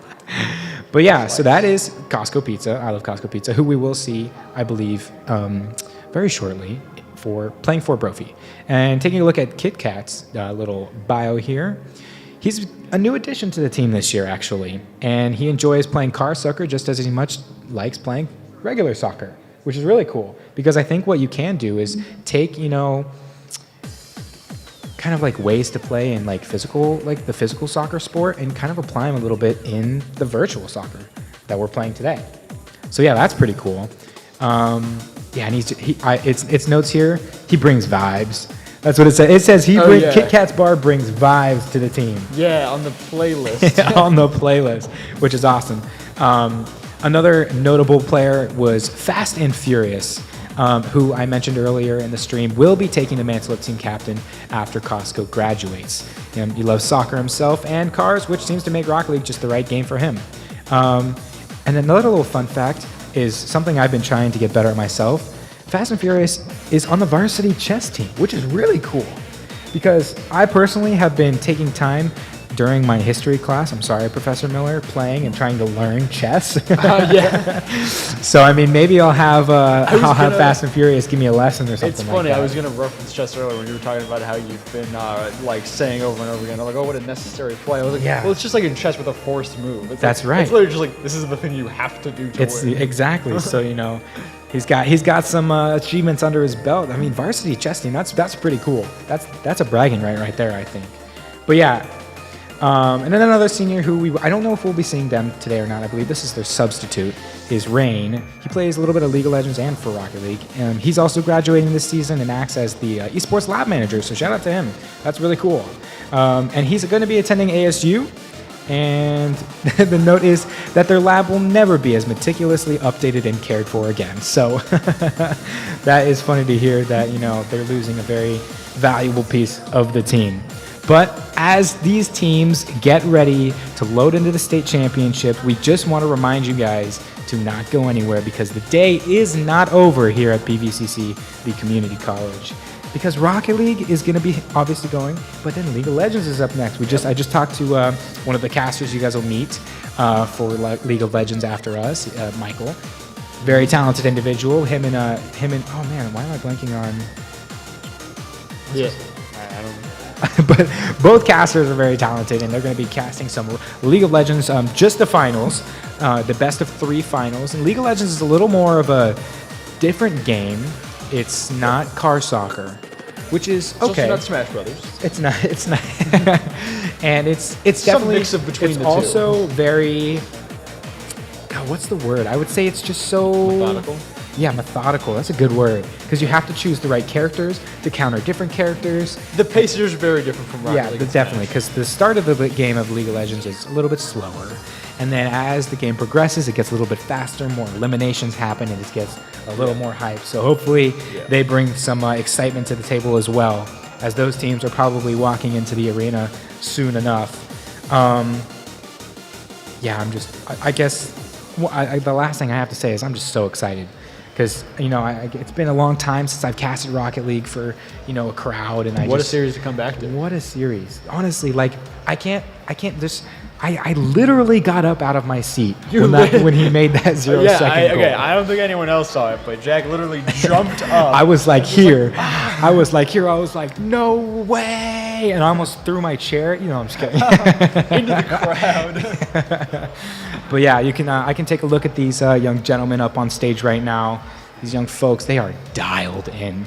But yeah, so that is Costco Pizza. I love Costco Pizza, who we will see, I believe, very shortly playing for Brophy. And taking a look at Kit Kat's little bio here, he's a new addition to the team this year, actually. And he enjoys playing car soccer just as he much likes playing regular soccer, which is really cool. Because I think what you can do is take, kind of ways to play in the physical soccer sport and kind of apply them a little bit in the virtual soccer that we're playing today. So yeah, that's pretty cool. And it's notes here. He brings vibes. That's what it says. It says Kit Kat's bar brings vibes to the team. Yeah, on the playlist. On the playlist, which is awesome. Another notable player was Fast and Furious. Who I mentioned earlier in the stream, will be taking the mantle of team captain after Costco graduates. He loves soccer himself and cars, which seems to make Rocket League just the right game for him. And another little fun fact is something I've been trying to get better at myself. Fast and Furious is on the varsity chess team, which is really cool. because I personally have been taking time during my history class, I'm sorry, Professor Miller, playing and trying to learn chess. Yeah. So I mean, maybe I'll have Fast and Furious give me a lesson or something. It's funny. Like that. I was gonna reference chess earlier when you were talking about how you've been like saying over and over again, like, oh, what a necessary play. I was like, Yeah. well, it's just like in chess with a forced move. It's That's like, right. It's literally just like this is the thing you have to do to It's win. exactly. So he's got some achievements under his belt. I mean, varsity chess team. That's pretty cool. That's a bragging right there, I think. But yeah. And then another senior who I don't know if we'll be seeing them today or not. I believe this is their substitute, is Rain. He plays a little bit of League of Legends and for Rocket League. He's also graduating this season and acts as the Esports Lab Manager, so shout out to him. That's really cool. And he's going to be attending ASU, and the note is that their lab will never be as meticulously updated and cared for again. So that is funny to hear that, they're losing a very valuable piece of the team. But as these teams get ready to load into the state championship, we just want to remind you guys to not go anywhere because the day is not over here at PVCC, the community college. Because Rocket League is going to be obviously going, but then League of Legends is up next. I just talked to one of the casters you guys will meet for League of Legends after us, Michael. Very talented individual. Him and oh man, why am I blanking on? Yeah. I don't know. But both casters are very talented, and they're going to be casting some League of Legends, just the finals, the best of 3 finals. And League of Legends is a little more of a different game. It's not car soccer, which is okay. It's not Smash Brothers. It's not. And it's Some definitely mix of between it's the two. also very. God, what's the word? I would say it's just so Methodical? Yeah, methodical. That's a good word because you have to choose the right characters to counter different characters. The pace is very different from Rocket Yeah, League. and definitely, Smash. because the start of the game of League of Legends is a little bit slower. And then as the game progresses, it gets a little bit faster, more eliminations happen, and it gets a little more hype. So hopefully they bring some excitement to the table as well, as those teams are probably walking into the arena soon enough. I guess the last thing I have to say is I'm just so excited. Because, it's been a long time since I've casted Rocket League for, a crowd. And What a series to come back to. What a series. Honestly, I literally got up out of my seat when he made that 0 second goal. I don't think anyone else saw it, but Jack literally jumped up. I was like here. I was like, no way. And I almost threw my chair. I'm just kidding. Into the crowd. But yeah, I can take a look at these young gentlemen up on stage right now. These young folks, they are dialed in.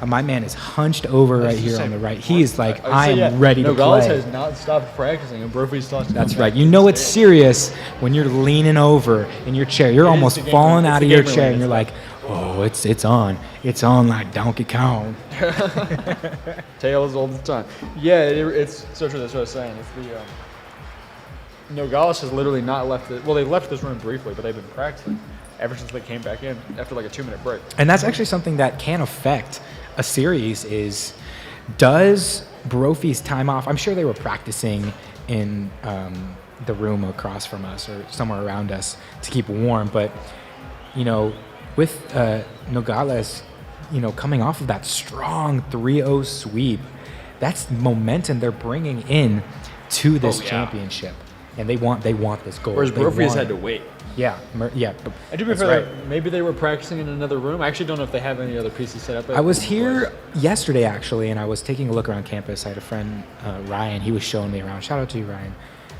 My man is hunched over right here on the right. He is like, I am ready to play. Nogales has not stopped practicing, and Brophy's talking. That's right. You know it's serious when you're leaning over in your chair. You're almost falling out of your chair, and you're like, oh, it's on. It's on like Donkey Kong. Tails all the time. Yeah, it's so true. That's what I was saying. It's the Nogales has literally not left it. Well, they left this room briefly, but they've been practicing ever since they came back in after like a 2-minute break. And that's actually something that can affect a series is, does Brophy's time off? I'm sure they were practicing in the room across from us or somewhere around us to keep warm. But, with Nogales, coming off of that strong 3-0 sweep, that's momentum they're bringing in to this championship. And they want this goal. Whereas Brophy has had to wait. Yeah. I do prefer that maybe they were practicing in another room. I actually don't know if they have any other pieces set up. I was here yesterday, actually, and I was taking a look around campus. I had a friend, Ryan. He was showing me around. Shout out to you, Ryan.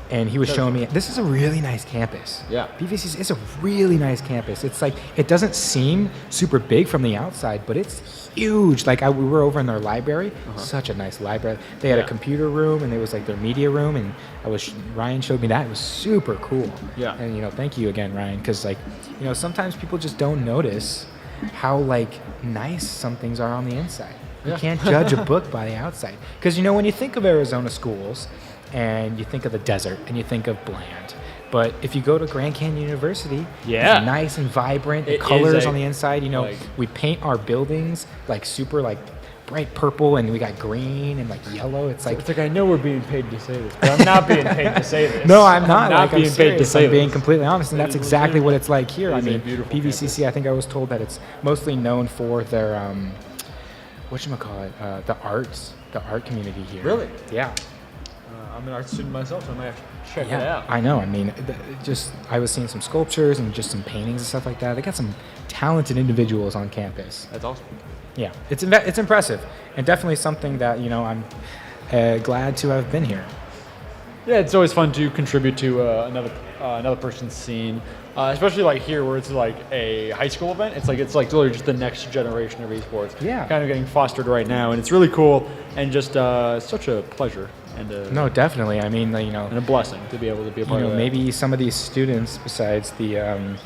And he was showing me, this is a really nice campus. Yeah. PVCC is a really nice campus. It's like, it doesn't seem super big from the outside, but it's huge. Like, we were over in their library. Such a nice library. They had a computer room, and it was like their media room, and Ryan showed me that. It was super cool. Yeah. And, thank you again, Ryan, because, sometimes people just don't notice how, nice some things are on the inside. You can't judge a book by the outside. Because, when you think of Arizona schools, and you think of the desert, and you think of bland. But if you go to Grand Canyon University, it's nice and vibrant. The colors on the inside, we paint our buildings super bright purple, and we got green and yellow. It's like I know we're being paid to say this, but I'm not being paid to say this. No, I'm not. I'm being paid to say I'm being this. completely honest, and that's exactly what it's like here. I mean, PVCC. campus. I think I was told that it's mostly known for their whatchamacallit, the arts. the art community here. Really? Yeah. I'm an art student myself, so I might have to check it out. I know. I mean, I was seeing some sculptures and just some paintings and stuff like that. They got some talented individuals on campus. That's awesome. Yeah, it's impressive, and definitely something that I'm glad to have been here. Yeah, it's always fun to contribute to another person's scene, especially like here where it's like a high school event. It's like literally just the next generation of esports. Yeah. Kind of getting fostered right now, and it's really cool and just such a pleasure and No, definitely. I mean, and a blessing to be able to be a part of that. Maybe some of these students, besides the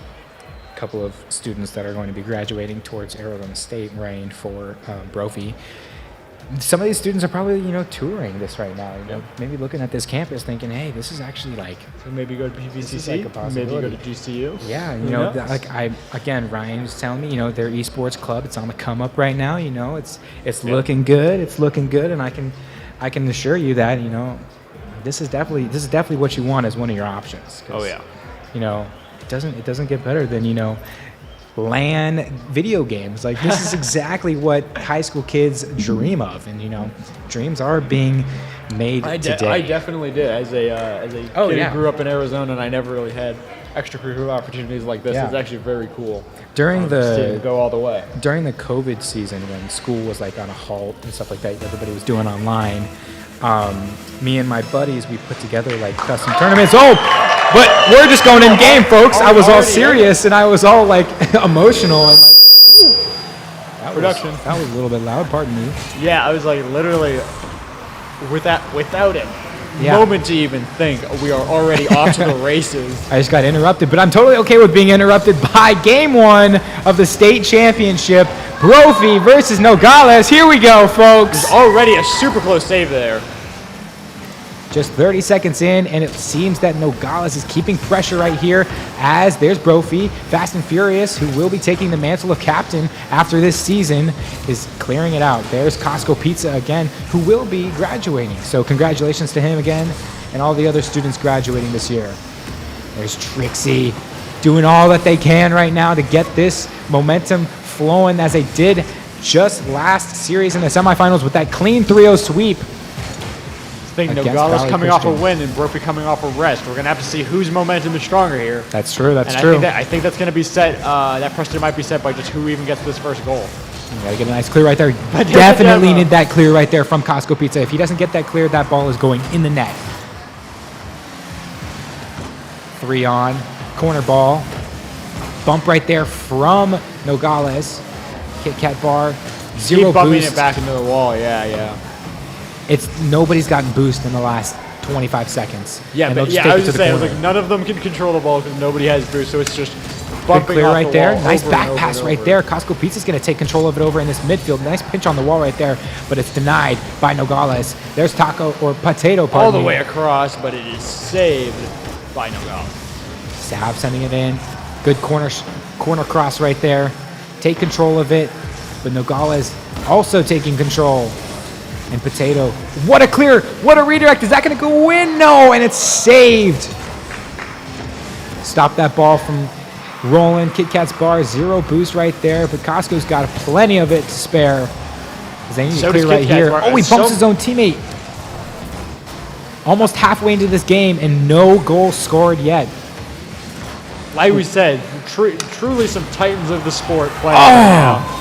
couple of students that are going to be graduating towards Arizona State, running for Brophy. Some of these students are probably, touring this right now. Maybe looking at this campus, thinking, "Hey, this is actually like." So maybe go to PVCC. Like a possibility. Maybe go to GCU. Yeah, Ryan was telling me, their esports club, it's on the come up right now. It's looking good. It's looking good, and I can assure you that this is definitely what you want as one of your options. Oh yeah. It doesn't get better than LAN video games. Like, this is exactly what high school kids dream of, and dreams are being made today. I definitely did as a kid who grew up in Arizona, and I never really had extracurricular opportunities like this. It's actually very cool. During to go all the way. During the COVID season, when school was like on a halt and stuff like that, everybody was doing online. Me and my buddies, we put together like custom tournaments. But we're just going in game, folks. I was all serious and I was all like emotional and like. Production. That was a little bit loud. Pardon me. Yeah, I was like literally without it. Moment to even think, we are already off to the races. I just got interrupted, but I'm totally okay with being interrupted by game one of the state championship. Brophy versus Nogales. Here we go, folks. There's already a super close save there. Just 30 seconds in, and it seems that Nogales is keeping pressure right here as there's Brophy, fast and furious, who will be taking the mantle of captain after this season, is clearing it out. There's Costco Pizza again, who will be graduating. So congratulations to him again and all the other students graduating this year. There's Trixie doing all that they can right now to get this momentum flowing as they did just last series in the semifinals with that clean 3-0 sweep. Nogales coming off a win and Brophy coming off a rest. We're going to have to see whose momentum is stronger here. That's true. That's true. I think that's going to be set. That precedent might be set by just who even gets this first goal. You got to get a nice clear right there. Definitely need that clear right there from Costco Pizza. If he doesn't get that clear, that ball is going in the net. 3 on. Corner ball. Bump right there from Nogales. Kit Kat bar. Zero Keep bumping boost. it back into the wall. Yeah. Nobody's gotten boost in the last 25 seconds. Yeah, but I was just saying, like, none of them can control the ball because nobody has boost, so it's just bumping clear off right the there. wall Nice over back and pass over right there. Costco Pizza's going to take control of it over in this midfield. Nice pinch on the wall right there, but it's denied by Nogales. There's Taco or Potato. All the way across, but it is saved by Nogales. Sav sending it in. Good corner cross right there. Take control of it, but Nogales also taking control. And Potato, what a clear, what a redirect. Is that going to go in? No, and it's saved. Stop that ball from rolling. Kit Kat's bar, 0 boost right there, but Costco's got plenty of it to spare. They need to clear right here. Oh, he bumps his own teammate. Almost halfway into this game and no goal scored yet. Like we said, truly some titans of the sport playing right now.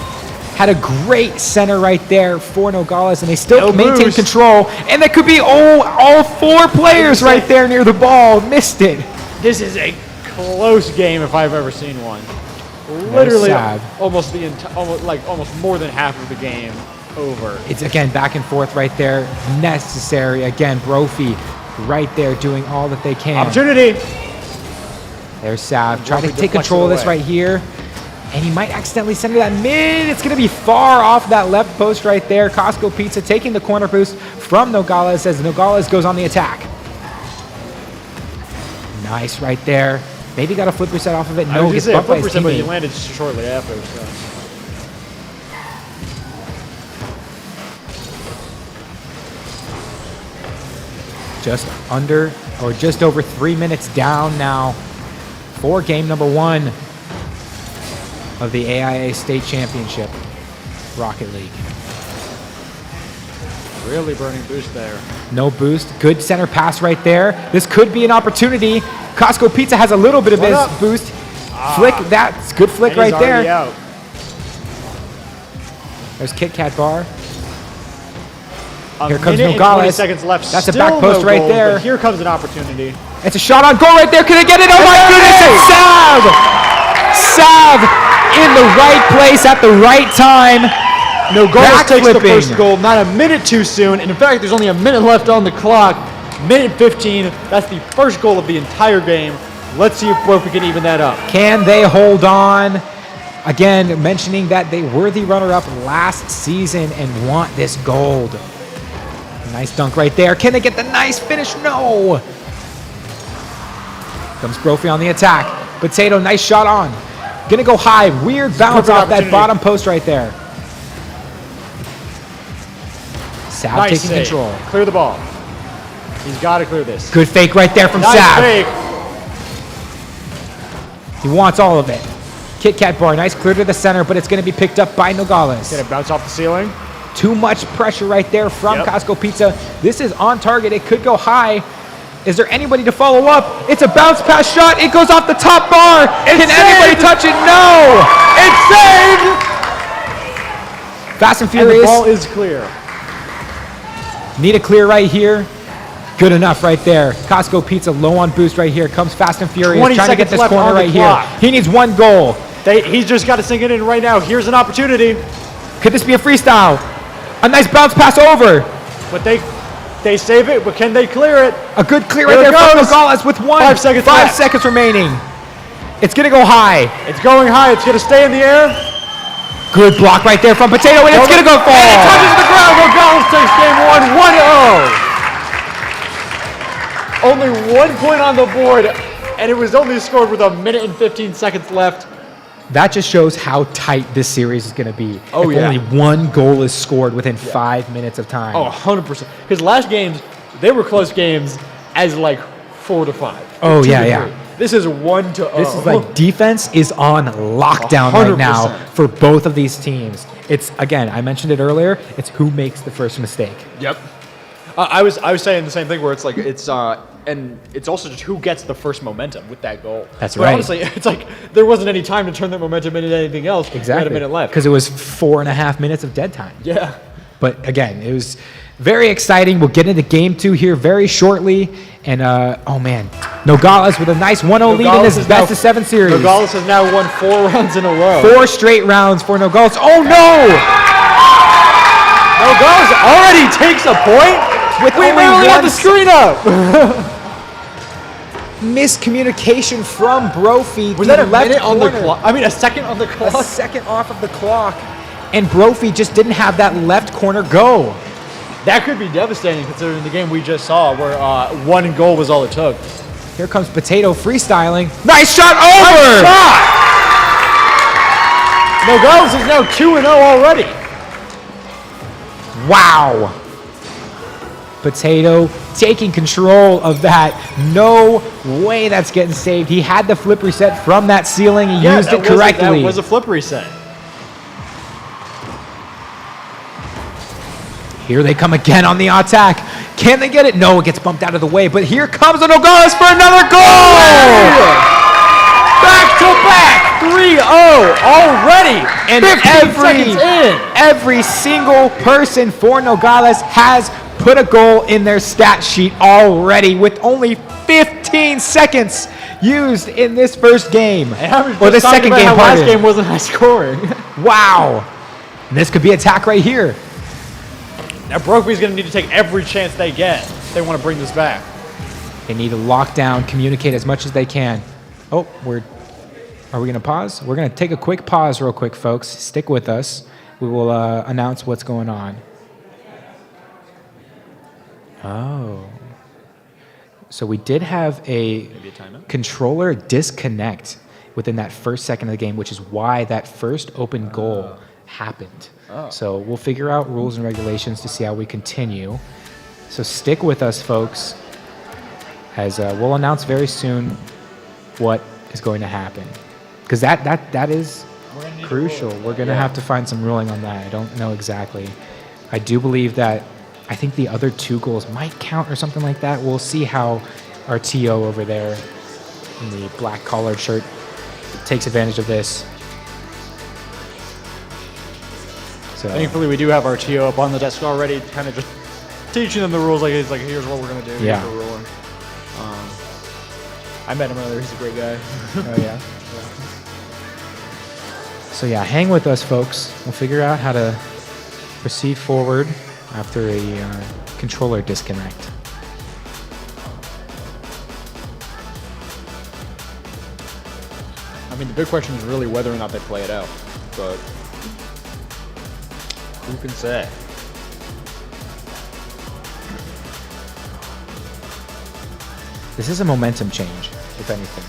Had a great center right there for Nogales, and they still maintain control. And that could be all 4 players right there near the ball. Missed it. This is a close game if I've ever seen one. Literally, almost more than half of the game over. It's again back and forth right there. Necessary again. Brophy right there doing all that they can. Opportunity. There's Sav trying to take control of this right here. And he might accidentally send it that mid. It's going to be far off that left post right there. Costco Pizza taking the corner boost from Nogales as Nogales goes on the attack. Nice right there. Maybe got a flip reset off of it. No, gets bumped by his teammate. But he landed shortly after. So. Just over 3 minutes down now for game number 1 of the AIA State Championship Rocket League. Really burning boost there. No boost. Good center pass right there. This could be an opportunity. Costco Pizza has a little bit of What his up? boost. Flick, that's good flick And he's right there. already out. There's Kit Kat Bar. A Here comes minute and 20 Nogales. seconds left. That's a Still back post no right goal, there. but here comes an opportunity. It's a shot on goal right there. Can they get it? Oh my goodness, it's Sav! Sav in the right place at the right time. Nogales takes the Backflipping. first goal, not a minute too soon. And in fact, there's only a minute left on the clock. Minute 15. That's the first goal of the entire game. Let's see if Brophy can even that up. Can they hold on? Again, mentioning that they were the runner-up last season and want this gold. Nice dunk right there. Can they get the nice finish? No. Comes Brophy on the attack. Potato, nice shot on. Gonna go high. Weird bounce Perfect off that opportunity. bottom post right there. Sav Nice taking save. control. Clear the ball. He's got to clear this. Good fake right there from Nice Sav. fake. He wants all of it. Kit Kat Bar, nice clear to the center, but it's going to be picked up by Nogales. Gonna bounce off the ceiling. Too much pressure right there from Yep. Costco Pizza. This is on target. It could go high. Is there anybody to follow up? It's a bounce pass shot. It goes off the top bar. Can anybody touch it? No. It's saved. Fast and And the Furious. ball is clear. Need a clear right here. Good enough right there. Costco Pizza low on boost right here. Comes Fast and Furious 20 trying to get seconds this left corner on the right here. clock. He needs one goal. He's just got to sink it in right now. Here's an opportunity. Could this be a freestyle? A nice bounce pass over. But they save it, but can they clear it? A good clear Here right it there from goes. Nogales with 5 seconds five left. seconds remaining. It's going to go high. It's going high. It's going to stay in the air. Good block right there from Potato, and it's going to go fall. And it touches the ground. Nogales takes game 1, 1-0. Only 1 point on the board, and it was only scored with a minute and 15 seconds left. That just shows how tight this series is going to be. Oh, if yeah. only one goal is scored within 5 minutes of time. Oh, 100%. Because last games, they were close games as like 4-5. Oh, 2-3. yeah. This is 1-0. This is like defense is on lockdown right 100%. now for both of these teams. It's, again, I mentioned it earlier, it's who makes the first mistake. Yep. I was saying the same thing where it's like and it's also just who gets the first momentum with that goal. That's but right. Honestly, it's like there wasn't any time to turn that momentum into anything else. We had a minute left. Because it was 4.5 minutes of dead time. Yeah. But again, it was very exciting. We'll get into game 2 here very shortly. And, oh man, Nogales with a nice 1-0 lead in this best of 7 series. Nogales has now won 4 rounds in a row. 4 straight rounds for Nogales. Oh no! Nogales already takes a point? With We only literally have one the screen up. miscommunication from Brophy. Was the that a left minute on the corner. clock? I mean, a second on the A clock? second off of the clock. And Brophy just didn't have that left corner go. That could be devastating considering the game we just saw where 1 goal was all it took. Here comes Potato freestyling. Nice shot over! Nogales is now 2-0 already. Wow. Potato taking control of that. No way that's getting saved. He had the flip reset from that ceiling. He used it correctly. That was a flip reset. Here they come again on the attack. Can they get it? No, it gets bumped out of the way. But here comes a Nogales for another goal! Back to back, 3-0 already. And 15 seconds in. every single person for Nogales has put a goal in their stat sheet already with only 15 seconds used in this first game. Or the second game, last pardon. game wasn't high scoring. Wow. And this could be attack right here. Now Brophy's going to need to take every chance they get if they want to bring this back. They need to lock down, communicate as much as they can. Oh, are we going to pause? We're going to take a quick pause real quick, folks. Stick with us. We will announce what's going on. Oh. So we did have a controller disconnect within that first second of the game, which is why that first open goal happened. So we'll figure out rules and regulations to see how we continue. So stick with us, folks, as we'll announce very soon what is going to happen. Because that is crucial. We're going to have to find some ruling on that. I don't know exactly. I do believe that I think the other 2 goals might count or something like that. We'll see how our TO over there in the black collared shirt takes advantage of this. So Thankfully, we do have our TO up on the desk already, kind of just teaching them the rules. Like he's like, here's what we're gonna do. Yeah. Here's the rule. I met him earlier. He's a great guy. Oh yeah. So yeah, hang with us, folks. We'll figure out how to proceed forward after a controller disconnect. I mean, the big question is really whether or not they play it out. But who can say? This is a momentum change, if anything.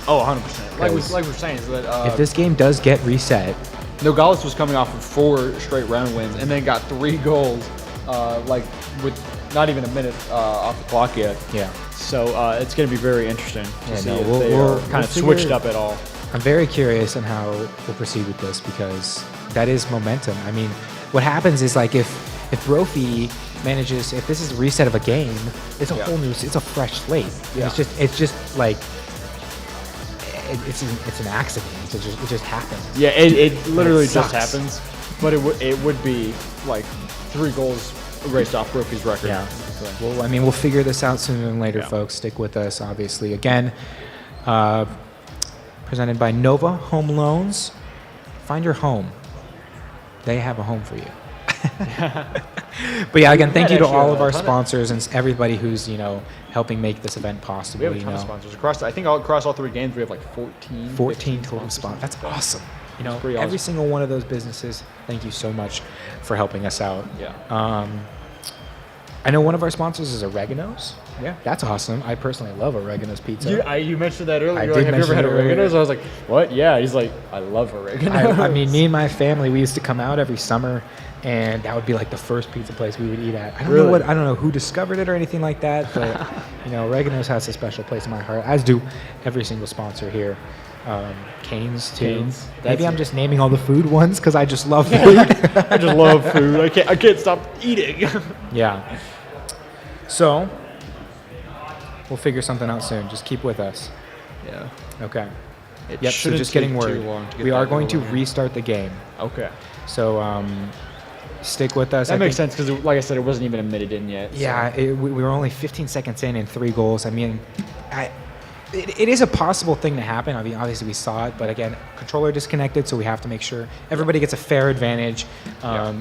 Oh, 100%. Like we're saying, is that If this game does get reset, Nogales was coming off of 4 straight round wins and then got 3 goals, like with not even a minute off the clock yet. yeah. So it's going to be very interesting to see if we'll they kind of switched figure- up at all. I'm very curious on how we'll proceed with this because that is momentum. I mean, what happens is like if Brophy manages, if this is a reset of a game, it's a whole new, it's a fresh slate. Yeah. It's just like it's an accident. It just happens. Yeah, it literally It just sucks. happens. But it would be like 3 goals erased off Brophy's record. Yeah. So, Well, I mean, we'll figure this out sooner than later, Yeah. folks. Stick with us, obviously. Again, presented by Nova Home Loans. Find your home. They have a home for you. But yeah, again, thank you to all of our sponsors and everybody who's, helping make this event possible. we have a ton of sponsors across. I think across all 3 games we have like 14. 14 total sponsors. That's awesome. pretty Every awesome. single one of those businesses, thank you so much for helping us out. Yeah. I know one of our sponsors is Oregano's. Yeah. That's awesome. I personally love Oregano's pizza. You mentioned that earlier. I You're did like, have you ever mention had it earlier. oregano's? I was like, what? Yeah. He's like, I love oregano. I mean, me and my family, we used to come out every summer, and that would be like the first pizza place we would eat at. I don't know who discovered it or anything like that, but Oregano's has a special place in my heart, as do every single sponsor here. Cane's too. Cane's. Maybe I'm just naming all the food ones because I just love food. I just love food. I can't stop eating. Yeah. So we'll figure something out soon. Just keep with us. Yeah. Okay. It Yep. So shouldn't just getting take word. too long to get We are that going to rolling. restart the game. Okay. So stick with us. That I makes think- sense because, like I said, it wasn't even a minute in yet. so- Yeah, we were only 15 seconds in and 3 goals. I mean, it is a possible thing to happen. I mean, obviously we saw it, but again, controller disconnected, so we have to make sure everybody gets a fair advantage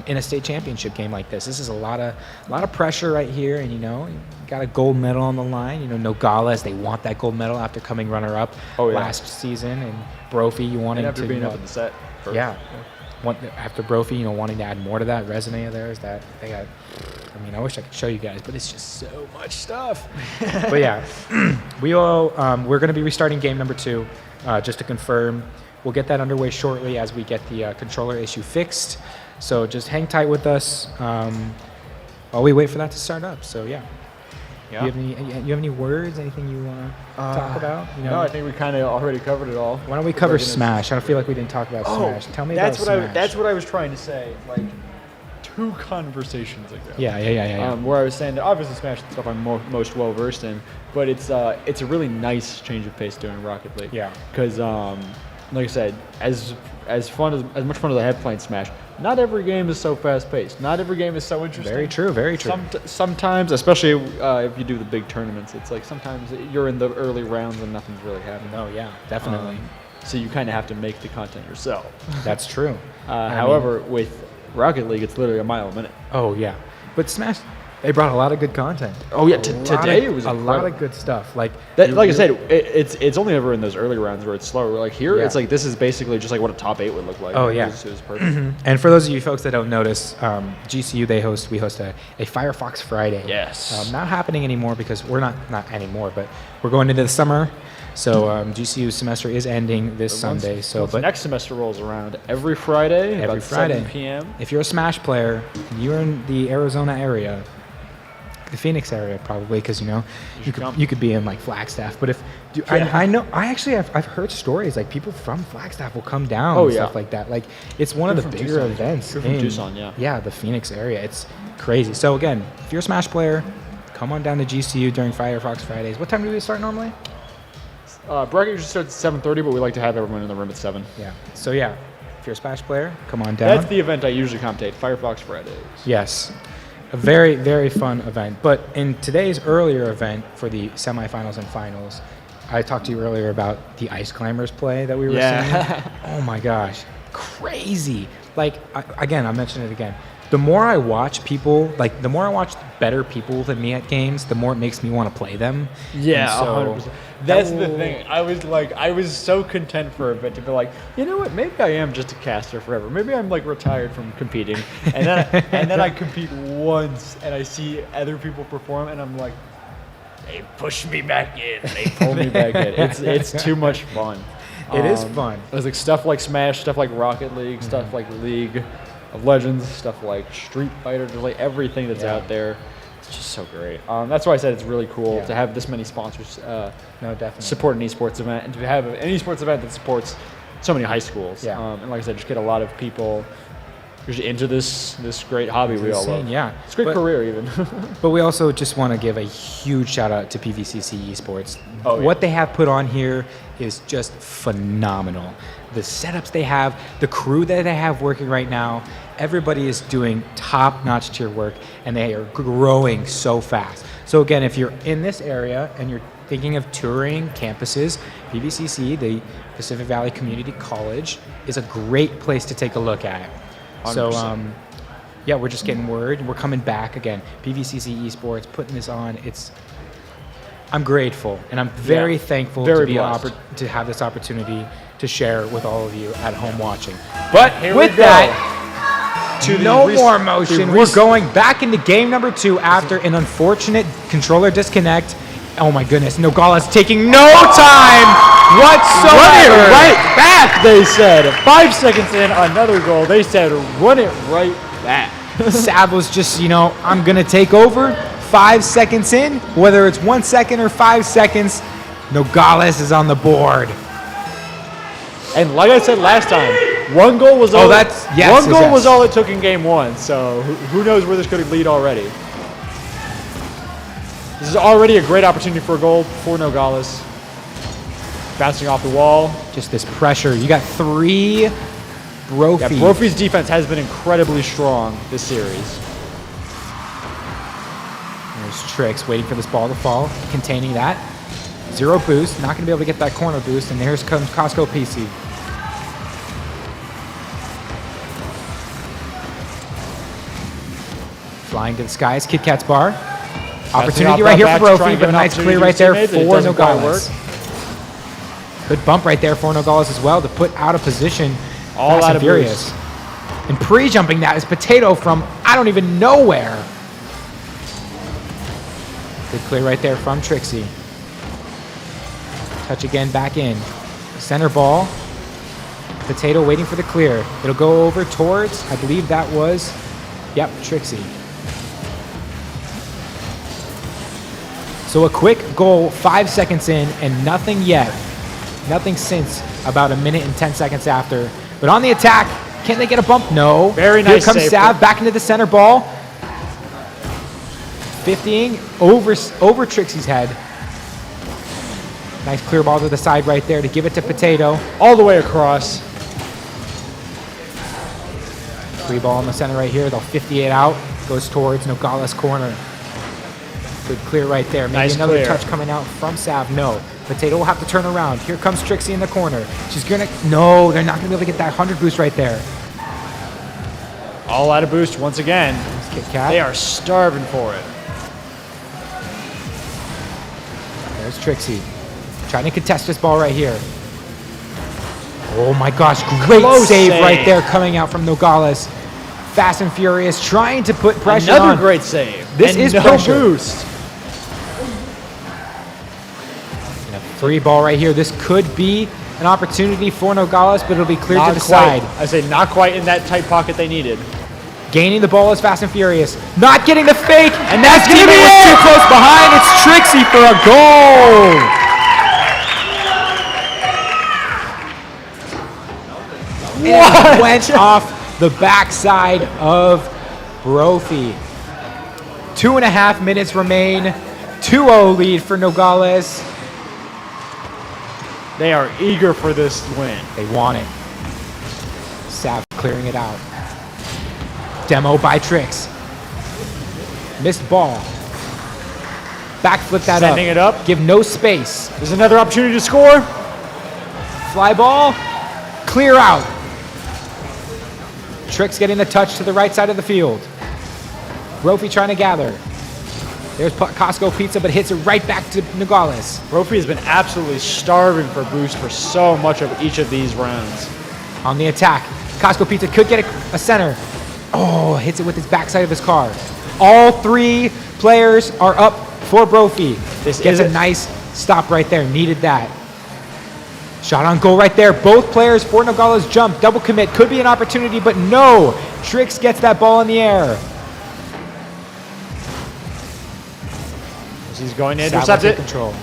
in a state championship game like this. This is a lot of pressure right here, and you got a gold medal on the line. Nogales, they want that gold medal after coming runner-up last season, and Brophy, you wanting And after to being up in the set. first. yeah. After Brophy, wanting to add more to that resume of theirs, that they got. I mean, I wish I could show you guys, but it's just so much stuff. But yeah, we're going to be restarting game number 2, just to confirm. We'll get that underway shortly as we get the controller issue fixed. So just hang tight with us while we wait for that to start up. So yeah. Yeah. Do you have any words? Anything you want to talk about? No, I think we kind of already covered it all. Why don't we cover Smash? I don't feel like we didn't talk about Smash. Tell me about Smash. That's what I was trying to say. Like 2 conversations ago. Yeah. Where I was saying that obviously Smash is the stuff I'm most well versed in, but it's a really nice change of pace doing Rocket League. Yeah. Because like I said, as much fun as I had playing Smash, not every game is so fast paced. Not every game is so interesting. Very true. Very true. Sometimes, especially if you do the big tournaments, it's like sometimes you're in the early rounds and nothing's really happening. Oh yeah, definitely. So you kind of have to make the content yourself. That's true. However, with Rocket League, it's literally a mile a minute. Oh yeah, but Smash, they brought a lot of good content. Oh yeah, today it was a lot incredible. of good stuff. Like I said, it's only ever in those early rounds where it's slower. Like here, Yeah. it's like this is basically just like what a top 8 would look like. Oh, yeah. It was perfect. And for those of you folks that don't notice, GCU we host a Firefox Friday. Yes. Not happening anymore because we're not anymore, but we're going into the summer. So GCU's semester is ending this Sunday. Once next semester rolls around, every Friday, Every about Friday. 7 p.m. If you're a Smash player and you're in the Arizona area, the Phoenix area probably, because you come. could be in like Flagstaff. But if Dude, I know. I've heard stories like people from Flagstaff will come down Oh, and yeah. stuff like that. Like it's one of the bigger Tucson. events They're from in Tucson, yeah. Yeah, the Phoenix area. It's crazy. So again, if you're a Smash player, come on down to GCU during Firefox Fridays. What time do we start normally? Bracket usually starts at 7:30, but we like to have everyone in the room at 7. Yeah. So yeah, if you're a Smash player, come on down. That's the event I usually commentate, Firefox Fridays. Yes. A very, very fun event. But in today's earlier event for the semifinals and finals, I talked to you earlier about the Ice Climbers play that we were seeing. Oh my gosh. Crazy. Like, I mentioned it again. The more I watch people, like, the more I watch better people than me at games, the more it makes me want to play them. Yeah, And 100%. That's the thing. I was so content for a bit to be like, you know what? Maybe I am just a caster forever. Maybe I'm like retired from competing, and then I compete once, and I see other people perform, and I'm like, they push me back in, they pull me back in. It's too much fun. It is fun. It's like stuff like Smash, stuff like Rocket League, stuff like League of Legends, stuff like Street Fighter, just like everything that's out there. It's just so great. That's why I said it's really cool to have this many sponsors support an esports event, and to have an esports event that supports so many high schools. And like I said, just get a lot of people who's into this great hobby we all love. Yeah. It's a great career even. But we also just want to give a huge shout out to PVCC Esports. Oh, yeah. What they have put on here is just phenomenal. The setups they have, the crew that they have working right now, everybody is doing top-notch tier work, and they are growing so fast. So again, if you're in this area and you're thinking of touring campuses, PVCC, the Pacific Valley Community College, is a great place to take a look at. 100%. So yeah, we're just getting word. We're coming back again. PVCC Esports, putting this on. I'm grateful, and I'm very thankful Very to blessed. to have this opportunity to share with all of you at home watching. But with we go. that, To the no rec- more the motion. rec- We're going back into game number 2 after an unfortunate controller disconnect. Oh my goodness, Nogala's taking no time whatsoever. Run it right back, they said. 5 seconds in, another goal. They said, run it right back. Sav was just, I'm going to take over. 5 seconds in, whether it's 1 second or 5 seconds, Nogales is on the board. And like I said last time, one goal was all. Yes, one goal was all it took in game 1. So who knows where this could lead already. This is already a great opportunity for a goal for Nogales. Bouncing off the wall. Just this pressure. You got 3 Brophy. Yeah, Brophy's defense has been incredibly strong this series. There's Trix waiting for this ball to fall, containing that. 0 boost, not going to be able to get that corner boost, and here comes Costco PC. Flying to the skies, Kit Kat's bar. Opportunity right here for Brophy, but a nice clear right there for Nogales. Good bump right there for Nogales as well to put out of position. All out of Furious. And pre-jumping that is Potato from I don't even know where. Good clear right there from Trixie. Touch again, back in. Center ball. Potato waiting for the clear. It'll go over towards, I believe that was, yep, Trixie. So a quick goal, 5 seconds in, and nothing yet. Nothing since about a minute and 10 seconds after. But on the attack, can they get a bump? No. Very nice Here comes save. Sav back into the center ball. 50ing over Trixie's head. Nice clear ball to the side right there to give it to Potato. All the way across. Free ball in the center right here. They'll 58 out. Goes towards Nogales' corner. Good clear right there. Maybe Nice another clear. touch coming out from Sav. No. Potato will have to turn around. Here comes Trixie in the corner. She's gonna. No, they're not gonna be able to get that 100 boost right there. All out of boost once again. Kit Kat. They are starving for it. There's Trixie. Trying to contest this ball right here. Oh my gosh, great Close save save. right there coming out from Nogales. Fast and furious, trying to put pressure Another on. great save. This And is no pressure. boost. And a free ball right here. This could be an opportunity for Nogales, but it'll be cleared to Not the quite. side. I say not quite in that tight pocket they needed. Gaining the ball is Fast and Furious. Not getting the fake, and that's gonna be too close behind. It's Trixie for a goal. and went off the backside of Brophy. 2.5 minutes remain. 2-0 lead for Nogales. They are eager for this win. They want it. Sav clearing it out. Demo by Trix. Missed ball. Backflip that up. Sending it up. Give no space. There's another opportunity to score. Fly ball. Clear out. Trix getting the touch to the right side of the field. Brophy trying to gather. There's Costco Pizza, but hits it right back to Nogales. Brophy has been absolutely starving for boost for so much of each of these rounds. On the attack. Costco Pizza could get a center. Oh, hits it with his backside of his car. All three players are up for Brophy. This gets a nice stop right there. Needed that. Shot on goal right there. Both players for Nogales jump. Double commit. Could be an opportunity, but no. Trix gets that ball in the air. He's going to intercept it. Control.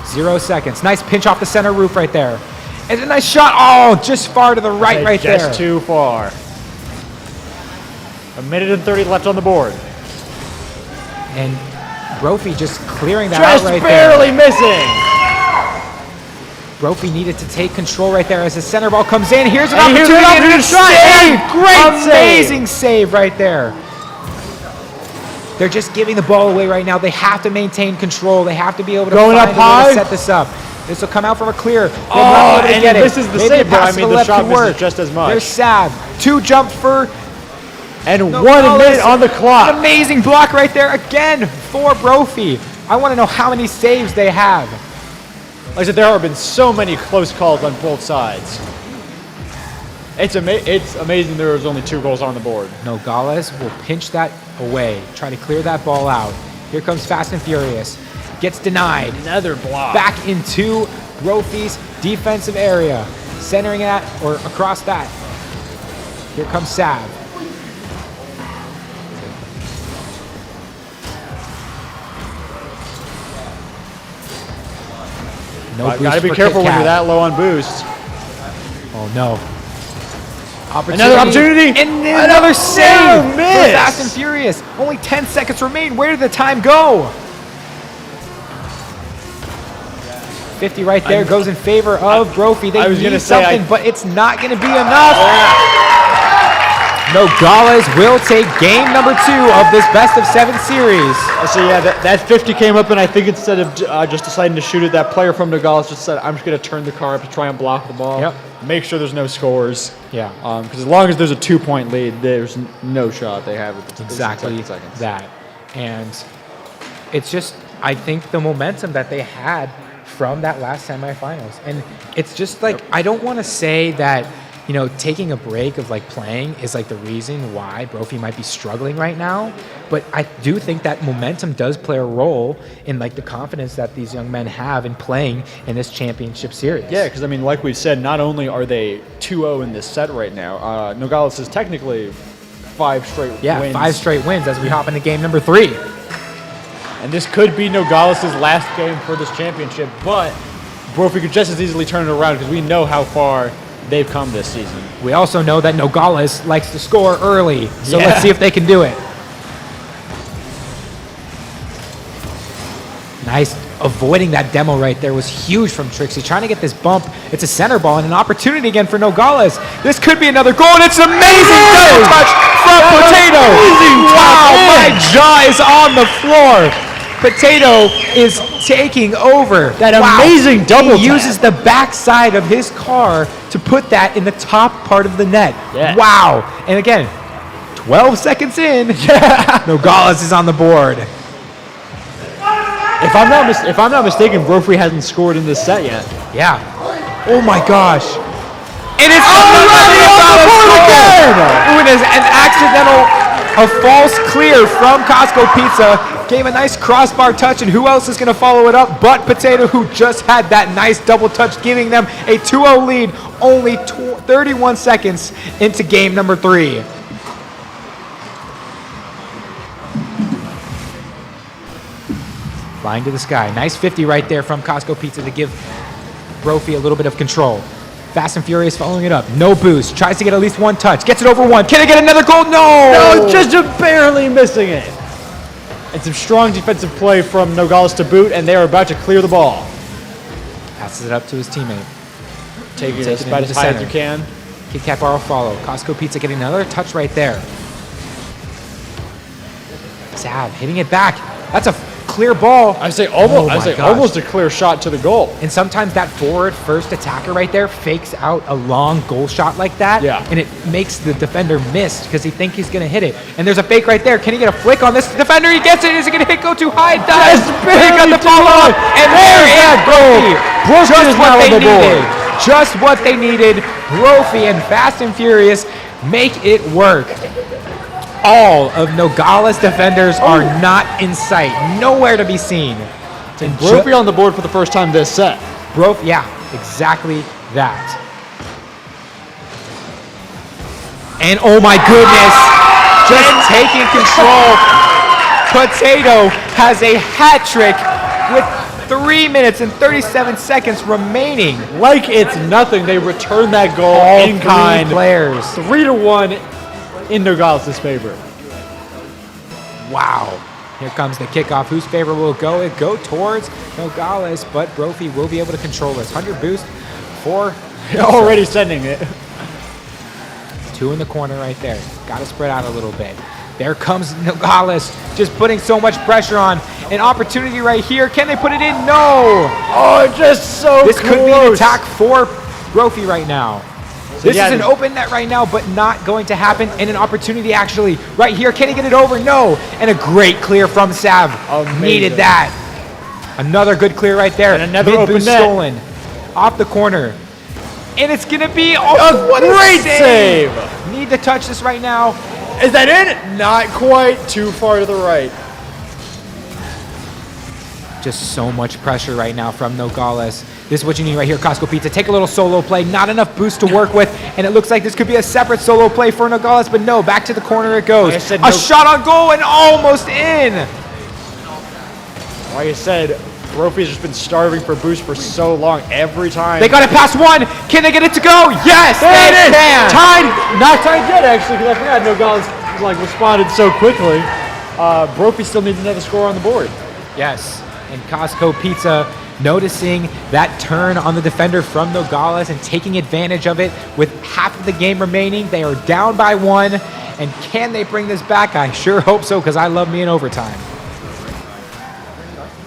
0 seconds. Nice pinch off the center roof right there. And a nice shot. Oh, just far to the right there. Just too far. 1 minute and 30 left on the board. And Brophy just clearing that out right there. Just barely missing. Brophy needed to take control right there as the center ball comes in. Here's an opportunity. Here's an shot. Great amazing save right there. They're just giving the ball away right now. They have to maintain control. They have to be able to going find up a way high. to set this up. This will come out from a clear. Oh, and this is the save, but I mean the shot misses just as much. There's Sav. 2 jumps for and 1 minute on the clock. An amazing block right there again for Brophy. I want to know how many saves they have. Like I said, there have been so many close calls on both sides. It's amazing there was only 2 goals on the board. Nogales will pinch that away, try to clear that ball out. Here comes Fast and Furious. Gets denied. Another block. Back into Brophy's defensive area. Centering it or across that. Here comes Sav. Gotta be careful when you're that low on boost. Oh no. Another opportunity. And another save for Fast and Furious. Only 10 seconds remain. Where did the time go? 50 right there goes in favor of Brophy. They need something, but it's not going to be enough. Nogales will take game number 2 of this best of 7 series. So yeah, that 50 came up, and I think instead of just deciding to shoot it, that player from Nogales just said, I'm just going to turn the car up to try and block the ball. Yep. Make sure there's no scores. Yeah. Because as long as there's a 2-point lead, there's no shot they have with the exactly that. And it's just, I think the momentum that they had from that last semifinals. And it's just like, I don't want to say that, you know, taking a break of like playing is like the reason why Brophy might be struggling right now. But I do think that momentum does play a role in like the confidence that these young men have in playing in this championship series. Yeah, because I mean, like we said, not only are they 2-0 in this set right now, Nogales is technically 5 straight wins. Yeah, 5 straight wins as we hop into game number 3. And this could be Nogales' last game for this championship, but Brophy could just as easily turn it around because we know how far they've come this season. We also know that Nogales likes to score early, so let's see if they can do it. Nice. Avoiding that demo right there was huge from Trixie. Trying to get this bump. It's a center ball and an opportunity again for Nogales. This could be another goal, and it's an amazing double touch from Potato. Wow, my jaw is on the floor. Potato is taking over. That amazing double tap. He uses the backside of his car to put that in the top part of the net. Yeah. Wow. And again, 12 seconds in, Nogales is on the board. If I'm not mistaken, Brophy hasn't scored in this set yet. Yeah. Oh my gosh. And it's already on the board again. Ooh, it is an accidental, a false clear from Costco Pizza. Gave a nice crossbar touch, and who else is going to follow it up but Potato, who just had that nice double touch, giving them a 2-0 lead only 31 seconds into game number 3. Flying to the sky. Nice 50 right there from Costco Pizza to give Brophy a little bit of control. Fast and Furious following it up. No boost. Tries to get at least one touch. Gets it over one. Can they get another goal? No! No, just barely missing it. And some strong defensive play from Nogales to boot, and they are about to clear the ball. Passes it up to his teammate. Taking it Take it about into as the high as center. you can. Kit Kat bar will follow. Costco Pizza getting another touch right there. Sav hitting it back. That's a clear ball. I say almost. Oh I my say gosh. almost a clear shot to the goal. And sometimes that forward first attacker right there fakes out a long goal shot like that. Yeah. And it makes the defender miss because he thinks he's going to hit it. And there's a fake right there. Can he get a flick on this defender? He gets it. Is he going to hit go too high? It does. But he got the follow up. And there is goal. Just what they needed. Just what they needed. Brophy and Fast and Furious make it work. All of Nogales defenders are not in sight. Nowhere to be seen. And Brophy on the board for the first time this set. Yeah, exactly that. And oh my goodness, just taking control. Potato has a hat trick with 3 minutes and 37 seconds remaining. Like it's nothing, they return that goal All in kind. players. 3-1 in Nogales' favor. Wow. Here comes the kickoff. Whose favor will it go? It go towards Nogales, but Brophy will be able to control this. 100 boost for Already sending it. 2 in the corner right there. Got to spread out a little bit. There comes Nogales, just putting so much pressure on. An opportunity right here. Can they put it in? No. Oh, just so This close. could be an attack for Brophy right now. This yeah, is an open net right now, but not going to happen. And an opportunity actually right here. Can he get it over? No. And a great clear from Sav. Amazing. Needed that. Another good clear right there. And another Mid open boost net. stolen. Off the corner. And it's going to be what great save. Need to touch this right now. Is that in? Not quite. Too far to the right. Just so much pressure right now from Nogales. This is what you need right here, Costco Pizza. Take a little solo play, not enough boost to work with, and it looks like this could be a separate solo play for Nogales, but no, back to the corner it goes. Like I said, a shot on goal and almost in. Like I said, Brophy's just been starving for boost for so long. Every time. They got it past one. Can they get it to go? Yes, There it they is. can. Tied. Not tied yet, actually, because I forgot Nogales responded so quickly. Brophy still needs another score on the board. Yes, and Costco Pizza noticing that turn on the defender from Nogales and taking advantage of it with half of the game remaining. They are down by 1, and can they bring this back? I sure hope so, because I love me in overtime.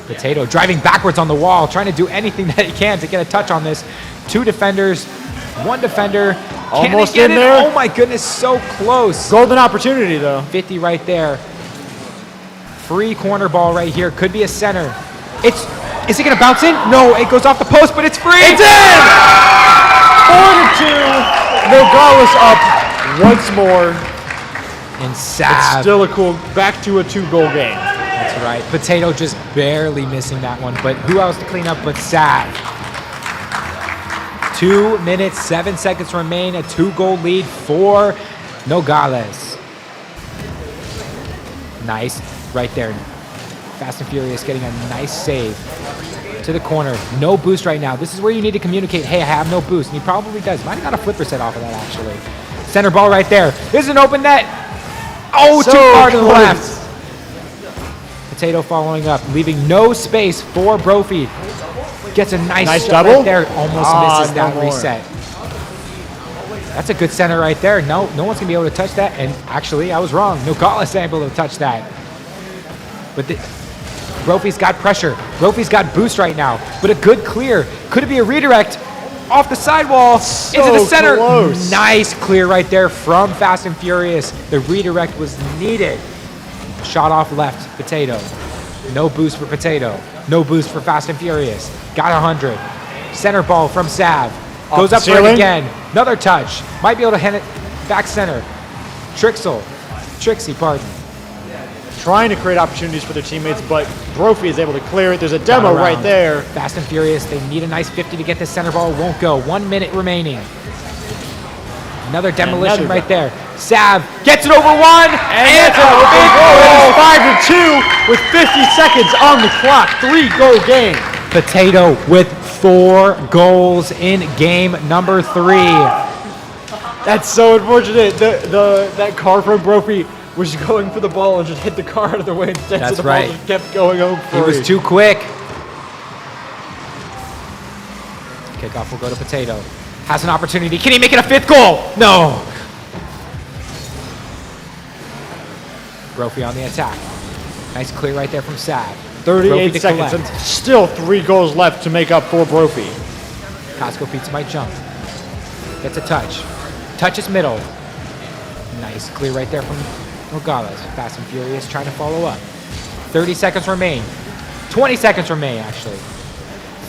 Potato driving backwards on the wall, trying to do anything that he can to get a touch on this. 2 defenders, 1 defender. Can Almost he get in it? there. Oh my goodness, so close. Golden opportunity, though. 50 right there. Free corner ball right here. Could be a center. Is it going to bounce in? No, it goes off the post, but it's free. It's in! 4-2. Nogales up once more. And It's Sav. still a cool, back to a 2-goal game. That's right. Potato just barely missing that one, but who else to clean up but Sav? 2 minutes, 7 seconds remain. A 2-goal lead for Nogales. Nice. Right there. Fast and Furious getting a nice save to the corner. No boost right now. This is where you need to communicate, hey, I have no boost. And he probably does. Might have got a flipper set off of that, actually. Center ball right there. This is an open net. Oh, So too far to the close. left. Potato following up, leaving no space for Brophy. Gets a nice shot double. right there. Almost misses that no more. reset. That's a good center right there. No one's going to be able to touch that. And actually, I was wrong. Nogales able to touch that. But Brophy's got pressure. Brophy's got boost right now. But a good clear. Could it be a redirect? Off the sidewall. Into the center. Close. Nice clear right there from Fast and Furious. The redirect was needed. Shot off left. Potato. No boost for Potato. No boost for Fast and Furious. Got 100. Center ball from Sav. Goes the up for it ceiling. again. Another touch. Might be able to hand it back center. Trixie, pardon. Trying to create opportunities for their teammates, but Brophy is able to clear it. There's a demo Got around. right there. Fast and Furious, they need a nice 50 to get this center ball. Won't go. 1 minute remaining. Another demolition Another right there. Sav gets it over 1. And That's a big goal. It is 5-2 with 50 seconds on the clock. 3-goal game. Potato with 4 goals in game number 3. That's so unfortunate. That car from Brophy was going for the ball and just hit the car out of the way instead. That's so the right. ball just kept going home free. He was too quick. Kickoff will go to Potato. Has an opportunity. Can he make it a 5th goal? No. Brophy on the attack. Nice clear right there from Sav. 38 seconds and still 3 goals left to make up for Brophy. Costco Pizza might jump. Gets a touch. Touches middle. Nice clear right there from Nogales. Fast and Furious trying to follow up. 30 seconds remain. 20 seconds remain, actually.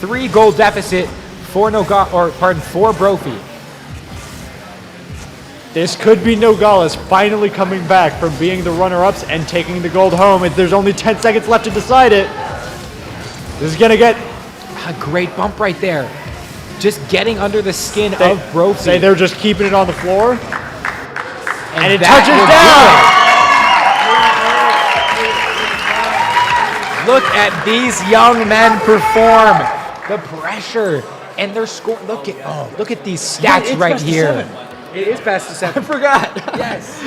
3-goal deficit for for Brophy. This could be Nogales finally coming back from being the runner-ups and taking the gold home. If there's only 10 seconds left to decide it, this is gonna get a great bump right there. Just getting under the skin of Brophy. Say they're just keeping it on the floor. And it that touches down. Look at these young men perform. The pressure and their score. Look at these stats right here. It is best of 7. I forgot. Yes.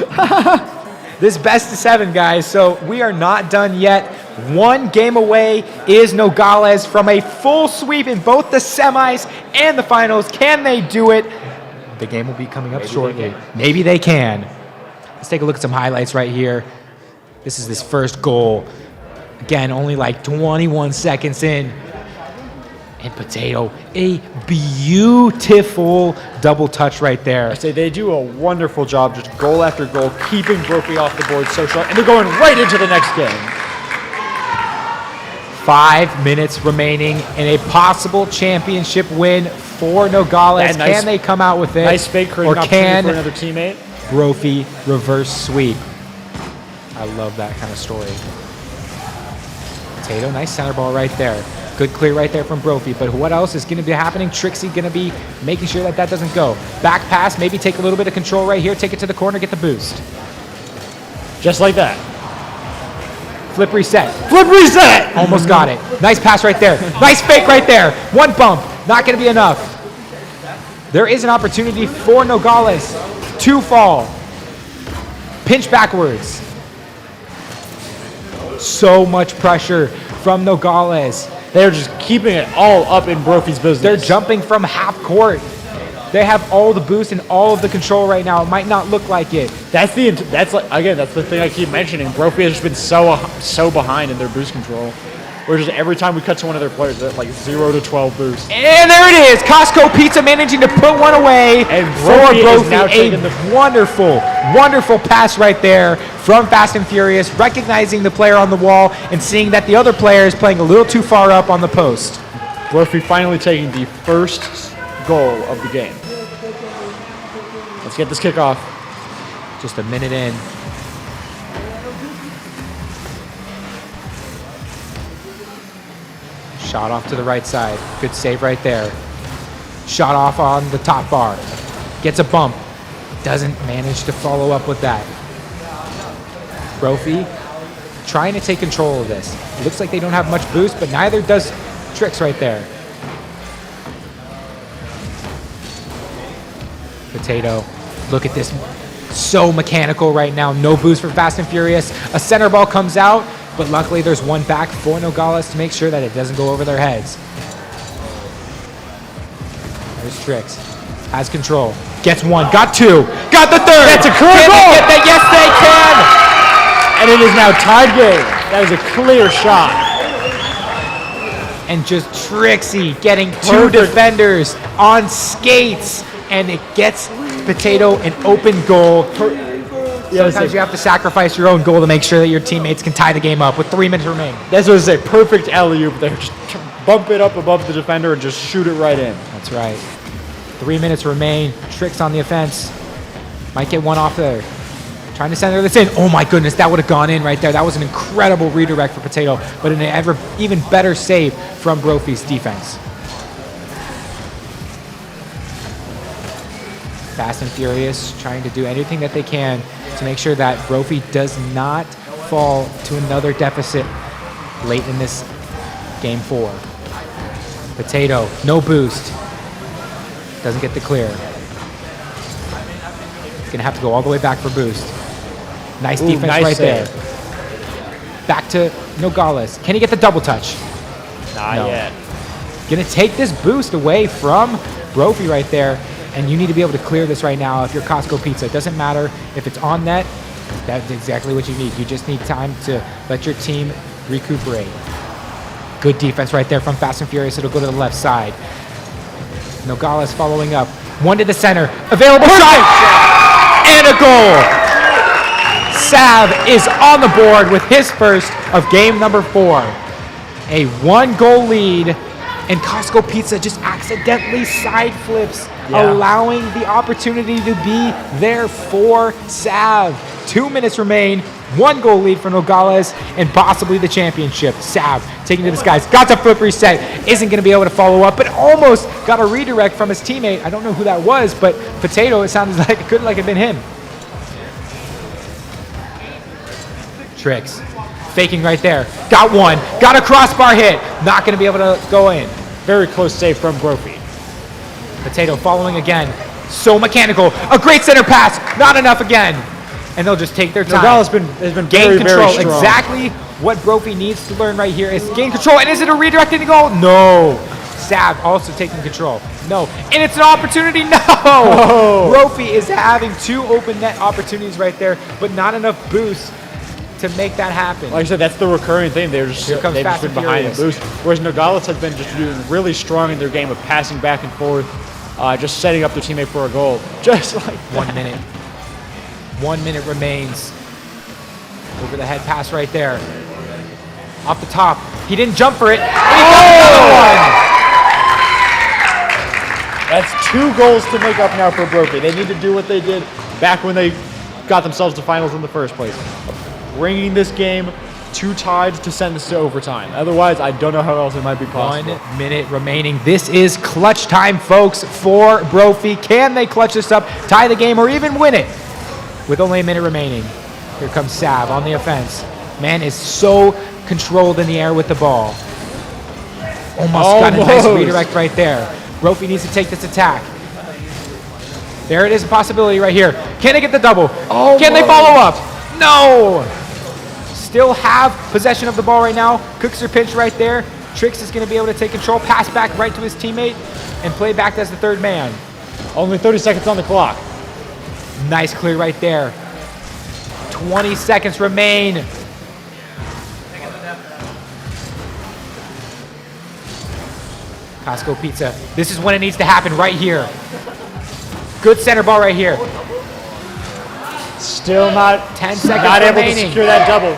This best of 7, guys. So we are not done yet. 1 game away is Nogales from a full sweep in both the semis and the finals. Can they do it? The game will be coming up shortly. Maybe they can. Let's take a look at some highlights right here. This is this first goal. Again, only like 21 seconds in. And Potato, a beautiful double touch right there. I say they do a wonderful job, just goal after goal, keeping Brophy off the board so sharp, and they're going right into the next game. 5 minutes remaining in a possible championship win for Nogales. Nice, can they come out with it? Nice fake creating or can for another teammate. Brophy reverse sweep? I love that kind of story. Potato, nice center ball right there. Good clear right there from Brophy, but what else is going to be happening? Trixie going to be making sure that doesn't go. Back pass, maybe take a little bit of control right here, take it to the corner, get the boost. Just like that. Flip reset. Flip reset! Almost got it. Nice pass right there. Nice fake right there. 1 bump, not going to be enough. There is an opportunity for Nogales to fall. Pinch backwards. So much pressure from Nogales. They're just keeping it all up in Brophy's business. They're jumping from half court. They have all the boost and all of the control right now. It might not look like it. That's the thing I keep mentioning. Brophy has just been so behind in their boost control. Where just every time we cut to one of their players, they're like 0 to 12 boost. And there it is. Costco Pizza managing to put one away. And Brophy is now taking a wonderful, wonderful pass right there from Fast and Furious, recognizing the player on the wall and seeing that the other player is playing a little too far up on the post. Brophy finally taking the first goal of the game. Let's get this kickoff. Just a minute in. Shot off to the right side. Good save right there. Shot off on the top bar. Gets a bump. Doesn't manage to follow up with that. Brophy trying to take control of this. Looks like they don't have much boost, but neither does Trix right there. Potato. Look at this. So mechanical right now. No boost for Fast and Furious. A center ball comes out, but luckily there's one back for Nogales to make sure that it doesn't go over their heads. There's Trix. Has control. Gets 1. Got 2. Got the 3rd. That's a clear goal. Get that? Yes, they can. And it is now tied game. That is a clear shot. And just Trixie getting 2 defenders on skates. And it gets Potato an open goal. Sometimes you have to sacrifice your own goal to make sure that your teammates can tie the game up with 3 minutes remaining. That's what I say. Perfect alley-oop there. Just bump it up above the defender and just shoot it right in. That's right. 3 minutes remain. Trix on the offense. Might get one off there. Trying to center this in. Oh my goodness, that would have gone in right there. That was an incredible redirect for Potato, but an even better save from Brophy's defense. Fast and Furious trying to do anything that they can to make sure that Brophy does not fall to another deficit late in this game 4. Potato, no boost. Doesn't get the clear. He's gonna have to go all the way back for boost. Nice defense nice right save. there. Back to Nogales. Can he get the double touch? Not No. yet. Gonna take this boost away from Brophy right there. And you need to be able to clear this right now if you're Costco Pizza. It doesn't matter if it's on net. That's exactly what you need. You just need time to let your team recuperate. Good defense right there from Fast and Furious. It'll go to the left side. Nogales following up. One to the center. Available shot! And a goal! Sav is on the board with his first of game number 4. A 1-goal lead, and Costco Pizza just accidentally side flips, allowing the opportunity to be there for Sav. 2 minutes remain, 1-goal lead for Nogales, and possibly the championship. Sav taking to the skies, got the flip reset, isn't going to be able to follow up, but almost got a redirect from his teammate. I don't know who that was, but Potato, it sounded like it could have been him. Tricks. Faking right there. Got one. Got a crossbar hit. Not going to be able to go in. Very close save from Brophy. Potato following again. So mechanical. A great center pass. Not enough again. And they'll just take their time. Nogales has been gain very, control. very strong. Exactly what Brophy needs to learn right here is gain control. And is it a redirecting goal? No. Sav also taking control. No. And it's an opportunity. No. Oh. Brophy is having 2 open net opportunities right there, but not enough boost to make that happen. Like I said, that's the recurring thing. They've just Here comes been Fast and behind the Furious. boost. Whereas Nogales has been just doing really strong in their game of passing back and forth, just setting up their teammate for a goal. Just like 1 minute. 1 minute remains. Over the head pass right there. Off the top. He didn't jump for it. And he got another one. That's 2 goals to make up now for Brophy. They need to do what they did back when they got themselves to finals in the first place. Bringing this game 2 ties to send this to overtime. Otherwise, I don't know how else it might be possible. 1 minute remaining. This is clutch time, folks, for Brophy. Can they clutch this up, tie the game, or even win it? With only a minute remaining. Here comes Sav on the offense. Man is so controlled in the air with the ball. Almost got a nice redirect right there. Brophy needs to take this attack. There it is, a possibility right here. Can they get the double? Can they follow up? No! Still have possession of the ball right now. Cooks are pinched right there. Trix is going to be able to take control, pass back right to his teammate, and play back as the 3rd man. Only 30 seconds on the clock. Nice clear right there. 20 seconds remain. Costco Pizza. This is when it needs to happen right here. Good center ball right here. Still not 10 seconds not able remaining. to secure that double.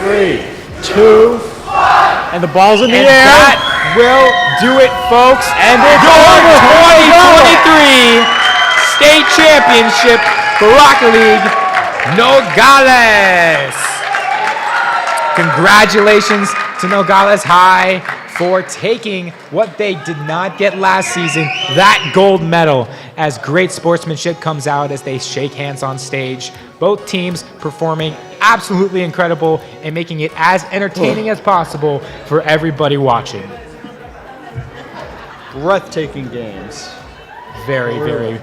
3, 2, and the ball's in the And air. that will do it, folks. And it's your over. 2023 state championship for Rocket League, Nogales. Congratulations to Nogales High for taking what they did not get last season, that gold medal, as great sportsmanship comes out as they shake hands on stage. Both teams performing absolutely incredible and making it as entertaining as possible for everybody watching. Breathtaking games. Very, very,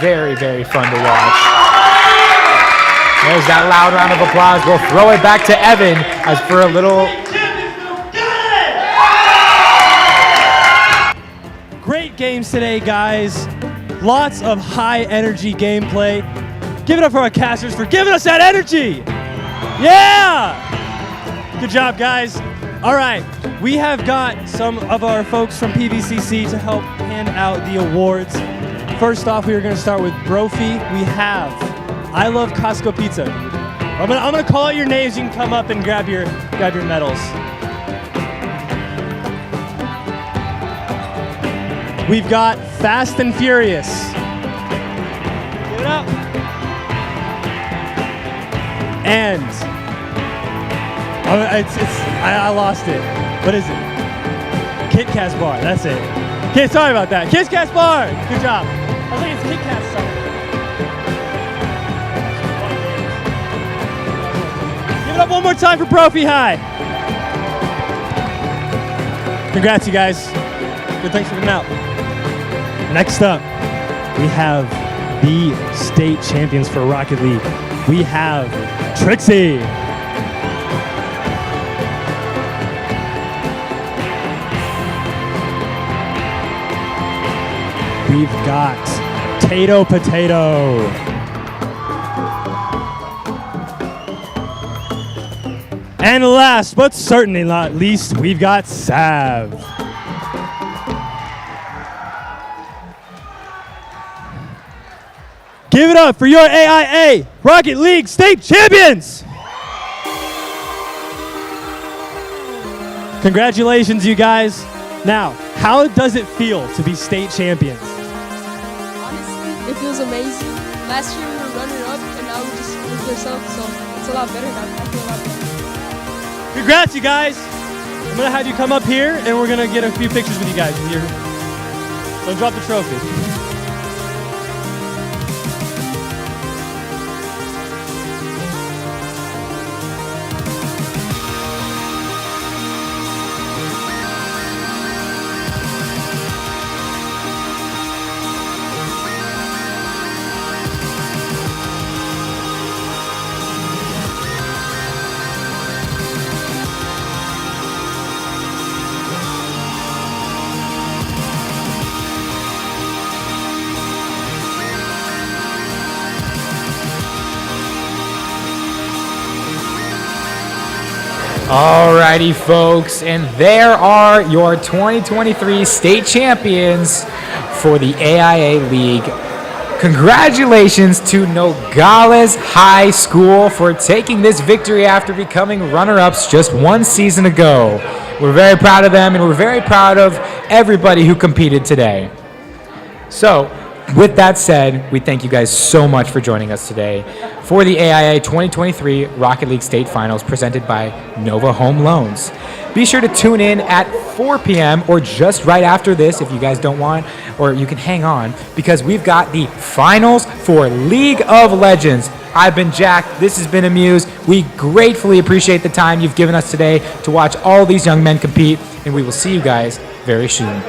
very, very fun to watch. There's that loud round of applause. We'll throw it back to Evan as for a little. Great games today, guys. Lots of high energy gameplay. Give it up for our casters for giving us that energy. Yeah! Good job, guys. All right, we have got some of our folks from PVCC to help hand out the awards. First off, we are going to start with Brophy. We have I Love Costco Pizza. I'm gonna call out your names. You can come up and grab your medals. We've got Fast and Furious. Give it up. And I lost it. What is it? Kit Kat Bar. That's it. Okay, sorry about that. Kit Kat Bar. Good job. I was like, it's Kit Kat something. Give it up one more time for Brophy High. Congrats, you guys. Good, thanks for coming out. Next up, we have the state champions for Rocket League. We have Trixie. We've got Tato Potato. And last but certainly not least, we've got Sav. Give it up for your AIA Rocket League state champions! Congratulations, you guys. Now, how does it feel to be state champions? Honestly, it feels amazing. Last year we were runner-up, and now we just moved ourselves, so it's a lot better now. I feel a lot better. Congrats, you guys. I'm gonna have you come up here, and we're gonna get a few pictures with you guys. Don't drop the trophy. Alrighty, folks, and there are your 2023 state champions for the AIA League. Congratulations to Nogales High School for taking this victory after becoming runner-ups just one season ago. We're very proud of them, and we're very proud of everybody who competed today. So, with that said, we thank you guys so much for joining us today for the AIA 2023 Rocket League State Finals presented by Nova Home Loans. Be sure to tune in at 4 p.m. or just right after this if you guys don't want, or you can hang on, because we've got the finals for League of Legends. I've been Jack. This has been Amuse. We gratefully appreciate the time you've given us today to watch all these young men compete, and we will see you guys very soon.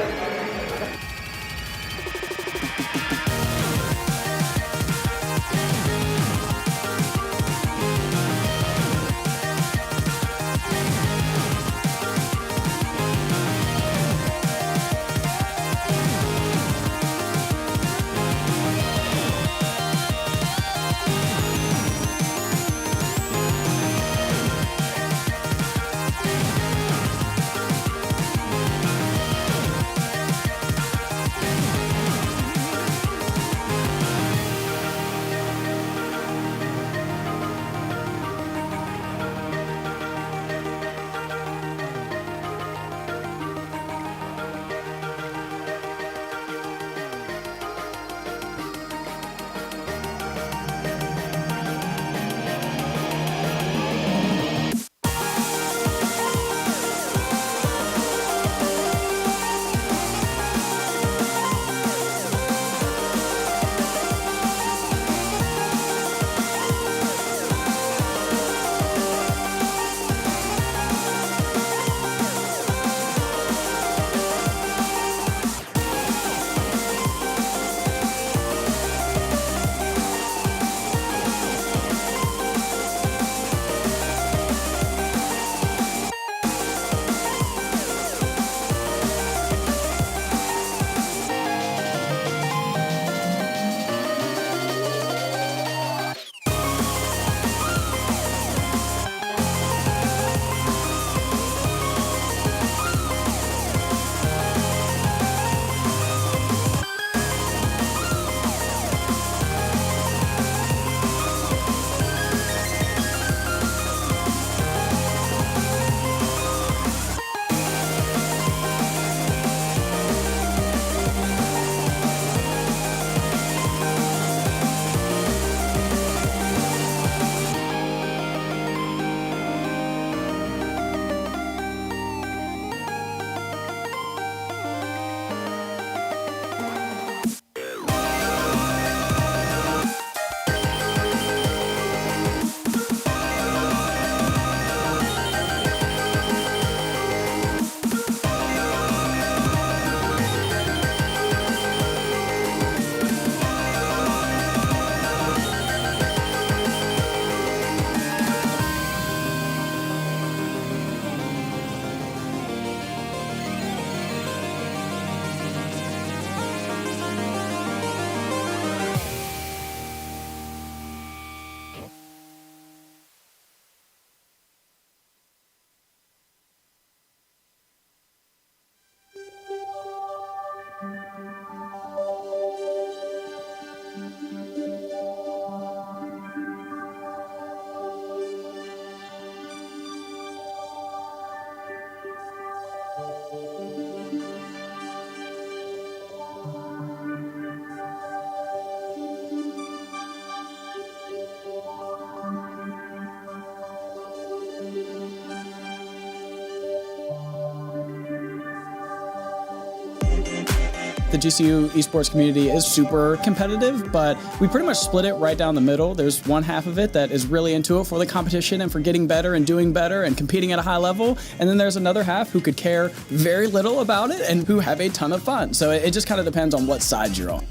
The GCU esports community is super competitive, but we pretty much split it right down the middle. There's one half of it that is really into it for the competition and for getting better and doing better and competing at a high level. And then there's another half who could care very little about it and who have a ton of fun. So it just kind of depends on what side you're on.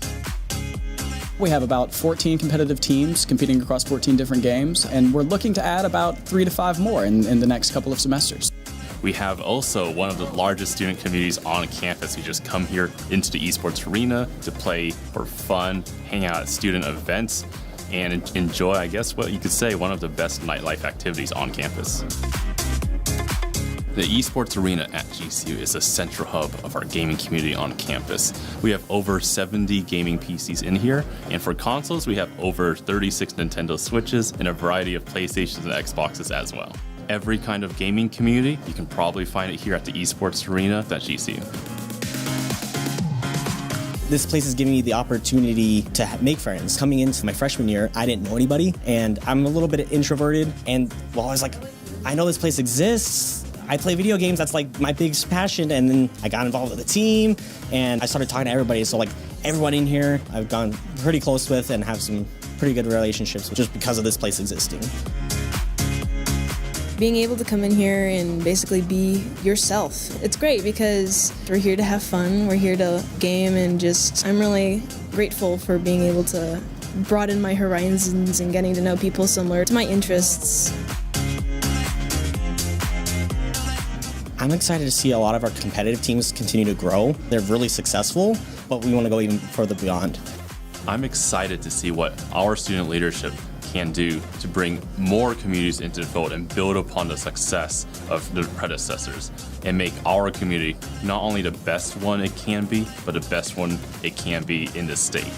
We have about 14 competitive teams competing across 14 different games, and we're looking to add about 3 to 5 more in the next couple of semesters. We have also one of the largest student communities on campus who just come here into the esports arena to play for fun, hang out at student events, and enjoy, I guess what you could say, one of the best nightlife activities on campus. The esports arena at GCU is a central hub of our gaming community on campus. We have over 70 gaming PCs in here, and for consoles, we have over 36 Nintendo Switches and a variety of PlayStations and Xboxes as well. Every kind of gaming community, you can probably find it here at the esports arena at GCU. This place is giving me the opportunity to make friends. Coming into my freshman year, I didn't know anybody, and I'm a little bit introverted, and well, I was like, I know this place exists. I play video games, that's like my biggest passion, and then I got involved with the team, and I started talking to everybody, so like everyone in here I've gone pretty close with and have some pretty good relationships with just because of this place existing. Being able to come in here and basically be yourself, it's great because we're here to have fun, we're here to game, and just I'm really grateful for being able to broaden my horizons and getting to know people similar to my interests. I'm excited to see a lot of our competitive teams continue to grow. They're really successful, but we want to go even further beyond. I'm excited to see what our student leadership can do to bring more communities into the fold and build upon the success of the predecessors and make our community not only the best one it can be, but the best one it can be in the state.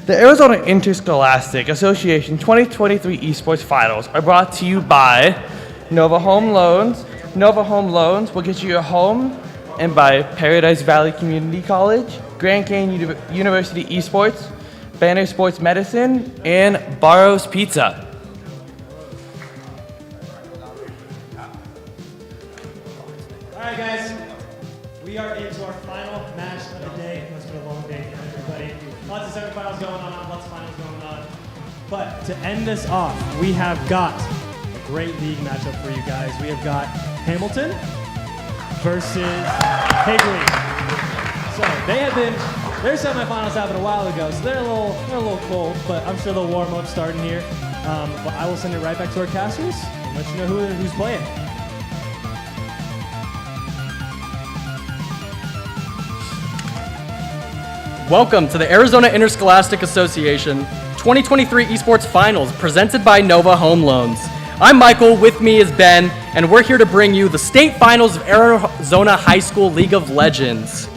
The Arizona Interscholastic Association 2023 Esports Finals are brought to you by Nova Home Loans. Nova Home Loans will get you your home, and by Paradise Valley Community College, Grand Canyon University Esports, Banner Sports Medicine, and Barrows Pizza. All right, guys, we are into our final match of the day. It's been a long day for everybody. Lots of semifinals going on, lots of finals going on. But to end this off, we have got a great league matchup for you guys. We have got Hamilton versus Higley. So their semifinals happened a while ago, so they're a little cold, but I'm sure they'll warm up starting here. But I will send it right back to our casters and let you know who's playing. Welcome to the Arizona Interscholastic Association 2023 Esports Finals presented by Nova Home Loans. I'm Michael, with me is Ben, and we're here to bring you the state finals of Arizona High School League of Legends.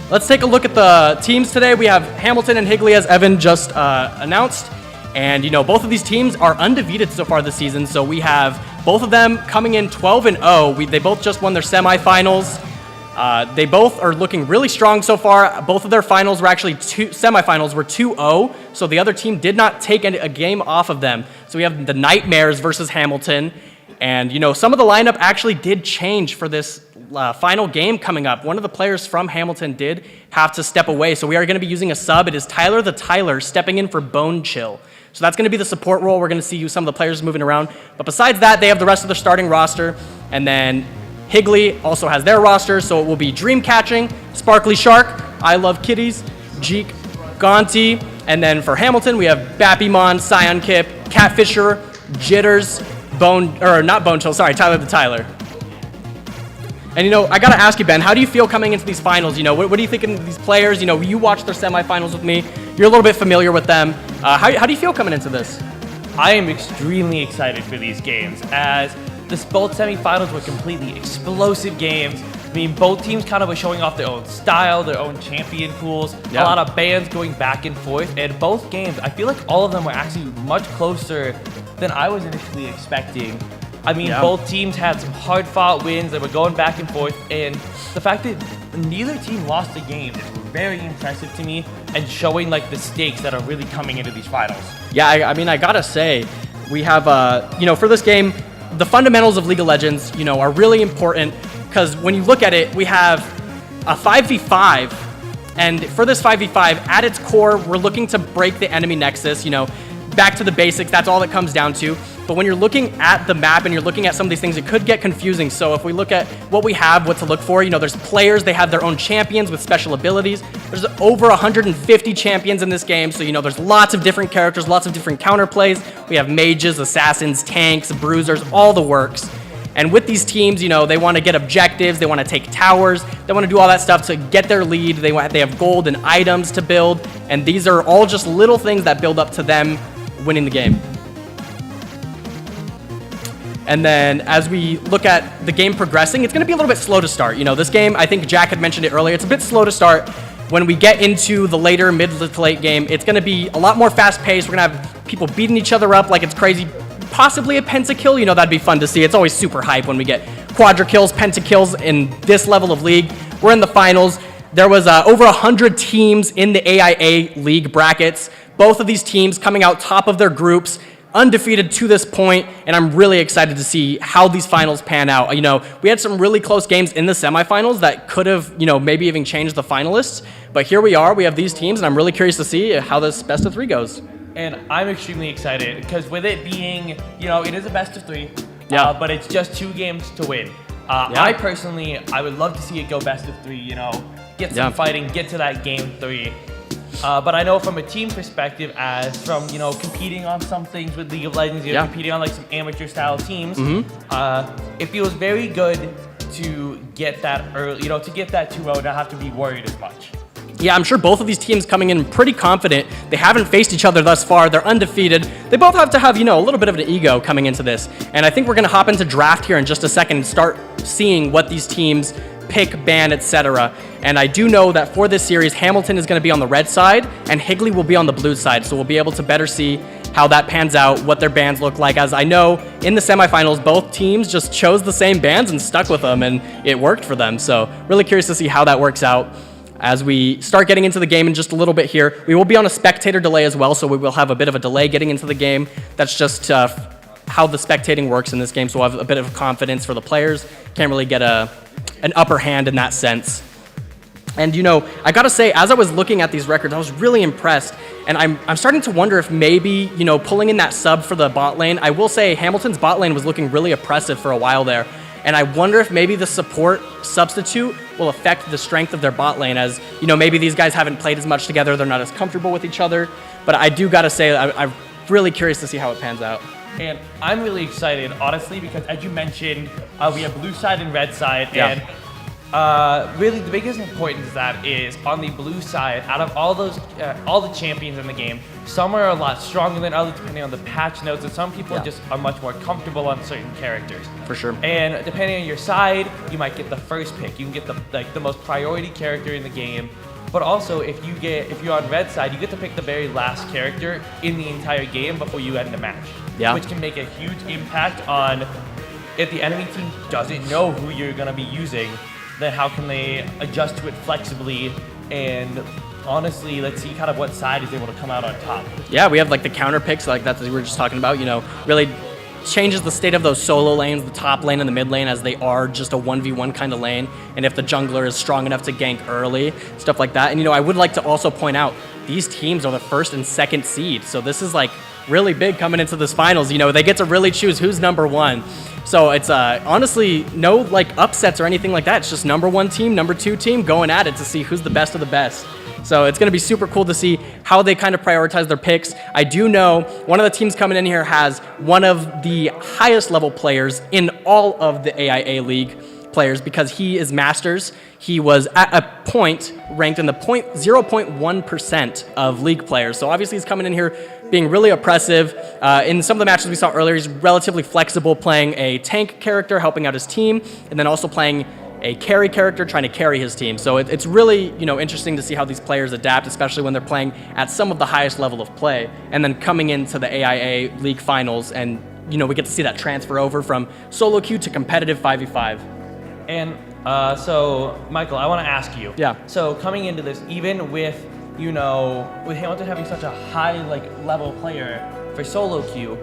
Let's take a look at the teams today. We have Hamilton and Higley, as Evan just announced. And both of these teams are undefeated so far this season. So we have both of them coming in 12-0. They both just won their semifinals. They both are looking really strong so far. Both of their finals were actually semifinals were 2-0, so the other team did not take a game off of them. So we have the Nightmares versus Hamilton, and some of the lineup actually did change for this final game coming up. One of the players from Hamilton did have to step away, so we are going to be using a sub. It is Tyler the Tyler stepping in for Bone Chill. So that's going to be the support role. We're going to see some of the players moving around. But besides that, they have the rest of their starting roster, and then Higley also has their roster, so it will be Dreamcatching, Sparkly Shark, I Love Kitties, Jeek, Gonti, and then for Hamilton, we have Bappymon, Scion Kip, Catfisher, Jitters, Tyler the Tyler. And I gotta ask you, Ben, how do you feel coming into these finals? What do you think of these players? You watched their semifinals with me. You're a little bit familiar with them. How do you feel coming into this? I am extremely excited for these games, as both semifinals were completely explosive games. I mean, both teams kind of were showing off their own style, their own champion pools, a lot of bans going back and forth, and both games, I feel like all of them were actually much closer than I was initially expecting. I mean, both teams had some hard-fought wins that were going back and forth, and the fact that neither team lost a game is very impressive to me, and showing the stakes that are really coming into these finals. Yeah, I gotta say, we have, for this game, the fundamentals of League of Legends, are really important, because when you look at it, we have a 5v5, and for this 5v5, at its core, we're looking to break the enemy nexus, back to the basics, that's all it comes down to. But when you're looking at the map and you're looking at some of these things, it could get confusing. So if we look at what we have, what to look for, there's players, they have their own champions with special abilities. There's over 150 champions in this game, so there's lots of different characters, lots of different counterplays. We have mages, assassins, tanks, bruisers, all the works. And with these teams, they want to get objectives, they want to take towers, they want to do all that stuff to get their lead. They have gold and items to build, and these are all just little things that build up to them winning the game. And then as we look at the game progressing, it's going to be a little bit slow to start. This game, I think Jack had mentioned it earlier, it's a bit slow to start. When we get into the later mid to late game, it's going to be a lot more fast paced. We're going to have people beating each other up like it's crazy. Possibly a pentakill, that'd be fun to see. It's always super hype when we get quadra kills, pentakills in this level of league. We're in the finals. There was over 100 teams in the AIA league brackets. Both of these teams coming out top of their groups, undefeated to this point, and I'm really excited to see how these finals pan out. We had some really close games in the semifinals that could have, maybe even changed the finalists, but here we are, we have these teams, and I'm really curious to see how this best of three goes. And I'm extremely excited, because with it being, it is a best of three, but it's just 2 games to win. I would love to see it go best of 3, get some fighting, get to that game 3. But I know from a team perspective, as from, competing on some things with League of Legends, competing on some amateur style teams, it feels very good to get that early, to get that 2-0 and not have to be worried as much. Yeah, I'm sure both of these teams coming in pretty confident. They haven't faced each other thus far. They're undefeated. They both have to have, a little bit of an ego coming into this. And I think we're going to hop into draft here in just a second and start seeing what these teams pick, ban, etc. And I do know that for this series, Hamilton is going to be on the red side and Higley will be on the blue side. So we'll be able to better see how that pans out, what their bans look like. As I know, in the semifinals, both teams just chose the same bans and stuck with them, and it worked for them. So really curious to see how that works out. As we start getting into the game in just a little bit here, we will be on a spectator delay as well, so we will have a bit of a delay getting into the game. That's just how the spectating works in this game, so we'll have a bit of confidence for the players. Can't really get an upper hand in that sense. And I gotta say, as I was looking at these records, I was really impressed. And I'm starting to wonder if maybe, pulling in that sub for the bot lane, I will say Hamilton's bot lane was looking really oppressive for a while there. And I wonder if maybe the support substitute will affect the strength of their bot lane, as, maybe these guys haven't played as much together, they're not as comfortable with each other. But I do gotta say, I'm really curious to see how it pans out. And I'm really excited, honestly, because as you mentioned, we have blue side and red side, and really the biggest importance of that is on the blue side, out of all the champions in the game, some are a lot stronger than others depending on the patch notes, and some people just are much more comfortable on certain characters. For sure. And depending on your side, you might get the first pick. You can get the most priority character in the game. But also, if you're on red side, you get to pick the very last character in the entire game before you end the match. Yeah. Which can make a huge impact on if the enemy team doesn't know who you're going to be using, then how can they adjust to it flexibly? And honestly, let's see kind of what side is able to come out on top. Yeah, we have the counter picks like that we were just talking about, really changes the state of those solo lanes, the top lane and the mid lane, as they are just a 1v1 kind of lane. And if the jungler is strong enough to gank early, stuff like that. And I would like to also point out, these teams are the first and second seed. So this is really big coming into this finals. They get to really choose who's number one. So it's honestly no upsets or anything like that. It's just number one team, number two team going at it to see who's the best of the best. So it's going to be super cool to see how they kind of prioritize their picks. I do know one of the teams coming in here has one of the highest level players in all of the AIA League players, because he is Masters. He was at a point ranked in the 0.1% of league players. So obviously he's coming in here being really oppressive. In some of the matches we saw earlier, he's relatively flexible, playing a tank character, helping out his team, and then also playing a carry character, trying to carry his team. So it's really interesting to see how these players adapt, especially when they're playing at some of the highest level of play. And then coming into the AIA League Finals, and we get to see that transfer over from solo queue to competitive 5v5. And so, Michael, I want to ask you. Yeah. So coming into this, even with with Hamilton having such a high level player for solo queue,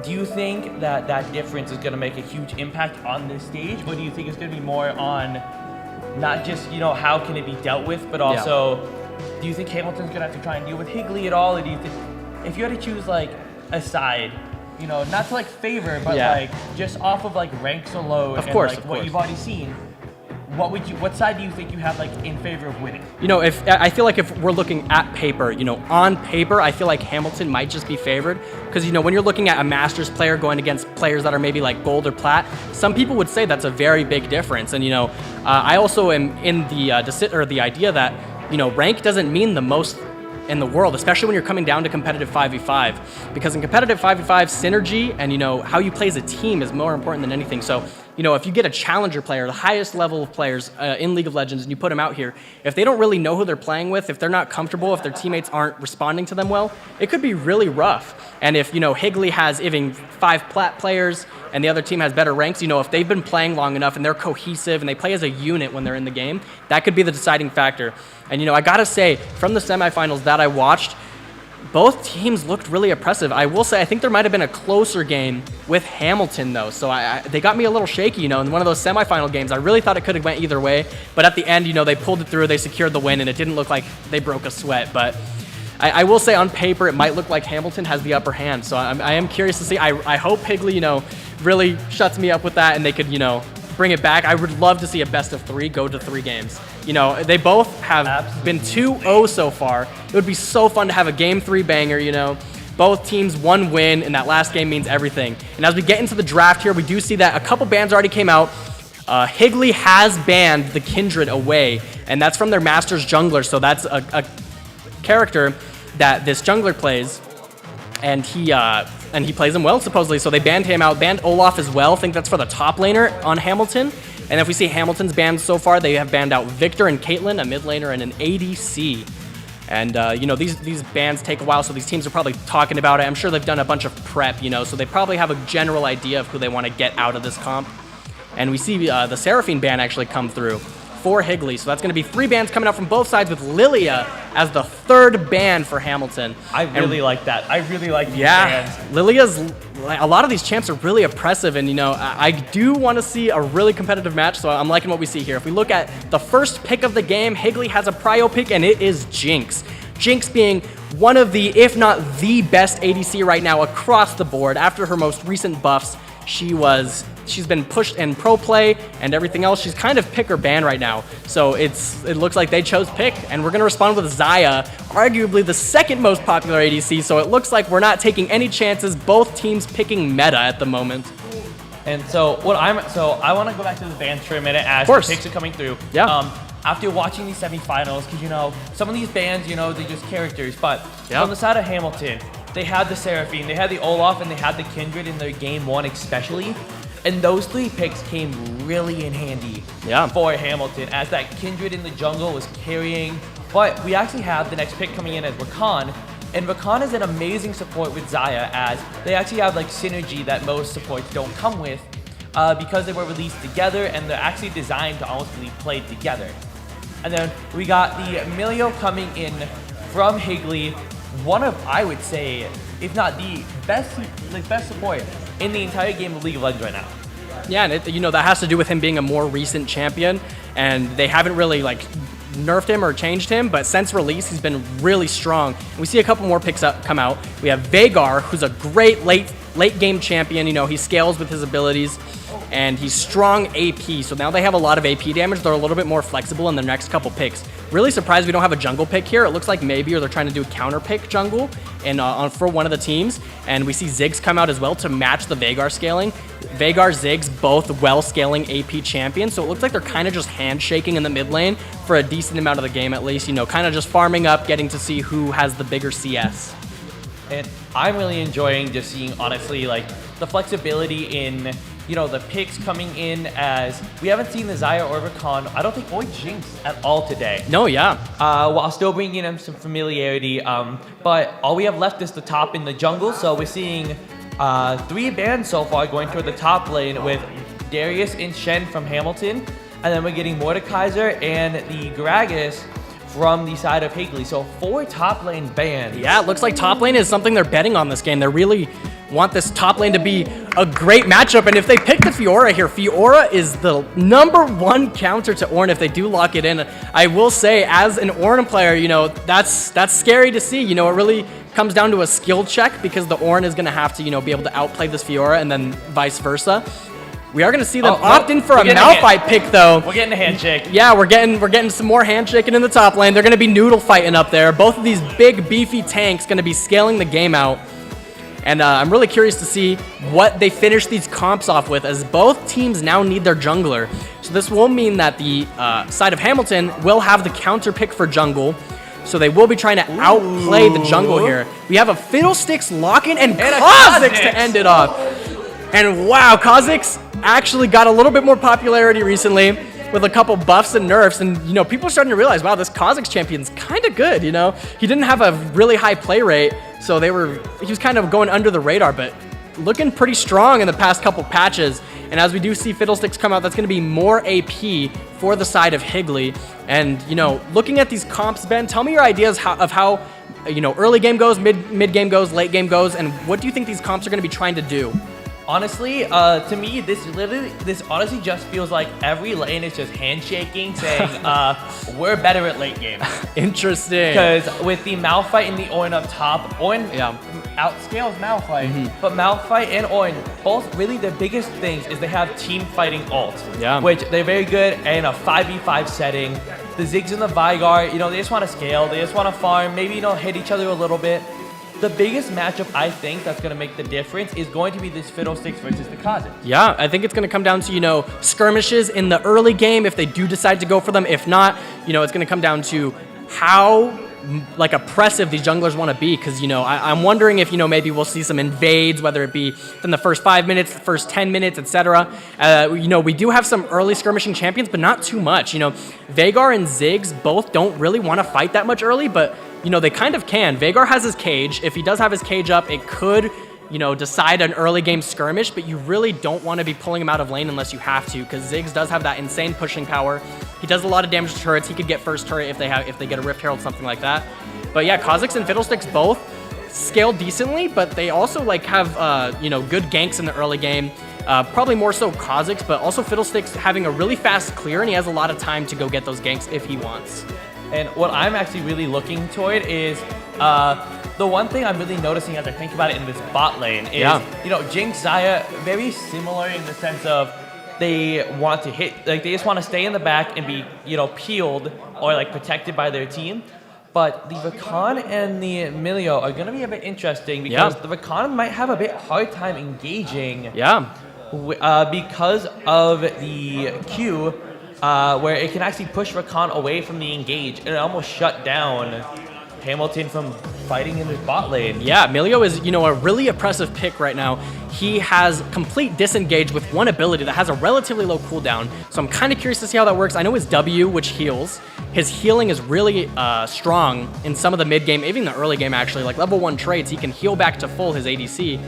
do you think that difference is going to make a huge impact on this stage, or do you think it's going to be more on not just how can it be dealt with, but also do you think Hamilton's going to have to try and deal with Higley at all, or do you think if you had to choose a side, not to favor, but just off of ranks alone, of course, what you've already seen, what side do you think you have in favor of winning? If I feel if we're looking at paper, on paper, I feel like Hamilton might just be favored, because when you're looking at a Masters player going against players that are maybe gold or plat, some people would say that's a very big difference. And I also am in the idea that rank doesn't mean the most in the world, especially when you're coming down to competitive 5v5, because in competitive 5v5, synergy and how you play as a team is more important than anything. So if you get a challenger player, the highest level of players in League of Legends, and you put them out here, if they don't really know who they're playing with, if they're not comfortable, if their teammates aren't responding to them well, it could be really rough. And if Higley has even 5 plat players and the other team has better ranks, if they've been playing long enough and they're cohesive and they play as a unit when they're in the game, that could be the deciding factor. And I gotta say, from the semifinals that I watched, both teams looked really oppressive. I will say, I think there might have been a closer game with Hamilton, though. So they got me a little shaky, in one of those semifinal games. I really thought it could have went either way. But at the end, they pulled it through, they secured the win, and it didn't look like they broke a sweat. But I will say, on paper, it might look like Hamilton has the upper hand. So I am curious to see. I hope Higley, really shuts me up with that, and they could, bring it back. I would love to see a best of 3 go to 3 games. They both have been 2-0 so far. It would be so fun to have a game 3 banger, Both teams 1 win, and that last game means everything. And as we get into the draft here, we do see that a couple bans already came out. Higley has banned the Kindred away, and that's from their Masters jungler. So that's a character that this jungler plays, and he plays him well, supposedly. So they banned him out, banned Olaf as well. I think that's for the top laner on Hamilton. And if we see Hamilton's banned so far, they have banned out Victor and Caitlyn, a mid laner, and an ADC. And, you know, these bans take a while, so these teams are probably talking about it. I'm sure they've done a bunch of prep, you know, so they probably have a general idea of who they want to get out of this comp. And we see the Seraphine ban actually come through for Higley. So that's going to be 3 bans coming out from both sides with Lilia as the 3rd ban for Hamilton. I really like that. I really like these bans. bans. Lilia's, a lot of these champs are really oppressive, and you know, I do want to see a really competitive match, so I'm liking what we see here. If we look at the first pick of the game, Higley has a prio pick, and it is Jinx. Jinx being one of the, if not the best ADC right now across the board. After her most recent buffs, she's been pushed in pro play and everything else. She's kind of pick or ban right now. So it looks like they chose pick, and we're gonna respond with Xayah, arguably the 2nd most popular ADC. So it looks like we're not taking any chances. Both teams picking meta at the moment. And so I want to go back to the bans for a minute as the picks are coming through. Yeah. After watching these semifinals, because you know some of these bans, you know, they're just characters. But on the side of Hamilton, they had the Seraphine, they had the Olaf, and they had the Kindred in their game 1 especially. And those 3 picks came really in handy for Hamilton, as that Kindred in the jungle was carrying. But we actually have the next pick coming in as Rakan. And Rakan is an amazing support with Xayah, as they actually have like synergy that most supports don't come with, because they were released together and they're actually designed to almost be played together. And then we got the Emilio coming in from Higley, one of, I would say, if not the best support in the entire game of League of Legends right now. Yeah, and you know, that has to do with him being a more recent champion, and they haven't really like nerfed him or changed him, but since release, he's been really strong. And we see a couple more picks come out. We have Veigar, who's a great late game champion. You know, he scales with his abilities, and he's strong AP. So now they have a lot of AP damage. They're a little bit more flexible in their next couple picks. Really surprised we don't have a jungle pick here. It looks like maybe, or they're trying to do a counter pick jungle and for one of the teams. And we see Ziggs come out as well to match the Veigar scaling. Veigar, Ziggs, both well scaling AP champions. So it looks like they're kind of just handshaking in the mid lane for a decent amount of the game at least. You know, kind of just farming up, getting to see who has the bigger CS. And I'm really enjoying just seeing, honestly, like the flexibility in, you know, the picks coming in, as we haven't seen the Xayah or Rakan, I don't think, or Jinx at all today. No, yeah. While still bringing in some familiarity, but all we have left is the top in the jungle, so we're seeing 3 bans so far going toward the top lane with Darius and Shen from Hamilton, and then we're getting Mordekaiser and the Gragas from the side of Higley. So 4 top lane bans. Yeah, it looks like top lane is something they're betting on this game. They really want this top lane to be a great matchup, and if they pick the Fiora here, Fiora is the #1 counter to Ornn if they do lock it in. I will say, as an Ornn player, you know, that's scary to see. You know, it really comes down to a skill check, because the Ornn is going to have to, you know, be able to outplay this Fiora, and then vice versa. We are going to see them opt in for a Malphite pick, though. We're getting a handshake. Yeah, we're getting some more handshaking in the top lane. They're going to be noodle fighting up there. Both of these big, beefy tanks going to be scaling the game out. And I'm really curious to see what they finish these comps off with, as both teams now need their jungler. So this will mean that the side of Hamilton will have the counter pick for jungle. So they will be trying to outplay the jungle here. We have a Fiddlesticks lock-in and Kha'Zix to end it off. And wow, Kha'Zix actually got a little bit more popularity recently with a couple buffs and nerfs, and you know, people are starting to realize, wow, this Kha'Zix champion's kind of good. You know, he didn't have a really high play rate, so he was kind of going under the radar, but looking pretty strong in the past couple patches. And as we do see Fiddlesticks come out, that's going to be more AP for the side of Higley. And you know, looking at these comps, Ben, tell me your ideas of how you know, early game goes, mid game goes, late game goes, and what do you think these comps are going to be trying to do? Honestly, to me, this honestly just feels like every lane is just handshaking, saying, we're better at late game. Interesting. Because with the Malphite and the Ornn up top, Ornn outscales Malphite, but Malphite and Ornn, both really the biggest things is they have team fighting ult, which they're very good in a 5v5 setting. The Ziggs and the Veigar, you know, they just want to scale, they just want to farm, maybe, you know, hit each other a little bit. The biggest matchup I think that's going to make the difference is going to be this Fiddlesticks versus the Kha'Zix. Yeah, I think it's going to come down to, you know, skirmishes in the early game if they do decide to go for them. If not, you know, it's going to come down to how like oppressive these junglers want to be, because I'm wondering if maybe we'll see some invades, whether it be in the first 5 minutes, the first 10 minutes, etc. We do have some early skirmishing champions, but not too much. Veigar and Ziggs both don't really want to fight that much early, but they kind of can. Veigar has his cage. If he does have his cage up, it could decide an early game skirmish, but you really don't want to be pulling him out of lane unless you have to, because Ziggs does have that insane pushing power. He does a lot of damage to turrets. He could get first turret if they get a Rift Herald, something like that. But yeah, Kha'Zix and Fiddlesticks both scale decently, but they also have good ganks in the early game. Probably more so Kha'Zix, but also Fiddlesticks having a really fast clear, and he has a lot of time to go get those ganks if he wants. And what I'm actually really looking toward is the one thing I'm really noticing as I think about it in this bot lane is, Jinx, Xayah, very similar in the sense of they want to hit, they just want to stay in the back and be, peeled or protected by their team. But the Rakan and the Emilio are going to be a bit interesting because the Rakan might have a bit hard time engaging. Because of the Q, where it can actually push Rakan away from the engage and it almost shut down Hamilton from fighting in his bot lane. Yeah, Emilio is, a really oppressive pick right now. He has complete disengage with one ability that has a relatively low cooldown, so I'm kind of curious to see how that works. I know his W, which heals. His healing is really strong in some of the mid game, even the early game actually. Like level 1 trades, he can heal back to full his ADC,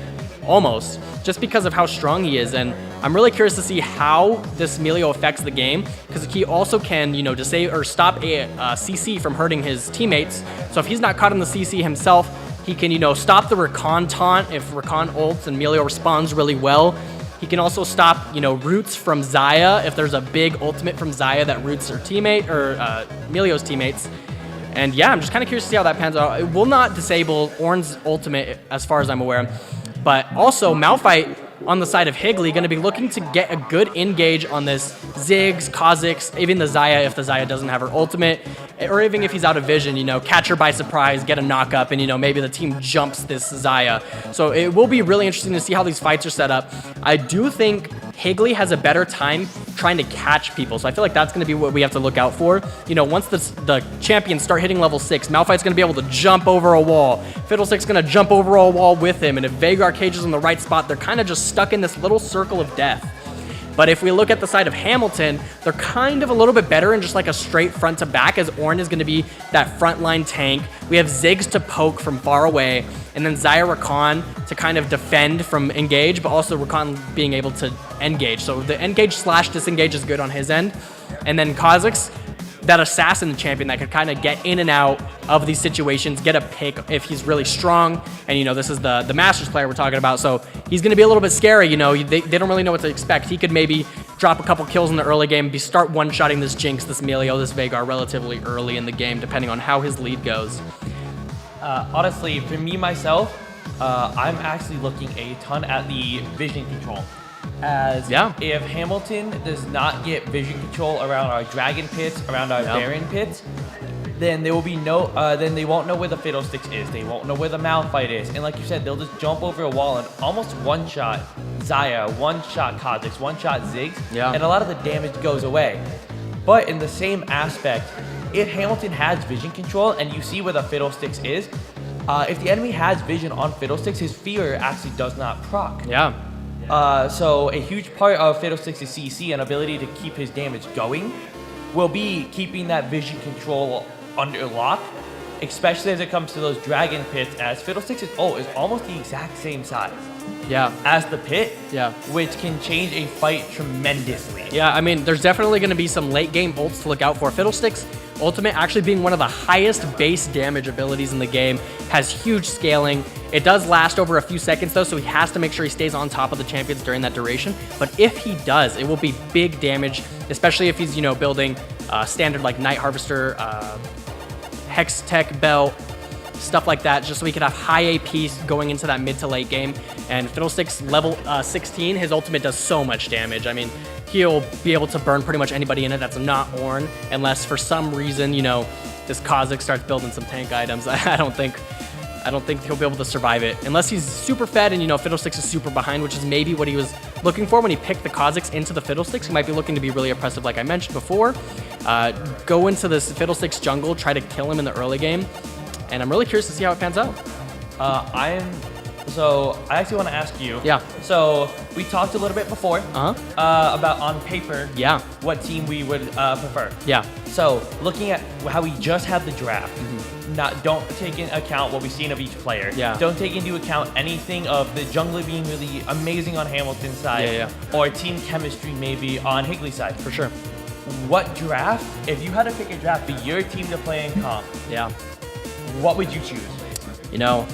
almost, just because of how strong he is. And I'm really curious to see how this Emilio affects the game, because he also can, disable or stop a CC from hurting his teammates. So if he's not caught in the CC himself, he can, stop the Rakan taunt if Rakan ults and Emilio responds really well. He can also stop, roots from Xayah if there's a big ultimate from Xayah that roots her teammate or Emilio's teammates. And yeah, I'm just kind of curious to see how that pans out. It will not disable Ornn's ultimate as far as I'm aware. But also, Malphite on the side of Higley going to be looking to get a good engage on this Ziggs, Kha'Zix, even the Xayah if the Xayah doesn't have her ultimate, or even if he's out of vision, catch her by surprise, get a knock up, and maybe the team jumps this Xayah. So it will be really interesting to see how these fights are set up. I do think Higley has a better time trying to catch people, so I feel like that's going to be what we have to look out for. Once the champions start hitting level 6, Malphite's going to be able to jump over a wall. Fiddlestick's going to jump over a wall with him, and if Veigar cages in the right spot, they're kind of just stuck in this little circle of death. But if we look at the side of Hamilton, they're kind of a little bit better in just a straight front to back, as Ornn is going to be that frontline tank. We have Ziggs to poke from far away, and then Xayah Rakan to kind of defend from engage, but also Rakan being able to engage. So the engage / disengage is good on his end. And then Kha'Zix, that assassin champion that could kind of get in and out of these situations, get a pick if he's really strong. And, this is the Masters player we're talking about, so he's going to be a little bit scary. They don't really know what to expect. He could maybe drop a couple kills in the early game, start one-shotting this Jinx, this Emilio, this Veigar relatively early in the game, depending on how his lead goes. Honestly, for me, myself, I'm actually looking a ton at the vision control. As if Hamilton does not get vision control around our Dragon pits, around our Baron pits, then there will be then they won't know where the Fiddlesticks is. They won't know where the Malphite is. And like you said, they'll just jump over a wall and almost one-shot Xayah, one-shot Kha'Zix, one-shot Ziggs, and a lot of the damage goes away. But in the same aspect, if Hamilton has vision control and you see where the Fiddlesticks is, if the enemy has vision on Fiddlesticks, his fear actually does not proc. So a huge part of Fiddlesticks' CC and ability to keep his damage going will be keeping that vision control under lock, especially as it comes to those Dragon pits, as Fiddlesticks' ult is almost the exact same size as the pit, which can change a fight tremendously. Yeah, I mean, there's definitely going to be some late game ults to look out for. Fiddlesticks' ultimate actually being one of the highest base damage abilities in the game, has huge scaling. It does last over a few seconds though, so he has to make sure he stays on top of the champions during that duration. But if he does, it will be big damage, especially if he's, building standard like Night Harvester, Hex Tech Belt, stuff like that, just so we could have high AP going into that mid to late game. And Fiddlesticks level 16, his ultimate does so much damage. I mean, he'll be able to burn pretty much anybody in it that's not Ornn, unless for some reason, this Kha'Zix starts building some tank items. I don't think he'll be able to survive it unless he's super fed and Fiddlesticks is super behind, which is maybe what he was looking for when he picked the Kha'Zix into the Fiddlesticks. He might be looking to be really oppressive, like I mentioned before. Go into this Fiddlesticks jungle, try to kill him in the early game, and I'm really curious to see how it pans out. So I actually want to ask you. Yeah. So we talked a little bit before about on paper. Yeah. What team we would prefer. Yeah. So looking at how we just had the draft, don't take into account what we've seen of each player. Yeah. Don't take into account anything of the jungler being really amazing on Hamilton's side, or team chemistry maybe on Higley's side. For sure. What draft? If you had to pick a draft for your team to play in comp, what would you choose? You know,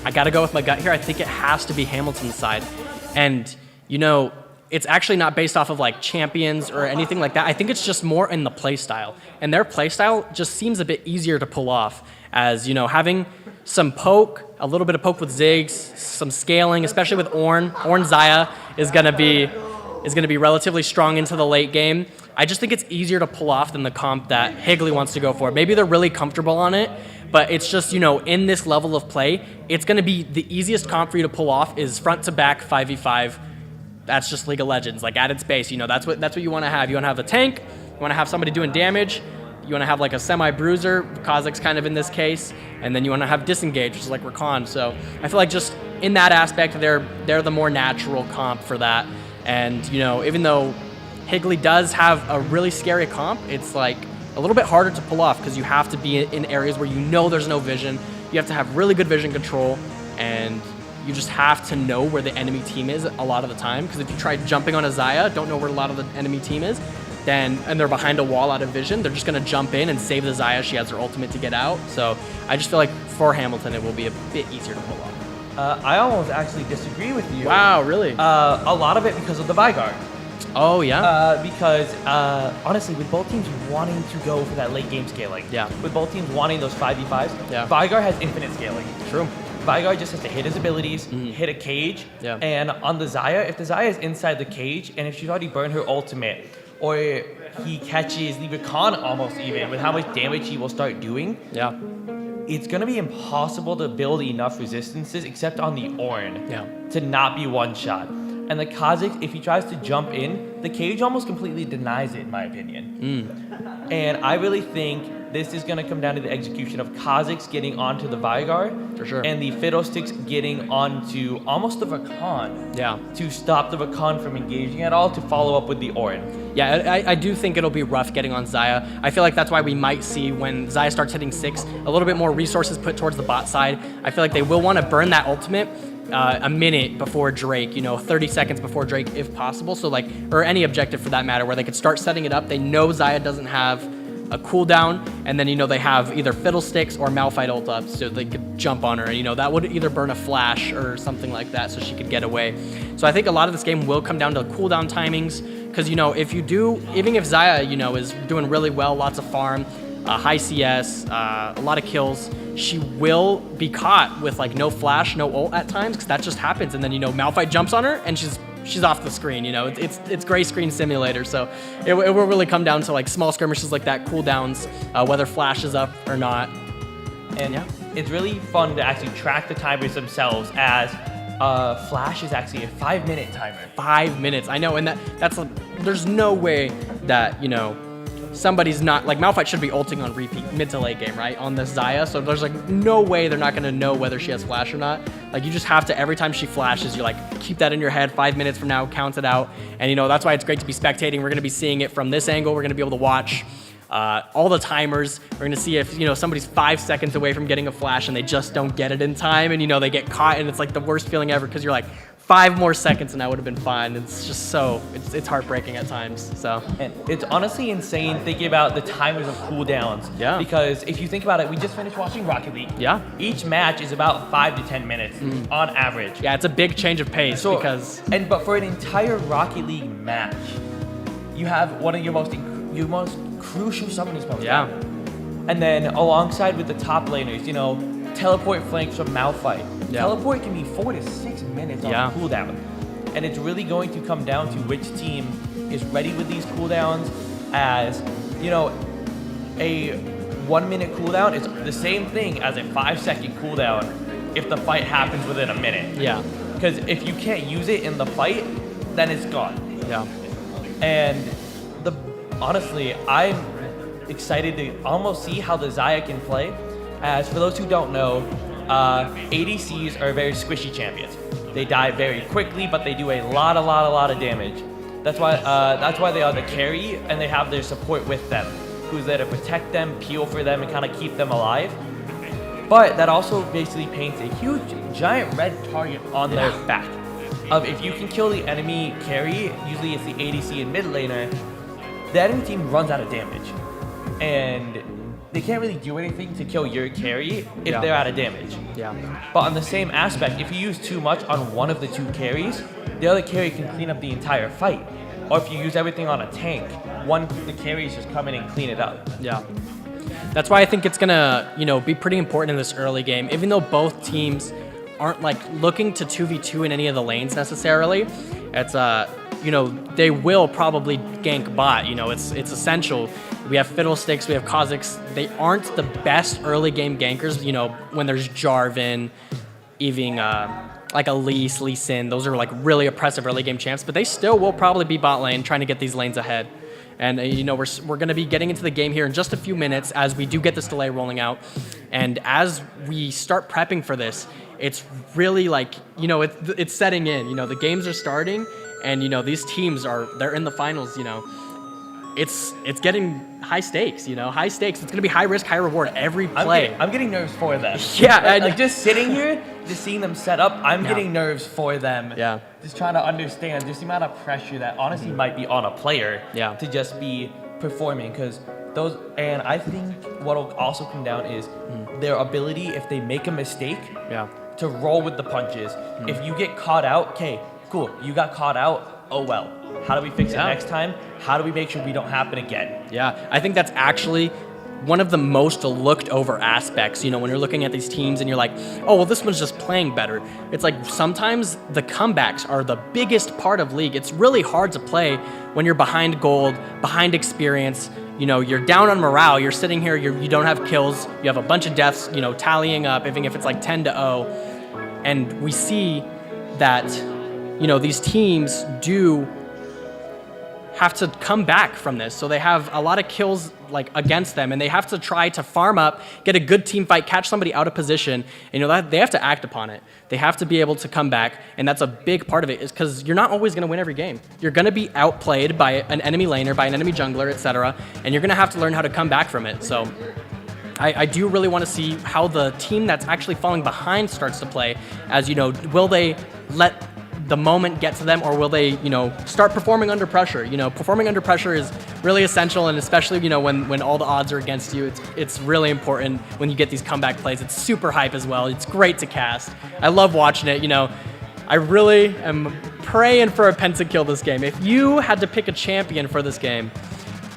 I got to go with my gut here. I think it has to be Hamilton's side. And, you know, it's actually not based off of like champions or anything like that. I think it's just more in the play style. And their play style just seems a bit easier to pull off, as, you know, having some poke, a little bit of poke with Ziggs, some scaling, especially with Ornn. Ornn Xayah is going to be relatively strong into the late game. I just think it's easier to pull off than the comp that Higley wants to go for. Maybe they're really comfortable on it, but it's just, you know, in this level of play, it's going to be the easiest comp for you to pull off is front to back 5v5. That's just League of Legends, like at its base. You know, that's what you want to have. You want to have a tank, you want to have somebody doing damage, you want to have like a semi-bruiser, Kha'Zix kind of in this case, and then you want to have disengage, which is like Rakan. So I feel like just in that aspect, they're the more natural comp for that. And, you know, even though Higley does have a really scary comp, it's like a little bit harder to pull off because you have to be in areas where you know there's no vision. You have to have really good vision control, and you just have to know where the enemy team is a lot of the time. Because if you try jumping on a Xayah, don't know where a lot of the enemy team is, and they're behind a wall out of vision, they're just going to jump in and save the Xayah. She has her ultimate to get out. So I just feel like for Hamilton, it will be a bit easier to pull off. I almost actually disagree with you. Wow, really? A lot of it because of the Veigar. Oh, yeah? Because, honestly, with both teams wanting to go for that late game scaling, with both teams wanting those 5v5s, Veigar has infinite scaling. True. Veigar just has to hit his abilities, hit a cage, and on the Xayah, if the Xayah is inside the cage, and if she's already burned her ultimate, or he catches the Rakan almost even, with how much damage he will start doing, it's going to be impossible to build enough resistances, except on the Ornn, to not be one-shot. And the Kha'Zix, if he tries to jump in, the cage almost completely denies it, in my opinion. And I really think this is going to come down to the execution of Kha'Zix getting onto the Veigar, for sure, and the Fiddlesticks getting onto almost the Rakan, to stop the Rakan from engaging at all, to follow up with the Ornn. Yeah, I do think it'll be rough getting on Xayah. I feel like that's why we might see when Xayah starts hitting 6, a little bit more resources put towards the bot side. I feel like they will want to burn that ultimate a minute before Drake, you know, 30 seconds before Drake if possible. So like, or any objective for that matter, where they could start setting it up. They know Xayah doesn't have a cooldown, and then, you know, they have either Fiddlesticks or Malphite ult up, so they could jump on her, and, you know, that would either burn a flash or something like that so she could get away. So I think a lot of this game will come down to cooldown timings, because, you know, if you do, even if Xayah, you know, is doing really well, lots of farm, high CS, a lot of kills, she will be caught with like no flash, no ult at times, because that just happens. And then, you know, Malphite jumps on her and she's off the screen. You know, it's gray screen simulator. So it will really come down to like small skirmishes like that, cooldowns, whether flash is up or not. And it's really fun to actually track the timers themselves, as flash is actually a 5-minute timer. 5 minutes, I know, and that's there's no way that, you know, somebody's not, like, Malphite should be ulting on repeat mid to late game, right, on this Xayah, so there's like no way they're not going to know whether she has flash or not. Like, you just have to, every time she flashes, you like keep that in your head. 5 minutes from now, count it out. And, you know, that's why it's great to be spectating. We're going to be seeing it from this angle. We're going to be able to watch all the timers. We're going to see if, you know, somebody's 5 seconds away from getting a flash and they just don't get it in time, and, you know, they get caught, and it's like the worst feeling ever, because you're like, 5 more seconds and I would have been fine. It's just so, it's heartbreaking at times. So, and it's honestly insane thinking about the timers of cooldowns. Yeah. Because if you think about it, we just finished watching Rocket League. Yeah. Each match is about 5 to 10 minutes on average. Yeah, it's a big change of pace, because but for an entire Rocket League match, you have one of your most crucial summoning spells. Yeah. And then alongside with the top laners, you know, teleport flanks from Malphite. Yeah. Teleport can be 4 to 6 minutes on cooldown. And it's really going to come down to which team is ready with these cooldowns, as, you know, a 1 minute cooldown is the same thing as a 5-second cooldown if the fight happens within a minute. Yeah. Because if you can't use it in the fight, then it's gone. Yeah. And honestly, I'm excited to almost see how the Xayah can play. As for those who don't know, ADCs are very squishy champions. They die very quickly, but they do a lot of damage. That's why they are the carry, and they have their support with them, who's there to protect them, peel for them, and kind of keep them alive. But that also basically paints a huge, giant red target on their back. Of if you can kill the enemy carry, usually it's the ADC and mid laner, the enemy team runs out of damage. And they can't really do anything to kill your carry if they're out of damage. Yeah. But on the same aspect, if you use too much on one of the two carries, the other carry can clean up the entire fight. Or if you use everything on a tank, the carries just come in and clean it up. Yeah. That's why I think it's gonna, be pretty important in this early game. Even though both teams aren't like looking to 2v2 in any of the lanes necessarily, it's they will probably gank bot. It's essential. We have Fiddlesticks, we have Kha'Zix. They aren't the best early game gankers. When there's Jarvan, even like Elise, Lee Sin. Those are like really oppressive early game champs, but they still will probably be bot lane trying to get these lanes ahead. And we're going to be getting into the game here in just a few minutes as we do get this delay rolling out. And as we start prepping for this, it's really like, it's setting in. The games are starting, and these teams they're in the finals. It's getting high stakes. High stakes. It's gonna be high risk, high reward every play. I'm getting nerves for them. Yeah, like just sitting here, just seeing them set up, I'm getting nerves for them. Yeah. Just trying to understand just the amount of pressure that honestly might be on a player. Yeah. To just be performing, because and I think what'll also come down is their ability, if they make a mistake, to roll with the punches. If you get caught out, okay, cool, you got caught out, oh well. How do we fix it next time? How do we make sure we don't happen again? Yeah, I think that's actually one of the most looked over aspects, when you're looking at these teams and you're like, oh, well, this one's just playing better. It's like sometimes the comebacks are the biggest part of League. It's really hard to play when you're behind gold, behind experience, you're down on morale, you're sitting here, you don't have kills, you have a bunch of deaths, tallying up, even if it's like 10-0. And we see that, these teams do have to come back from this. So they have a lot of kills like against them, and they have to try to farm up, get a good team fight, catch somebody out of position, and that they have to act upon it. They have to be able to come back, and that's a big part of it, is because you're not always going to win every game. You're going to be outplayed by an enemy laner, by an enemy jungler, etc., and you're going to have to learn how to come back from it. So I do really want to see how the team that's actually falling behind starts to play, as will they let the moment get to them, or will they, start performing under pressure? Performing under pressure is really essential, and especially, when all the odds are against you, it's really important when you get these comeback plays. It's super hype as well. It's great to cast. I love watching it. I really am praying for a pentakill this game. If you had to pick a champion for this game,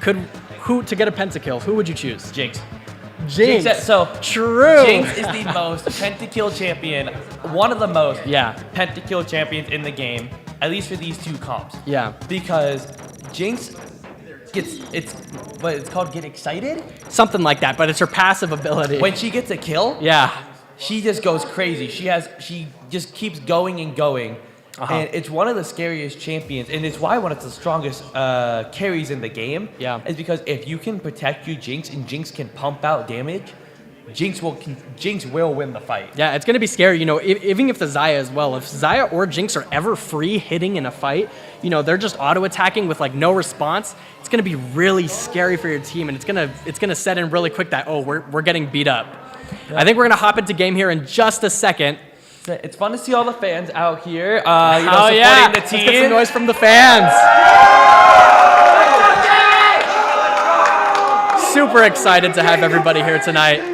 to get a pentakill, who would you choose? Jinx. Jinx. So true. Jinx is the most pentakill champion, one of the most pentakill champions in the game, at least for these two comps. Yeah. Because Jinx it's called get excited? Something like that, but it's her passive ability. When she gets a kill, she just goes crazy. She just keeps going and going. And it's one of the scariest champions, and it's why one of the strongest carries in the game. Yeah. Is because if you can protect your Jinx and Jinx can pump out damage, Jinx will win the fight. Yeah, it's gonna be scary. Even if the Xayah as well, if Xayah or Jinx are ever free hitting in a fight, they're just auto attacking with like no response. It's gonna be really scary for your team, and it's gonna set in really quick that we're getting beat up. Yeah. I think we're gonna hop into game here in just a second. It's fun to see all the fans out here, supporting the team. Let's get some noise from the fans. Super excited to have everybody here tonight.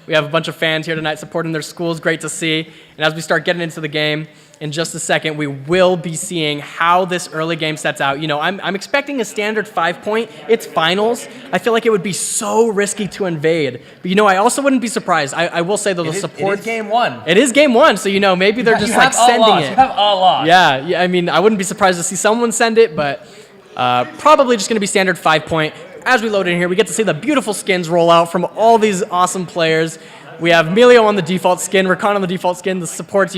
We have a bunch of fans here tonight supporting their schools. Great to see. And as we start getting into the game, in just a second, we will be seeing how this early game sets out. I'm expecting a standard 5-point. It's finals. I feel like it would be so risky to invade. But, I also wouldn't be surprised. I will say, though, the support... It is game one. It is game one, so, maybe they're just, like, sending it. You have all lost. Yeah, I mean, I wouldn't be surprised to see someone send it, but probably just going to be standard 5-point. As we load in here, we get to see the beautiful skins roll out from all these awesome players. We have Melio on the default skin, Rakan on the default skin. The supports,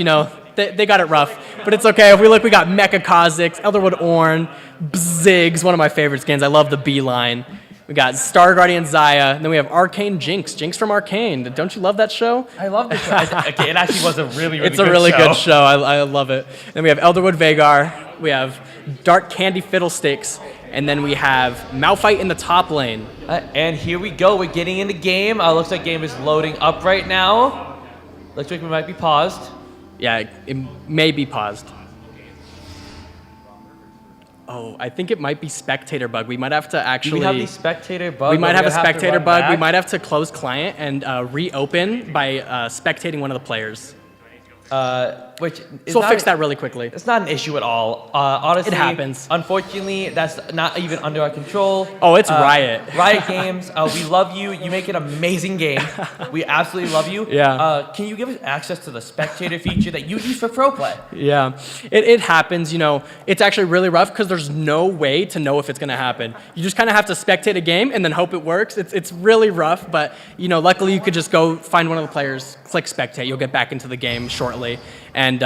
they got it rough. But it's okay. If we look, we got Mecha Kha'Zix, Elderwood Ornn, Bziggs, one of my favorite skins. I love the beeline. We got Star Guardian Zaya, and then we have Arcane Jinx. Jinx from Arcane. Don't you love that show? I love the show. Okay, it actually was a really, really good show. It's a really good show. I love it. Then we have Elderwood Vhagar. We have Dark Candy Fiddlesticks. And then we have Malphite in the top lane. And here we go. We're getting into game. Looks like game is loading up right now. Looks like we might be paused. Yeah, it may be paused. Oh, I think it might be spectator bug. We might have to actually... Do we have the spectator bug? We might have a spectator bug. We might have to close client and reopen by spectating one of the players. Which is so we'll fix that really quickly. It's not an issue at all. Honestly, it happens. Unfortunately, that's not even under our control. Oh, it's Riot. Riot Games. We love you. You make an amazing game. We absolutely love you. Yeah. Can you give us access to the spectator feature that you use for pro play? Yeah, it happens. You know, it's actually really rough because there's no way to know if it's going to happen. You just kind of have to spectate a game and then hope it works. It's really rough, but you know, luckily you could just go find one of the players, click spectate. You'll get back into the game shortly. And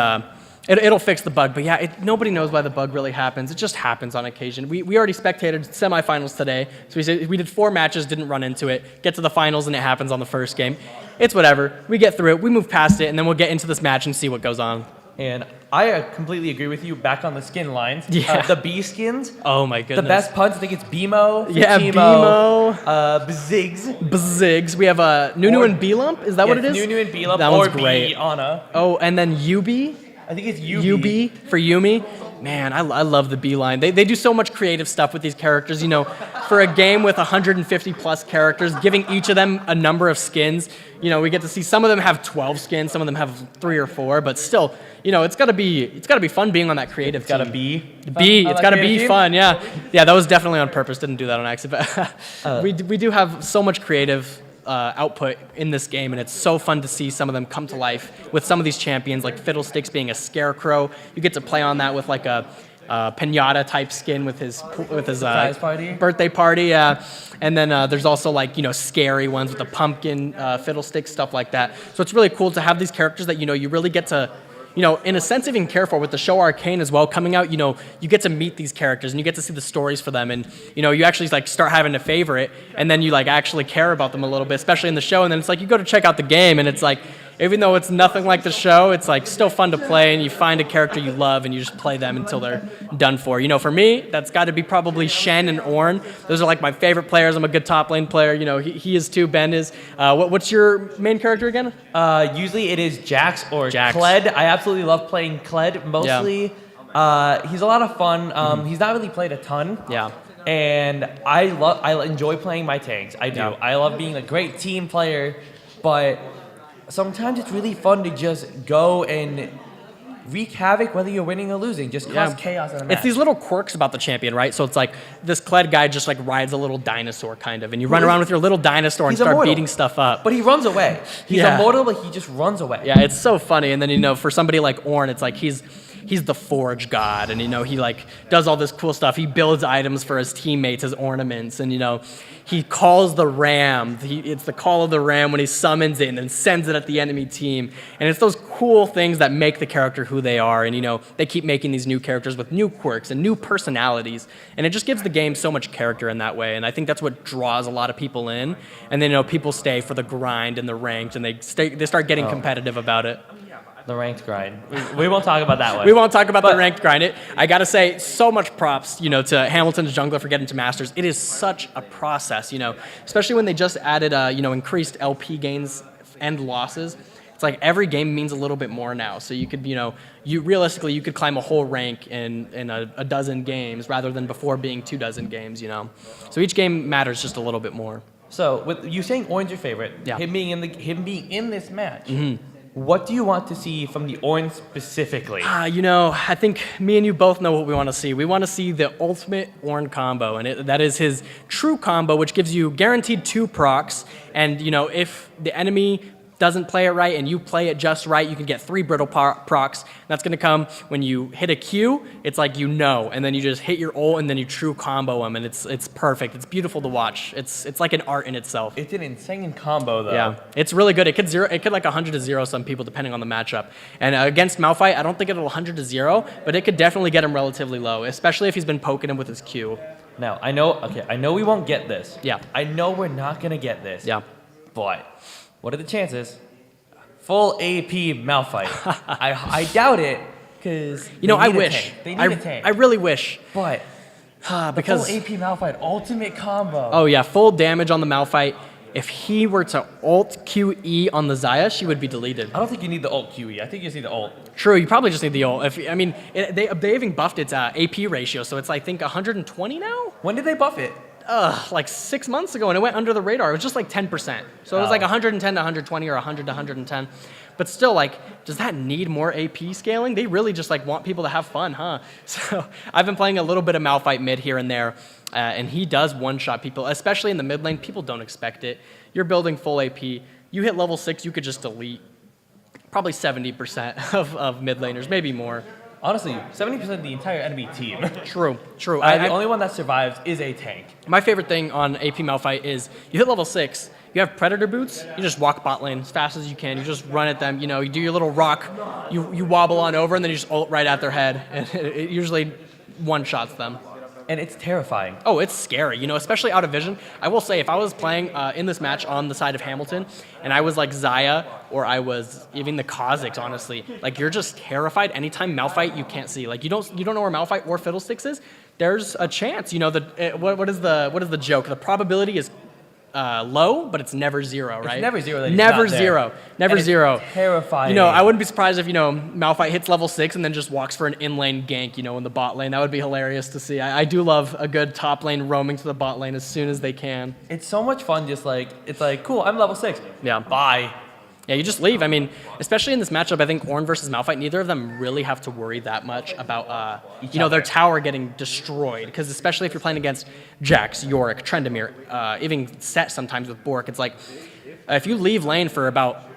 it'll fix the bug. But yeah, nobody knows why the bug really happens. It just happens on occasion. We already spectated semifinals today. So we did 4 matches, didn't run into it. Get to the finals and it happens on the first game. It's whatever. We get through it. We move past it. And then we'll get into this match and see what goes on. And I completely agree with you. Back on the skin lines. Yeah. The B skins. Oh my goodness. The best puns. I think it's BMO. Yeah, BMO. Bziggs. Bziggs. We have Nunu and B-Lump. Is that what it is? Nunu and B-Lump. That one's great. Anna. Oh, and then Yubi. I think it's Yubi. Yubi for Yumi. Man, I love the beeline. They do so much creative stuff with these characters. You know, for a game with 150 plus characters, giving each of them a number of skins. You know, we get to see some of them have 12 skins, some of them have 3 or 4, but still, you know, it's gotta be fun being on that creative team. It's gotta be it's gotta be fun. Yeah, that was definitely on purpose. Didn't do that on accident. we do have so much creative output in this game, and it's so fun to see some of them come to life with some of these champions, like Fiddlesticks being a scarecrow. You get to play on that with like a pinata type skin with his birthday party. Yeah, and then there's also like, you know, scary ones with the pumpkin Fiddlesticks, stuff like that. So it's really cool to have these characters that, you know, you really get to, you know, in a sense, even care for. With the show Arcane as well coming out, you know, you get to meet these characters and you get to see the stories for them, and you know, you actually like start having to favor it, and then you like actually care about them a little bit, especially in the show. And then it's like you go to check out the game, and it's like, even though it's nothing like the show, it's like still fun to play, and you find a character you love and you just play them until they're done for. You know, for me, that's got to be probably Shen and Ornn. Those are like my favorite players. I'm a good top lane player. You know, he is too, Ben is. What's your main character again? Usually it is Jax or Kled. I absolutely love playing Kled mostly. Yeah. He's a lot of fun. He's not really played a ton. Yeah. And I enjoy playing my tanks. I do. Yeah. I love being a great team player, but sometimes it's really fun to just go and wreak havoc whether you're winning or losing. Just cause chaos in a match. It's these little quirks about the champion, right? So it's like this Kled guy just like rides a little dinosaur kind of, and you run around with your little dinosaur and start beating stuff up. But he runs away. He's immortal, but he just runs away. Yeah, it's so funny. And then, you know, for somebody like Ornn, it's like he's the forge god, and you know, he like does all this cool stuff. He builds items for his teammates as ornaments, and you know, he calls the ram. It's the call of the ram when he summons it and then sends it at the enemy team. And it's those cool things that make the character who they are. And you know, they keep making these new characters with new quirks and new personalities, and it just gives the game so much character in that way. And I think that's what draws a lot of people in. And then, you know, people stay for the grind and the ranked, and they start getting competitive about it. The ranked grind. We won't talk about that one. We won't talk about the ranked grind. I gotta say, so much props, you know, to Hamilton's Jungler for getting to Masters. It is such a process, you know, especially when they just added, you know, increased LP gains and losses. It's like every game means a little bit more now. So you could, you know, realistically you could climb a whole rank in a dozen games rather than before being 24 games, you know. So each game matters just a little bit more. So with you saying Ornn's your favorite, him being in this match. What do you want to see from the Ornn specifically? You know, I think me and you both know what we want to see. We want to see the ultimate Ornn combo, and that is his true combo, which gives you guaranteed 2 procs. And, you know, if the enemy doesn't play it right and you play it just right, you can get 3 brittle procs. That's going to come when you hit a Q, it's like and then you just hit your ult and then you true combo them, and it's perfect. It's beautiful to watch. It's like an art in itself. It's an insane combo, though. Yeah, it's really good. It could like 100 to 0 some people depending on the matchup. And against Malphite, I don't think it'll 100 to 0, but it could definitely get him relatively low, especially if he's been poking him with his Q. Now, I know we won't get this. Yeah. I know we're not going to get this. Yeah. But what are the chances? Full AP Malphite. I doubt it, because I wish. They need a tank. I really wish. But because the full AP Malphite ultimate combo. Oh yeah, full damage on the Malphite. If he were to ult QE on the Xayah, she would be deleted. I don't think you need the ult QE. I think you just need the ult. True, you probably just need the ult. They even buffed its AP ratio, so it's I think 120 now. When did they buff it? Like 6 months ago, and it went under the radar. It was just like 10%. So it was like 110 to 120 or 100 to 110. But still, like, does that need more AP scaling? They really just like want people to have fun, huh? So I've been playing a little bit of Malphite mid here and there, and he does one-shot people, especially in the mid lane. People don't expect it. You're building full AP. You hit level 6, you could just delete probably 70% of mid laners, maybe more. Honestly, 70% of the entire enemy team. True. The only one that survives is a tank. My favorite thing on AP Malphite is you hit level 6, you have Predator boots, you just walk bot lane as fast as you can, you just run at them, you do your little rock, you wobble on over, and then you just ult right at their head, and it usually one-shots them. And it's terrifying. Oh, it's scary, especially out of vision. I will say, if I was playing in this match on the side of Hamilton, and I was like Xayah, or I was even the Kha'Zix, honestly, like you're just terrified. Anytime Malphite, you can't see. Like you don't know where Malphite or Fiddlesticks is. There's a chance. What is the joke? The probability is low, but it's never 0, right? It's never 0. That he's never not there. 0. Never and 0. It's terrifying. I wouldn't be surprised if Malphite hits level 6 and then just walks for an in-lane gank, in the bot lane. That would be hilarious to see. I do love a good top lane roaming to the bot lane as soon as they can. It's so much fun. It's like cool. I'm level 6. Yeah. Bye. Yeah, you just leave. I mean, especially in this matchup, I think Ornn versus Malphite, neither of them really have to worry that much about, their tower getting destroyed. Because especially if you're playing against Jax, Yorick, Tryndamere, even Set sometimes with Bork, it's like, if you leave lane for about,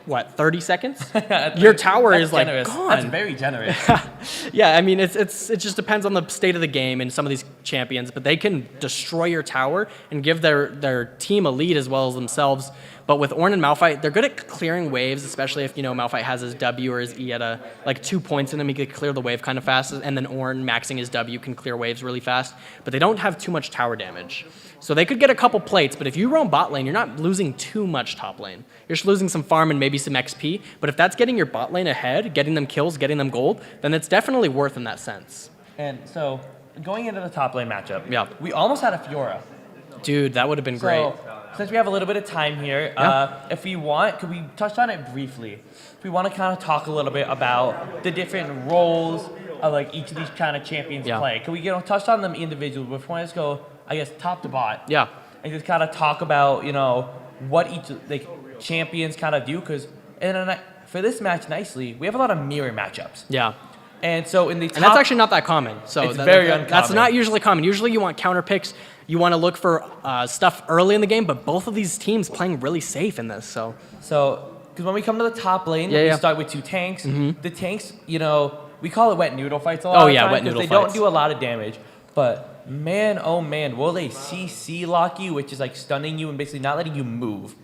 30 seconds? Your tower is like generous. gone. That's very generous. Yeah, I mean, it just depends on the state of the game and some of these champions, but they can destroy your tower and give their team a lead as well as themselves. But with Ornn and Malphite, they're good at clearing waves, especially if, Malphite has his W or his E at 2 points in him. He could clear the wave kind of fast, and then Ornn, maxing his W, can clear waves really fast. But they don't have too much tower damage. So they could get a couple plates, but if you roam bot lane, you're not losing too much top lane. You're just losing some farm and maybe some XP. But if that's getting your bot lane ahead, getting them kills, getting them gold, then it's definitely worth in that sense. And so, going into the top lane matchup, yeah, we almost had a Fiora. Dude, that would have been great. Since we have a little bit of time here, if we want, could we touch on it briefly? If we want to kind of talk a little bit about the different roles of each of these kind of champions play. Could we touch on them individually before I just go, I guess, top to bot? Yeah. And just kind of talk about, what each champions kind of do, because for this match, nicely, we have a lot of mirror matchups. Yeah. And so in the top, and that's actually not that common. So it's very uncommon. That's not usually common. Usually you want counter picks. You want to look for stuff early in the game, but both of these teams playing really safe in this. So because when we come to the top lane, we start with 2 tanks. Mm-hmm. The tanks, we call it wet noodle fights a lot of times, wet noodle they fights. don't do a lot of damage. But man, oh man, will they CC lock you, which is stunning you and basically not letting you move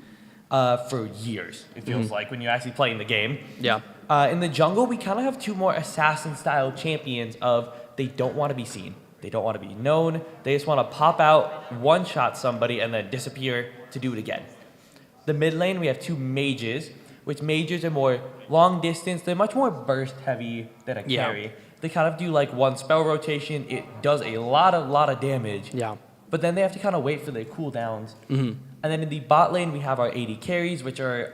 for years, it feels like, when you're actually playing the game. Yeah. In the jungle, we kind of have 2 more assassin-style champions of they don't want to be seen. They don't want to be known. They just want to pop out, one-shot somebody, and then disappear to do it again. The mid lane, we have 2 mages, which mages are more long distance. They're much more burst heavy than a carry. They kind of do 1 spell rotation. It does a lot of damage. Yeah. But then they have to kind of wait for their cooldowns. Mm-hmm. And then in the bot lane, we have our AD carries, which are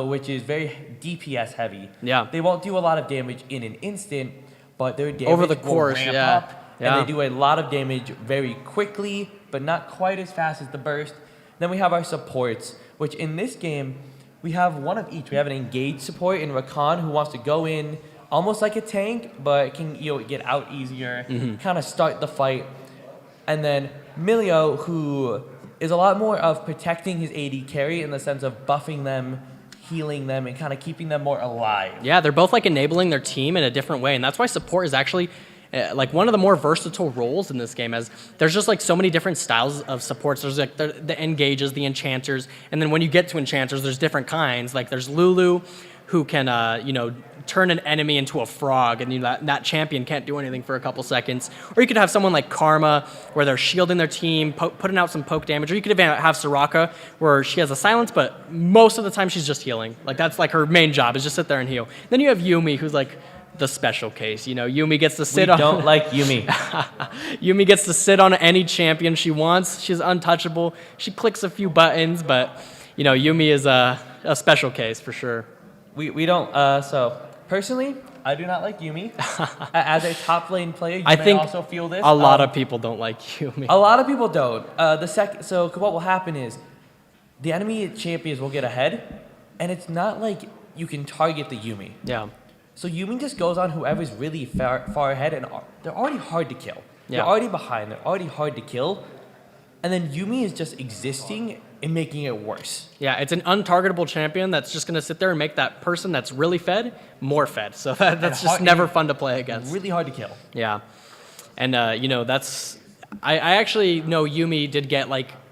which is very DPS heavy. Yeah. They won't do a lot of damage in an instant, but their damage over the will course, ramp yeah. up. And they do a lot of damage very quickly, but not quite as fast as the burst. Then we have our supports, which in this game, we have one of each. We have an engaged support in Rakan who wants to go in almost like a tank, but can get out easier, kind of start the fight. And then Milio, who is a lot more of protecting his AD carry in the sense of buffing them, healing them, and kind of keeping them more alive. Yeah, they're both like enabling their team in a different way, and that's why support is actually like one of the more versatile roles in this game, as there's just like so many different styles of supports. There's like the engages, the enchanters, and then when you get to enchanters, there's different kinds. Like there's Lulu, who can turn an enemy into a frog, and that champion can't do anything for a couple seconds. Or you could have someone like Karma, where they're shielding their team, putting out some poke damage. Or you could even have Soraka, where she has a silence, but most of the time she's just healing. Like that's like her main job, is just sit there and heal. Then you have Yuumi, who's like the special case. Yuumi gets to sit on... We don't like Yuumi. Yuumi gets to sit on any champion she wants. She's untouchable. She clicks a few buttons, but Yuumi is a special case for sure. We don't, so personally, I do not like Yuumi. As a top lane player, you I may think also feel this. A lot of people don't like Yuumi. A lot of people don't. So what will happen is the enemy champions will get ahead, and it's not like you can target the Yuumi. Yeah. So Yuumi just goes on whoever's really far ahead, and they're already hard to kill. Yeah. They're already behind. They're already hard to kill. And then Yuumi is just existing and making it worse. Yeah, it's an untargetable champion that's just going to sit there and make that person that's really fed more fed. So that's just never fun to play against. Really hard to kill. Yeah. And, that's... I actually know Yuumi did get,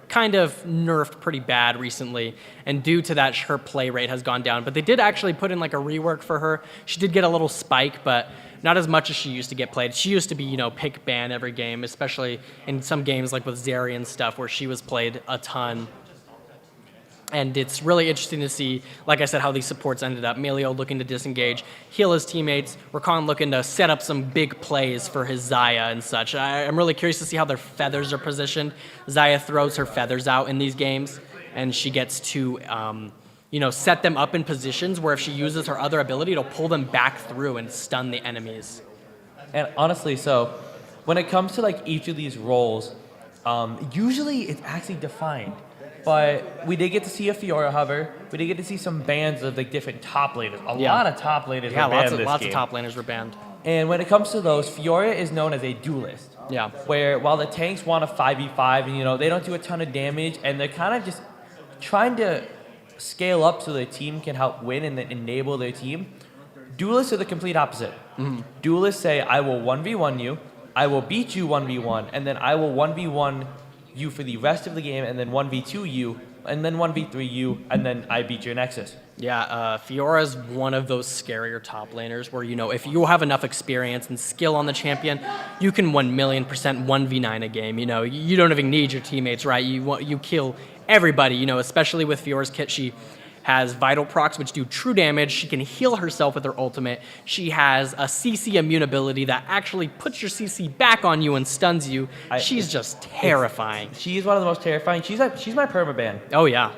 kind of nerfed pretty bad recently, and due to that, her play rate has gone down. But they did actually put in, a rework for her. She did get a little spike, but not as much as she used to get played. She used to be, pick ban every game, especially in some games like with Zeri and stuff, where she was played a ton. And it's really interesting to see, like I said, how these supports ended up. Melio looking to disengage, heal his teammates. Rakan looking to set up some big plays for his Xayah and such. I'm really curious to see how their feathers are positioned. Xayah throws her feathers out in these games, and she gets to, set them up in positions where if she uses her other ability, it'll pull them back through and stun the enemies. And honestly, so when it comes to each of these roles, usually it's actually defined. But we did get to see a Fiora hover. We did get to see some bans of different top laners. A lot of top laners were banned this game. Lots of top laners were banned. And when it comes to those, Fiora is known as a duelist. Yeah. Where while the tanks want a 5v5 and they don't do a ton of damage, and they're kind of just trying to scale up so their team can help win and then enable their team, duelists are the complete opposite. Mm-hmm. Duelists say, I will 1v1 you, I will beat you 1v1, and then I will 1v1 you for the rest of the game, and then 1v2 you, and then 1v3 you, and then I beat your Nexus. Yeah, Fiora is one of those scarier top laners where, if you have enough experience and skill on the champion, you can 1,000,000% 1v9 a game. You don't even need your teammates, right? You kill everybody, especially with Fiora's kit. She has vital procs, which do true damage. She can heal herself with her ultimate. She has a CC immune ability that actually puts your CC back on you and stuns you. She's just terrifying. She's one of the most terrifying. She's my permaban. Oh, yeah.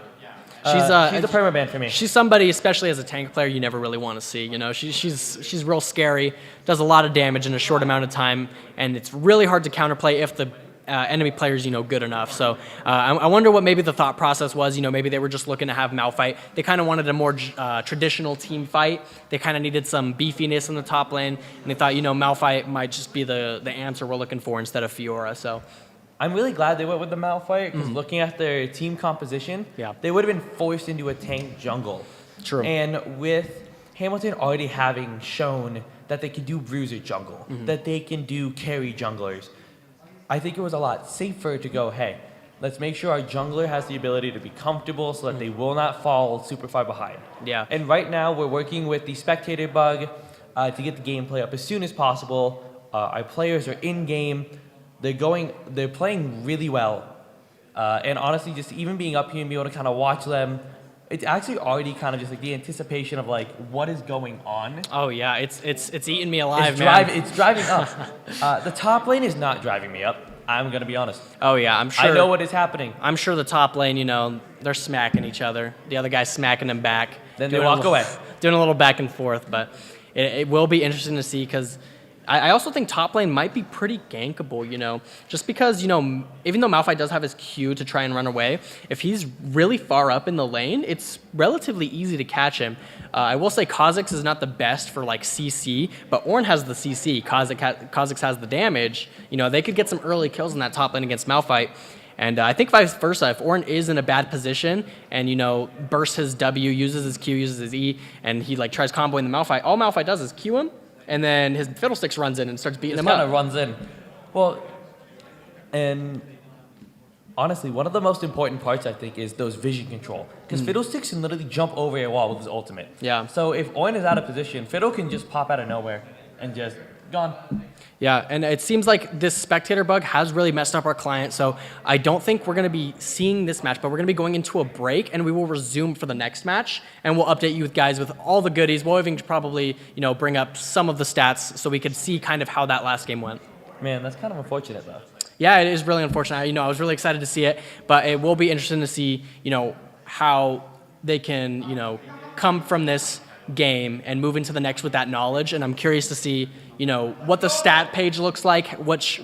She's a permaban for me. She's somebody, especially as a tank player, you never really want to see. She's real scary, does a lot of damage in a short amount of time, and it's really hard to counterplay if the enemy players, good enough. So I wonder what maybe the thought process was. Maybe they were just looking to have Malphite. They kind of wanted a more traditional team fight. They kind of needed some beefiness in the top lane, and they thought, Malphite might just be the answer we're looking for instead of Fiora. So I'm really glad they went with the Malphite, because looking at their team composition, they would have been forced into a tank jungle. True. And with Hamilton already having shown that they can do bruiser jungle, that they can do carry junglers, I think it was a lot safer to go, hey, let's make sure our jungler has the ability to be comfortable so that they will not fall super far behind. Yeah. And right now, we're working with the spectator bug to get the gameplay up as soon as possible. Our players are in-game. They're playing really well. And honestly, just even being up here and being able to kind of watch them, it's actually already kind of just the anticipation of what is going on. Oh yeah, it's eating me alive, man. It's driving up. The top lane is not driving me up. I'm gonna be honest. Oh yeah, I'm sure. I know what is happening. I'm sure the top lane, they're smacking each other. The other guy's smacking them back. Then they walk away. Doing a little back and forth, but it will be interesting to see, because I also think top lane might be pretty gankable, just because, even though Malphite does have his Q to try and run away, if he's really far up in the lane, it's relatively easy to catch him. I will say Kha'Zix is not the best for CC, but Ornn has the CC. Kha'Zix has the damage. They could get some early kills in that top lane against Malphite. And I think vice versa, if Orin is in a bad position and, you know, bursts his W, uses his Q, uses his E, and he like tries comboing the Malphite, all Malphite does is Q him, and then his Fiddlesticks runs in and starts beating him kind up. of runs in. Well, and honestly, one of the most important parts, I think, is those vision control. Because Fiddlesticks can literally jump over a wall with his ultimate. Yeah. So if Owen is out of position, Fiddle can just pop out of nowhere and just gone. Yeah, and it seems like this spectator bug has really messed up our client, so I don't think we're going to be seeing this match, but we're going to be going into a break, and we will resume for the next match, and we'll update you guys with all the goodies. We'll even probably, you know, bring up some of the stats so we could see kind of how that last game went. Man, that's kind of unfortunate, though. Yeah, it is really unfortunate. You know, I was really excited to see it, but it will be interesting to see, you know, how they can, you know, come from this game and move into the next with that knowledge. And I'm curious to see, you know, what the stat page looks like, which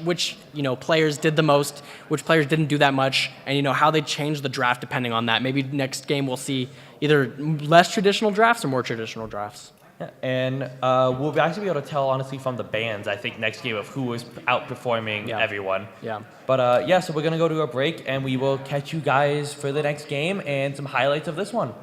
you know, players did the most, which players didn't do that much, and, you know, how they change the draft depending on that. Maybe next game we'll see either less traditional drafts or more traditional drafts. Yeah, and we'll actually be able to tell, honestly, from the bands, I think, next game of who is outperforming everyone. Yeah. But yeah, so we're going to go to a break, and we will catch you guys for the next game and some highlights of this one.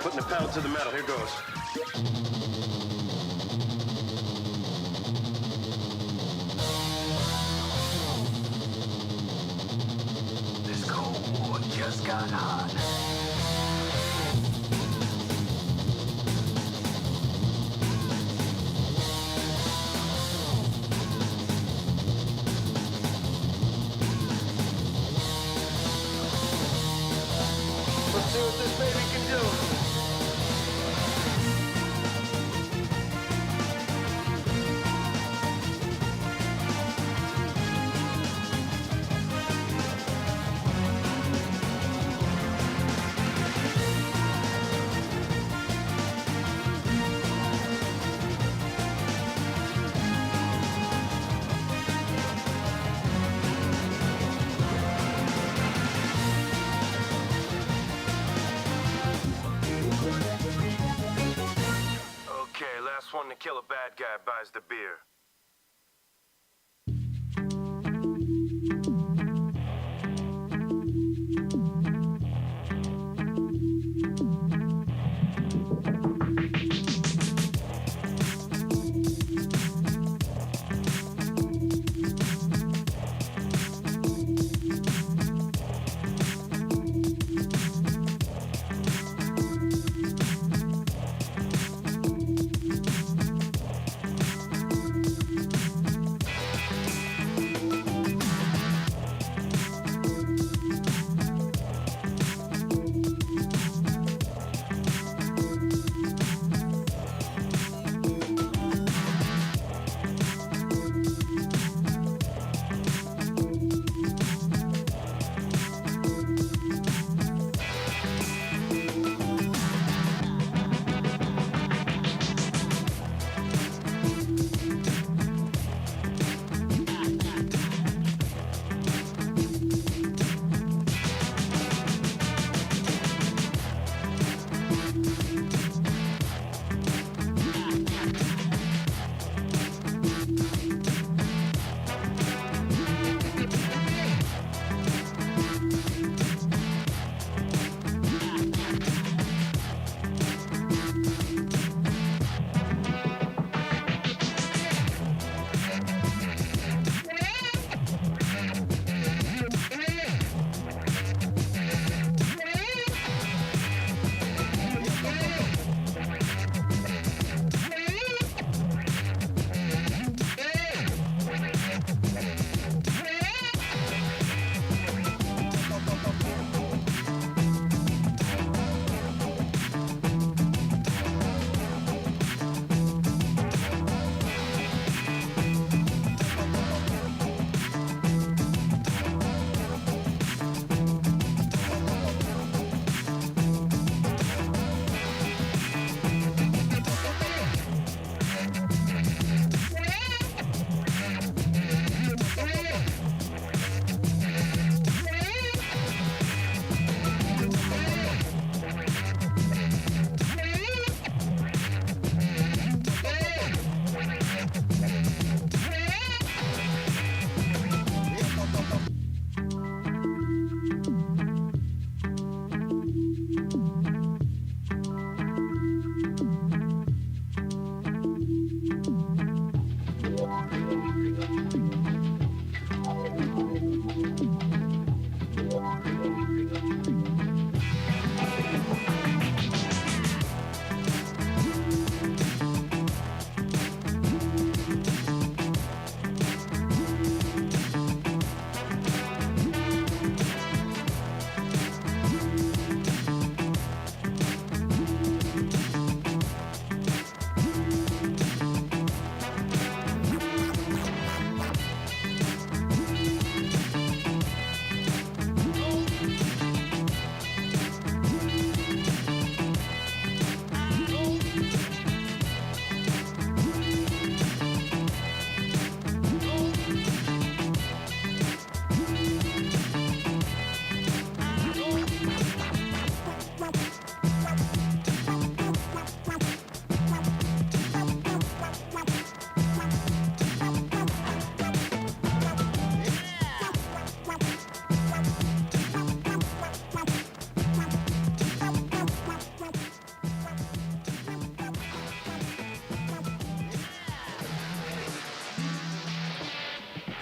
putting the pedal to the metal. Here goes. This Cold War just got hot. Let's see what this baby can do. Okay, last one to kill a bad guy buys the beer.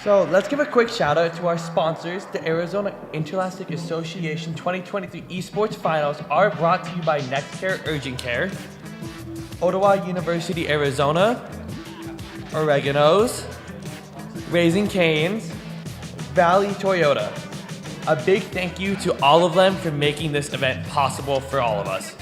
So let's give a quick shout out to our sponsors. The Arizona Interscholastic Association 2023 Esports Finals are brought to you by NextCare Urgent Care, Ottawa University, Arizona, Oregano's, Raising Cane's, Valley Toyota. A big thank you to all of them for making this event possible for all of us.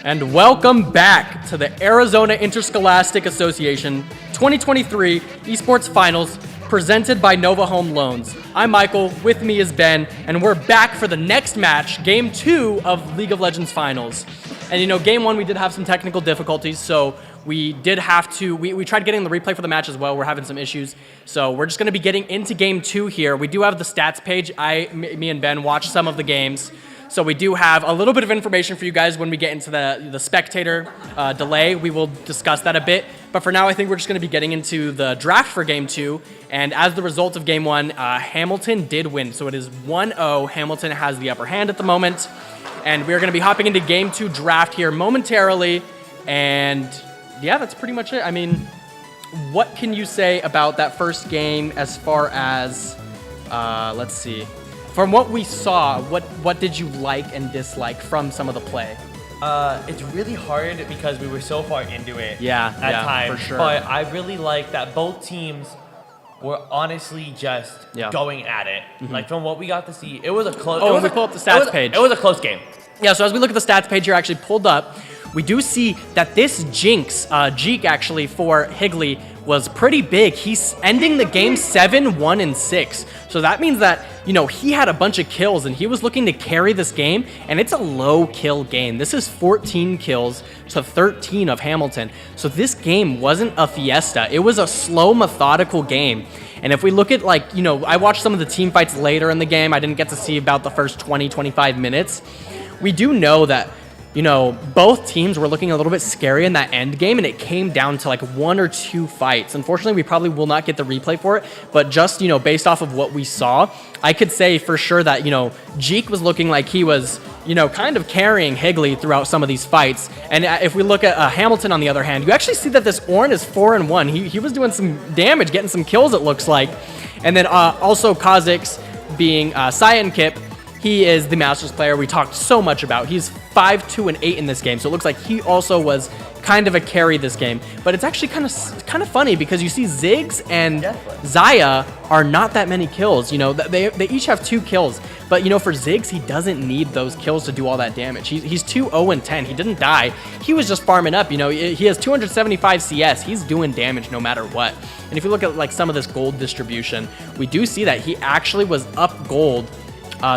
And welcome back to the Arizona Interscholastic Association 2023 Esports Finals presented by Nova Home Loans. I'm Michael, with me is Ben, and we're back for the next match, Game 2 of League of Legends Finals. And Game 1 we did have some technical difficulties, so we did have to, we tried getting the replay for the match as well. We're having some issues. So we're just gonna be getting into Game 2 here. We do have the stats page. Me and Ben watched some of the games. So we do have a little bit of information for you guys when we get into the spectator delay. We will discuss that a bit. But for now, I think we're just going to be getting into the draft for Game 2. And as the result of Game 1, Hamilton did win. So it is 1-0. Hamilton has the upper hand at the moment. And we're going to be hopping into Game 2 draft here momentarily. And yeah, that's pretty much it. I mean, what can you say about that first game as far as, let's see. From what we saw, what did you like and dislike from some of the play? It's really hard because we were so far into it at times. For sure. But I really like that both teams were honestly just going at it. Mm-hmm. Like from what we got to see, it was a close. Oh, we pull up the stats page. It was a close game. Yeah, so as we look at the stats page here, actually pulled up, we do see that this Jeek actually for Higley was pretty big. He's ending the game 7-1-6. So that means that, he had a bunch of kills and he was looking to carry this game, and it's a low kill game. This is 14 kills to 13 of Hamilton. So this game wasn't a fiesta. It was a slow, methodical game. And if we look at I watched some of the team fights later in the game. I didn't get to see about the first 20, 25 minutes. We do know that both teams were looking a little bit scary in that end game, and it came down to like 1 or 2 fights. Unfortunately, we probably will not get the replay for it, but just, based off of what we saw, I could say for sure that, Jeek was looking like he was, kind of carrying Higley throughout some of these fights. And if we look at Hamilton, on the other hand, you actually see that this Ornn is 4-1. He was doing some damage, getting some kills, it looks like. And then also Kha'Zix being Cyan Kip. He is the Masters player we talked so much about. He's 5-2-8 in this game, so it looks like he also was kind of a carry this game. But it's actually kind of funny because you see Ziggs and Xayah are not that many kills. They each have 2 kills. But for Ziggs, he doesn't need those kills to do all that damage. He's 2-0-10. He didn't die. He was just farming up. He has 275 CS. He's doing damage no matter what. And if you look at some of this gold distribution, we do see that he actually was up gold.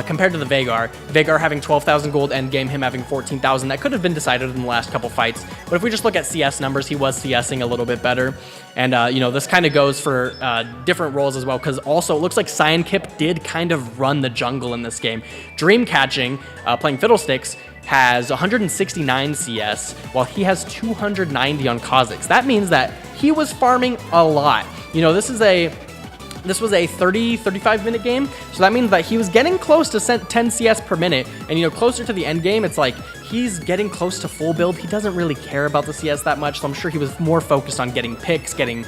Compared to the Veigar having 12,000 gold endgame, him having 14,000. That could have been decided in the last couple fights. But if we just look at CS numbers, he was CSing a little bit better. And, this kind of goes for different roles as well, because also it looks like Cyan Kip did kind of run the jungle in this game. Dreamcatching, playing Fiddlesticks, has 169 CS, while he has 290 on Kha'Zix. That means that he was farming a lot. This was a 35 minute game, so that means that he was getting close to 10 CS per minute, and closer to the end game, it's like he's getting close to full build. He doesn't really care about the CS that much, so I'm sure he was more focused on getting picks, getting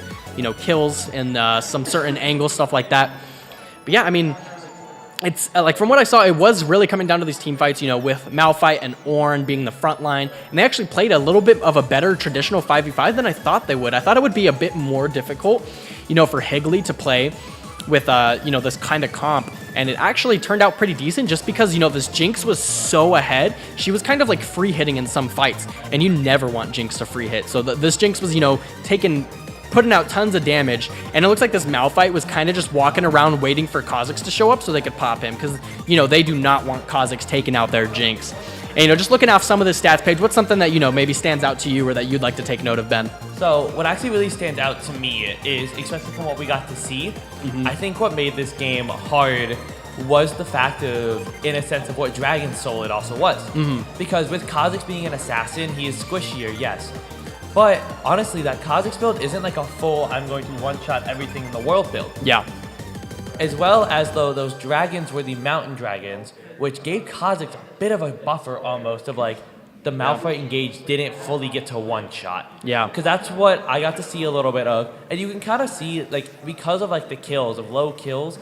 kills, and some certain angle stuff like that. But yeah, I mean, it's from what I saw, it was really coming down to these team fights, with Malphite and Ornn being the front line, and they actually played a little bit of a better traditional 5v5 than I thought they would. I thought it would be a bit more difficult, for Higley to play with, this kind of comp, and it actually turned out pretty decent just because, this Jinx was so ahead. She was kind of like free hitting in some fights, and you never want Jinx to free hit. So this Jinx was, putting out tons of damage, and it looks like this Malphite was kind of just walking around waiting for Kha'Zix to show up so they could pop him, because, they do not want Kha'Zix taking out their Jinx. And, just looking off some of the stats page, what's something that, maybe stands out to you or that you'd like to take note of, Ben? So what actually really stands out to me is, especially from what we got to see, I think what made this game hard was the fact of, in a sense, of what Dragon Soul it also was. Because with Kha'Zix being an assassin, he is squishier, yes. But honestly, that Kha'Zix build isn't like a full, I'm going to one-shot everything in the world build. Yeah. As well as though those dragons were the mountain dragons, which gave Kha'Zix a bit of a buffer almost of like, the Malphite engage didn't fully get to one shot. Yeah. Because that's what I got to see a little bit of. And you can kind of see, like, because of, like, the kills, of low kills,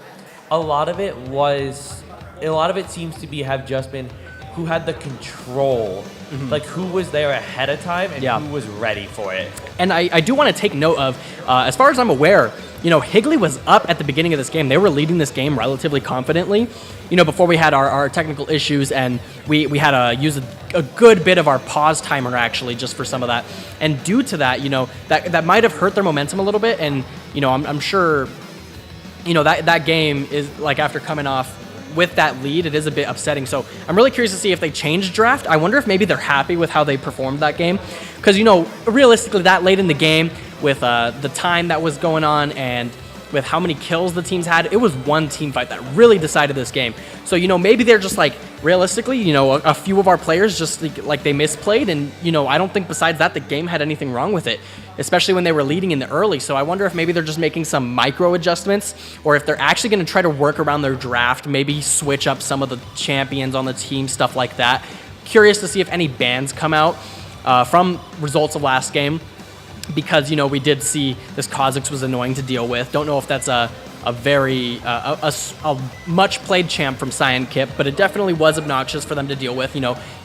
a lot of it seems to have just been who had the control, like who was there ahead of time and who was ready for it. And I do want to take note of, as far as I'm aware, Higley was up at the beginning of this game. They were leading this game relatively confidently, before we had our technical issues, and we had to use a good bit of our pause timer actually just for some of that. And due to that, that might have hurt their momentum a little bit. And, I'm sure, that game is like after coming off with that lead, it is a bit upsetting. So I'm really curious to see if they change draft. I wonder if maybe they're happy with how they performed that game. Because, realistically, that late in the game, with the time that was going on and with how many kills the teams had, it was one team fight that really decided this game. So, maybe they're just like, realistically, a few of our players just like they misplayed. And, I don't think besides that, the game had anything wrong with it, especially when they were leading in the early. So I wonder if maybe they're just making some micro adjustments, or if they're actually going to try to work around their draft, maybe switch up some of the champions on the team, stuff like that. Curious to see if any bans come out from results of last game, because, we did see this Kha'Zix was annoying to deal with. Don't know if that's a very much played champ from Cyan Kip, but it definitely was obnoxious for them to deal with.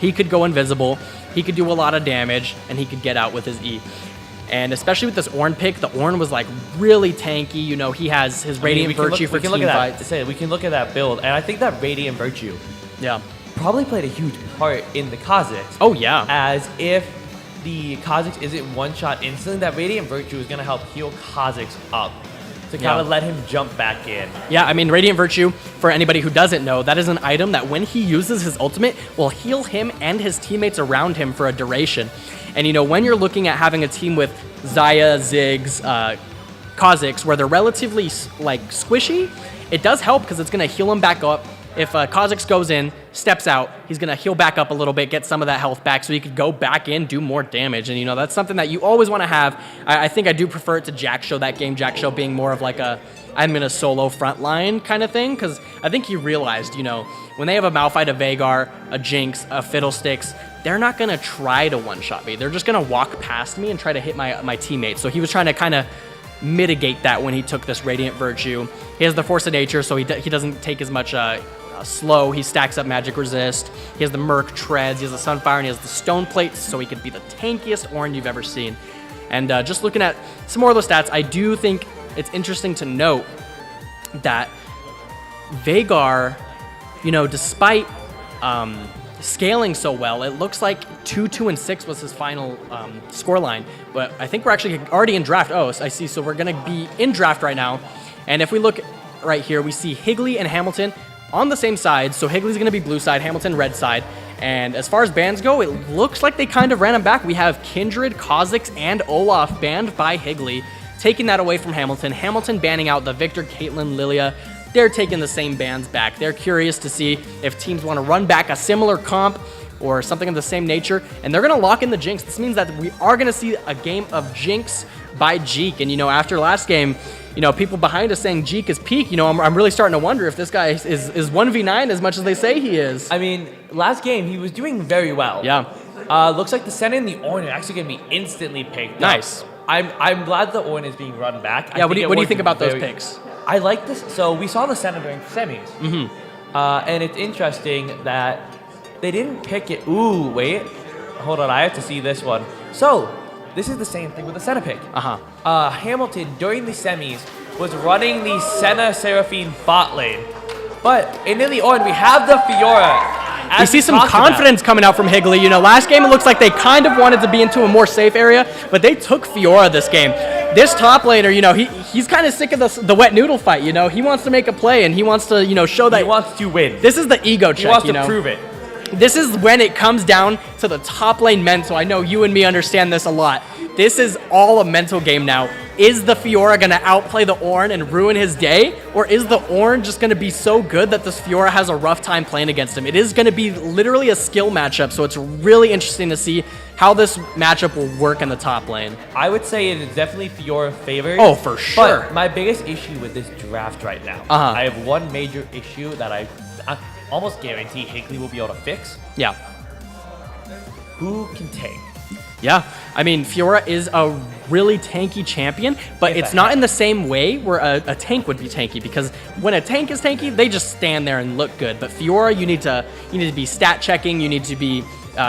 He could go invisible, he could do a lot of damage, and he could get out with his E. And especially with this Ornn pick, the Ornn was like really tanky. He has his Radiant Virtue for team fights. We can look at that build, and I think that Radiant Virtue probably played a huge part in the Kha'Zix. Oh yeah. As if the Kha'Zix isn't one shot instantly, that Radiant Virtue is going to help heal Kha'Zix up to kind of let him jump back in. Yeah, I mean, Radiant Virtue, for anybody who doesn't know, that is an item that when he uses his ultimate, will heal him and his teammates around him for a duration. And, when you're looking at having a team with Xayah, Ziggs, Kha'Zix, where they're relatively, squishy, it does help because it's going to heal him back up. If Kha'Zix goes in, steps out, he's going to heal back up a little bit, get some of that health back so he could go back in, do more damage. And, that's something that you always want to have. I think I do prefer it to Jaxo that game, Jaxo being more of like I'm in a solo front line kind of thing, because I think he realized, when they have a Malphite, a Veigar, a Jinx, a Fiddlesticks, they're not going to try to one-shot me. They're just going to walk past me and try to hit my teammates. So he was trying to kind of mitigate that when he took this Radiant Virtue. He has the Force of Nature, so he doesn't take as much slow. He stacks up Magic Resist. He has the Merc Treads. He has the Sunfire, and he has the Stone Plates, so he could be the tankiest Ornn you've ever seen. And just looking at some more of those stats, I do think it's interesting to note that Veigar, despite scaling so well, it looks like 2, 2, and 6 was his final scoreline. But I think we're actually already in draft. Oh, I see. So we're going to be in draft right now. And if we look right here, we see Higley and Hamilton on the same side. So Higley's going to be blue side, Hamilton red side. And as far as bans go, it looks like they kind of ran him back. We have Kindred, Kha'Zix, and Olaf banned by Higley, taking that away from Hamilton. Hamilton banning out the Victor, Caitlyn, Lilia. They're taking the same bans back. They're curious to see if teams want to run back a similar comp or something of the same nature, and they're going to lock in the Jinx. This means that we are going to see a game of Jinx by Jeek. And, after last game, people behind us saying Jeek is peak, I'm really starting to wonder if this guy is 1v9 as much as they say he is. I mean, last game, he was doing very well. Yeah. Looks like the Senna and the Ornn are actually going to be instantly picked. Nice. I'm glad the Ornn is being run back. Yeah, what do you think about those picks? I like this. So we saw the Senna during semis. And it's interesting that they didn't pick it. Ooh, wait. Hold on, I have to see this one. So, this is the same thing with the Senna pick. Hamilton, during the semis, was running the Senna Seraphine bot lane. But in the Ornn, we have the Fiora. We see some confidence coming out from Higley. Last game it looks like they kind of wanted to be into a more safe area, but they took Fiora this game. This top laner, he's kind of sick of the wet noodle fight. He wants to make a play and he wants to, show that he wants to win. This is the ego check. He wants to prove it. This is when it comes down to the top lane mental. I know you and me understand this a lot. This is all a mental game now. Is the Fiora going to outplay the Ornn and ruin his day? Or is the Ornn just going to be so good that this Fiora has a rough time playing against him? It is going to be literally a skill matchup, so it's really interesting to see how this matchup will work in the top lane. I would say it is definitely Fiora favored. Oh, for sure. But my biggest issue with this draft right now, I have one major issue that I almost guarantee Higley will be able to fix. Yeah. who can tank? Yeah, I mean, Fiora is a really tanky champion, but it's not in the same way where a tank would be tanky, because when a tank is tanky, they just stand there and look good. But Fiora, you need to be stat checking, you need to be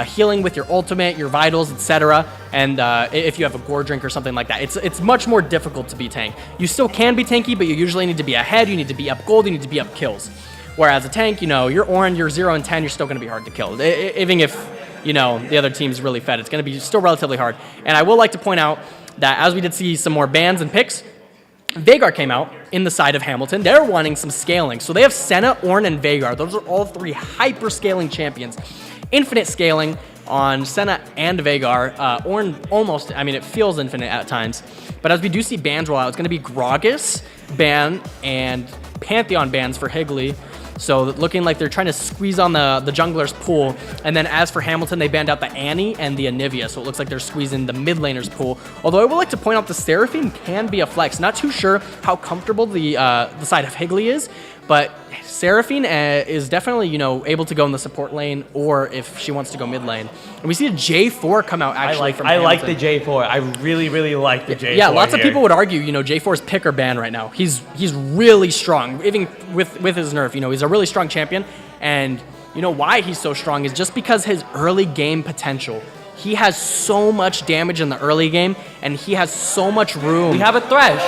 healing with your ultimate, your vitals, etc. And if you have a gore drink or something like that, it's much more difficult to be tank. You still can be tanky, but you usually need to be ahead, you need to be up gold, you need to be up kills. Whereas a tank, you're Orin, you're 0 and 10, you're still going to be hard to kill. Even if the other team's really fed, it's going to be still relatively hard. And I will like to point out that as we did see some more bans and picks, Veigar came out in the side of Hamilton. They're wanting some scaling. So they have Senna, Ornn, and Veigar. Those are all three hyper-scaling champions. Infinite scaling on Senna and Veigar. Ornn almost, it feels infinite at times. But as we do see bans roll out, it's going to be Gragas ban and Pantheon bans for Higley. So looking like they're trying to squeeze on the jungler's pool. And then as for Hamilton, they banned out the Annie and the Anivia. So it looks like they're squeezing the mid laner's pool. Although I would like to point out the Seraphine can be a flex. Not too sure how comfortable the side of Higley is. But Seraphine is definitely, able to go in the support lane, or if she wants to go mid lane. And we see a J4 come out actually from Hamilton. I like the J4. I really, really like the J4. Yeah, lots of people would argue, J4's pick or ban right now. He's really strong, even with his nerf. He's a really strong champion, and why he's so strong is just because his early game potential. He has so much damage in the early game, and he has so much room. We have a Thresh.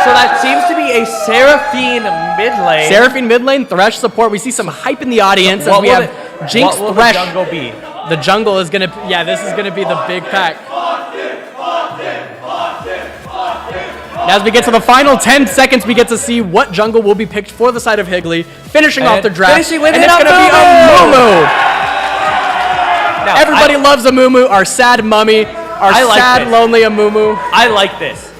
So that seems to be a Seraphine mid lane. Seraphine mid lane, Thresh support. We see some hype in the audience as we have Jinx, what will Thresh. the jungle be? The jungle is gonna, this is gonna be the big pack. As we get to the final 10 seconds, we get to see what jungle will be picked for the side of Higley, finishing off the draft. Finishing with and it's gonna be a Mumu. Now, Everybody loves a Mumu, our sad mummy, sad, lonely Amumu. I like this.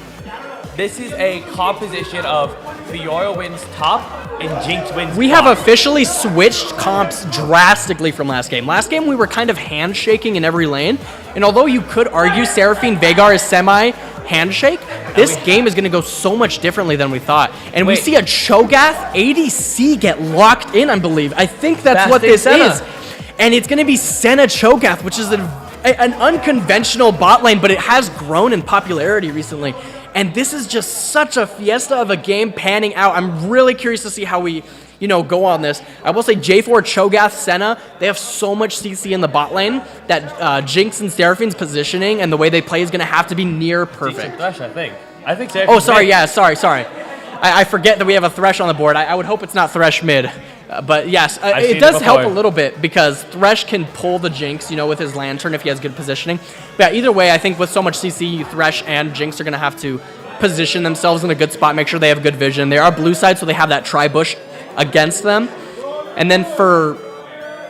This is a composition of Fiora wins top and Jinx wins We bot. have officially switched comps drastically from last game. Last game, we were kind of handshaking in every lane. And although you could argue Seraphine Veigar is semi-handshake, this game is going to go so much differently than we thought. And we see a Cho'Gath ADC get locked in, I believe. I think that's what this is. And it's going to be Senna Cho'Gath, which is an unconventional bot lane, but it has grown in popularity recently. And this is just such a fiesta of a game panning out. I'm really curious to see how we, go on this. I will say J4, Cho'Gath, Senna, they have so much CC in the bot lane that Jinx and Seraphine's positioning and the way they play is going to have to be near perfect. Thresh, I think Seraphine. Oh, sorry, sorry. I forget that we have a Thresh on the board. I would hope it's not Thresh mid. But yes, it does help a little bit because Thresh can pull the Jinx, with his Lantern if he has good positioning. But yeah, either way, I think with so much CC, Thresh and Jinx are going to have to position themselves in a good spot, make sure they have good vision. They are blue side, so they have that tri-bush against them. And then for,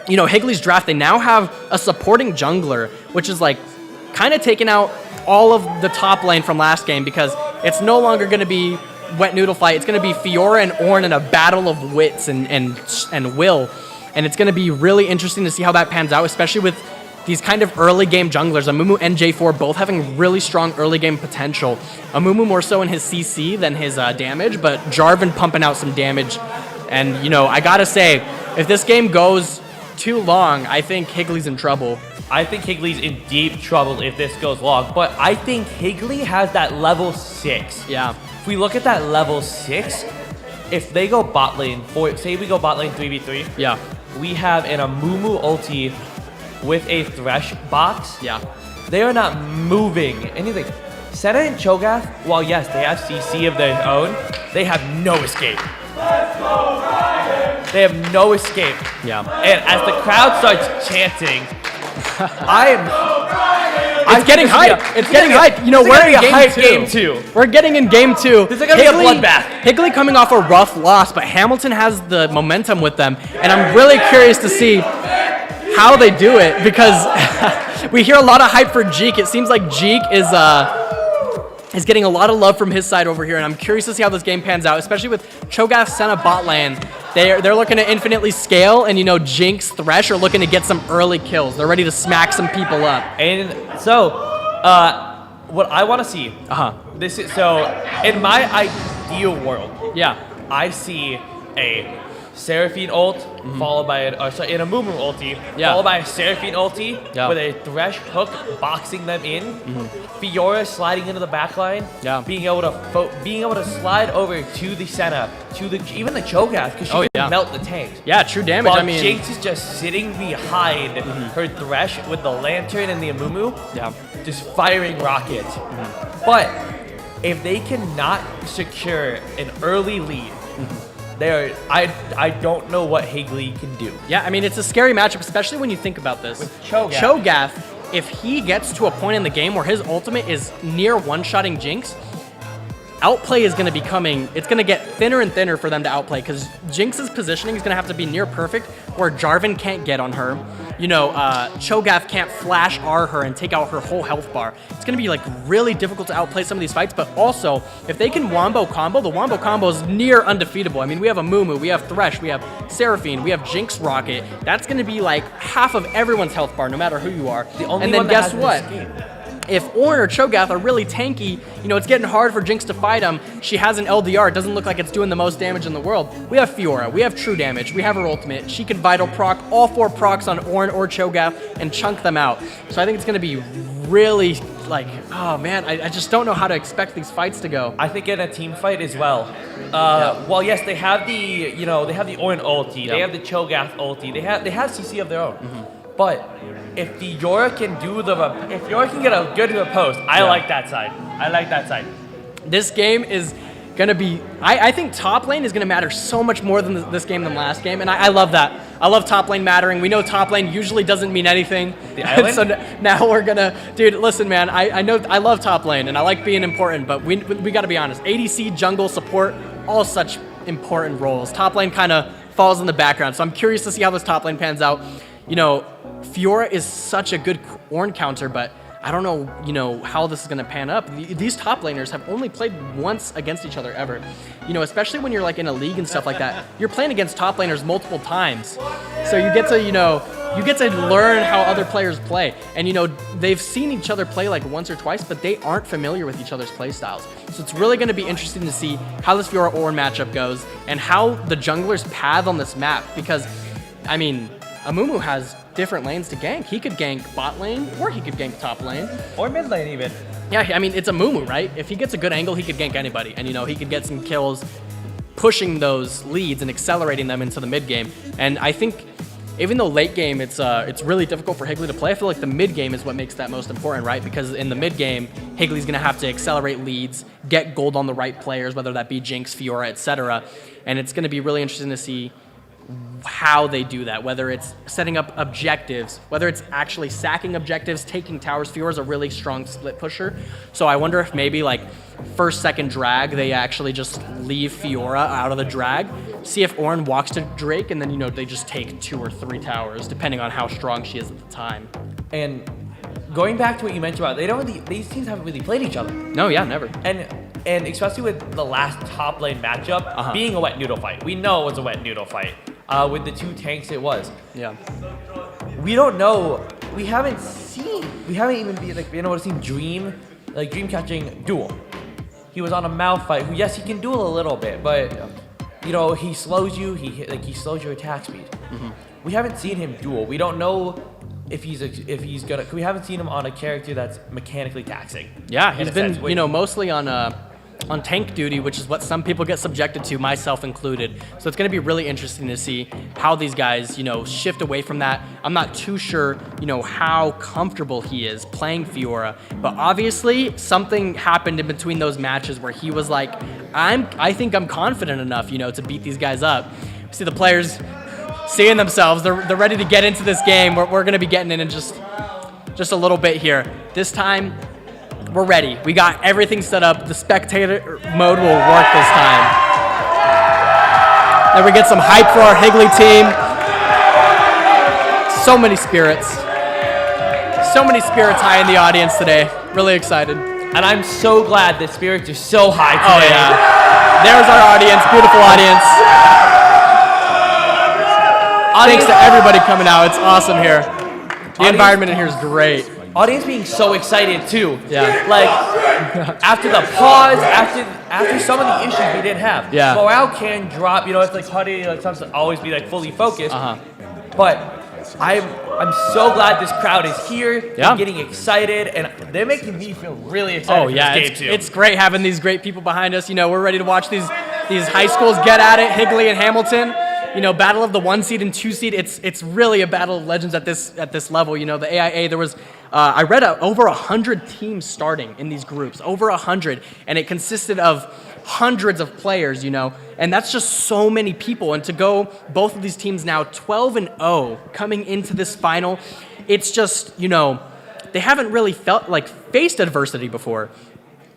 Higley's draft, they now have a supporting jungler, which is like kind of taking out all of the top lane from last game because it's no longer going to be wet noodle fight. It's going to be Fiora and Ornn in a battle of wits and will. And it's going to be really interesting to see how that pans out, especially with these kind of early game junglers. Amumu and J4 both having really strong early game potential. Amumu more so in his CC than his damage, but Jarvan pumping out some damage. And, I got to say, if this game goes too long, I think Higley's in trouble. I think Higley's in deep trouble if this goes long, but I think Higley has that level 6. Yeah. If we look at that level 6, if they go bot lane, say we go bot lane 3v3, yeah, we have an Amumu ulti with a Thresh box. Yeah. They are not moving anything. Senna and Cho'Gath, while yes, they have CC of their own, they have no escape. They have no escape. Yeah. And as the crowd starts chanting, It's getting hype. It's getting hype. We're in game 2. We're getting in game 2. This is going to be a bloodbath. Higley coming off a rough loss, but Hamilton has the momentum with them. And I'm really curious to see how they do it because we hear a lot of hype for Jeek. It seems like Jeek is getting a lot of love from his side over here, and I'm curious to see how this game pans out, especially with Cho'Gath, Senna, bot lane. They're looking to infinitely scale, and Jinx, Thresh are looking to get some early kills. They're ready to smack some people up. And so, what I want to see, this is so in my ideal world, yeah, I see a Seraphine ult, followed by an Amumu ulti, followed by a Seraphine ulti with a Thresh hook boxing them in. Fiora sliding into the backline, being able to slide over to the Senna, even the Cho'Gath, because she can melt the tanks. Yeah, true damage. While I mean, Jinx is just sitting behind her Thresh with the Lantern and the Amumu, just firing rockets. But if they cannot secure an early lead, I don't know what Higley can do. Yeah, I mean, it's a scary matchup, especially when you think about this. With Cho'Gath. Cho'Gath, if he gets to a point in the game where his ultimate is near one-shotting Jinx, outplay is going to be coming. It's going to get thinner and thinner for them to outplay because Jinx's positioning is going to have to be near perfect where Jarvan can't get on her. You know, Cho'Gath can't flash R her and take out her whole health bar. It's going to be like really difficult to outplay some of these fights, but also if they can Wombo combo, the Wombo combo is near undefeatable. I mean, we have Amumu, we have Thresh, we have Seraphine, we have Jinx Rocket. That's going to be like half of everyone's health bar, no matter who you are. And then guess what? If Ornn or Cho'Gath are really tanky, you know, it's getting hard for Jinx to fight them. She has an LDR. It doesn't look like it's doing the most damage in the world. We have Fiora. We have true damage. We have her ultimate. She can vital proc all 4 procs on Ornn or Cho'Gath and chunk them out. So I think it's going to be really like, oh man, I just don't know how to expect these fights to go. I think in a team fight as well. Well, yes, they have the Ornn ulti. They have the Cho'Gath ulti. They have CC of their own. But if Fiora can get a good to a post, I like that side. I like that side. This game is gonna be. I think top lane is gonna matter so much more than this game than last game, and I love that. I love top lane mattering. We know top lane usually doesn't mean anything. The island? So now we're gonna, dude. Listen, man. I know I love top lane and I like being important, but we got to be honest. ADC, jungle, support, all such important roles. Top lane kind of falls in the background. So I'm curious to see how this top lane pans out. You know, Fiora is such a good Ornn counter, but I don't know, you know, how this is going to pan up. These top laners have only played once against each other ever. You know, especially when you're like in a league and stuff like that, you're playing against top laners multiple times. So you get to, you know, learn how other players play. And, you know, they've seen each other play like once or twice, but they aren't familiar with each other's play styles. So it's really going to be interesting to see how this Fiora Ornn matchup goes and how the junglers path on this map. Because, I mean, Amumu has different lanes to gank. He could gank bot lane, or he could gank top lane. Or mid lane even. Yeah, I mean, it's Amumu, right? If he gets a good angle, he could gank anybody. And, you know, he could get some kills pushing those leads and accelerating them into the mid game. And I think even though late game it's really difficult for Higley to play, I feel like the mid game is what makes that most important, right? Because in the mid game, Higley's going to have to accelerate leads, get gold on the right players, whether that be Jinx, Fiora, etc. And it's going to be really interesting to see how they do that, whether it's setting up objectives, whether it's actually sacking objectives, taking towers. Fiora's a really strong split pusher. So I wonder if maybe like first, second drag, they actually just leave Fiora out of the drag, see if Ornn walks to Drake, and then, you know, they just take 2 or 3 towers, depending on how strong she is at the time. And going back to what you mentioned about, these teams haven't really played each other. No, yeah, never. And especially with the last top lane matchup being a wet noodle fight. We know it was a wet noodle fight. With the 2 tanks it was. Yeah. We don't know. We haven't even been able to see Dream catching duel. He was on a Mouth fight. Yes, he can duel a little bit, but you know, he slows you. He slows your attack speed. We haven't seen him duel. We don't know if he's gonna. We haven't seen him on a character that's mechanically taxing. Yeah, he's been, you know, mostly on tank duty, which is what some people get subjected to, myself included. So it's going to be really interesting to see how these guys, you know, shift away from that. I'm not too sure, you know, how comfortable he is playing Fiora, but obviously something happened in between those matches where he was like, I think I'm confident enough, you know, to beat these guys up. We see the players seeing themselves. They're ready to get into this game. We're going to be getting in just a little bit here. This time, we're ready. We got everything set up. The spectator mode will work this time. Then we get some hype for our Higley team. So many spirits. So many spirits high in the audience today. Really excited. And I'm so glad the spirits are so high today. Oh yeah. There's our audience. Beautiful audience. Thanks to everybody coming out. It's awesome here. The environment in here is great. audience being so excited too. Yeah. Like after the pause, after some of the issues we did have. Yeah. Morale can drop. You know, it's like Huddy like tries to always be like fully focused. But I'm so glad this crowd is here. Yeah. They're getting excited, and they're making me feel really excited for this game too. It's great having these great people behind us. You know, we're ready to watch these high schools get at it. Higley and Hamilton. You know, battle of the 1 seed and 2 seed. It's really a battle of legends at this level. You know, the AIA, there was I read over 100 teams starting in these groups, over 100, and it consisted of hundreds of players. You know, and that's just so many people. And to go both of these teams now 12-0 coming into this final, it's just, you know, they haven't really faced adversity before,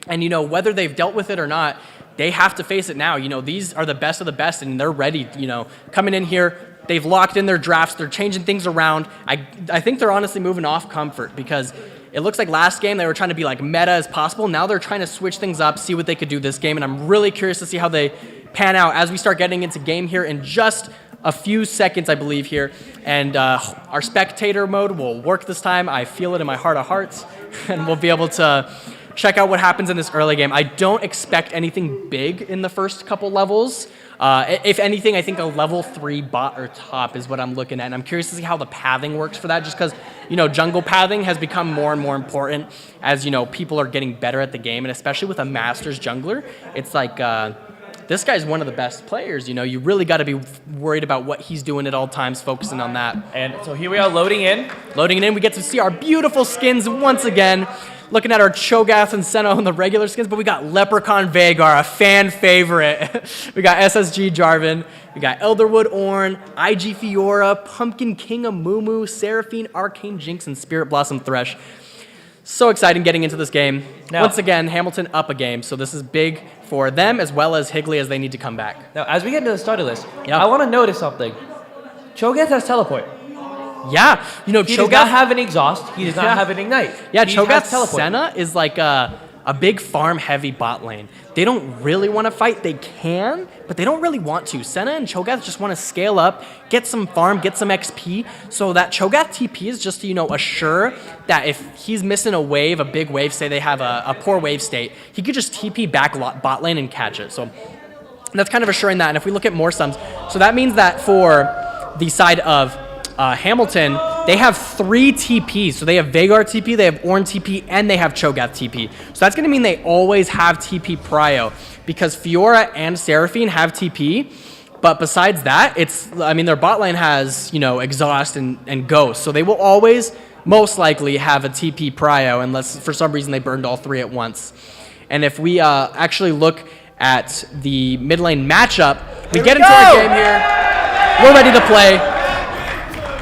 and you know, whether they've dealt with it or not, they have to face it now. You know, these are the best of the best, and they're ready, you know, coming in here. They've locked in their drafts. They're changing things around. I think they're honestly moving off comfort, because it looks like last game they were trying to be like meta as possible. Now they're trying to switch things up, see what they could do this game, and I'm really curious to see how they pan out as we start getting into game here in just a few seconds, I believe, here. And our spectator mode will work this time. I feel it in my heart of hearts, and we'll be able to check out what happens in this early game. I don't expect anything big in the first couple levels. If anything, I think a level 3 bot or top is what I'm looking at. And I'm curious to see how the pathing works for that, just because, you know, jungle pathing has become more and more important as, you know, people are getting better at the game. And especially with a Masters jungler, it's like this guy's one of the best players. You know, you really got to be worried about what he's doing at all times, focusing on that. And so here we are loading in. Loading in, we get to see our beautiful skins once again. Looking at our Cho'Gath and Senna on the regular skins, but we got Leprechaun Vhagar, a fan favorite. We got SSG Jarvan. We got Elderwood Ornn, IG Fiora, Pumpkin King Amumu, Seraphine, Arcane Jinx, and Spirit Blossom Thresh. So exciting getting into this game. Now, once again, Hamilton up a game, so this is big for them as well as Higley as they need to come back. Now, as we get into the starter list, I want to notice something. Cho'Gath has teleport. Yeah, you know, he does not have an exhaust. He does not have an ignite. Yeah, he Cho'Gath Senna is like a big farm-heavy bot lane. They don't really want to fight. They can, but they don't really want to. Senna and Cho'Gath just want to scale up, get some farm, get some XP, so that Cho'Gath TP is just to, you know, assure that if he's missing a wave, a big wave, say they have a poor wave state, he could just TP back bot lane and catch it. So that's kind of assuring that. And if we look at more sums, so that means that for the side of Hamilton, they have 3 TPs. So they have Vhagar TP, they have Ornn TP, and they have Cho'Gath TP. So that's going to mean they always have TP prio, because Fiora and Seraphine have TP. But besides that, their bot lane has, you know, exhaust and ghost. So they will always most likely have a TP prio unless for some reason they burned all 3 at once. And if we actually look at the mid lane matchup, we get into our game here. We're ready to play.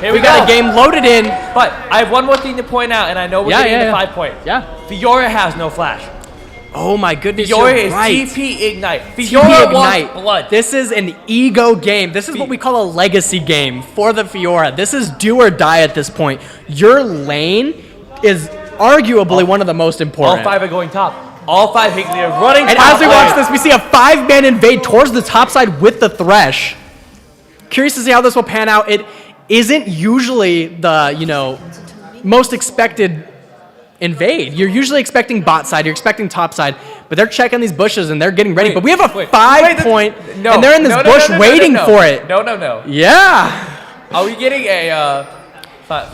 Here we got a game loaded in. But I have one more thing to point out, and I know we're getting into 5 point. Yeah. Fiora has no flash. Oh my goodness, Fiora you're is right. TP Ignite. TP Fiora Ignite. wants blood. This is an ego game. This is what we call a legacy game for the Fiora. This is do or die at this point. Your lane is arguably one of the most important. All 5 are going top. All 5 Higley are running and top. as we watch this, we see a 5-man invade towards the top side with the Thresh. Curious to see how this will pan out. It isn't usually the, you know, most expected invade. You're usually expecting bot side, you're expecting top side, but they're checking these bushes and they're getting ready. But we have a 5-point, and they're in this bush waiting for it. No. Yeah. Are we getting a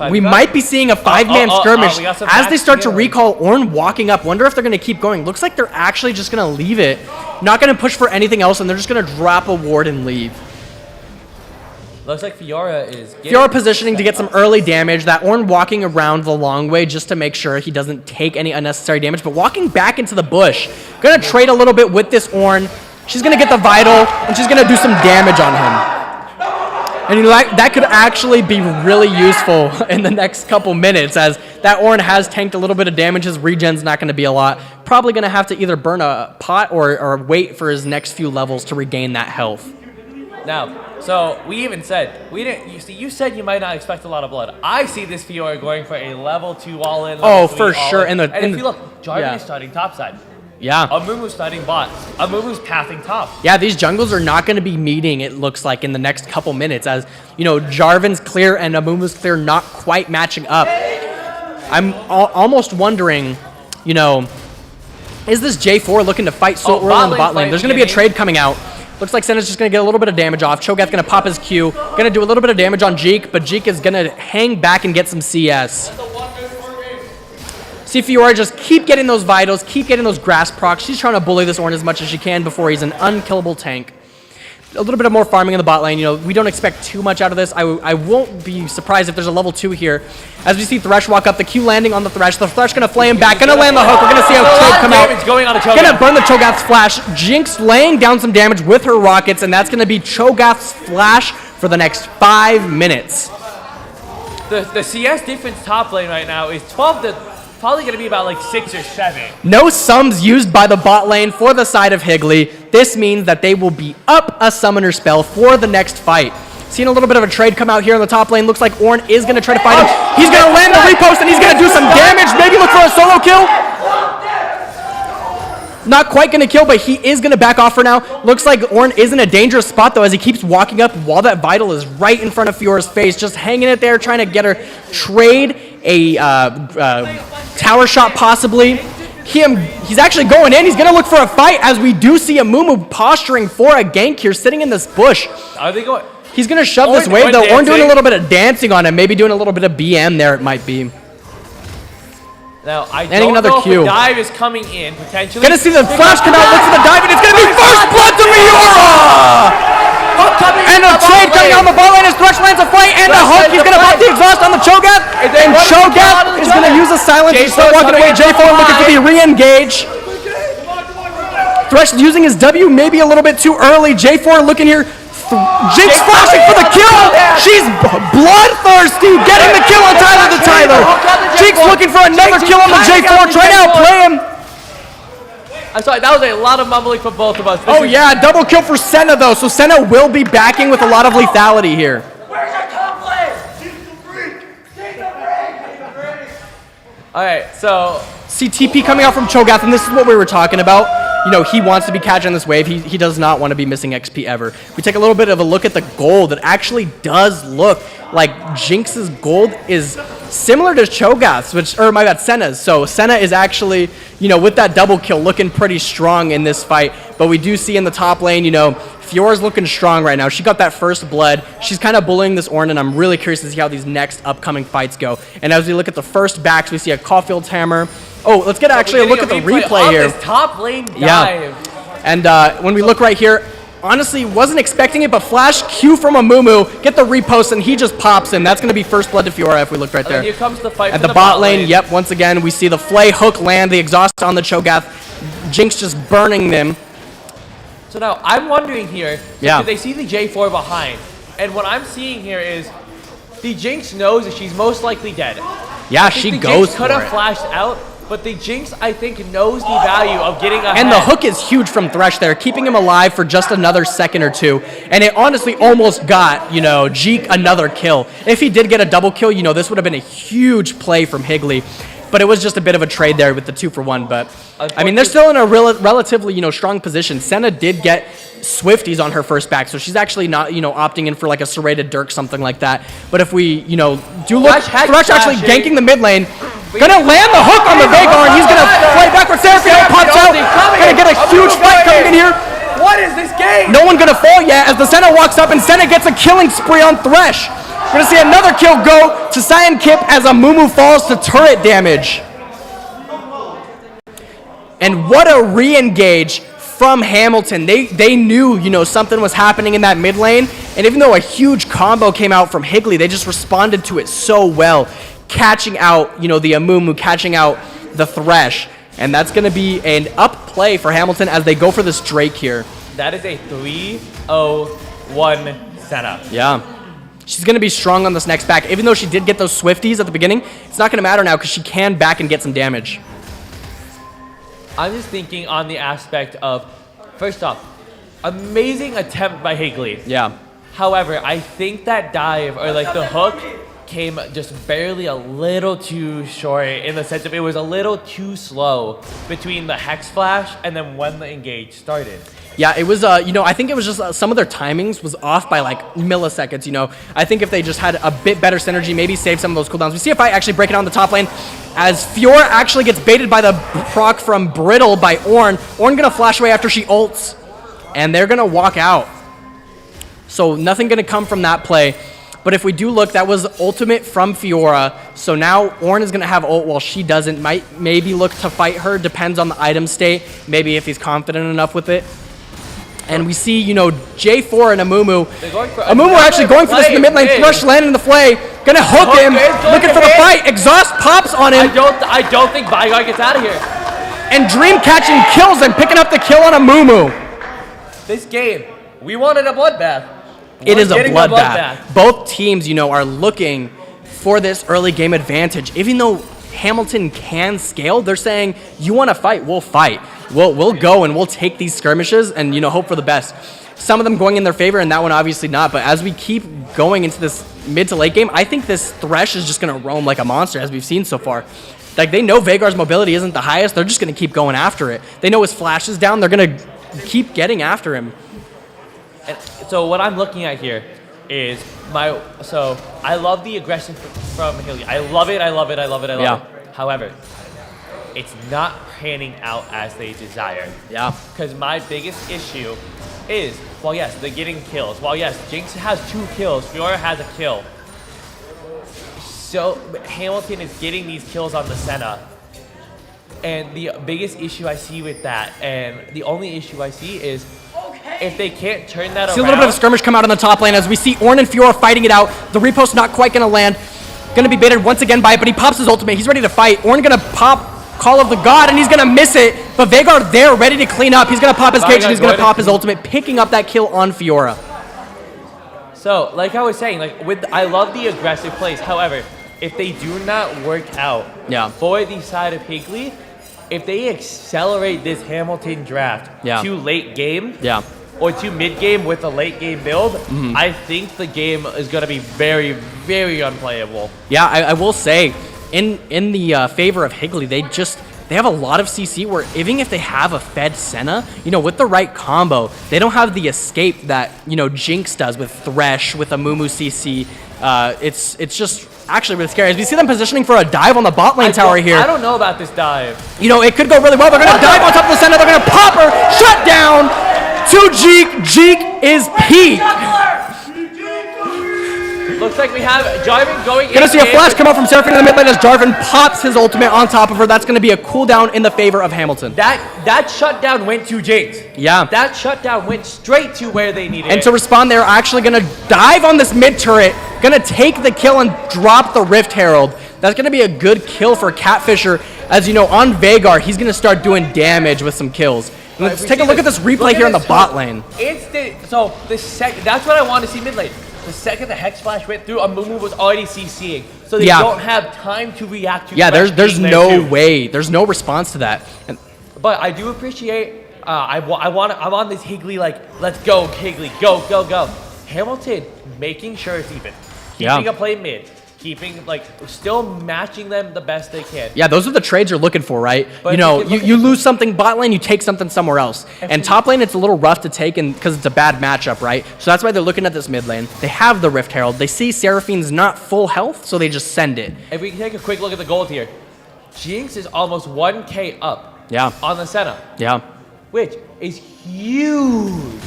we might be seeing a 5-man skirmish as they start to recall Ornn walking up. Wonder if they're going to keep going. Looks like they're actually just going to leave it. Not going to push for anything else, and they're just going to drop a ward and leave. Looks like Fiora is Fiora positioning to get some early damage. That Ornn walking around the long way just to make sure he doesn't take any unnecessary damage, but walking back into the bush. Gonna trade a little bit with this Ornn. She's gonna get the Vital, and she's gonna do some damage on him. And that could actually be really useful in the next couple minutes, as that Ornn has tanked a little bit of damage. His regen's not gonna be a lot. Probably gonna have to either burn a pot or wait for his next few levels to regain that health. Now, so we even said you said you might not expect a lot of blood. I see this Fiora going for a level 2 all in. Oh, for sure. And if you look, Jarvan is starting top side. Yeah. Amumu's starting bot. Amumu's pathing top. Yeah, these jungles are not going to be meeting, it looks like, in the next couple minutes, as, you know, Jarvan's clear and Amumu's clear not quite matching up. I'm almost wondering, you know, is this J4 looking to fight so early in the bot lane? There's going to be a trade coming out. Looks like Senna's just going to get a little bit of damage off. Cho'Gath's going to pop his Q. Going to do a little bit of damage on Jeek, but Jeek is going to hang back and get some CS. See Fiora just keep getting those vitals, keep getting those grass procs. She's trying to bully this Ornn as much as she can before he's an unkillable tank. A little bit of more farming in the bot lane. You know, we don't expect too much out of this. I won't be surprised if there's a level 2 here. As we see Thresh walk up, the Q landing on the Thresh. The Thresh gonna flay him back, gonna land the hook. We're gonna see a trade come out. Gonna burn the Cho'Gath's flash. Jinx laying down some damage with her rockets, and that's gonna be Cho'Gath's flash for the next 5 minutes. The CS difference top lane right now is 12 to probably going to be about like 6 or 7. No sums used by the bot lane for the side of Higley. This means that they will be up a summoner spell for the next fight. Seeing a little bit of a trade come out here in the top lane. Looks like Ornn is going to try to fight him. He's going to land the repost and he's going to do some damage. Maybe look for a solo kill. Not quite going to kill, but he is going to back off for now. Looks like Ornn is in a dangerous spot, though, as he keeps walking up while that Vital is right in front of Fiora's face, just hanging it there, trying to get her trade a tower shot, possibly. He's actually going in. He's going to look for a fight, as we do see a Mumu posturing for a gank here, sitting in this bush. Are they going? He's going to shove this wave, though. Ornn doing a little bit of dancing on him, maybe doing a little bit of BM there, it might be. Now, I don't know if the dive is coming in, potentially. Gonna see the flash come out, look for the dive, and it's gonna be first blood to Fiora! And a trade coming out on the ball lane as Thresh lands a fight, and a hook. He's gonna pop the exhaust on the Cho'Gath, and Cho'Gath is gonna use a silence to start walking away. J4 looking for the re-engage. Thresh using his W maybe a little bit too early. J4 looking here. Jinx flashing for the kill. She's bloodthirsty, getting the kill on Tyler. Jinx looking for another kill on the J4. Try to outplay him. I'm sorry, that was a lot of mumbling for both of us. Oh yeah, double kill for Senna though. So Senna will be backing with a lot of lethality here. All right, so see TP coming out from Cho'Gath, and this is what we were talking about. You know, he wants to be catching this wave. He does not want to be missing XP ever. We take a little bit of a look at the gold. It actually does look like Jinx's gold is similar to Cho'Gath's, Senna's. So Senna is actually, you know, with that double kill, looking pretty strong in this fight. But we do see in the top lane, you know, Fiora's looking strong right now. She got that first blood. She's kind of bullying this Ornn, and I'm really curious to see how these next upcoming fights go. And as we look at the first backs, we see a Caulfield's hammer. Oh, let's get actually a look at the replay here. This top lane dive. Yeah. And when we look right here, honestly, wasn't expecting it, but flash Q from a Mumu, get the repost, and he just pops in. That's going to be first blood to Fiora if we look right there. And here comes the fight at the bot lane. Yep, once again, we see the flay hook land, the exhaust on the Cho'Gath. Jinx just burning them. So now, I'm wondering here, yeah. They see the J4 behind, and what I'm seeing here is the Jinx knows that she's most likely dead. Yeah, she goes for it. Jinx could have flashed out, but the Jinx, I think, knows the value of getting ahead. And the hook is huge from Thresh there, keeping him alive for just another second or two. And it honestly almost got, you know, Jeek another kill. If he did get a double kill, you know, this would have been a huge play from Higley. But it was just a bit of a trade there with the 2-for-1. But, I mean, they're still in a relatively, you know, strong position. Senna did get Swifties on her first back, so she's actually not, you know, opting in for like a serrated Dirk, something like that. But if we, you know, do look, Thresh actually ganking the mid lane. Gonna land the hook on the Veigar, and he's gonna play backwards. Seraphine pops out. Gonna get a huge fight coming in here. What is this game? No one gonna fall yet as the Senna walks up, and Senna gets a killing spree on Thresh. We're gonna see another kill go to Cyan Kip as a Mumu falls to turret damage. And what a re-engage from Hamilton. They knew, you know, something was happening in that mid lane, and even though a huge combo came out from Higley, they just responded to it so well, catching out, you know, the Amumu, catching out the Thresh. And that's going to be an up play for Hamilton as they go for this Drake here. That is a 3-0-1 Senna. Yeah. She's going to be strong on this next back. Even though she did get those Swifties at the beginning, it's not going to matter now because she can back and get some damage. I'm just thinking on the aspect of, first off, amazing attempt by Higley. Yeah. However, I think that dive, or like the hook, came just barely a little too short in the sense of it was a little too slow between the Hex Flash and then when the engage started. Yeah, it was, I think it was just some of their timings was off by like milliseconds, I think if they just had a bit better synergy, maybe save some of those cooldowns. We see a fight actually breaking on the top lane as Fiora actually gets baited by the proc from Brittle by Ornn. Ornn gonna flash away after she ults, and they're gonna walk out. So nothing gonna come from that play. But if we do look, that was ultimate from Fiora. So now Ornn is gonna have ult while she doesn't. Might maybe look to fight her, depends on the item state, maybe if he's confident enough with it. And we see, J4 and Amumu. Amumu actually going for this in the mid lane. Thrush landing the flay. Gonna hook him. Looking for the fight. Exhaust pops on him. I don't think Vygar gets out of here. And Dream catching kills and picking up the kill on Amumu. This game, we wanted a bloodbath. It is a bloodbath. Both teams, are looking for this early game advantage. Even though Hamilton can scale, they're saying, you want to fight, we'll fight. We'll go and we'll take these skirmishes and, hope for the best. Some of them going in their favor and that one obviously not. But as we keep going into this mid to late game, I think this Thresh is just going to roam like a monster as we've seen so far. Like, they know Veigar's mobility isn't the highest. They're just going to keep going after it. They know his flash is down. They're going to keep getting after him. And so what I'm looking at here is so I love the aggression from Hilly. I love it. However, it's not panning out as they desire. Yeah. Because my biggest issue is, well, yes, they're getting kills. Well, yes, Jinx has 2 kills. Fiora has a kill. So Hamilton is getting these kills on the Senna. And the biggest issue I see with that, and the only issue I see is if they can't turn that around. See a little bit of a skirmish come out on the top lane as we see Ornn and Fiora fighting it out. The repost not quite going to land. Going to be baited once again by it, but he pops his ultimate. He's ready to fight. Ornn going to pop Call of the God, and he's going to miss it. But Veigar there, ready to clean up. He's going to pop his cage, and he's going to pop his ultimate, picking up that kill on Fiora. So, like I was saying, I love the aggressive plays. However, if they do not work out for the side of Higley, if they accelerate this Hamilton draft to late game or to mid game with a late game build, I think the game is going to be very, very unplayable. Yeah, I will say, in the favor of Higley, they have a lot of CC where even if they have a fed Senna, with the right combo, they don't have the escape that, Jinx does with Thresh, with a Mumu CC. It's just actually really scary. As we see them positioning for a dive on the bot lane tower here. I don't know about this dive. It could go really well. They're going to dive on top of the Senna. They're going to pop her. Shut down to Jeek. Jeek is peak. Looks like we have Jarvan going in. Gonna see a flash come out from Seraphine in the mid lane as Jarvan pops his ultimate on top of her. That's gonna be a cooldown in the favor of Hamilton. That shutdown went to Jinx. Yeah. That shutdown went straight to where they needed it. And to respond, they're actually gonna dive on this mid turret, gonna take the kill and drop the Rift Herald. That's gonna be a good kill for Catfisher. As on Veigar, he's gonna start doing damage with some kills. And let's take a look at this replay here in the bot lane. So that's what I want to see mid lane. The second the Hex Flash went through, Amumu was already CCing. So they don't have time to react to there's no way. There's no response to that. But I do appreciate, I'm on this Higley, let's go, Higley, go, go, go. Hamilton making sure it's even. Keeping a play mid. Keeping, still matching them the best they can. Yeah, those are the trades you're looking for, right? But you lose something bot lane, you take something somewhere else. And top lane, it's a little rough to take because it's a bad matchup, right? So that's why they're looking at this mid lane. They have the Rift Herald. They see Seraphine's not full health, so they just send it. If we can take a quick look at the gold here, Jinx is almost 1K up on the Senna. Yeah. Which is huge.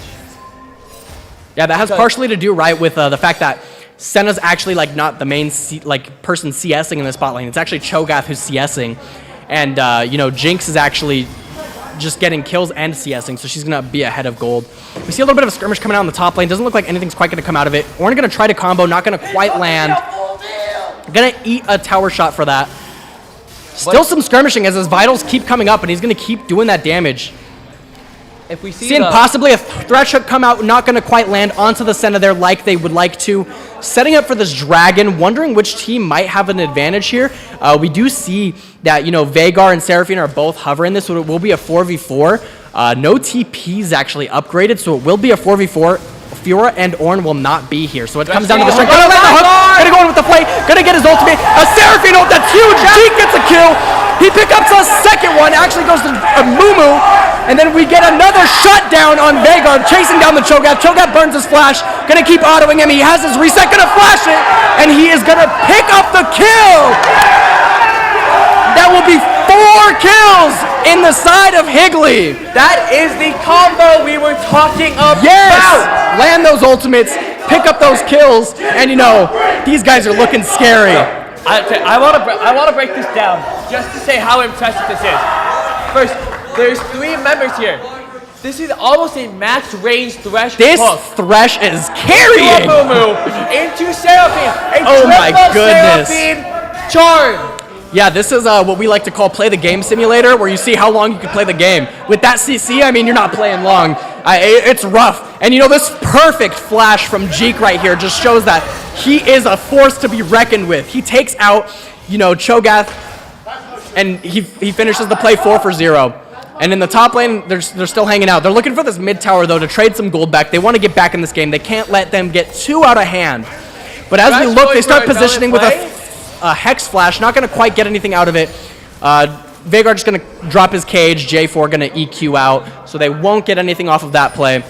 Yeah, that has partially to do, right, with the fact that Senna's actually not the main person CSing in this bot lane. It's actually Cho'Gath who's CSing, and Jinx is actually just getting kills and CSing, so she's gonna be ahead of gold. We see a little bit of a skirmish coming out on the top lane. Doesn't look like anything's quite gonna come out of it. Ornn gonna try to combo, not gonna quite land. Gonna eat a tower shot for that. Still some skirmishing as his vitals keep coming up, and he's gonna keep doing that damage. If we see Seeing possibly a Thresh hook come out, not going to quite land onto the Senna there like they would like to. Setting up for this Dragon, wondering which team might have an advantage here. We do see that, Veigar and Seraphine are both hovering this, so it will be a 4v4. No TPs actually upgraded, so it will be a 4v4. Fiora and Ornn will not be here, so it comes down to the strike. Gonna land the hook, gonna go in with the play, gonna get his ultimate. A Seraphine ult, that's huge! Jeek gets a kill! He picks up a second one, actually goes to Mumu, and then we get another shutdown on Veigar, chasing down the Cho'Gath. Cho'Gath burns his flash, gonna keep autoing him. He has his reset, gonna flash it, and he is gonna pick up the kill. That will be 4 kills in the side of Higley. That is the combo we were talking about. Yes! Land those ultimates, pick up those kills, and you know, these guys are looking scary. I want to break this down just to say how impressive this is. First, there's 3 members here. This is almost a max range Thresh This hook. Thresh is carrying. Into Seraphine. Oh my goodness. Seraphine charge. Yeah, this is what we like to call play the game simulator, where you see how long you can play the game. With that CC, I mean, you're not playing long. It's rough. And you know, this perfect flash from Jeek right here just shows that he is a force to be reckoned with. He takes out, you know, Cho'Gath, and he finishes the play 4 for 0. And in the top lane, they're still hanging out. They're looking for this mid tower, though, to trade some gold back. They want to get back in this game. They can't let them get too out of hand. But as we look, they start positioning with a Hex Flash. Not going to quite get anything out of it. Veigar just going to drop his cage. J4 going to EQ out. So they won't get anything off of that play.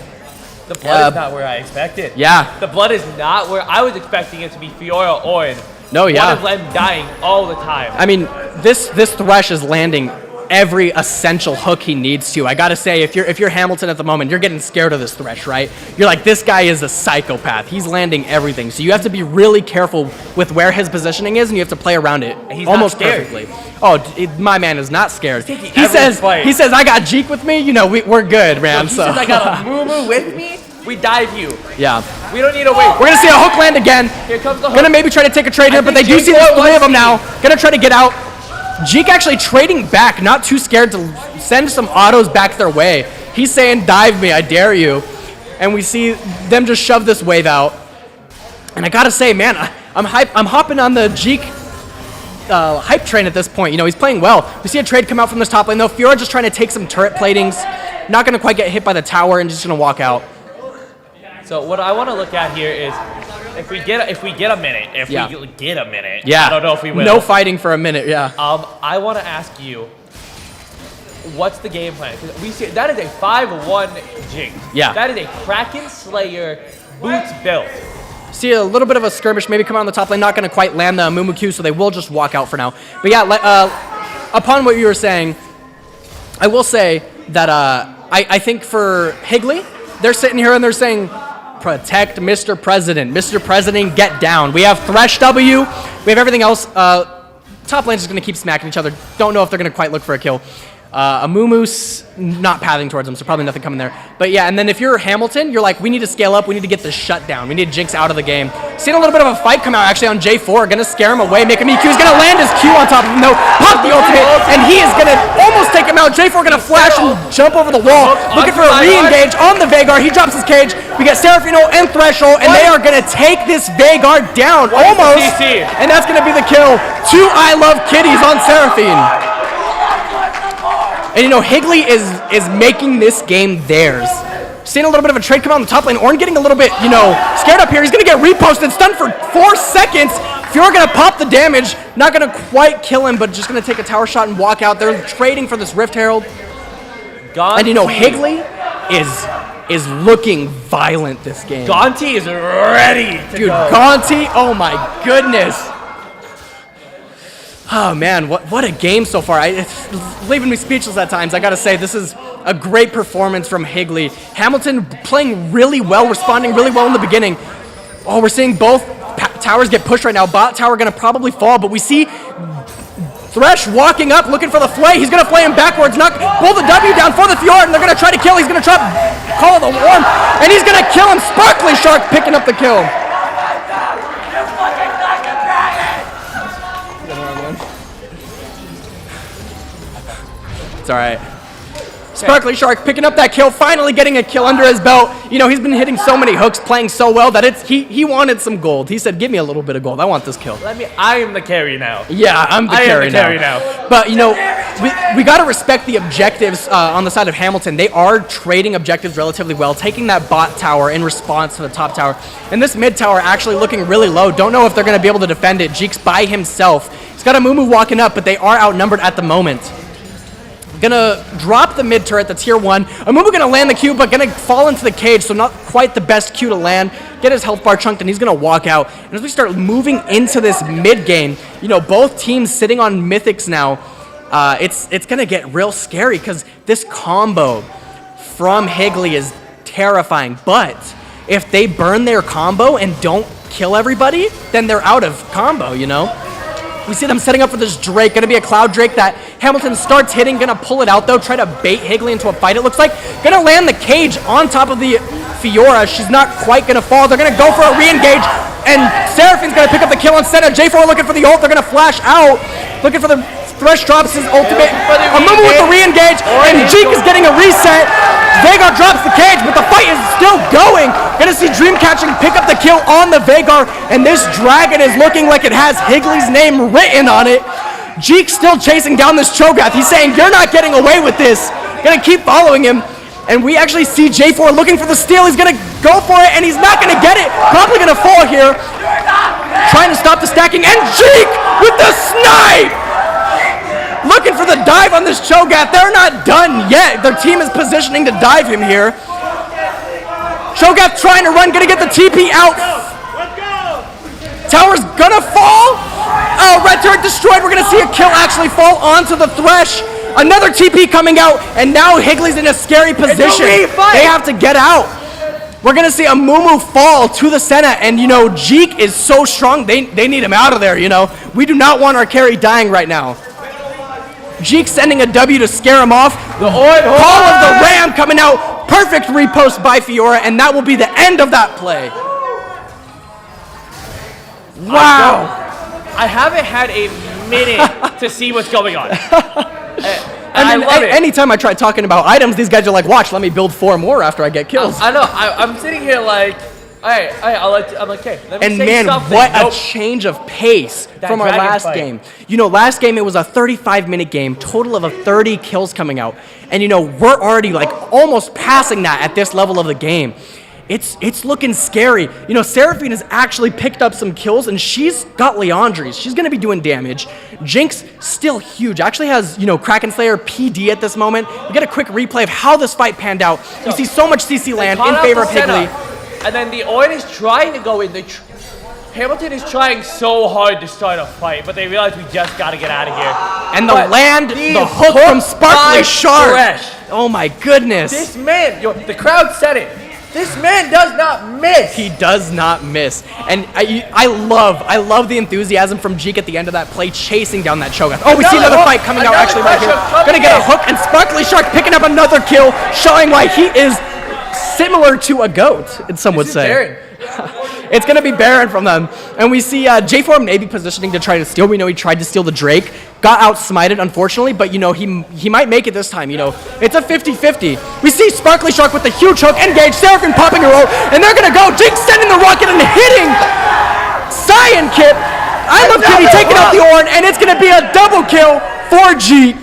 The blood is not where I expected. Yeah. The blood is not where I was expecting it to be. Fiora Orin. No, yeah. One of them dying all the time. I mean, this Thresh is landing every essential hook he needs to. I gotta say, if you're Hamilton at the moment, you're getting scared of this Thresh, right? You're like, this guy is a psychopath. He's landing everything. So you have to be really careful with where his positioning is, and you have to play around it almost perfectly. Oh, my man is not scared. He says, I got Jeek with me. You know, we're good, man. He says, I got a Mumu with me. We dive you. Yeah. We don't need to wait. We're gonna see a hook land again. Here comes the hook. Gonna maybe try to take a trade here, but they do see the 3 of them now. Gonna try to get out. Jeek actually trading back, not too scared to send some autos back their way. He's saying, dive me, I dare you. And we see them just shove this wave out. And I gotta say, man, I'm hopping on the Jeek hype train at this point. You know, he's playing well. We see a trade come out from this top lane, though. Fiora just trying to take some turret platings. Not gonna quite get hit by the tower and just gonna walk out. So what I want to look at here is if we get a minute, Yeah. I don't know if we will. No fighting for a minute, yeah. I want to ask you, what's the game plan? 'Cause we see that is a 5-1 Jinx. Yeah. That is a Kraken Slayer boots build. See a little bit of a skirmish maybe come out on the top lane. Not going to quite land the Mumu Q, so they will just walk out for now. But yeah, upon what you were saying, I will say that I think for Higley, they're sitting here and they're saying, protect Mr. President. Mr. President, get down. We have Thresh W. We have everything else. Top lane's just going to keep smacking each other. Don't know if they're going to quite look for a kill. Amumu's not pathing towards them, so probably nothing coming there. But yeah, and then if you're Hamilton, you're like, we need to scale up. We need to get this shut down. We need Jinx out of the game. Seeing a little bit of a fight come out actually on J4. Going to scare him away, make him EQ. He's going to land his Q on top of him, though. Pop the ultimate, and he is going to almost take him out. J4 going to flash and jump over the wall. Looking for a re-engage on the Veigar. He drops his cage. We get Seraphino and Threshold, and they are going to take this Veigar down almost. And that's going to be the kill. 2 I Love Kitties on Seraphine. And you know, Higley is making this game theirs. Seeing a little bit of a trade come out on the top lane. Ornn getting a little bit, you know, scared up here. He's going to get reposted, stunned for 4 seconds. Fiora going to pop the damage. Not going to quite kill him, but just going to take a tower shot and walk out. They're trading for this Rift Herald. And you know, Higley is looking violent this game. Gonti is ready to Dude, go. Gonti, oh my goodness. Oh man, what a game so far. It's leaving me speechless at times. I gotta say, this is a great performance from Higley. Hamilton playing really well, responding really well in the beginning. Oh, we're seeing both towers get pushed right now. Bot tower gonna probably fall, but we see Thresh walking up, looking for the flay. He's gonna flay him backwards, pull the W down for the Fjord, and they're gonna try to kill. He's gonna try to call the Worm, and he's gonna kill him. Sparkly Shark picking up the kill. It's all right. Sparkly Shark picking up that kill, finally getting a kill under his belt. You know, he's been hitting so many hooks, playing so well that he wanted some gold. He said, give me a little bit of gold. I want this kill. I am the carry now. Yeah, I'm the carry now. But, you know, we got to respect the objectives on the side of Hamilton. They are trading objectives relatively well, taking that bot tower in response to the top tower. And this mid tower actually looking really low. Don't know if they're going to be able to defend it. Jeek's by himself. He's got a Mumu walking up, but they are outnumbered at the moment. Gonna drop the mid turret, the tier 1. Amumu gonna land the Q, but gonna fall into the cage, so not quite the best Q to land. Get his health bar chunked, and he's gonna walk out. And as we start moving into this mid game, you know, both teams sitting on mythics now, it's gonna get real scary because this combo from Higley is terrifying. But if they burn their combo and don't kill everybody, then they're out of combo, you know? We see them setting up for this Drake. Gonna be a Cloud Drake that Hamilton starts hitting. Gonna pull it out though. Try to bait Higley into a fight, it looks like. Gonna land the cage on top of the Fiora. She's not quite gonna fall. They're gonna go for a re-engage. And Seraphine's gonna pick up the kill on center. J4 looking for the ult. They're gonna flash out. Looking for the Thresh drops his ultimate. Amumu with the re-engage. And Jeek is getting a reset. Veigar drops the cage, but the fight is still going. Gonna see Dreamcatching pick up the kill on the Veigar, and this dragon is looking like it has Higley's name written on it. Jeek still chasing down this Cho'Gath. He's saying, you're not getting away with this. Gonna keep following him. And we actually see J4 looking for the steal. He's gonna go for it, and he's not gonna get it. Probably gonna fall here. Trying to stop the stacking, and Jeek with the snipe! Looking for the dive on this Cho'Gath. They're not done yet. Their team is positioning to dive him here. Cho'Gath trying to run, gonna get the TP out. Tower's gonna fall. Oh, red turret destroyed. We're gonna see a kill actually fall onto the Thresh. Another TP coming out, and now Higley's in a scary position. They have to get out. We're gonna see a Mumu fall to the Senna, and you know, Jeek is so strong, they need him out of there, you know. We do not want our carry dying right now. Jeek sending a W to scare him off. The Call of the Ram coming out. Perfect repost by Fiora, and that will be the end of that play. Wow. I haven't had a minute to see what's going on. I love it. Anytime I try talking about items, these guys are like, watch, let me build 4 more after I get kills. I know. I'm sitting here like, all right, I'm like, okay, let me and say man, something. what a change of pace from our last game. You know, last game it was a 35-minute game, total of 30 kills coming out. And you know, we're already like almost passing that at this level of the game. It's looking scary. You know, Seraphine has actually picked up some kills, and she's got Leandries. She's going to be doing damage. Jinx, still huge. Actually has, you know, Kraken Slayer PD at this moment. We get a quick replay of how this fight panned out. We see so much CC land in favor of Higley. And then the Oin is trying to go in. Hamilton is trying so hard to start a fight, but they realize we just got to get out of here. And the hook from Sparkly Shark. Oh my goodness. This man, the crowd said it. This man does not miss. He does not miss. And I love the enthusiasm from Jeek at the end of that play, chasing down that Cho'Gath. Oh, we see another fight coming out actually right here. Gonna get a hook, and Sparkly Shark picking up another kill, showing why he is similar to a goat, some would say. It's going to be Baron from them. And we see J4 maybe positioning to try to steal. We know he tried to steal the Drake. Got outsmited, unfortunately, but, you know, he might make it this time, you know. It's a 50-50. We see Sparkly Shark with the huge hook. Engage. Seraphine popping her ult. And they're going to go. Jinx sending the rocket and hitting Cyan Kip. I love Kitty taking out the Ornn, and it's going to be a double kill for Jeek.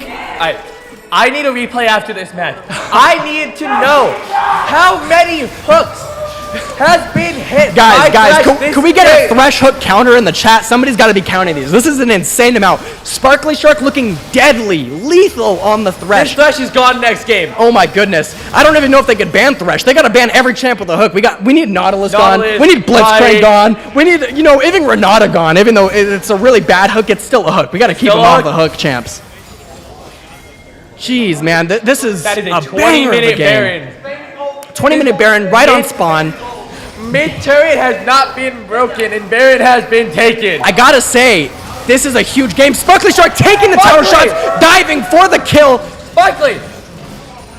I need a replay after this match. I need to know how many hooks has been hit. Guys, can we get a Thresh hook counter in the chat? Somebody's got to be counting these. This is an insane amount. Sparkly Shark looking deadly, lethal on the Thresh. This Thresh is gone next game. Oh my goodness. I don't even know if they could ban Thresh. They got to ban every champ with a hook. We need Nautilus gone. We need Blitzcrank gone. We need, you know, even Renata gone. Even though it's a really bad hook, it's still a hook. We got to keep them off the hook, champs. Jeez, man, this is a 20-minute Baron. 20-minute Baron right on spawn. Mid-turret has not been broken, and Baron has been taken. I gotta say, this is a huge game. Sparkly Shark taking the tower shots, diving for the kill. Sparkly,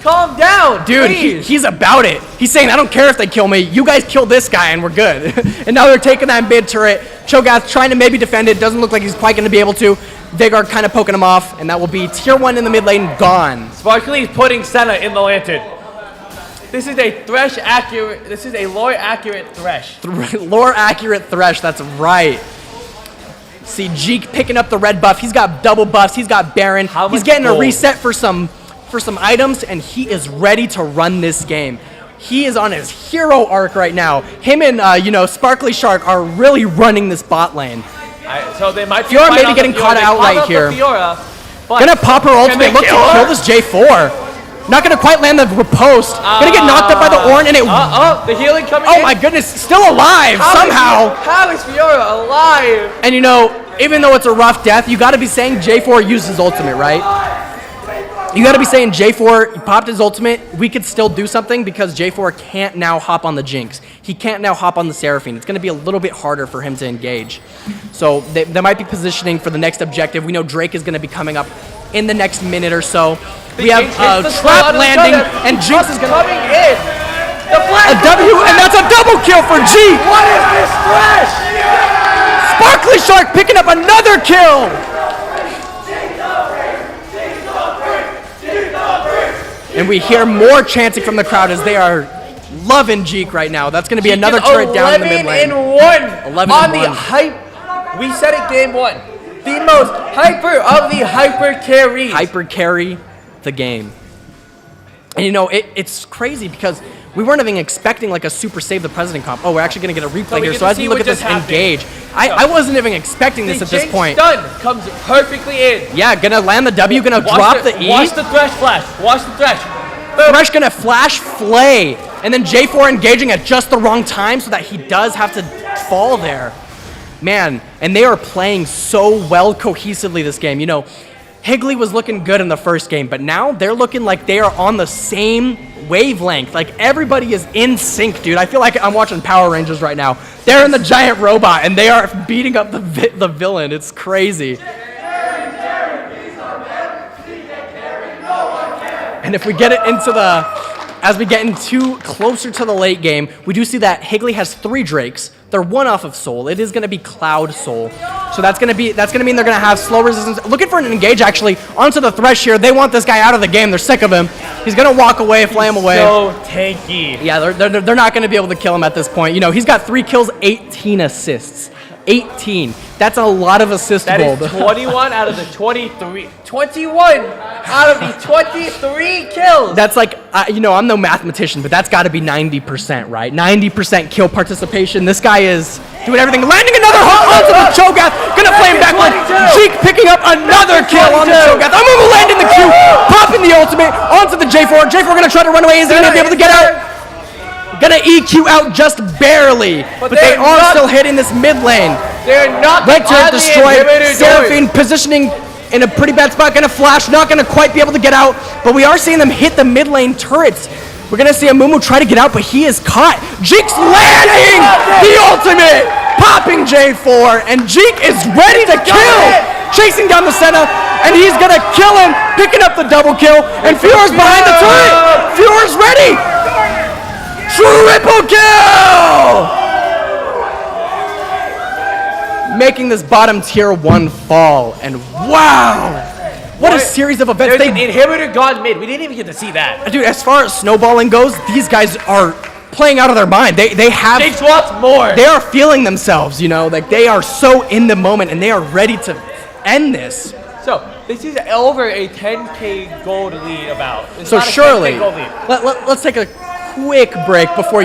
calm down, dude. He's about it. He's saying, I don't care if they kill me. You guys kill this guy, and we're good. And now they're taking that mid-turret. Cho'Gath trying to maybe defend it. Doesn't look like he's quite going to be able to. Vigor kind of poking him off, and that will be tier 1 in the mid lane gone. Sparkly is putting Senna in the lantern. This is a Thresh accurate. This is a lore accurate Thresh. Lore accurate Thresh, that's right. See Jeek picking up the red buff. He's got double buffs. He's got Baron. He's getting a reset for some items, and he is ready to run this game. He is on his hero arc right now. Him and Sparkly Shark are really running this bot lane. So they might Fiora maybe getting caught out right here. Gonna pop her ultimate. Look to kill this J4. Not gonna quite land the riposte. Gonna get knocked up by the Ornn, and it. The healing coming in. Oh my goodness, still alive somehow. How is Fiora alive? And even though it's a rough death, you gotta be saying J4 used his ultimate, right? You gotta be saying J4 popped his ultimate. We could still do something because J4 can't now hop on the Jinx. He can't now hop on the Seraphine. It's gonna be a little bit harder for him to engage. So they might be positioning for the next objective. We know Drake is gonna be coming up in the next minute or so. We have trap landing, and Jinx is gonna coming in. A W, and that's a double kill for G. What is this Thresh? Sparkly Shark picking up another kill. And we hear more chanting from the crowd as they are loving Jeek right now. That's going to be another turret down in the mid lane. 11-1 on the hype. We said it game 1. The most hyper of the hyper carries. Hyper carry the game. And it's crazy because we weren't even expecting like a super save the president comp. Oh, we're actually going to get a replay here. So as we look at this engage, I wasn't even expecting this at this point. Stun comes perfectly in. Yeah, gonna land the W, gonna drop the E. Watch the Thresh flash. Watch the Thresh. Thresh gonna flash Flay, and then J4 engaging at just the wrong time so that he does have to fall there. Man, and they are playing so well cohesively this game. Higley was looking good in the first game, but now they're looking like they are on the same wavelength. Like everybody is in sync, dude. I feel like I'm watching Power Rangers right now. They're in the giant robot and they are beating up the villain. It's crazy. And if we get it as we get closer to the late game, we do see that Higley has 3 Drakes. They're 1 off of Soul. It is going to be Cloud Soul. So that's going to mean they're going to have slow resistance. Looking for an engage actually onto the Thresh here. They want this guy out of the game. They're sick of him. He's going to walk away, flame away. So tanky. Yeah, they're not going to be able to kill him at this point. He's got 3 kills, 18 assists. 18. That's a lot of assist gold. That is 21 out of the 23. 21 out of the 23 kills. That's like, I'm no mathematician, but that's got to be 90%, right? 90% kill participation. This guy is doing everything. Landing another hook onto the Cho'Gath. Gonna flame backward. Jeek picking up another kill on the Cho'Gath. I'm gonna land in the Q. Popping the ultimate onto the J4. J4 gonna try to run away. Is he gonna be able to get out? Gonna EQ out just barely, but they are still hitting this mid lane. They're not red turret destroyed. Seraphine positioning in a pretty bad spot. Gonna flash, not gonna quite be able to get out, but we are seeing them hit the mid lane turrets. We're gonna see Amumu try to get out, but he is caught. Jeek's landing the ultimate, popping J4, and Jeek is ready to kill. Chasing down the Senna, and he's gonna kill him, picking up the double kill, and Fiora's behind the turret. Fiora's ready. Triple kill! Making this bottom tier 1 fall, and wow! What a series of events. There's an inhibitor gone mid. We didn't even get to see that. Dude, as far as snowballing goes, these guys are playing out of their mind. They have... Jinx wants more. They are feeling themselves, like they are so in the moment, and they are ready to end this. So, this is over a 10k gold lead about. So surely, let's take a quick break before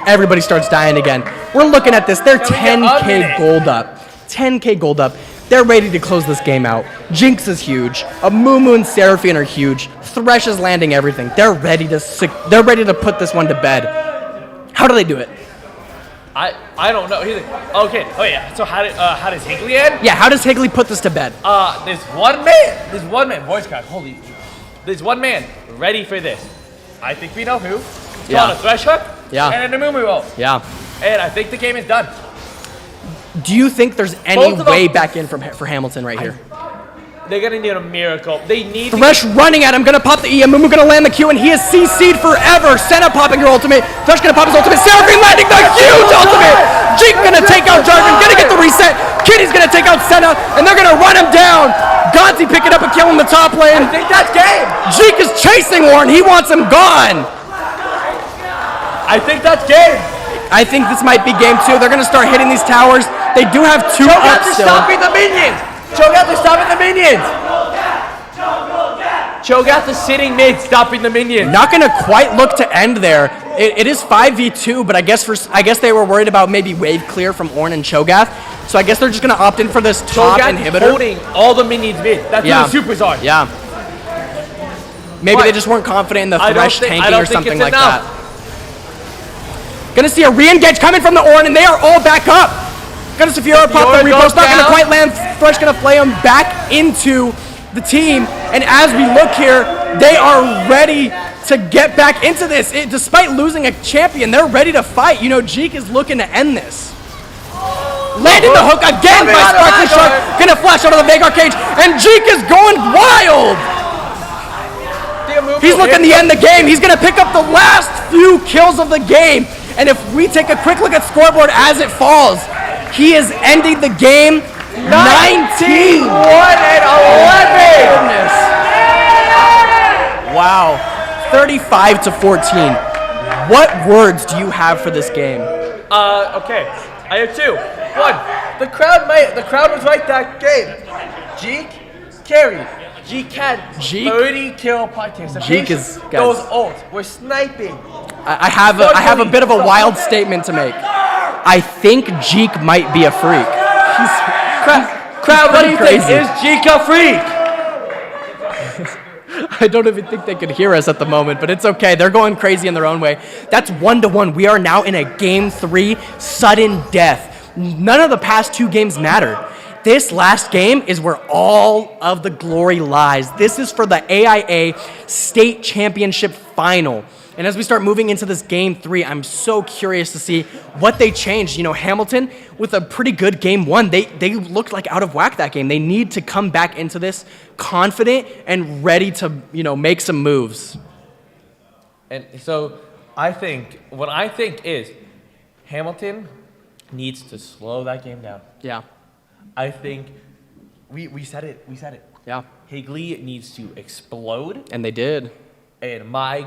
everybody starts dying again. We're looking at this. They're 10k gold up. 10k gold up. They're ready to close this game out. Jinx is huge. Amumu and Seraphine are huge. Thresh is landing everything. They're ready to put this one to bed. How do they do it? I don't know. Okay. Oh yeah. So how does Higley end? Yeah. How does Higley put this to bed? There's one man. Voice crack. Holy. There's one man ready for this. I think we know who. It's on a Thresh hook. Yeah. And a Amumu ult. Yeah. And I think the game is done. Do you think there's any way back in for Hamilton right here? They're gonna need a miracle. They need Thresh running at him, gonna pop the E. Amumu gonna land the Q, and he is CC'd forever. Senna popping her ultimate. Thresh gonna pop his ultimate. Seraphine landing the huge ultimate. Jeek gonna take out Jarvan, gonna get the reset. Kitty's gonna take out Senna, and they're gonna run him down. Does he pick it up and kill him in the top lane? I think that's game. Jeek is chasing Ornn. He wants him gone. I think that's game. I think this might be game 2. They're going to start hitting these towers. They do have 2 up Cho'Gath is still. stopping the minions. Cho'Gath is stopping the minions. Cho'Gath is sitting mid, stopping the minions. Not going to quite look to end there. It is 5v2, but I guess they were worried about maybe wave clear from Ornn and Cho'Gath. So I guess they're just going to opt in for this top Cho'Gath inhibitor. is holding all the minions mid. That's who the supers are. Yeah. Maybe they just weren't confident in the Thresh tanking or something like that. Gonna see a re-engage coming from the Ornn, and they are all back up. Gonna Sephiroth pop the repost, not gonna quite land. Thresh gonna play him back into the team, and as we look here, they are ready to get back into this. Despite losing a champion, they're ready to fight. You know, Jeek is looking to end this. Landing the hook again by Sparkly Shark. Gonna flash out of the Vagar cage, and Jeek is going wild. He's looking to end the game. He's gonna pick up the last few kills of the game. And if we take a quick look at scoreboard as it falls, he is ending the game 19-1 and 11. Goodness. Wow. 35-14. What words do you have for this game? Okay. I have 2. 1. The crowd was right that game. Jeek carried. Jeek had 30 kill participation. Those ults were sniping. I have a bit of a wild statement to make. I think Jeek might be a freak. Crowd, what do you think? Is Jeek a freak? I don't even think they could hear us at the moment, but it's okay. They're going crazy in their own way. That's 1-1. We are now in a game 3, sudden death. None of the past 2 games matter. This last game is where all of the glory lies. This is for the AIA State Championship Final. And as we start moving into this game 3, I'm so curious to see what they changed. You know, Hamilton, with a pretty good game 1, they looked like out of whack that game. They need to come back into this confident and ready to, you know, make some moves. And so what I think is Hamilton needs to slow that game down. Yeah. I think we said it. Yeah. Higley needs to explode. And they did. And my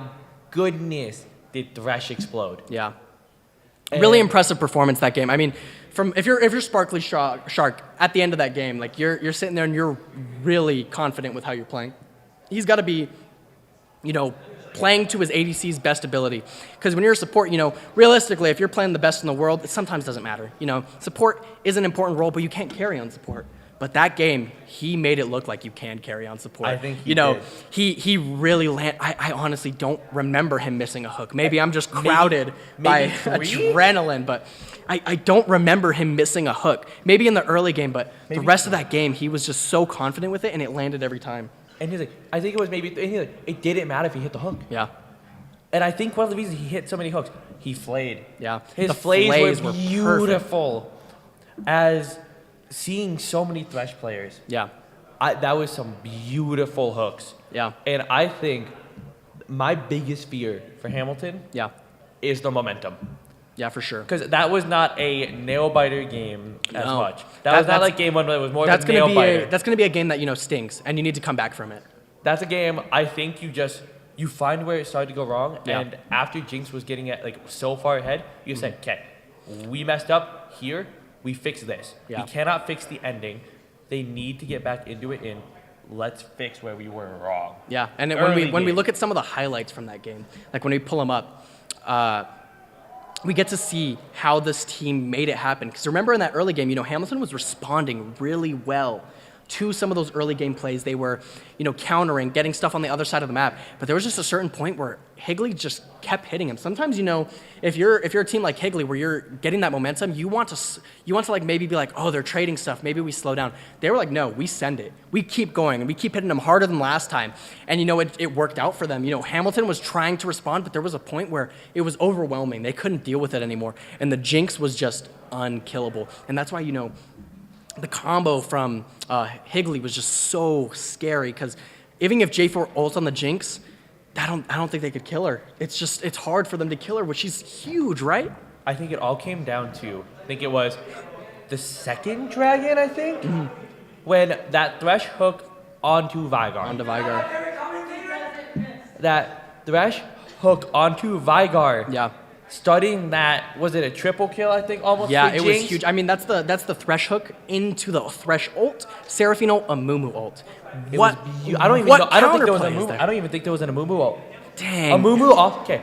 goodness, did Thresh explode. Yeah. Really impressive performance that game. I mean, if you're Sparkly Shark at the end of that game, like you're sitting there and you're really confident with how you're playing. He's got to be, you know, playing to his ADC's best ability. Because when you're a support, you know, realistically, if you're playing the best in the world, it sometimes doesn't matter. You know, support is an important role, but you can't carry on support. But that game, he made it look like you can carry on support. I think he did. He really I honestly don't remember him missing a hook. Maybe I'm just crowded by adrenaline, but I don't remember him missing a hook. Maybe in the early game, but the rest of that game, he was just so confident with it, and it landed every time. And he's like, I think it was maybe, and he's like, it didn't matter if he hit the hook. Yeah. And I think one of the reasons he hit so many hooks, he flayed. Yeah. His The flays were perfect. beautiful. As seeing so many Thresh players. Yeah. That was some beautiful hooks. Yeah. And I think my biggest fear for Hamilton is the momentum. Yeah, for sure. Because that was not a nail-biter game as much. That was not like game 1, but it was more of a nail-biter. That's going to be a game that, you know, stings, and you need to come back from it. That's a game I think you find where it started to go wrong, and after Jinx was getting like so far ahead, you said, okay, we messed up here, we fix this. Yeah. We cannot fix the ending. They need to get back into it, and let's fix where we were wrong. Yeah, and when we look at some of the highlights from that game, like when we pull them up, we get to see how this team made it happen. Because remember in that early game, you know, Hamilton was responding really well to some of those early game plays. They were, you know, countering, getting stuff on the other side of the map. But there was just a certain point where Higley just kept hitting him. Sometimes, you know, if you're a team like Higley where you're getting that momentum, you want to like maybe be like, oh, they're trading stuff. Maybe we slow down. They were like, no, we send it. We keep going, and we keep hitting them harder than last time. And, you know, it worked out for them. You know, Hamilton was trying to respond, but there was a point where it was overwhelming. They couldn't deal with it anymore. And the Jinx was just unkillable. And that's why, you know, the combo from Higley was just so scary, because even if J4 ults on the Jinx, I don't think they could kill her. It's hard for them to kill her, which is huge, right? I think it all came down to, I think it was the second dragon, when that Thresh hook onto Vigar. Onto Vigar. That Thresh hook onto Vigar. Yeah. Starting that, was it a triple kill, I think, almost? Yeah, for it was Jinx? huge. I mean, that's the Thresh hook into the Thresh ult, Seraphine ult, Amumu ult. I don't even know. I don't think there was a Amumu. I don't even think there was an Amumu ult. Dang. Amumu off. Okay.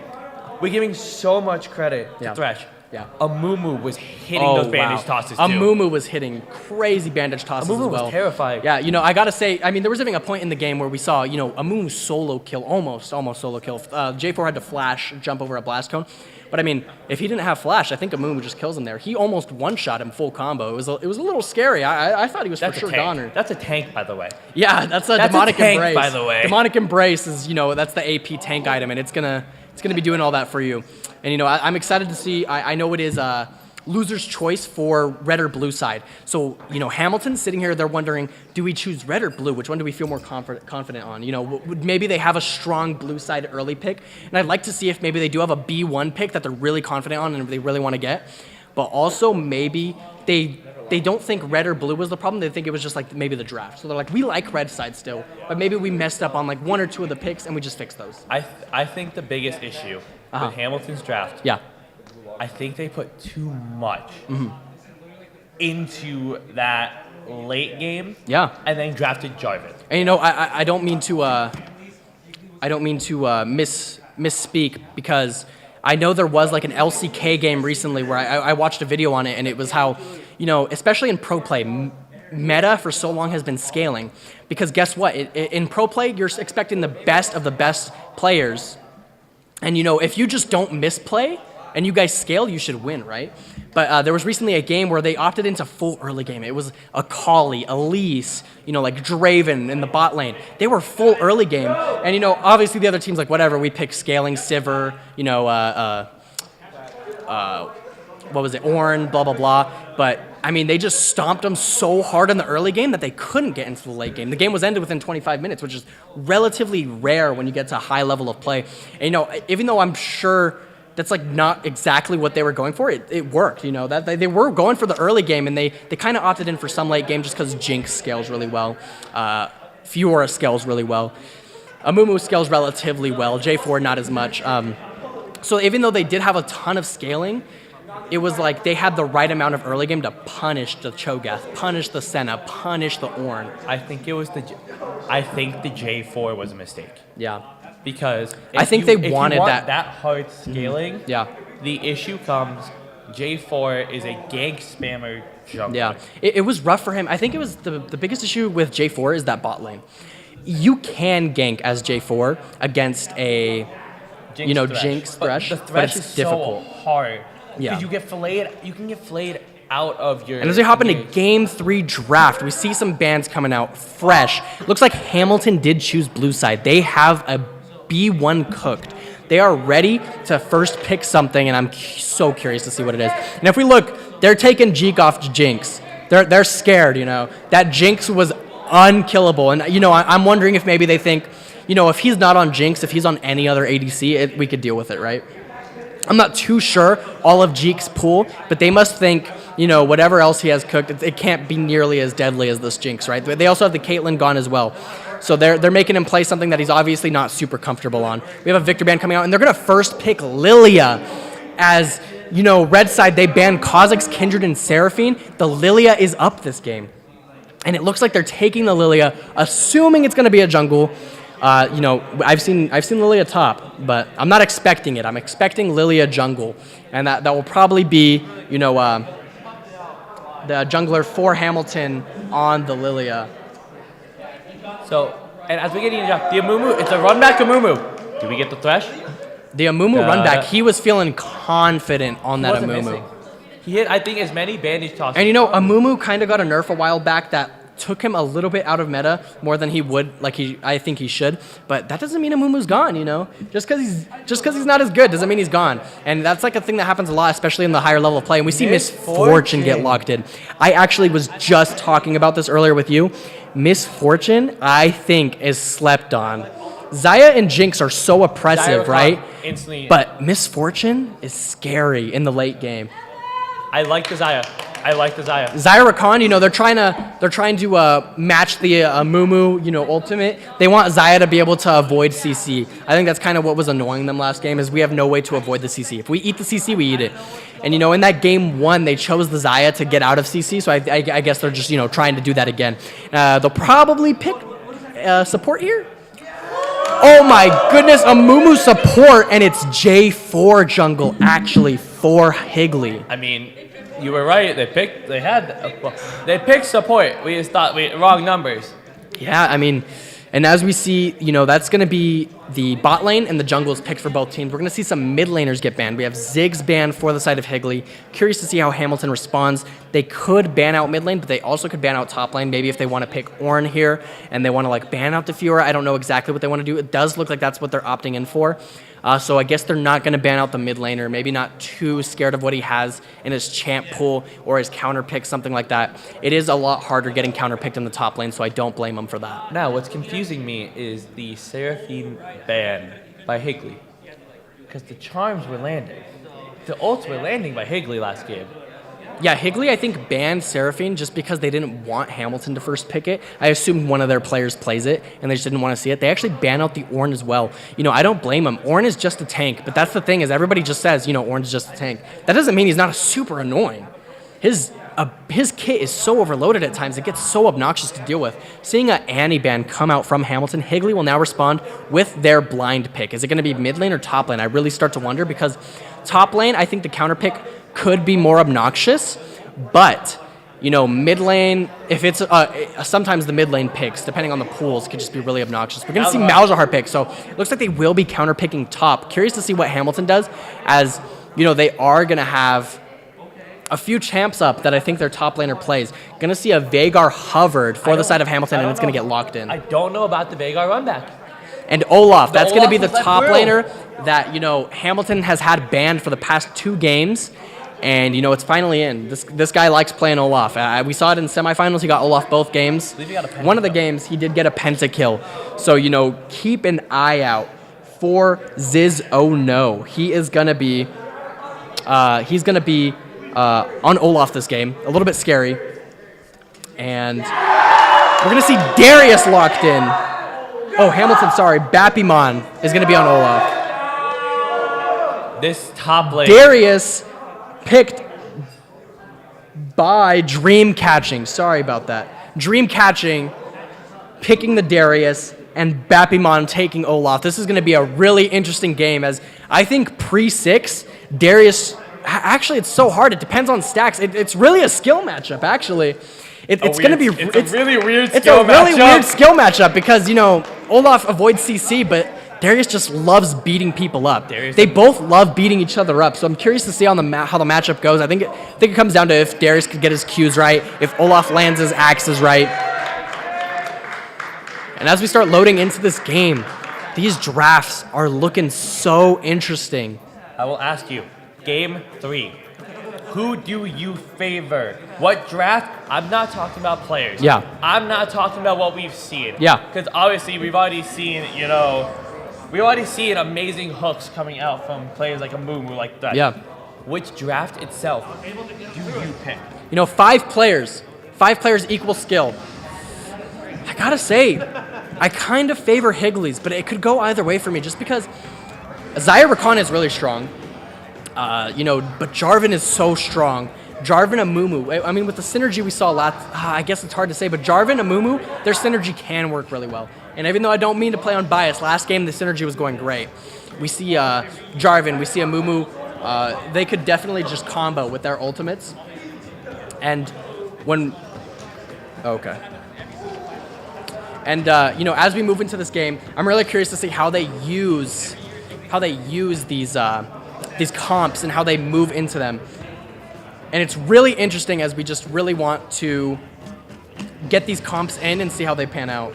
We're giving so much credit to Thresh. Yeah. Amumu was hitting those bandage tosses too. Amumu was hitting crazy bandage tosses Amumu as well. was terrifying. Yeah, I gotta say, I mean, there was even a point in the game where we saw, Amumu solo kill, almost solo kill. J4 had to flash, jump over a blast cone. But I mean, if he didn't have flash, I think Amumu just kills him there. He almost one-shot him full combo. It was a little scary. I thought he was for sure goner. That's a tank, by the way. Yeah, that's a demonic tank, embrace. by the way. Demonic embrace is, that's the AP tank item, and it's gonna be doing all that for you. And I'm excited to see. I know it is loser's choice for red or blue side. So Hamilton's sitting here. They're wondering, do we choose red or blue? Which one do we feel more confident on? Maybe they have a strong blue side early pick, and I'd like to see if maybe they do have a B1 pick that they're really confident on and they really want to get. But also maybe they don't think red or blue was the problem. They think it was just like maybe the draft. So they're like, we like red side still, but maybe we messed up on like one or two of the picks and we just fixed those. I think the biggest issue with Hamilton's draft. Yeah. I think they put too much into that late game. Yeah. And then drafted Jarvan. And I don't mean to misspeak because I know there was like an LCK game recently where I watched a video on it, and it was how, especially in pro play, meta for so long has been scaling. Because guess what? In pro play, you're expecting the best of the best players. And if you just don't misplay and you guys scale, you should win, right? But there was recently a game where they opted into full early game. It was Akali, Elise, like Draven in the bot lane. They were full early game. And, obviously the other team's like, whatever, we pick scaling, Sivir, what was it, Ornn, blah, blah, blah. But, I mean, they just stomped them so hard in the early game that they couldn't get into the late game. The game was ended within 25 minutes, which is relatively rare when you get to a high level of play. And, even though I'm sure that's like not exactly what they were going for, it worked, that they were going for the early game, and they kind of opted in for some late game just because Jinx scales really well. Fiora scales really well. Amumu scales relatively well. J4 not as much. So even though they did have a ton of scaling, it was like they had the right amount of early game to punish the Cho'Gath, punish the Senna, punish the Ornn. I think the J4 was a mistake. Yeah. Because I think they wanted that hard scaling. Yeah. The issue comes, J4 is a gank spammer jungler. Yeah. It was rough for him. I think it was the biggest issue with J4 is that bot lane. You can gank as J4 against a Jinx Thresh, but it's difficult. So hard. Yeah. Because you can get flayed out of your... And as we hop into Game 3 draft, we see some bans coming out fresh. Looks like Hamilton did choose blue side. They have a B1 cooked. They are ready to first pick something, and I'm so curious to see what it is. And if we look, they're taking Jeek off Jinx. They're scared, That Jinx was unkillable. And, I'm wondering if maybe they think, if he's not on Jinx, if he's on any other ADC, we could deal with it, right? I'm not too sure all of Jeek's pool, but they must think, whatever else he has cooked, it can't be nearly as deadly as this Jinx, right? They also have the Caitlyn gone as well. So they're making him play something that he's obviously not super comfortable on. We have a Victor ban coming out, and they're going to first pick Lilia as, red side, they banned Kha'Zix, Kindred, and Seraphine. The Lilia is up this game. And it looks like they're taking the Lilia, assuming it's going to be a jungle. I've seen Lilia top, but I'm not expecting it. I'm expecting Lilia jungle, and that will probably be, the jungler for Hamilton on the Lilia. So, and as we get into the Amumu, it's a run back Amumu. Do we get the Thresh? The Amumu run back, he was feeling confident on that Amumu. Missing. He hit, I think, as many bandage tosses. And Amumu kind of got a nerf a while back that took him a little bit out of meta more than he would, I think he should. But that doesn't mean Amumu's gone, Just because he's not as good doesn't mean he's gone. And that's like a thing that happens a lot, especially in the higher level of play. And we see Miss Fortune get locked in. I actually was just talking about this earlier with you. Miss Fortune, I think, is slept on. Xayah and Jinx are so oppressive, right? Instantly. But Miss Fortune is scary in the late game. I like the Xayah. I like the Zaya. Zaya Rakan, you know, they're trying to match the Mumu, you know, ultimate. They want Zaya to be able to avoid CC. I think that's kind of what was annoying them last game is we have no way to avoid the CC. If we eat the CC, we eat it. And, you know, in that game 1, they chose the Zaya to get out of CC, so I guess they're just, you know, trying to do that again. They'll probably pick support here. Oh my goodness, a Mumu support, and it's J4 jungle actually for Higley. I mean, you were right. They picked support. We just thought wrong numbers. Yeah, I mean, and as we see, you know, that's going to be the bot lane and the jungle is picked for both teams. We're going to see some mid laners get banned. We have Ziggs banned for the side of Higley. Curious to see how Hamilton responds. They could ban out mid lane, but they also could ban out top lane. Maybe if they want to pick Ornn here and they want to like ban out the Fiora. I don't know exactly what they want to do. It does look like that's what they're opting in for. So I guess they're not going to ban out the mid laner. Maybe not too scared of what he has in his champ pool or his counter pick, something like that. It is a lot harder getting counter picked in the top lane, so I don't blame him for that. Now, what's confusing me is the Seraphine ban by Higley. Because the charms were landing. The ults were landing by Higley last game. Yeah, Higley, I think, banned Seraphine just because they didn't want Hamilton to first pick it. I assumed one of their players plays it, and they just didn't want to see it. They actually banned out the Ornn as well. You know, I don't blame him. Ornn is just a tank, but that's the thing is everybody just says, you know, Ornn's just a tank. That doesn't mean he's not super annoying. His kit is so overloaded at times, it gets so obnoxious to deal with. Seeing an Annie ban come out from Hamilton, Higley will now respond with their blind pick. Is it going to be mid lane or top lane? I really start to wonder because top lane, I think the counter pick could be more obnoxious, but you know, mid lane, if it's sometimes the mid lane picks, depending on the pools, could just be really obnoxious. We're going to see Malzahar pick, so it looks like they will be counter picking top. Curious to see what Hamilton does, as you know, they are going to have a few champs up that I think their top laner plays. Going to see a Veigar hovered for the side of Hamilton, and it's going to get locked in. I don't know about the Veigar run back. And Olaf, that's going to be the top laner that, you know, Hamilton has had banned for the past 2 games. And, you know, it's finally in. This guy likes playing Olaf. We saw it in semifinals. He got Olaf both games. One of the games, he did get a pentakill. So, you know, keep an eye out for Ziz Oh No. He is going to be, on Olaf this game. A little bit scary. And we're going to see Darius locked in. Oh, Hamilton, sorry. Bappimon is going to be on Olaf. This top lane. Darius picked by Dream Catching. Sorry about that. Dream Catching picking the Darius and Bappimon taking Olaf. This is going to be a really interesting game, as I think pre-6, Darius... Actually, it's so hard. It depends on stacks. It's really a skill matchup, actually. It's going to be... It's a really weird It's skill a really matchup. weird skill matchup because, you know, Olaf avoids CC, but Darius just loves beating people up. They both love beating each other up, so I'm curious to see how the matchup goes. I think it comes down to if Darius could get his Qs right, if Olaf lands his axes right. And as we start loading into this game, these drafts are looking so interesting. I will ask you, Game 3. Who do you favor? What draft? I'm not talking about players. Yeah. I'm not talking about what we've seen. Yeah. Because obviously we've already seen, you know, amazing hooks coming out from players like a Mumu like that. Yeah. Which draft itself do you pick? You know, 5 players. 5 players equal skill. I gotta say, I kind of favor Higley's, but it could go either way for me just because Zaya Rakan is really strong. You know, but Jarvan is so strong. Jarvan and Mumu, I mean, with the synergy we saw last, I guess it's hard to say, but Jarvan and Mumu, their synergy can work really well. And even though I don't mean to play on bias, last game the synergy was going great. We see Jarvan, we see a Mumu, they could definitely just combo with their ultimates. And when, okay. And, you know, as we move into this game, I'm really curious to see how they use these comps and how they move into them. And it's really interesting as we just really want to get these comps in and see how they pan out.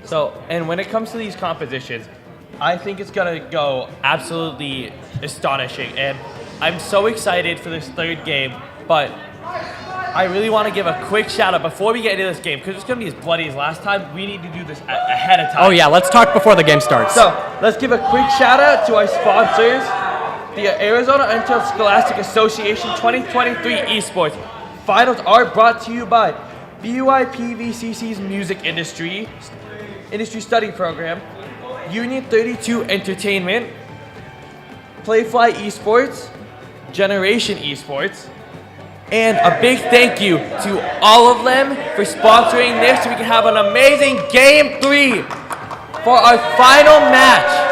So, and when it comes to these compositions, I think it's going to go absolutely astonishing. And I'm so excited for this 3rd game, but I really want to give a quick shout out before we get into this game, because it's going to be as bloody as last time. We need to do this ahead of time. Oh yeah, let's talk before the game starts. So let's give a quick shout out to our sponsors. The Arizona Interscholastic Association 2023 Esports Finals are brought to you by BYPVCC's Music Industry Study Program, Union 32 Entertainment, Playfly Esports, Generation Esports, and a big thank you to all of them for sponsoring this so we can have an amazing Game 3 for our final match.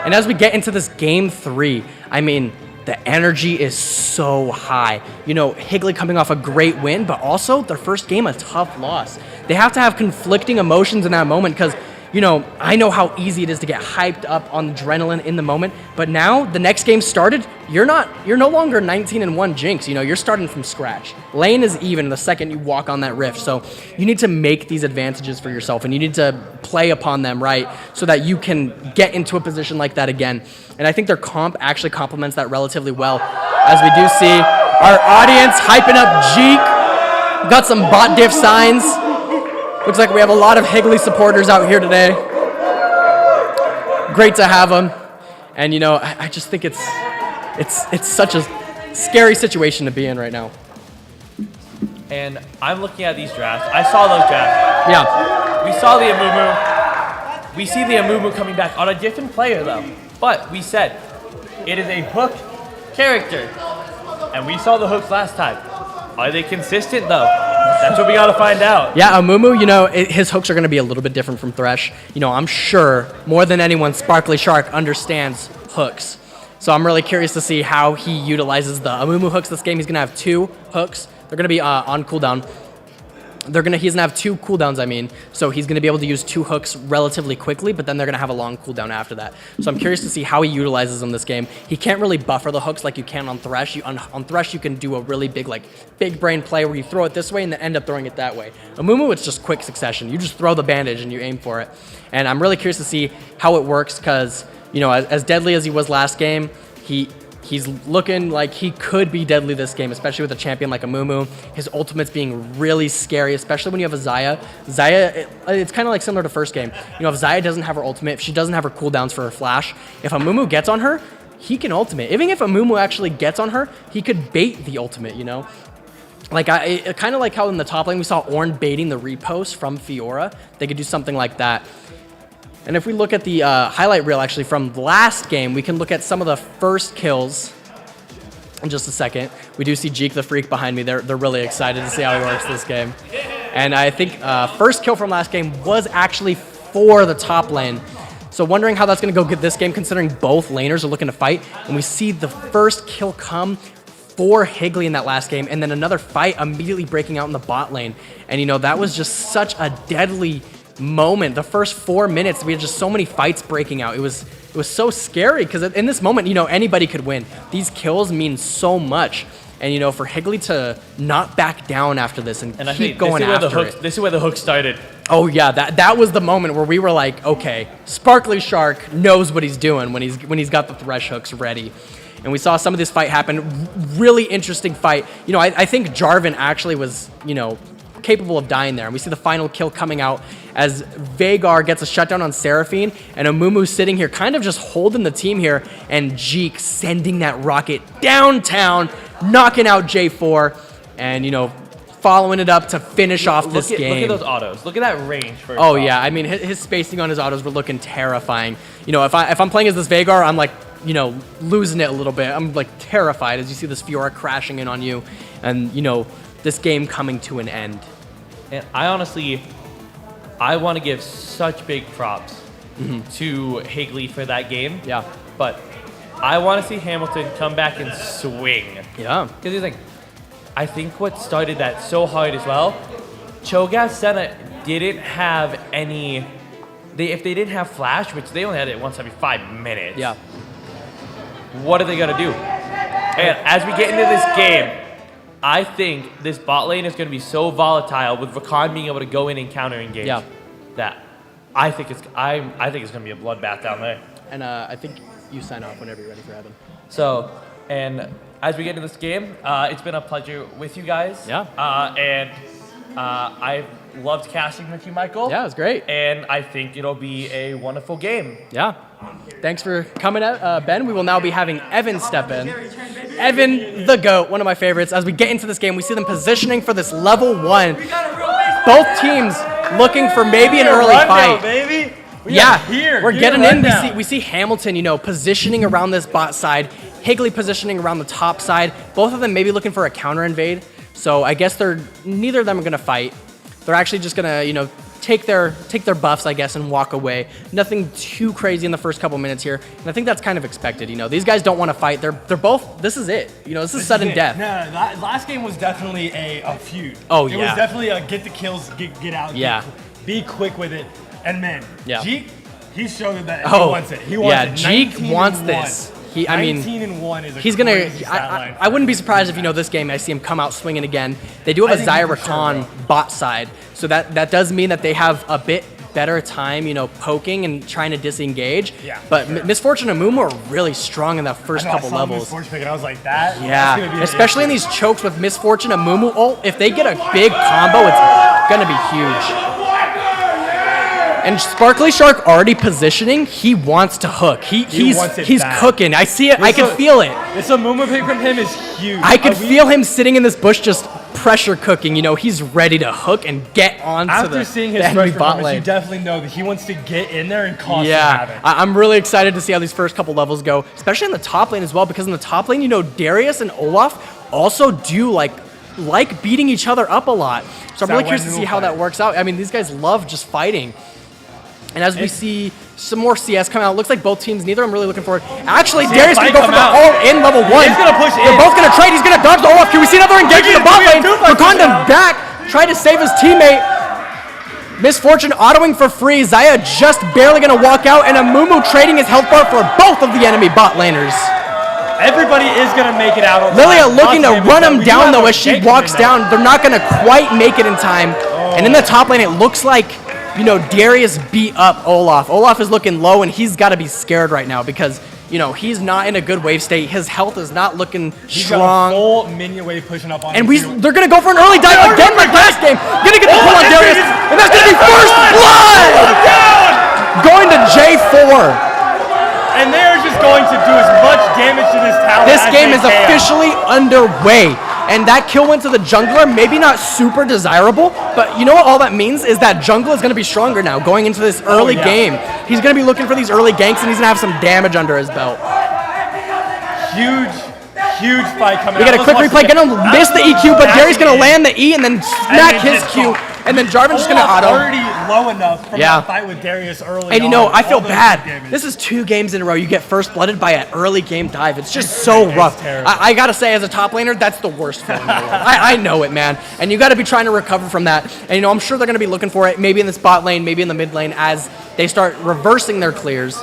And as we get into this Game 3, I mean, the energy is so high. You know, Higley coming off a great win, but also their first game, a tough loss. They have to have conflicting emotions in that moment because, you know, I know how easy it is to get hyped up on adrenaline in the moment, but now the next game started, you're no longer 19-1 Jinx, you know, you're starting from scratch. Lane is even the second you walk on that rift, so you need to make these advantages for yourself and you need to play upon them right so that you can get into a position like that again. And I think their comp actually complements that relatively well, as we do see our audience hyping up Jeek. Got some bot diff signs. Looks like we have a lot of Higley supporters out here today. Great to have them. And you know, I just think it's such a scary situation to be in right now. And I'm looking at these drafts. I saw those drafts. Yeah. We saw the Amumu. We see the Amumu coming back on a different player though. But we said it is a hook character. And we saw the hooks last time. Are they consistent though? That's what we gotta find out. Yeah, Amumu, you know, his hooks are gonna be a little bit different from Thresh. You know, I'm sure more than anyone, Sparkly Shark understands hooks. So I'm really curious to see how he utilizes the Amumu hooks this game. He's gonna have 2 hooks. They're gonna be on cooldown. He's gonna have 2 cooldowns, I mean. So he's gonna be able to use 2 hooks relatively quickly, but then they're gonna have a long cooldown after that. So I'm curious to see how he utilizes them this game. He can't really buffer the hooks like you can on Thresh. On Thresh, you can do a really big brain play where you throw it this way and then end up throwing it that way. Amumu, it's just quick succession. You just throw the bandage and you aim for it. And I'm really curious to see how it works because, you know, as deadly as he was last game, he's looking like he could be deadly this game, especially with a champion like Amumu. His ultimate's being really scary, especially when you have a Xayah. Xayah, it's kind of like similar to first game. You know, if Xayah doesn't have her ultimate, if she doesn't have her cooldowns for her flash, if Amumu gets on her, he can ultimate. Even if Amumu actually gets on her, he could bait the ultimate, you know? Like, kind of like how in the top lane we saw Ornn baiting the repost from Fiora. They could do something like that. And if we look at the highlight reel actually from last game, we can look at some of the first kills in just a second. We do see Jeek the Freak behind me. They're really excited to see how he works this game. And I think first kill from last game was actually for the top lane. So wondering how that's going to go get this game considering both laners are looking to fight. And we see the first kill come for Higley in that last game. And then another fight immediately breaking out in the bot lane. And you know, that was just such a deadly moment. The first 4 minutes, we had just so many fights breaking out. It was so scary because in this moment, you know, anybody could win. These kills mean so much. And you know, for Higley to not back down after this and keep going after it. This is where the hook started. Oh yeah, that was the moment where we were like, okay, Sparkly Shark knows what he's doing when he's got the Thresh hooks ready. And we saw some of this fight happen. Really interesting fight. You know, I think Jarvan actually was, you know, capable of dying there. And we see the final kill coming out as Veigar gets a shutdown on Seraphine and Amumu sitting here kind of just holding the team here and Jeek sending that rocket downtown, knocking out J4 and, you know, following it up to finish off this game. Look at those autos. Look at that range. Oh yeah, I mean his spacing on his autos were looking terrifying. You know, if I'm playing as this Veigar, I'm like, you know, losing it a little bit. I'm like terrified as you see this Fiora crashing in on you and, you know, this game coming to an end. And I want to give such big props to Higley for that game. Yeah. But I want to see Hamilton come back and swing. Yeah. Because he's like, I think what started that so hard as well, Cho'Gath Senna didn't have any, if they didn't have flash, which they only had it once every 5 minutes. Yeah. What are they going to do? And as we get into this game, I think this bot lane is going to be so volatile with Rakan being able to go in and counter engage. Yeah. That I think it's going to be a bloodbath down there. And I think you sign off whenever you're ready for Evan. So, and as we get into this game, it's been a pleasure with you guys. Yeah. And I've loved casting with you, Michael. Yeah, it was great. And I think it'll be a wonderful game. Yeah. Thanks for coming out, Ben. We will now be having Evan step in. Evan, the GOAT, one of my favorites. As we get into this game, we see them positioning for this level 1. Both teams looking for maybe an early fight. Baby. We're getting in. We see Hamilton, positioning around this bot side. Higley positioning around the top side. Both of them maybe looking for a counter invade. So I guess neither of them are going to fight. They're actually just going to, take their buffs, I guess, and walk away. Nothing too crazy in the first couple minutes here. And I think that's kind of expected. These guys don't want to fight. They're both, this is it. This is sudden death. No, last game was definitely a feud. Oh, It was definitely a get the kills, get out. Yeah. Be quick with it. And man, Jeek, he's showing that he wants it. He wants it. Jeek wants this. 19-1 is a he's gonna. I wouldn't be surprised if this game I see him come out swinging again. They do have a Zyra Khan bot side, so that does mean that they have a bit better time, poking and trying to disengage. Yeah. But Misfortune and Mumu are really strong in that first couple levels. Misfortune pick, and I was like, that. Yeah, especially in these chokes with Misfortune and Mumu. Oh, if they get a big combo, it's gonna be huge. And Sparkly Shark already positioning. He wants to hook. He's cooking. I see it. I can feel it. This Mumu pick from him is huge. I can feel him sitting in this bush just pressure cooking. He's ready to hook and get onto After seeing his enemy first bot performance, lane. you definitely know that he wants to get in there and cause some havoc. I'm really excited to see how these first couple levels go, especially in the top lane as well, because in the top lane, Darius and Olaf also do like beating each other up a lot. So I'm really curious to see how that works out. I mean, these guys love just fighting. And as we see some more CS come out, it looks like both teams, neither of them really looking for it. Actually, Darius going to go for the all-in level 1. He's going to push in. They're both going to trade. He's going to dodge the Olaf. Can we see another engagement in the bot lane? Wakanda back, trying to save his teammate. Misfortune autoing for free. Zaya just barely going to walk out, and Amumu trading his health bar for both of the enemy bot laners. Everybody is going to make it out. Lilia looking to run him down, though, as she walks down. They're not going to quite make it in time. And in the top lane, it looks like Darius beat up Olaf. Olaf is looking low, and he's got to be scared right now because, he's not in a good wave state. His health is not looking strong. Got a full minion wave pushing up on and him. They're going to go for an early dive again like last game. Going to get the pull on Darius, and that's going to be first blood! Going to J4. And they're just going to do as much damage to this tower This as game they is can. officially underway. And that kill went to the jungler, maybe not super desirable, but you know what all that means is that jungler is going to be stronger now going into this early game. He's going to be looking for these early ganks, and he's going to have some damage under his belt. Huge fight coming We got a quick replay, going to miss the EQ, but Gary's going to land the E and then smack his Q, and then Jarvan's just going to auto. Already low enough from that fight with Darius early And on. I feel bad. This is 2 games in a row. You get first blooded by an early game dive. It's just so rough. I got to say, as a top laner, that's the worst feeling in the world. I know it, man. And you got to be trying to recover from that. And, I'm sure they're going to be looking for it, maybe in the spot lane, maybe in the mid lane, as they start reversing their clears.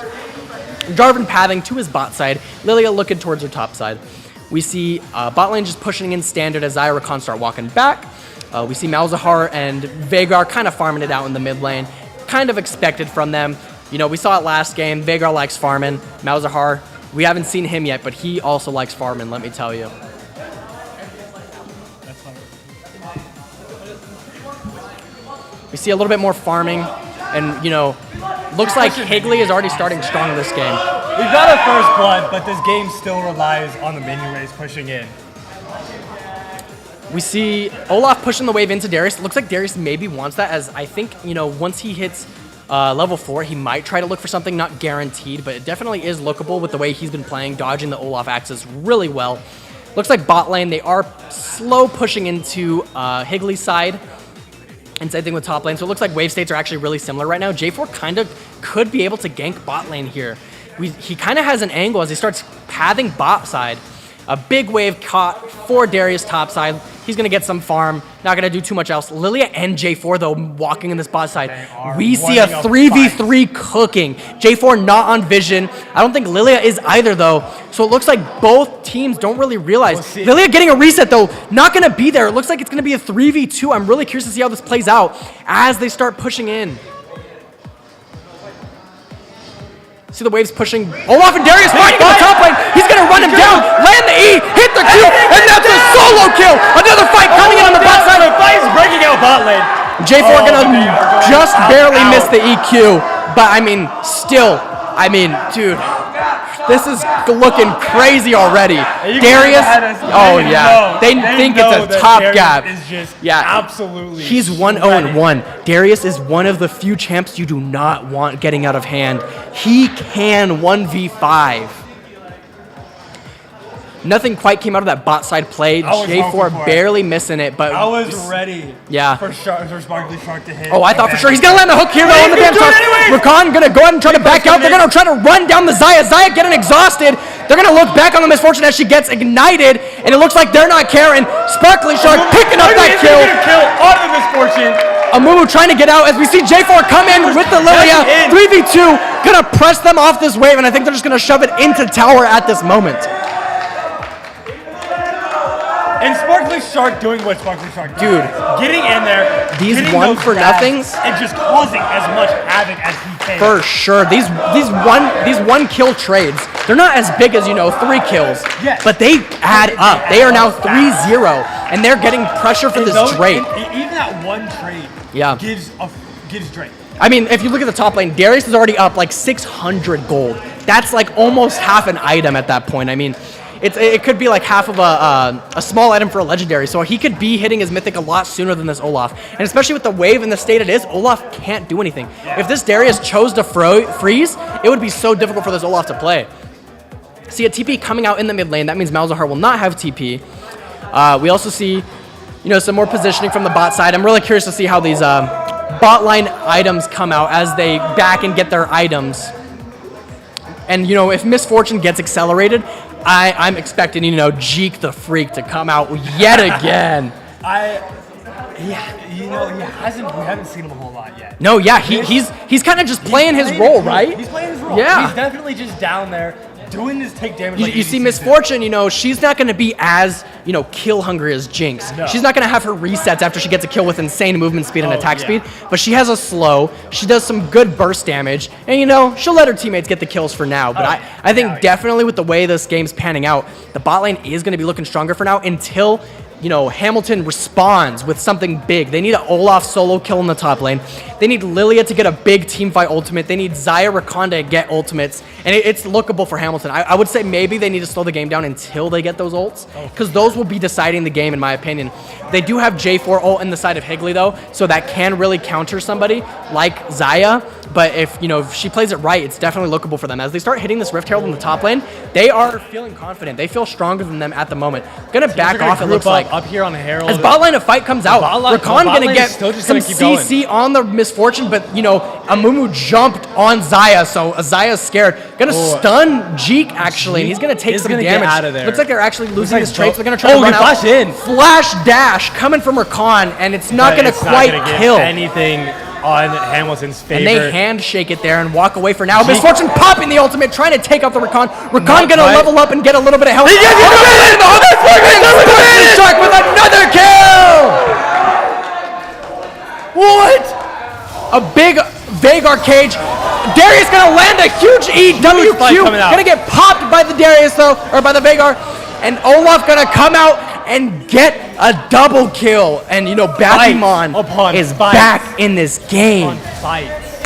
Jarvan pathing to his bot side. Lilia looking towards her top side. We see bot lane just pushing in standard as Zyra Khan start walking back. We see Malzahar and Veigar kind of farming it out in the mid lane. Kind of expected from them. We saw it last game. Veigar likes farming. Malzahar, we haven't seen him yet, but he also likes farming, let me tell you. We see a little bit more farming, and, looks like Higley is already starting strong in this game. We've got a first blood, but this game still relies on the minion waves pushing in. We see Olaf pushing the wave into Darius. It looks like Darius maybe wants that, as I think, once he hits level 4, he might try to look for something, not guaranteed, but it definitely is lookable with the way he's been playing, dodging the Olaf axis really well. Looks like bot lane, they are slow pushing into Higley's side, and same thing with top lane. So it looks like wave states are actually really similar right now. J4 kind of could be able to gank bot lane here. He kind of has an angle as he starts pathing bot side. A big wave caught for Darius top side. He's going to get some farm. Not going to do too much else. Lilia and J4, though, walking in this bot side. We see a 3v3 cooking. J4 not on vision. I don't think Lilia is either, though. So it looks like both teams don't really realize. Lilia getting a reset, though. Not going to be there. It looks like it's going to be a 3v2. I'm really curious to see how this plays out as they start pushing in. See the waves pushing. Olaf and Darius fighting on top lane. He's going to run him down. Land the E. Hit the Q. And that's a solo kill. Another fight coming in on the bot side. The fight is breaking out bot lane. J4 going to just barely miss the EQ. But, I mean, still, I mean, dude, this is looking crazy already. Darius, oh yeah, they think it's a top gap. Is just Yeah, absolutely. he's 1-0-1. Darius is one of the few champs you do not want getting out of hand. He can 1v5. Nothing quite came out of that bot side play. J4 barely missing it, but I was ready. Yeah. For Sparkly Shark to hit. Oh, I thought for sure he's gonna land the hook here though on the bam toss. Rakan gonna go ahead and try to back out. They're gonna try to run down the Zaya. Zaya getting exhausted. They're gonna look back on the Misfortune as she gets ignited, and it looks like they're not caring. Sparkly Shark picking up that kill. Kill on the Misfortune. Amumu trying to get out as we see J4 come in with the Lilia. 3v2, gonna press them off this wave, and I think they're just gonna shove it into tower at this moment. And Sparkly Shark doing what Sparkly Shark does. Dude. Getting in there. These getting one those for grabs, nothings? And just causing as much havoc as he can. For sure. These one kill trades, they're not as big as, 3 kills. Yes. But they add up. They are now 3-0, and they're getting pressure for this Drake. Even that one trade gives Drake. I mean, if you look at the top lane, Darius is already up like 600 gold. That's like almost half an item at that point. I mean, it could be like half of a small item for a legendary, so he could be hitting his mythic a lot sooner than this Olaf. And especially with the wave and the state it is, Olaf can't do anything. If this Darius chose to freeze, it would be so difficult for this Olaf to play. See a TP coming out in the mid lane. That means Malzahar will not have TP. We also see, some more positioning from the bot side. I'm really curious to see how these bot line items come out as they back and get their items. And, if Misfortune gets accelerated, I'm expecting, Jeek the Freak to come out yet again. We haven't seen him a whole lot yet. No, yeah, he's kind of just playing his role, right? He's playing his role. Yeah. He's definitely just down there doing his take damage. You see Misfortune, she's not going to be as, kill hungry as Jinx. No. She's not going to have her resets after she gets a kill with insane movement speed and attack speed, but she has a slow, she does some good burst damage, and she'll let her teammates get the kills for now. But I think definitely with the way this game's panning out, the bot lane is going to be looking stronger for now until Hamilton responds with something big. They need an Olaf solo kill in the top lane. They need Lilia to get a big teamfight ultimate. They need Xayah Rakan to get ultimates. And it's lookable for Hamilton. I would say maybe they need to slow the game down until they get those ults, because those will be deciding the game in my opinion. They do have J4 ult in the side of Higley though, so that can really counter somebody like Xayah. But if she plays it right, it's definitely lookable for them. As they start hitting this Rift Herald in the top lane, they are feeling confident. They feel stronger than them at the moment. Gonna back off, it looks like. Up here on the Herald. As bot line of fight comes out, Rakan gonna get some CC on the Misfortune, but Amumu jumped on Xayah, so Xayah's scared. Gonna stun Jeek actually, and he's gonna take some damage. Get out of there. Looks like they're actually losing his traits. They're gonna try to run out. Flash in. Flash dash coming from Rakan, and it's not gonna quite kill anything on Hamilton's favor. And they handshake it there and walk away for now. Misfortune popping the ultimate, trying to take out the Rakan. Rakan gonna level up and get a little bit of health. Shark with another kill! What? A big Vagar cage. Darius gonna land a huge EWQ. Gonna get popped by the Darius though, or by the Vagar. And Olaf gonna come out and get a double kill. And Batimon is back in this game.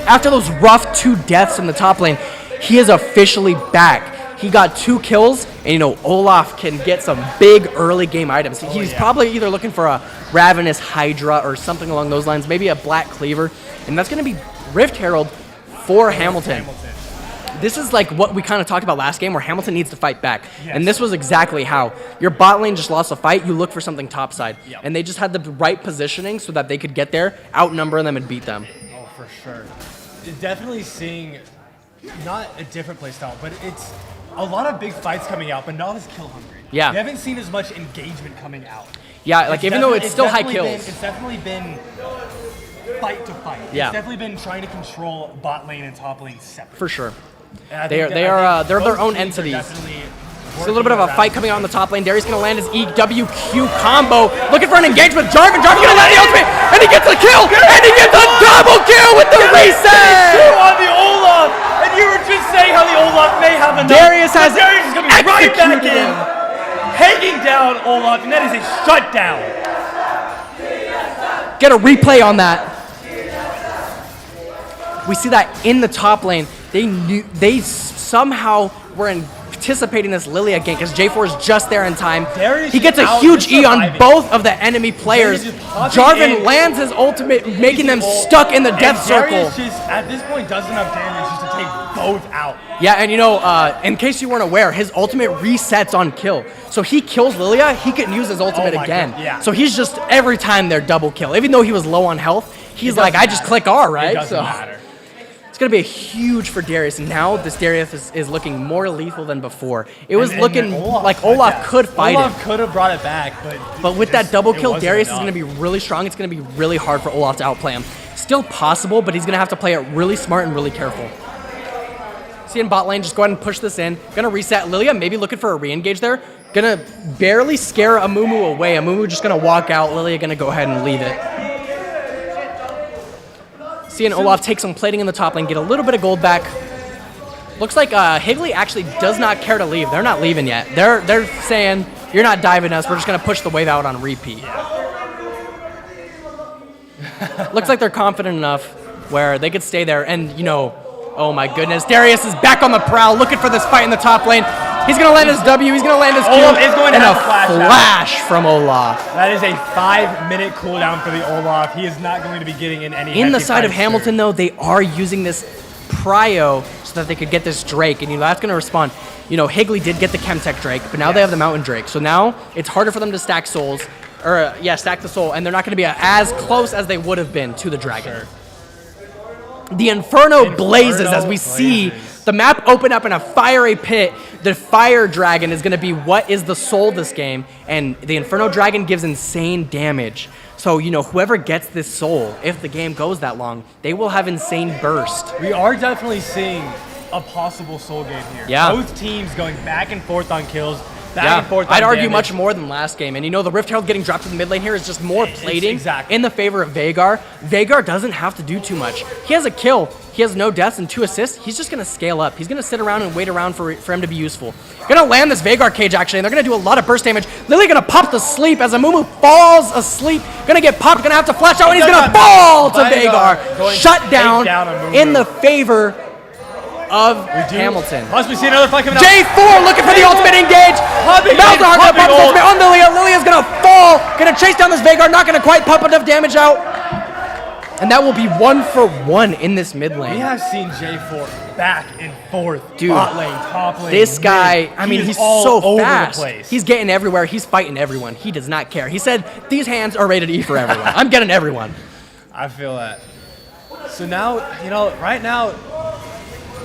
After those rough 2 deaths in the top lane, he is officially back. He got 2 kills, and Olaf can get some big early game items. He's probably either looking for a Ravenous Hydra or something along those lines, maybe a Black Cleaver, and that's going to be Rift Herald for Hamilton. This is like what we kind of talked about last game, where Hamilton needs to fight back. Yes. And this was exactly how. Your bot lane just lost a fight, you look for something topside. Yep. And they just had the right positioning so that they could get there, outnumber them, and beat them. Oh, for sure. Definitely seeing not a different play style, but it's a lot of big fights coming out, but not as kill hungry. Yeah. We haven't seen as much engagement coming out. Yeah, like even though it's still high kills. It's definitely been fight to fight. Yeah. It's definitely been trying to control bot lane and top lane separately. For sure. They're their own entities. See a little bit of a fight coming out on the top lane. Darius gonna land his EWQ combo. Looking for an engagement. Jarvan gonna land the ultimate, and he gets a kill, and he gets a double kill with the reset! On the Olaf, and you were just saying how the Olaf may have enough. Darius is gonna be right back in, hanging down Olaf, and that is a shutdown. Get a replay on that. We see that in the top lane. they somehow were anticipating this Lilia gank because J4 is just there in time. Darius He gets is a out huge and E on surviving. both of the enemy players. Darius is popping Jarvan in. lands his ultimate, making them stuck in the death circle. Darius just, at this point, does enough damage just to take both out. Yeah, and you know, in case you weren't aware, his ultimate resets on kill. So he kills Lilia, he can use his ultimate my again. God, yeah. So he's just, every time they're double kill. Even though he was low on health, he's like, I just click R, right? It doesn't So matter. it's going to be huge for Darius. And now this Darius is looking more lethal than before. It was looking like Olaf could fight Olaf it. could have brought it back, But with that double kill, wasn't Darius is enough. going to be really strong. It's going to be really hard for Olaf to outplay him. Still possible, but he's going to have to play it really smart and really careful. See in bot lane, just go ahead and push this in. Gonna reset Lilia, maybe looking for a re-engage there. Gonna barely scare Amumu away. Amumu just gonna walk out. Lilia gonna go ahead and leave it. Seeing Olaf take some plating in the top lane, get a little bit of gold back. Looks like Higley actually does not care to leave. They're not leaving yet. They're saying, you're not diving us, we're just gonna push the wave out on repeat. Looks like they're confident enough where they could stay there and, you know, oh my goodness, Darius is back on the prowl, looking for this fight in the top lane. He's gonna land his W, he's gonna land his Q, Olaf is going to and have a to flash out. flash from Olaf. That is a 5-minute cooldown for the Olaf. He is not going to be getting in any In the hefty side of fights Hamilton, though, they are using this prio so that they could get this Drake, and you know that's gonna respond. You know, Higley did get the Chemtech Drake, but now they have the Mountain Drake, so now it's harder for them to stack souls, or stack the soul, and they're not gonna be as close as they would have been to the dragon. Sure. The Inferno blazes as we see the map open up in a fiery pit. The Fire Dragon is going to be what is the soul this game, and the Inferno Dragon gives insane damage. So, you know, whoever gets this soul, if the game goes that long, they will have insane burst. We are definitely seeing a possible soul game here. Yeah. Both teams going back and forth on kills, back and forth on I'd argue damage. much more than last game. And you know, the Rift Herald getting dropped to the mid lane here is just more plating exactly. in the favor of Veigar. Veigar doesn't have to do too much. He has a kill, he has no deaths and 2 assists. He's just gonna scale up. He's gonna sit around and wait around for him to be useful. Gonna land this Veigar cage actually, and they're gonna do a lot of burst damage. Lily gonna pop to sleep as Amumu falls asleep. Gonna get popped, gonna have to flash out, and he's gonna fall to Veigar. Shut down in the favor of Hamilton. Plus, we see another fight coming out. J4 looking for the ultimate engage. Malzahar gonna pop his ultimate on Lilia. Lilia's gonna fall. Gonna chase down this Veigar. Not gonna quite pump enough damage out. And that will be 1-for-1 in this mid lane. We have seen J4 back and forth. Dude, bot lane, top lane. this guy, mid. I mean, He is he's all so over fast. The place. He's getting everywhere. He's fighting everyone. He does not care. He said, these hands are rated E for everyone. I'm getting everyone. I feel that. So now, you know, right now,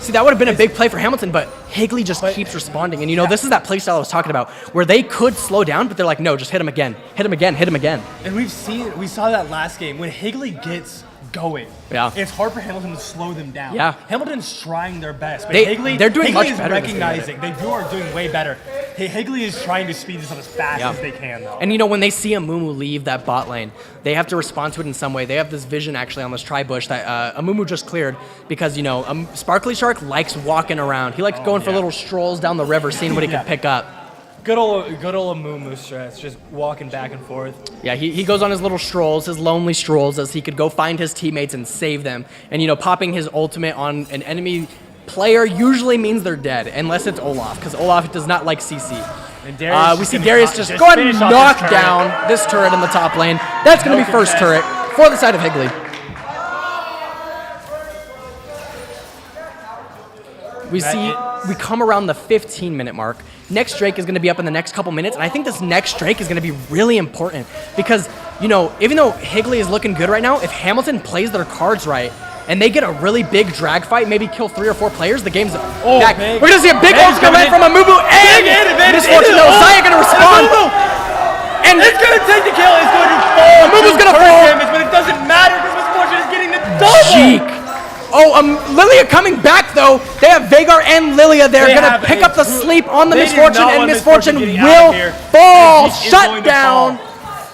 see, that would have been a big play for Hamilton, but Higley just keeps responding. And you know, this is that play style I was talking about, where they could slow down, but they're like, no, just hit him again. Hit him again, hit him again. and we saw that last game when Higley gets going. Yeah. It's hard for Hamilton to slow them down. Yeah. Hamilton's trying their best, but They're doing Higley much is better this game. recognizing they are doing way better. Higley is trying to speed this up as fast Yeah. as they can, though. And you know, when they see Amumu leave that bot lane, they have to respond to it in some way. They have this vision actually on this tri-bush that Amumu just cleared because, you know, Sparkly Shark likes walking around. He likes going for little strolls down the river, seeing what he can pick up. Good old Amumu stress, just walking back and forth. Yeah, he goes on his little strolls, his lonely strolls, as he could go find his teammates and save them. And, you know, popping his ultimate on an enemy player usually means they're dead, unless it's Olaf, because Olaf does not like CC. And we see Darius just go ahead and knock down this turret in the top lane. That's going to be first turret for the side of Higley. We come around the 15-minute mark. Next Drake is going to be up in the next couple minutes, and I think this next Drake is going to be really important because, you know, even though Higley is looking good right now, if Hamilton plays their cards right and they get a really big drag fight, maybe kill 3 or 4 players, the game's back. We're going to see a big ult come in from Amumu and Misfortune. No, Zaya going to respond. And it's going to take the kill. It's going to fall. Amubu's going to fall. Damage, but it doesn't matter because Misfortune is getting the double. Jeek. Oh, Lilia coming back though. They have Veigar and Lilia. They're gonna pick up the sleep on the Misfortune, and Misfortune will fall. Shut down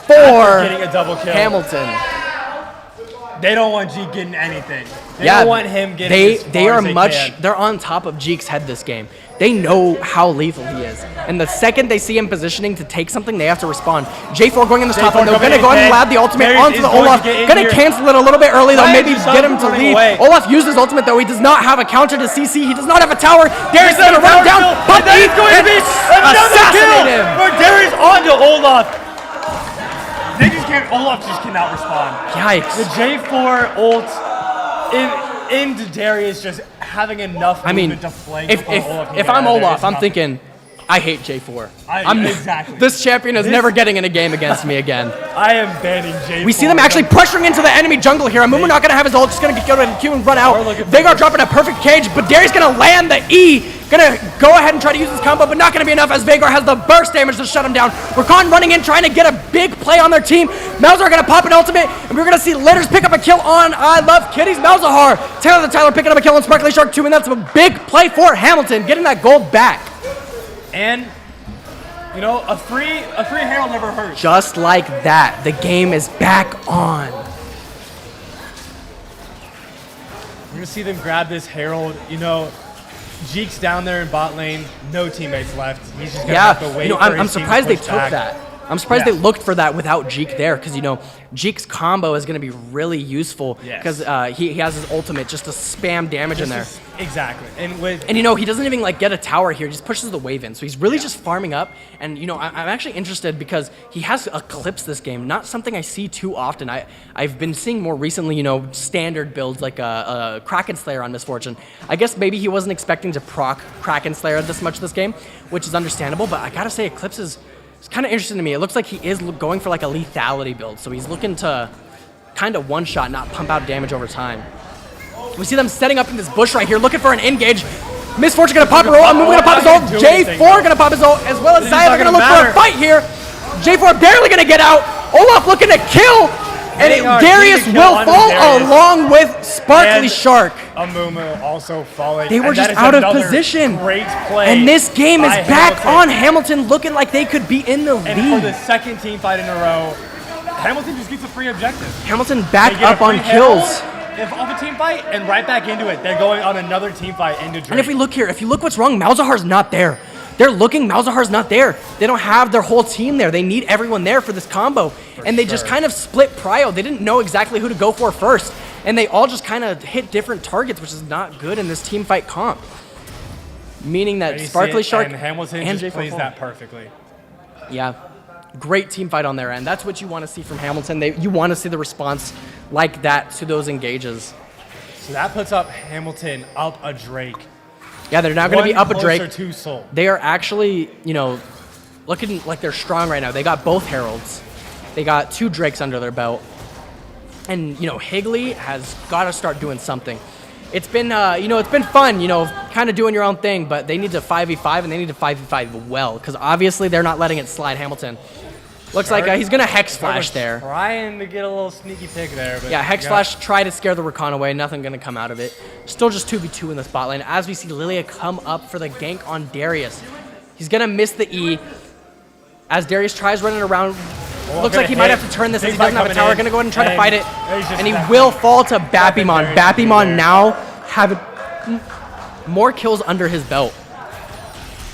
for getting a double kill. Hamilton. They don't want Jeek getting anything. They don't want him getting as far they are as they much can. they're on top of Jeek's head this game. They know how lethal he is. And the second they see him positioning to take something, they have to respond. J4 going in this top lane, though. Gonna go ahead and lab the ultimate onto the Olaf. Gonna cancel it a little bit early, though. Maybe get him to lead. Olaf used his ultimate, though. He does not have a counter to CC. He does not have a tower. Darius is gonna run down. Pop That is going to be assassinate him. for Darius onto Olaf. Olaf just cannot respond. Yikes. The J4 ult into Darius just having enough movement to flank. If I'm Olaf, I'm thinking, I hate J4. Exactly. This champion is never getting in a game against me again. I am banning J4. We see them actually pressuring into the enemy jungle here. Amumu not gonna have his ult, just gonna go to the Q and run out. Veigar dropping a perfect cage, but Darius gonna land the E. Gonna go ahead and try to use this combo, but not gonna be enough as Veigar has the burst damage to shut him down. Rakan running in, trying to get a big play on their team. Malzahar gonna pop an ultimate, and we're gonna see Litters pick up a kill on I Love Kitties Malzahar. Taylor the Tyler picking up a kill on Sparkly Shark 2, and that's a big play for Hamilton, getting that gold back. And you know, a free Herald never hurts. Just like that, the game is back on. We're gonna see them grab this Herald. You know, Jeek's down there in bot lane, no teammates left. He's just gonna have to wait. I'm surprised they took that. I'm surprised they looked for that without Jeek there, because you know Jeek's combo is going to be really useful because he has his ultimate just to spam damage in there. Exactly, and you know he doesn't even like get a tower here; he just pushes the wave in. So he's really just farming up. And you know I'm actually interested because he has Eclipse this game, not something I see too often. I've been seeing more recently, you know, standard builds like a Kraken Slayer on Misfortune. I guess maybe he wasn't expecting to proc Kraken Slayer this much this game, which is understandable. But I gotta say, Eclipse is. It's kind of interesting to me. It looks like he is going for like a lethality build, so he's looking to kind of one-shot, not pump out damage over time. We see them setting up in this bush right here, looking for an engage. Misfortune gonna pop her ult, Amumu gonna pop his ult, J4 gonna pop his ult, as well as Zaya gonna look for a fight here. J4 barely gonna get out. Olaf looking to kill, and Darius will fall along with Sparkly Shark. Amumu also falling. They were just out of position. Great play. And this game is back on Hamilton, looking like they could be in the lead. And for the second team fight in a row, Hamilton just gets a free objective. Hamilton back up on kills. If off a team fight and right back into it, they're going on another team fight into Drake. And if we look here, if you look what's wrong, Malzahar's not there. They're looking, Malzahar's not there. They don't have their whole team there. They need everyone there for this combo. And they just kind of split prio. They didn't know exactly who to go for first. And they all just kind of hit different targets, which is not good in this team fight comp. Meaning that Sparkly Shark and Hamilton just plays that perfectly. Yeah, great team fight on their end. That's what you want to see from Hamilton. You want to see the response like that to those engages. So that puts up Hamilton up a Drake. Yeah, they're now going to be up a Drake. To Soul. They are actually, you know, looking like they're strong right now. They got both Heralds. They got 2 Drakes under their belt. And, you know, Higley has got to start doing something. It's been, you know, it's been fun, you know, kind of doing your own thing, but they need to 5v5, and they need to 5v5 well, because obviously they're not letting it slide. Hamilton looks like he's going to Hex Flash there. Trying to get a little sneaky pick there. But yeah, Hex Flash, try to scare the Rakan away. Nothing going to come out of it. Still just 2v2 in the spot lane as we see Lilia come up for the gank on Darius. He's going to miss the E as Darius tries running around. Looks like he might have to turn this as he doesn't have a tower. Going to go ahead and try to fight it. And he will fall to Bappymon. Bappymon now having more kills under his belt.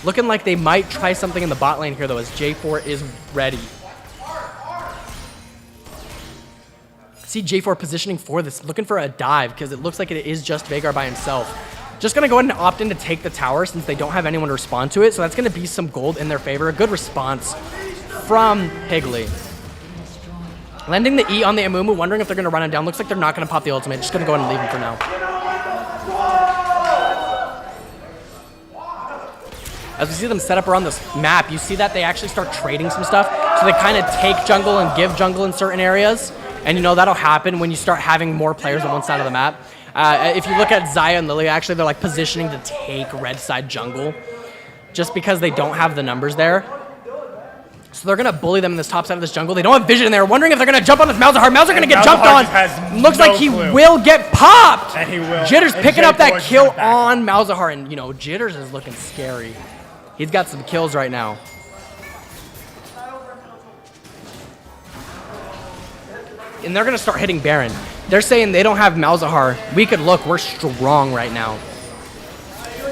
Looking like they might try something in the bot lane here, though, as J4 is ready. See J4 positioning for this, looking for a dive, because it looks like it is just Veigar by himself. Just going to go ahead and opt in to take the tower since they don't have anyone to respond to it, so that's going to be some gold in their favor. A good response from Higley. Landing the E on the Amumu, wondering if they're going to run him down. Looks like they're not going to pop the ultimate. Just going to go ahead and leave him for now. As we see them set up around this map, you see that they actually start trading some stuff. So they kind of take jungle and give jungle in certain areas. And you know, that'll happen when you start having more players on one side of the map. If you look at Zaya and Lilia, actually they're like positioning to take red side jungle just because they don't have the numbers there. So they're going to bully them in this top side of this jungle. They don't have vision in there. Wondering if they're going to jump on this Malzahar. Malzahar going to get jumped on. Looks like he will get popped. And he will. Jitters picking up that kill on Malzahar. And, you know, Jitters is looking scary. He's got some kills right now. and they're gonna start hitting Baron. They're saying they don't have Malzahar. We could look, we're strong right now.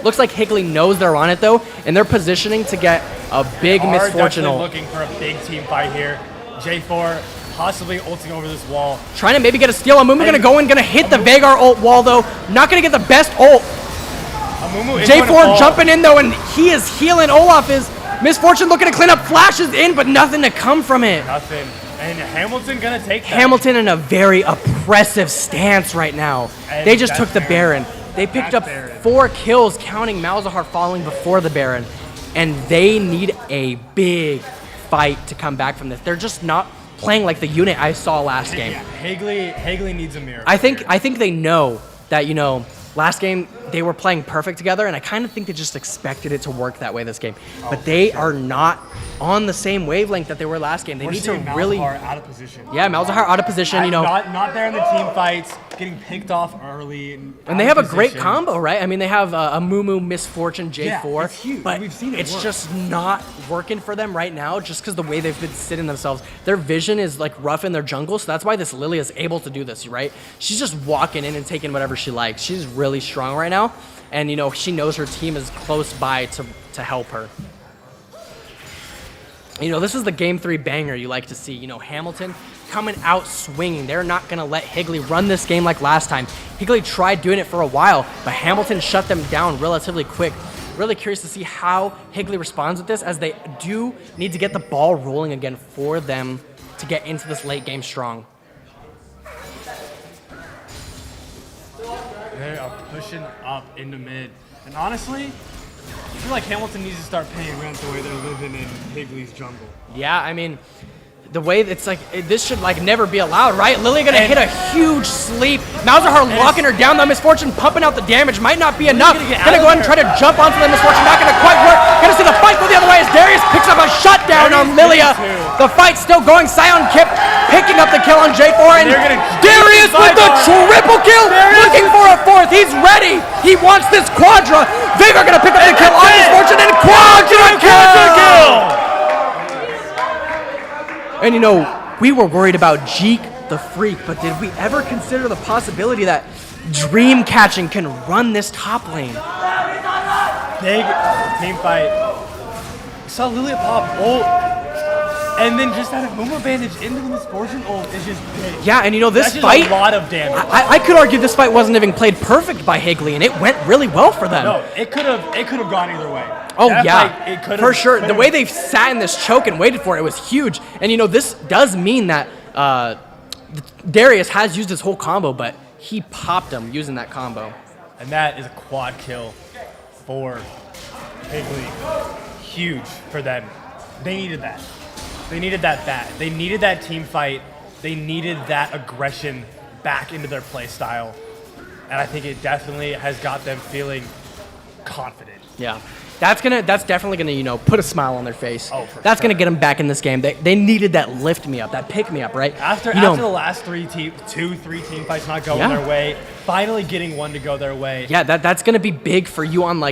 Looks like Higley knows they're on it though, and they're positioning to get a big misfortune ult. Looking for a big team fight here. J4 possibly ulting over this wall. Trying to maybe get a steal. Amumu gonna go in, gonna hit the Veigar ult wall though. Not gonna get the best ult. J4 jumping in though, and he is healing. Olaf is Misfortune looking to clean up, flashes in, but nothing to come from it. Nothing. And Hamilton gonna take that. Hamilton in a very oppressive stance right now. And they just took the Baron. They picked up 4 kills, counting Malzahar falling before the Baron. And they need a big fight to come back from this. They're just not playing like the unit I saw last game. Yeah, Higley needs a mirror. I think they know that, last game they were playing perfect together, and I kind of think they just expected it to work that way this game. But they are not on the same wavelength that they were last game. They need to really out of position. Yeah, Malzahar out of position. Not there in the team fights, getting picked off early, and they have a great combo, right? I mean, they have a Mumu, Misfortune, J4, yeah, it's huge. but we've seen it work. just not working for them right now, just because the way they've been sitting themselves. Their vision is like rough in their jungle, so that's why this Lilia is able to do this, right? She's just walking in and taking whatever she likes. She's really strong right now, and she knows her team is close by to help her. This is the game 3 banger you like to see. Hamilton coming out swinging. They're not going to let Higley run this game like last time. Higley tried doing it for a while, but Hamilton shut them down relatively quick. Really curious to see how Higley responds with this, as they do need to get the ball rolling again for them to get into this late game strong. They are pushing up into mid. And honestly, I feel like Hamilton needs to start paying rent the way they're living in Higley's jungle. Yeah, I mean, the way it's like, this should never be allowed, right? Lilia gonna hit a huge sleep. Malzahar locking her down. The Misfortune pumping out the damage. Might not be enough. Gonna go ahead and try to jump onto the Misfortune. Not gonna quite work. Gonna see the fight go the other way as Darius picks up a shutdown on Lilia. The fight's still going. Sion Kip picking up the kill on J4, and Darius with the triple kill, looking for a 4th. He's ready. He wants this quadra. Veigar gonna pick up the kill on Misfortune, and quadra kill. And we were worried about Jeek the Freak, but did we ever consider the possibility that Dream Catching can run this top lane? Big team fight. You saw Lilia pop ult, and then just that Mumu bandage into the Misfortune ult is just big. Yeah, and this That's fight, just a lot of damage. I could argue this fight wasn't even played perfect by Higley, and it went really well for them. No, it could have gone either way. Oh, that yeah, fight, for sure. The way they've sat in this choke and waited for it was huge. And, this does mean that Darius has used his whole combo, but he popped him using that combo. And that is a quad kill for Higley. Huge for them. They needed that. They needed that bat. They needed that team fight. They needed that aggression back into their play style. And I think it definitely has got them feeling confident. Yeah. That's definitely gonna, put a smile on their face. Oh, that's gonna get them back in this game. They needed that lift me up, that pick me up, right? After the last 3 team fights not going their way, finally getting one to go their way. Yeah, that's gonna be big for you on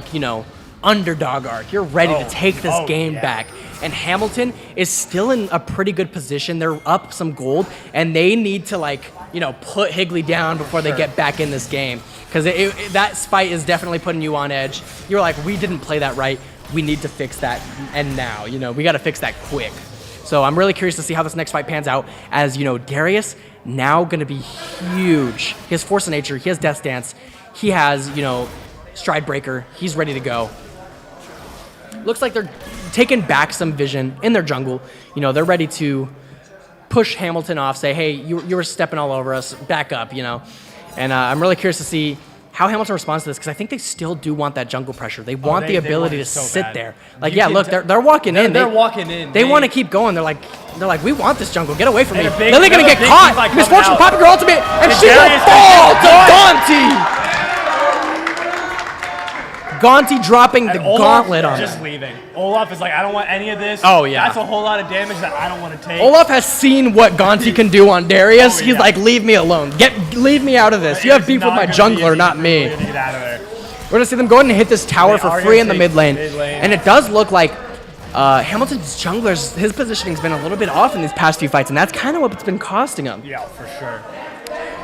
underdog arc. You're ready to take this game back. And Hamilton is still in a pretty good position. They're up some gold, and they need to put Higley down before they get back in this game. Because that fight is definitely putting you on edge. You're like, we didn't play that right. We need to fix that, and now, we got to fix that quick. So I'm really curious to see how this next fight pans out, as, Darius now going to be huge. He has Force of Nature. He has Death Dance. He has, Stride Breaker. He's ready to go. Looks like they're taking back some vision in their jungle. They're ready to push Hamilton off, say, hey, you were stepping all over us, back up, And I'm really curious to see how Hamilton responds to this, because I think they still do want that jungle pressure. They want the ability to sit there. Look, they're walking in. They're walking in. They want to keep going. They're like, we want this jungle. Get away from me. Lilia gonna get caught. Misfortune popping her ultimate, and she will fall to Gonti. Gonti dropping the gauntlet on just him. Leaving. Olaf is like, I don't want any of this. Oh, yeah. That's a whole lot of damage that I don't want to take. Olaf has seen what Gonti can do on Darius. He's like, leave me alone. Leave me out of this. You have beef with my jungler, not me. To get out of there. We're going to see them go ahead and hit this tower for free in the mid lane. And it does look like Hamilton's junglers, his positioning's been a little bit off in these past few fights, and that's kind of what's been costing him. Yeah, for sure.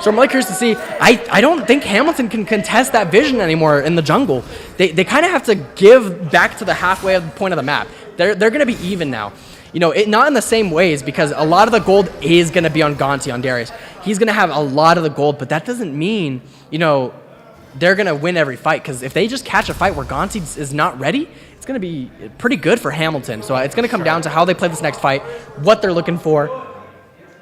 So I'm really curious to see. I don't think Hamilton can contest that vision anymore in the jungle. They kind of have to give back to the halfway point of the map. They're going to be even now. You know, not in the same ways, because a lot of the gold is going to be on Gonti, on Darius. He's going to have a lot of the gold, but that doesn't mean, you know, they're going to win every fight, because if they just catch a fight where Gonti is not ready, it's going to be pretty good for Hamilton. So it's going to come down to how they play this next fight, what they're looking for,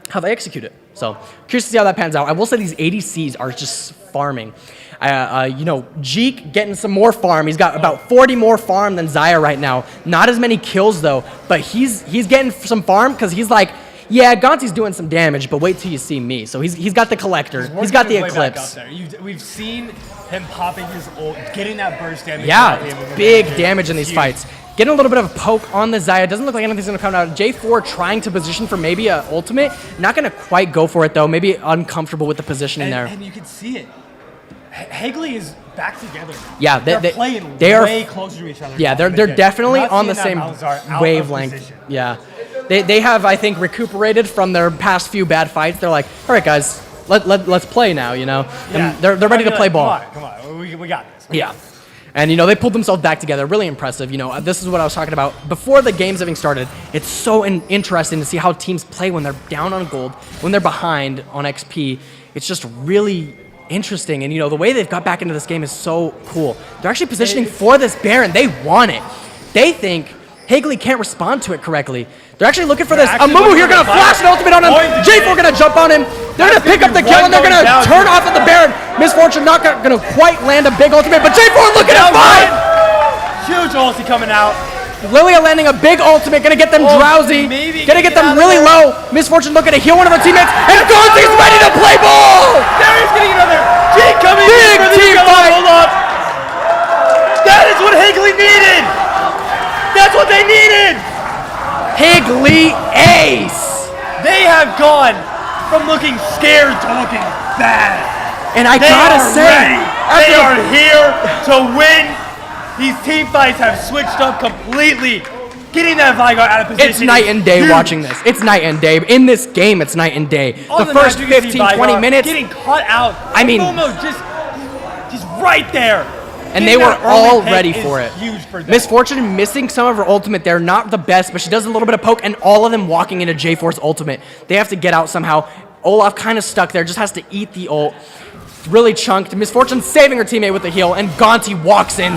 how they execute it. So curious to see how that pans out. I will say these ADCs are just farming. You know, Jeek getting some more farm. He's got about 40 more farm than Zaya right now. Not as many kills though, but he's getting some farm because he's like, yeah, Gonti's doing some damage, but wait till you see me. So he's got the collector. He's got the eclipse. We've seen him popping his ult, getting that burst damage. Yeah, it's big damage in these fights. Getting a little bit of a poke on the Zaya. Doesn't look like anything's going to come out. J4 trying to position for maybe an ultimate. Not going to quite go for it, though. Maybe uncomfortable with the positioning there. And you can see it. Higley is back together now. Yeah, they're playing way closer to each other. Yeah, they're definitely on the same wavelength. Yeah. They have, I think, recuperated from their past few bad fights. They're like, all right, guys, let's play now, you know? Yeah. And they're ready to play ball. Come on. We got this. Yeah. And, you know, they pulled themselves back together. Really impressive. You know, this is what I was talking about. Before the games having started, it's so interesting to see how teams play when they're down on gold, when they're behind on XP. It's just really interesting. And, you know, the way they've got back into this game is so cool. They're actually positioning for this Baron. They want it. They think Higley can't respond to it correctly. They're actually looking for this. Amumu here going to flash an ultimate on him. J4 going to jump on him. They're going to pick up the kill, and they're going to turn off at the Baron. Misfortune not going to quite land a big ultimate, but J4 looking at fight. Huge ulti coming out. Lilia landing a big ultimate, going to get them drowsy. Going to get them really low. Misfortune looking to heal one of their teammates, and Gonti's ready to play ball. Darius getting another. G coming big in. Team fight. Hold up. That is what Higley needed. That's what they needed. Higley ace. They have gone from looking scared to looking bad. And I gotta say, they are here to win. These team fights have switched up completely. Getting that Vanguard out of position. It's night and day watching this. It's night and day. In this game, it's night and day. The first 15, 20 minutes. Getting caught out. I mean, just right there. And they were all ready for it. Misfortune missing some of her ultimate there. Not the best, but she does a little bit of poke, and all of them walking into J4's ultimate. They have to get out somehow. Olaf kind of stuck there, just has to eat the ult. Really chunked. Misfortune saving her teammate with the heal, and Gonti walks in,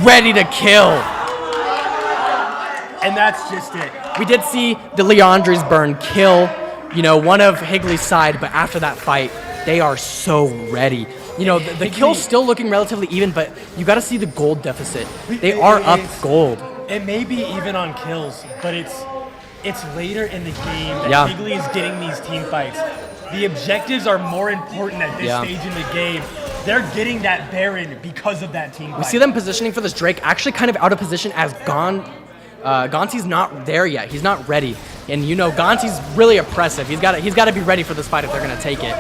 ready to kill. And that's just it. We did see the Leandri's burn kill, you know, one of Higley's side, but after that fight, they are so ready. You know, the kill's still looking relatively even, but you got to see the gold deficit. They are up gold. It may be even on kills, but it's later in the game that Higley is getting these team fights. The objectives are more important at this stage in the game. They're getting that Baron because of that team fight. We see them positioning for this Drake actually kind of out of position as Gonti's not there yet. He's not ready. And you know, Gonti's really oppressive. He's got to be ready for this fight if they're going to take it.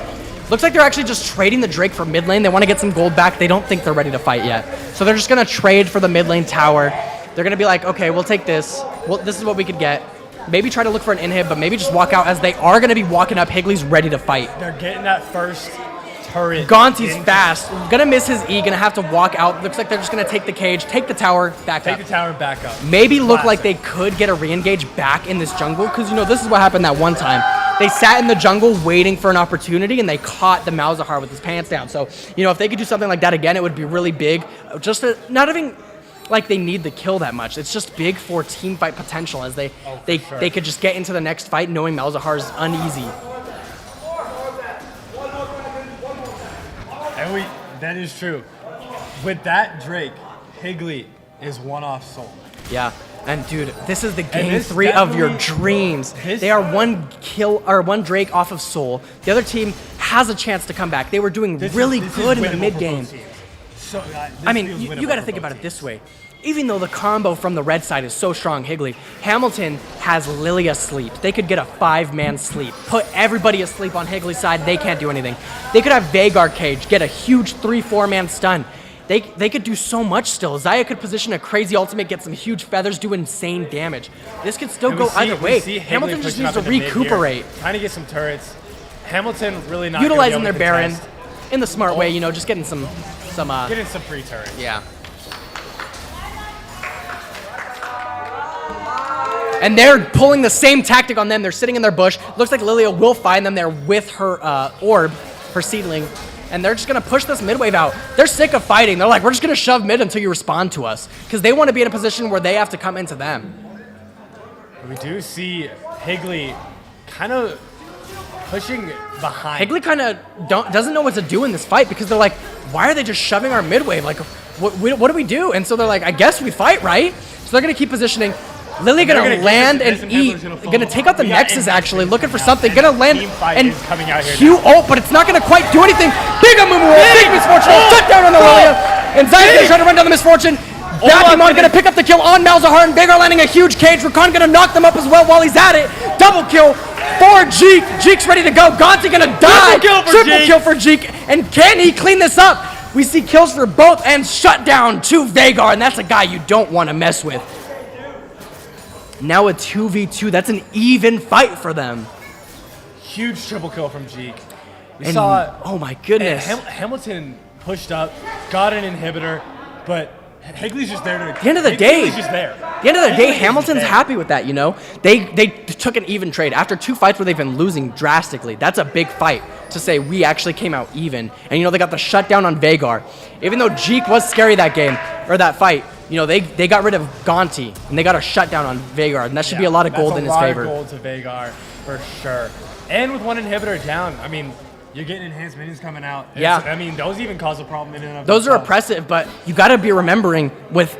Looks like they're actually just trading the Drake for mid lane. They want to get some gold back. They don't think they're ready to fight yet. So they're just going to trade for the mid lane tower. They're going to be like, okay, we'll take this. Well, this is what we could get. Maybe try to look for an inhib, but maybe just walk out as they are going to be walking up. Higley's ready to fight. They're getting that first turret. Gonti's fast. Gonna miss his E. Gonna have to walk out. Looks like they're just gonna take the cage, take the tower, back up. Take the tower, back up. Maybe look like they could get a re-engage back in this jungle, because you know this is what happened that one time. They sat in the jungle waiting for an opportunity, and they caught the Malzahar with his pants down. So you know if they could do something like that again, it would be really big. Just not even like they need the kill that much. It's just big for team fight potential, as they could just get into the next fight knowing Malzahar's uneasy. And that is true. With that Drake, Higley is one-off soul. Yeah, and dude, this is the game 3 of your dreams. They are one kill or one Drake off of Soul. The other team has a chance to come back. They were doing really good in the mid game. So, I mean, you got to think about it this way. Even though the combo from the red side is so strong, Higley, Hamilton has Lily asleep. They could get a 5-man sleep. Put everybody asleep on Higley's side, they can't do anything. They could have Veigar cage, get a huge 3-4-man stun. they could do so much still. Zaya could position a crazy ultimate, get some huge feathers, do insane damage. This could still go either way. Hamilton just needs to recuperate. Trying to get some turrets. Hamilton really not utilizing their Baron in the smart way, you know, just getting some getting some free turrets. Yeah. And they're pulling the same tactic on them. They're sitting in their bush. Looks like Lilia will find them there with her orb, her seedling. And they're just going to push this mid wave out. They're sick of fighting. They're like, we're just going to shove mid until you respond to us. Because they want to be in a position where they have to come into them. We do see Higley kind of pushing behind. Higley kind of doesn't know what to do in this fight because they're like, why are they just shoving our mid wave? Like, what do we do? And so they're like, I guess we fight, right? So they're going to keep positioning. Lilia gonna land and eat. Gonna take out the Nexus actually, looking for something. Gonna land and Q ult, but it's not gonna quite do anything. Big Amumu roll, big Misfortune roll, shut down on the Lilia. And Zaya's gonna try to run down the Misfortune. Bakimon gonna pick up the kill on Malzahar, and Veigar landing a huge cage. Rakan gonna knock them up as well while he's at it. Double kill for Jeek. Jeek's ready to go. Gonti gonna die. Triple kill for Jeek. And can he clean this up? We see kills for both and shut down to Veigar, and that's a guy you don't want to mess with. Now a 2v2, that's an even fight for them. Huge triple kill from Jeek. We And- saw. oh my goodness. Hamilton pushed up, got an inhibitor, but Higley's just there to. At the end of the day, Higley's just there. At the end of the day, Hamilton's happy with that, you know? They took an even trade. After 2 fights where they've been losing drastically, that's a big fight to say we actually came out even. And, you know, they got the shutdown on Veigar. Even though Jeek was scary that game, or that fight, you know, they got rid of Gonti, and they got a shutdown on Veigar, and that should be a lot of gold in his favor. A lot of gold to Veigar, for sure. And with one inhibitor down, I mean, you're getting enhanced minions coming out. Yeah. I mean, those even cause a problem in and of Those are themselves. oppressive, but you got to be remembering with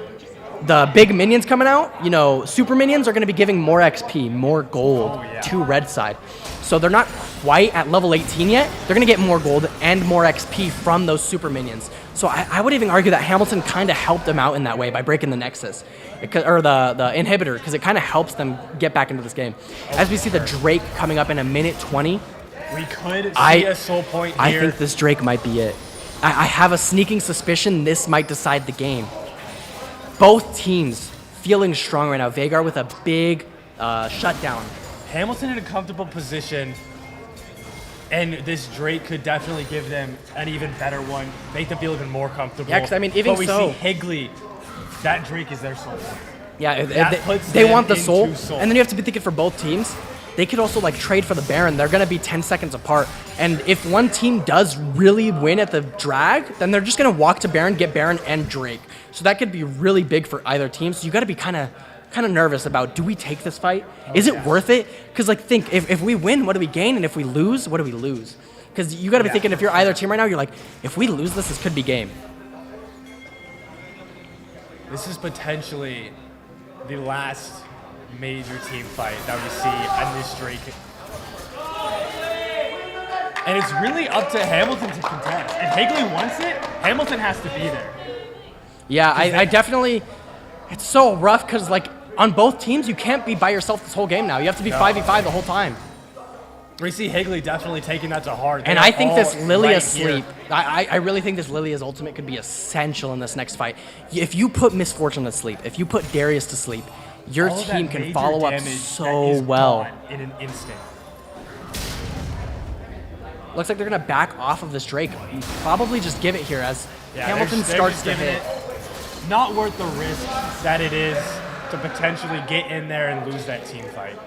the big minions coming out, you know, super minions are going to be giving more XP, more gold to red side. So they're not quite at level 18 yet. They're going to get more gold and more XP from those super minions. So I would even argue that Hamilton kind of helped them out in that way by breaking the Nexus, or the inhibitor, because it kind of helps them get back into this game. As we see the Drake coming up in a minute 20. We could see a soul point here. I think this Drake might be it. I have a sneaking suspicion this might decide the game. Both teams feeling strong right now. Veigar with a big shutdown. Hamilton in a comfortable position, and this Drake could definitely give them an even better one, make them feel even more comfortable. Yeah, because I mean, even but we so, see Higley, that Drake is their soul. Yeah, That puts they them want the into soul, soul. and then you have to be thinking for both teams. They could also like trade for the Baron. They're gonna be 10 seconds apart, and if one team does really win at the drag, then they're just gonna walk to Baron, get Baron and Drake. So that could be really big for either team. So you got to be kind of nervous about, do we take this fight? Is it worth it? Because like think, if we win, what do we gain? And if we lose, what do we lose? Because you got to be thinking, if you're either team right now, you're like, if we lose this could be game. This is potentially the last major team fight that we see on this Drake. And it's really up to Hamilton to contest. If Higley wants it, Hamilton has to be there. Yeah, I definitely, it's so rough because like on both teams, you can't be by yourself this whole game now. You have to be 5v5 the whole time. We see Higley definitely taking that to heart. And They I are think all this Lilia right sleep, here. I really think this Lilia's ultimate could be essential in this next fight. If you put Misfortune to sleep, if you put Darius to sleep, your All of team that can major follow up damage that so is well. gone in an instant. Looks like they're gonna back off of this Drake. Probably just give it here as Yeah, Hamilton they're starts just to giving hit. it. Not worth the risk that it is to potentially get in there and lose that team fight.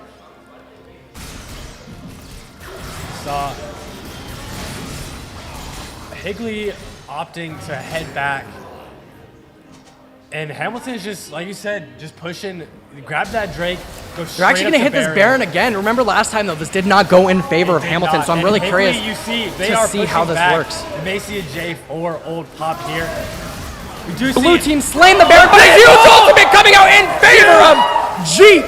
Saw Higley opting to head back. And Hamilton is just, like you said, just pushing, grab that Drake, go straight They're actually up gonna to hit this Baron again. Remember last time though, this did not go in favor of Did Hamilton, not. so I'm And really Higley, curious you see, they to are see how pushing this back. works. You may see a J4 old pop here. We do Blue see team slaying the Baron, but a huge ultimate coming out in favor of Jeek.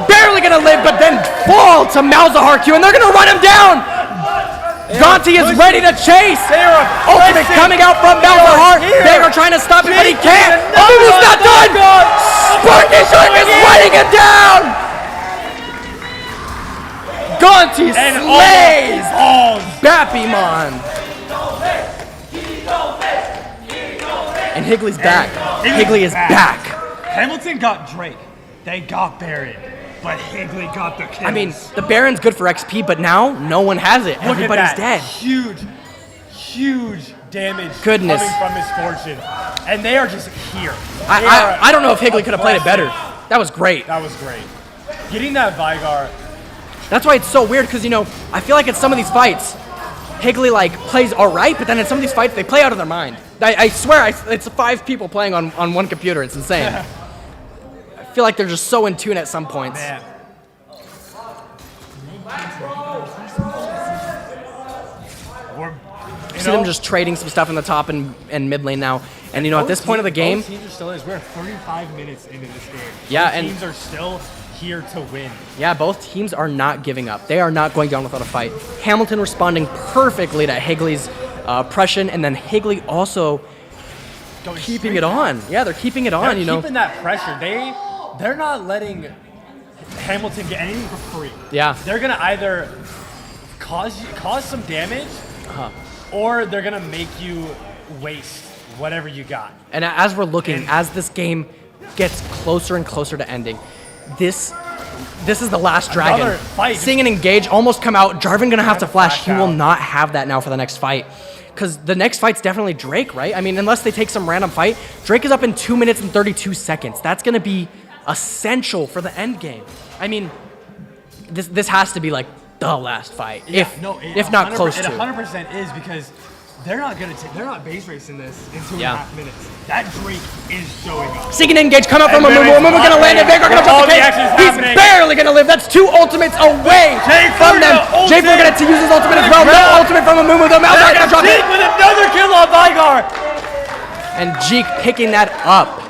Barely gonna live, but then fall to Malzahar Q, and they're gonna run him down. Gonti is ready to chase. Ultimate coming out from Malzahar. Veigar trying to stop it, but he can't. Amumu's not done. Sparky Shark is running him down. Gonti slays Bapimon. And Higley's back. Higley is back. Hamilton got Drake. They got Baron. But Higley got the kills. I mean, the Baron's good for XP, but now no one has it. Look Everybody's at that. dead. Huge damage Goodness. coming from Misfortune. And they are just here. I don't know if Higley could have played it better. That was great. That was great. Getting that Vigar. That's why it's so weird, because, you know, I feel like in some of these fights, Higley, like, plays all right, but then in some of these fights, they play out of their mind. I swear, it's 5 people playing on one computer. It's insane. I feel like they're just so in tune at some points. Man. See them just trading some stuff in the top and mid lane now. And, you know, at this point of the game... Both teams are still we're 35 minutes into this game. Yeah, both and teams are still here to win. Yeah, both teams are not giving up. They are not going down without a fight. Hamilton responding perfectly to Higley's oppression, and then Higley also keeping it on. Yeah, they're keeping it on, you know. Keeping that pressure. They're not letting Hamilton get anything for free. Yeah. They're going to either cause some damage, or they're going to make you waste whatever you got. And as we're looking, as this game gets closer and closer to ending, this is the last dragon. Seeing an engage almost come out, Jarvan gonna have to flash. He will not have that now for the next fight. Because the next fight's definitely Drake, right? I mean, unless they take some random fight, Drake is up in 2 minutes and 32 seconds. That's gonna be essential for the end game. I mean, this has to be like the last fight, if not close to. It 100% is, because they're not base racing this in 2.5 minutes. That Drake is showing up. Seeking an engage, come out from Amumu. Amumu gonna land it. Veigar gonna drop the cake. He's barely gonna live. That's 2 ultimates away from them. J4 gonna use his ultimate as well. No ultimate from Amumu though. Malzahar gonna drop it. With another kill on Vigar. And Jeek picking that up.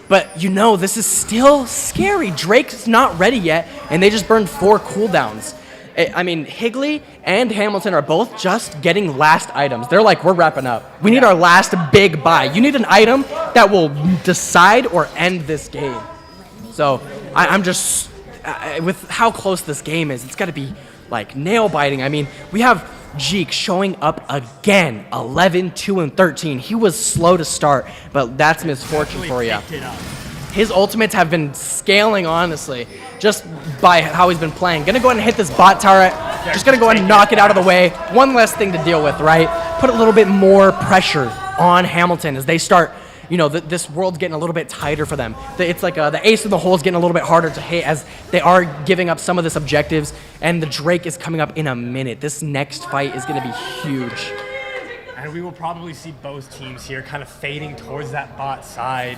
But you know, this is still scary. Drake's not ready yet, and they just burned 4 cooldowns. I mean, Higley and Hamilton are both just getting last items. They're like, we're wrapping up. We need our last big buy. You need an item that will decide or end this game. So I'm just, with how close this game is, it's got to be like nail biting. I mean, we have Jeek showing up again, 11, 2, and 13. He was slow to start, but that's misfortune for you. His ultimates have been scaling, honestly, just by how he's been playing. Gonna go ahead and hit this bot turret. Just gonna go ahead and knock it out of the way. One less thing to deal with, right? Put a little bit more pressure on Hamilton as they start, you know, this world's getting a little bit tighter for them. It's like the ace in the hole is getting a little bit harder to hit as they are giving up some of this objectives, and the Drake is coming up in a minute. This next fight is gonna be huge. And we will probably see both teams here kind of fading towards that bot side,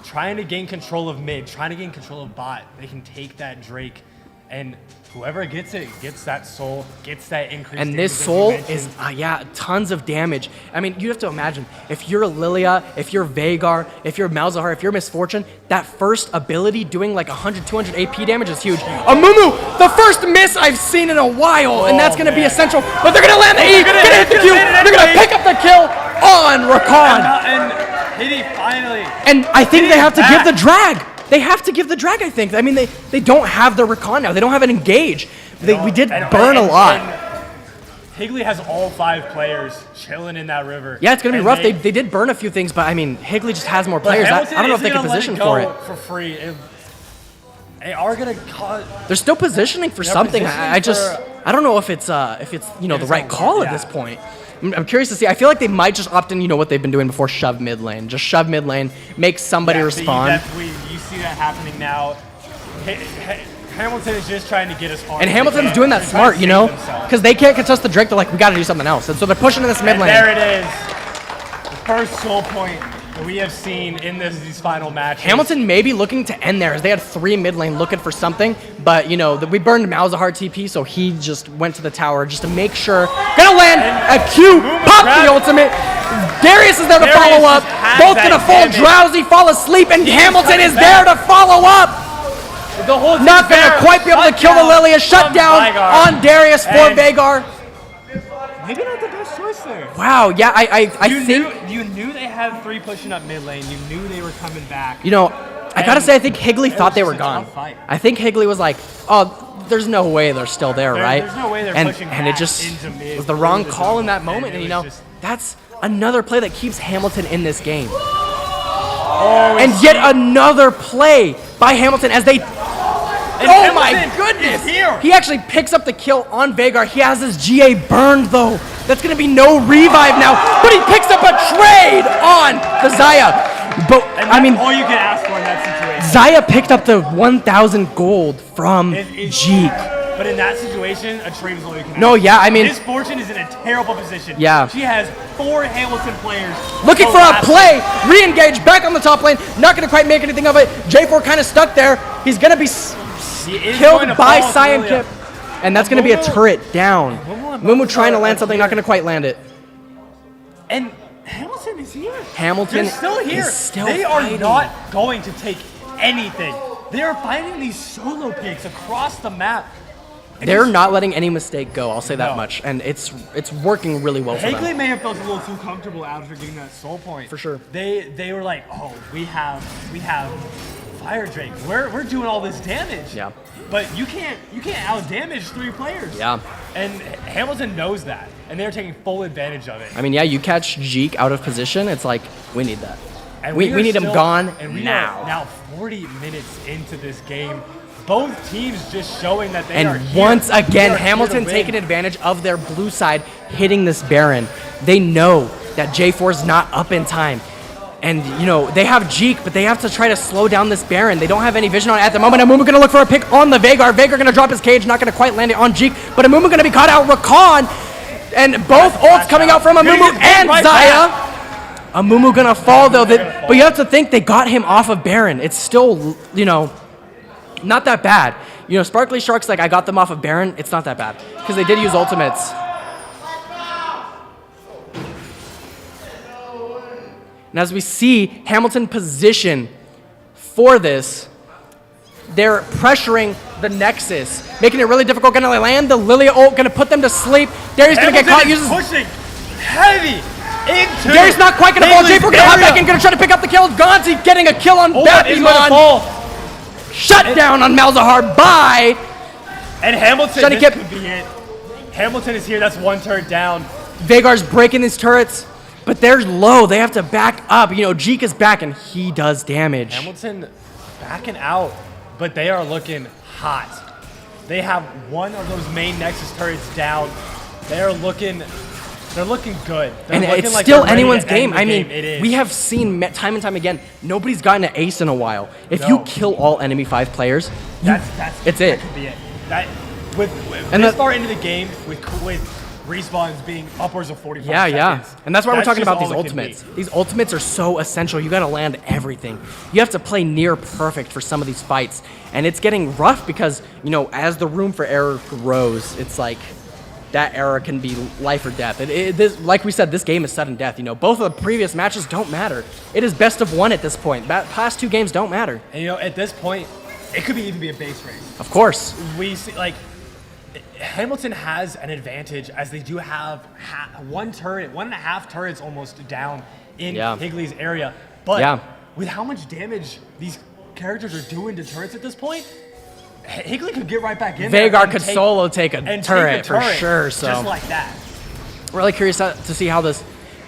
trying to gain control of mid, trying to gain control of bot. They can take that Drake, and whoever gets it gets that soul, gets that increase. And this soul is, yeah, tons of damage. I mean, you have to imagine, if you're Lilia, if you're Veigar, if you're Malzahar, if you're Misfortune, that first ability doing like 100, 200 AP damage is huge. Amumu, the first miss I've seen in a while, and that's gonna be essential. But they're gonna land the E, gonna hit the Q, they're gonna pick up the kill on Rakan. And Hitty finally. And I think they have to give the drag. They have to give the drag, I think. I mean, they don't have the Rakan now. They don't have an engage. We did burn a lot. Higley has all 5 players chilling in that river. Yeah, it's going to be rough. They did burn a few things, but I mean, Higley just has more players. I don't know if they can position for it. For free. They are going to cause... They're still positioning for something. I don't know if it's you know, the right call at this point. I'm curious to see. I feel like they might just opt in, you know, what they've been doing before, shove mid lane. Just shove mid lane, make somebody respond. You see that happening now. Hamilton is just trying to get as far. And Hamilton's doing that smart, you know, because they can't contest the Drake. They're like, we got to do something else. And so they're pushing in this mid lane. There it is. The first soul point that we have seen in these final matches. Hamilton may be looking to end there, as they had 3 mid lane looking for something, but you know, we burned Malzahar TP, so he just went to the tower just to make sure. Gonna land a Q, pop the ultimate. Darius is there to follow up. Both gonna fall drowsy, fall asleep, and Hamilton is there to follow up. Not gonna quite be able to kill the Lilia. Shut down on Darius for Veigar. Maybe not the best choice there. Wow, yeah, I think... You knew they had 3 pushing up mid lane. You knew they were coming back. You know, I gotta say, I think Higley thought they were gone. I think Higley was like, oh, there's no way they're still there, right? There's no way they're pushing and it just was the wrong call in that moment. And, you know, that's another play that keeps Hamilton in this game. And yet another play by Hamilton as they... Oh my goodness! He actually picks up the kill on Veigar. He has his GA burned though. That's gonna be no revive now, but he picks up a trade on the Xayah. But I mean, all you can ask for in that situation. Xayah picked up the 1,000 gold from Jeek. But in that situation, a trade is all you can ask. No, yeah, I mean... His fortune is in a terrible position. Yeah. She has 4 Hamilton players. Looking for a play, re-engage, back on the top lane, not going to quite make anything of it. J4 kind of stuck there. He's going to be killed by Cyan Kip. And that's going to be a turret down. Mumu trying to land something, not going to quite land it. And Hamilton is here. Hamilton They're still here. is still They fighting. are not going to take anything. They are fighting these solo picks across the map. They're not letting any mistake go, I'll say that much. And it's working really well for them. Higley may have felt a little too comfortable after getting that soul point. For sure. They were like, oh, we have Fire Drake. We're doing all this damage. Yeah. But you can't out damage 3 players. Yeah. And Hamilton knows that, and they're taking full advantage of it. I mean, yeah, you catch Jeek out of position, it's like, we need that. And we need him gone and we now. Are now 40 minutes into this game. Both teams just showing that they are And here. once again, They are Hamilton here to taking win. advantage of their blue side, hitting this Baron. They know that J4 is not up in time. And, you know, they have Jeek, but they have to try to slow down this Baron. They don't have any vision on it at the moment. Amumu going to look for a pick on the Veigar. Veigar going to drop his cage, not going to quite land it on Jeek. But Amumu going to be caught out. Rakan, and both ults coming out from Amumu and Xayah. Amumu going to fall, though. But you have to think they got him off of Baron. It's still, you know, not that bad. You know, Sparkly Shark's like, I got them off of Baron. It's not that bad. Because they did use ultimates. And as we see Hamilton position for this, they're pressuring the Nexus, making it really difficult. Gonna land the Lilia ult, gonna put them to sleep. Darius gonna get caught. Uses pushing heavy into. Darius not quite gonna fall. J4 gonna hop back in, gonna try to pick up the kill. Gonzi getting a kill on Batman. Shut down on Malzahar by. And Hamilton, Johnny this Kip. could be it. Hamilton is here. That's 1 turret down. Veigar's breaking these turrets, but they're low. They have to back up. You know, Jeek is back, and he does damage. Hamilton backing out, but they are looking hot. They have one of those main Nexus turrets down. They're looking good. They're And looking it's like still they're ready anyone's to end game. the I mean, It is. we have seen time and time again, nobody's gotten an ace in a while. If you kill all enemy 5 players, it's it. That could be it. That with And this the- far into the game, with respawns being upwards of 45 Yeah, seconds. yeah. And that's why we're talking just about these all it can ultimates. be. These ultimates are so essential. You gotta land everything. You have to play near perfect for some of these fights. And it's getting rough because, you know, as the room for error grows, it's like that error can be life or death. Like we said, this game is sudden death. You know, both of the previous matches don't matter. It is best of 1 at this point. Past 2 games don't matter. And you know, at this point, it could even be a base race. Of course. We see, like, Hamilton has an advantage as they do have 1 turret, 1.5 turrets almost down in Higley's area. But with how much damage these characters are doing to turrets at this point, Higley could get right back in there. Veigar could solo take a turret for sure. So just like that. Really curious to see how this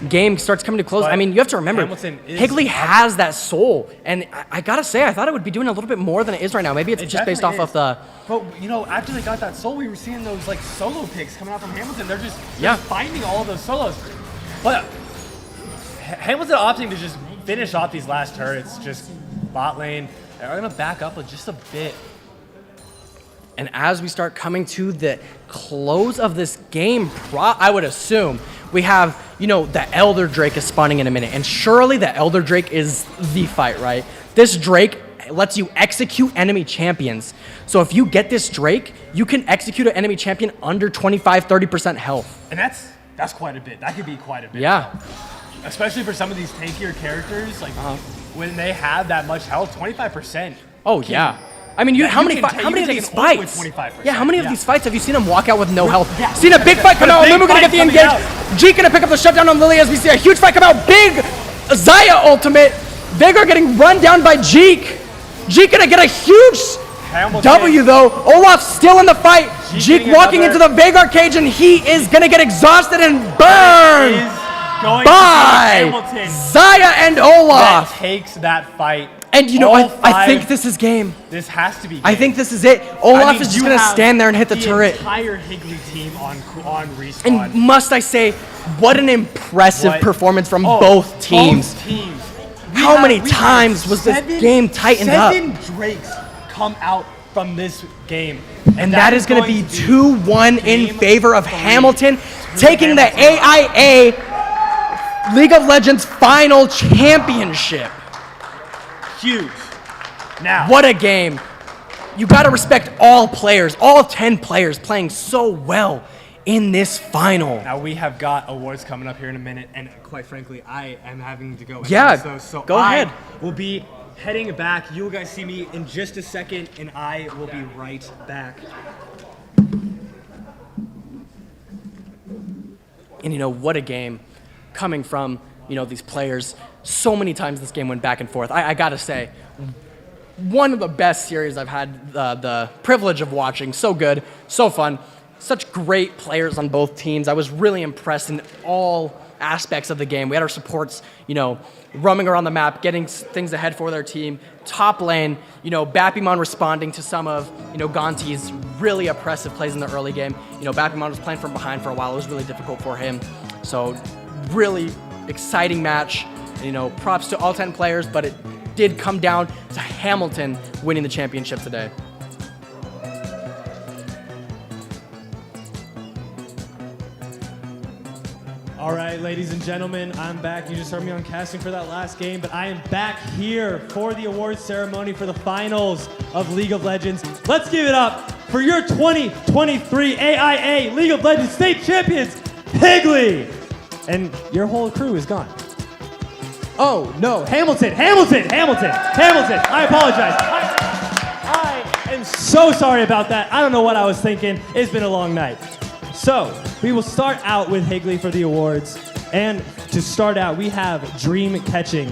game starts coming to close. I mean, you have to remember, Higley has that soul, and I gotta say, I thought it would be doing a little bit more than it is right now. Maybe it's just based off of the. But you know, after they got that soul, we were seeing those like solo picks coming out from Hamilton. They're just finding all of those solos. But Hamilton opting to just finish off these last turrets, just bot lane. They're gonna back up just a bit. And as we start coming to the close of this game, I would assume we have, you know, the Elder Drake is spawning in a minute. And surely the Elder Drake is the fight, right? This Drake lets you execute enemy champions. So if you get this Drake, you can execute an enemy champion under 25-30% health. And that's quite a bit. That could be quite a bit. Yeah. Especially for some of these tankier characters, like when they have that much health, 25%. Oh, yeah. I mean, how many of these fights? Yeah, how many of these fights have you seen him walk out with no health? Seen a big fight come out, Mumu gonna get the engage. Jeek gonna pick up the shutdown on Lily as we see a huge fight come out. Big Xayah ultimate. Veigar getting run down by Jeek. Jeek gonna get a huge W though. Olaf still in the fight. Jeek walking into the Veigar cage and he is gonna get exhausted and burned. going by to be Hamilton Zaya and Olaf. that takes that fight. And you know, All I think five- this is game. This has to be game. I think this is it. Olaf I mean, is just you going to have stand there and hit the turret. entire Higley team on respawn. And must I say, what an impressive What? performance from Oh, both teams. Both teams. How many times was this game tightened up? 7 Drakes come out from this game. And that is going to be 2-1 in favor of Hamilton, taking the AIA League of Legends Final Championship. Huge. Now, What a game. You got to respect all players, all 10 players playing so well in this final. now we have got awards coming up here in a minute, and quite frankly, I am having to go. Yeah, announce those, so go ahead. Will be heading back. You guys see me in just a second, and I will be right back. And you know, what a game coming from, you know, these players. So many times this game went back and forth. I gotta say, one of the best series I've had the privilege of watching. So good, so fun. Such great players on both teams. I was really impressed in all aspects of the game. We had our supports, you know, roaming around the map, getting things ahead for their team. Top lane, you know, Bappimon responding to some of, you know, Gonti's really oppressive plays in the early game. You know, Bappimon was playing from behind for a while. It was really difficult for him. So, really exciting match. You know, props to all 10 players, but it did come down to Hamilton winning the championship today. All right, ladies and gentlemen, I'm back. You just heard me on casting for that last game, but I am back here for the awards ceremony for the finals of League of Legends. Let's give it up for your 2023 AIA League of Legends State Champions, Higley! And your whole crew is gone. Oh, no, Hamilton. I apologize. I am so sorry about that. I don't know what I was thinking. It's been a long night. So, we will start out with Higley for the awards. And to start out, we have Dream Catching.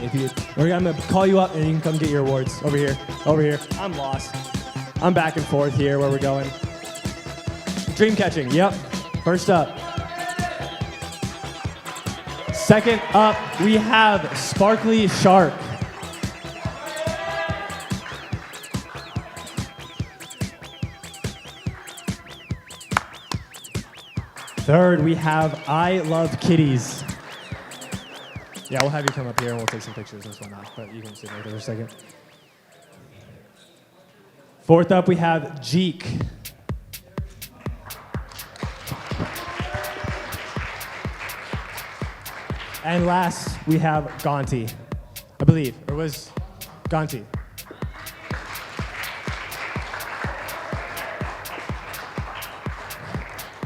I'm gonna call you up and you can come get your awards. Over here. I'm lost. I'm back and forth here where we're going. Dream Catching, yep. First up. Second up, we have Sparkly Shark. Third, we have I Love Kitties. Yeah, we'll have you come up here and we'll take some pictures and whatnot, but you can sit right there for a second. Fourth up, we have Jeek. And last, we have Gonti, I believe. Or was Gonti?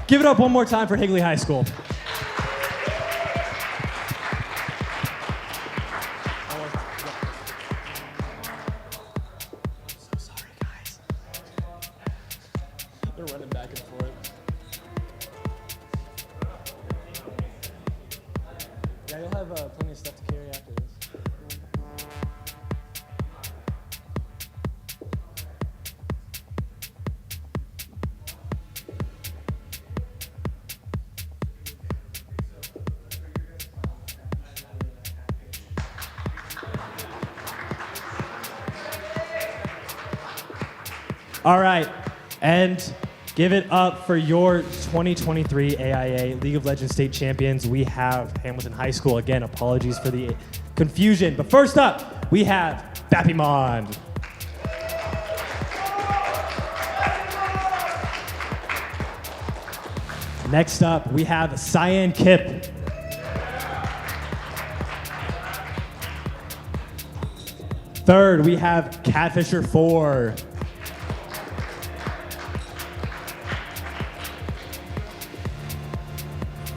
Give it up one more time for Higley High School. So sorry, guys. They're running back and forth. Yeah, you'll have plenty of stuff to carry after this. All right, and give it up for your 2023 AIA League of Legends State Champions. We have Hamilton High School. Again, apologies for the confusion. But first up, we have Bappimon. Next up, we have Cyan Kip. Third, we have Catfisher 4.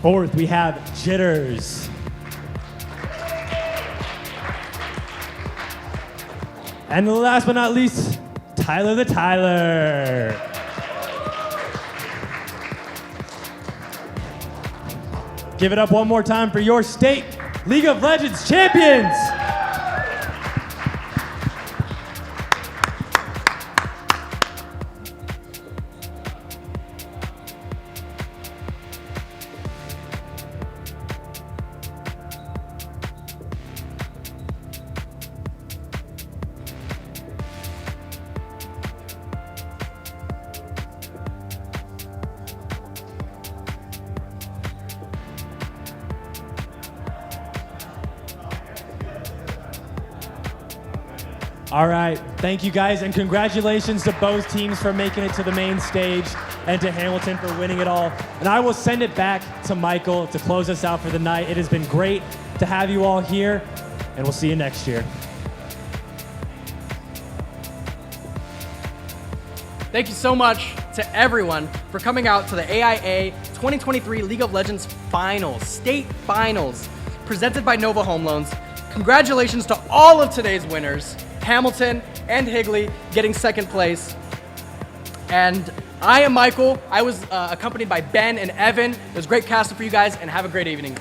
Fourth, we have Jitters. And last but not least, Tyler the Tyler. Give it up one more time for your state League of Legends champions. All right, thank you guys, and congratulations to both teams for making it to the main stage and to Hamilton for winning it all. And I will send it back to Michael to close us out for the night. It has been great to have you all here, and we'll see you next year. Thank you so much to everyone for coming out to the AIA 2023 League of Legends Finals, State Finals, presented by Nova Home Loans. Congratulations to all of today's winners, Hamilton and Higley getting second place. And I am Michael. I was accompanied by Ben and Evan. It was great casting for you guys, and have a great evening.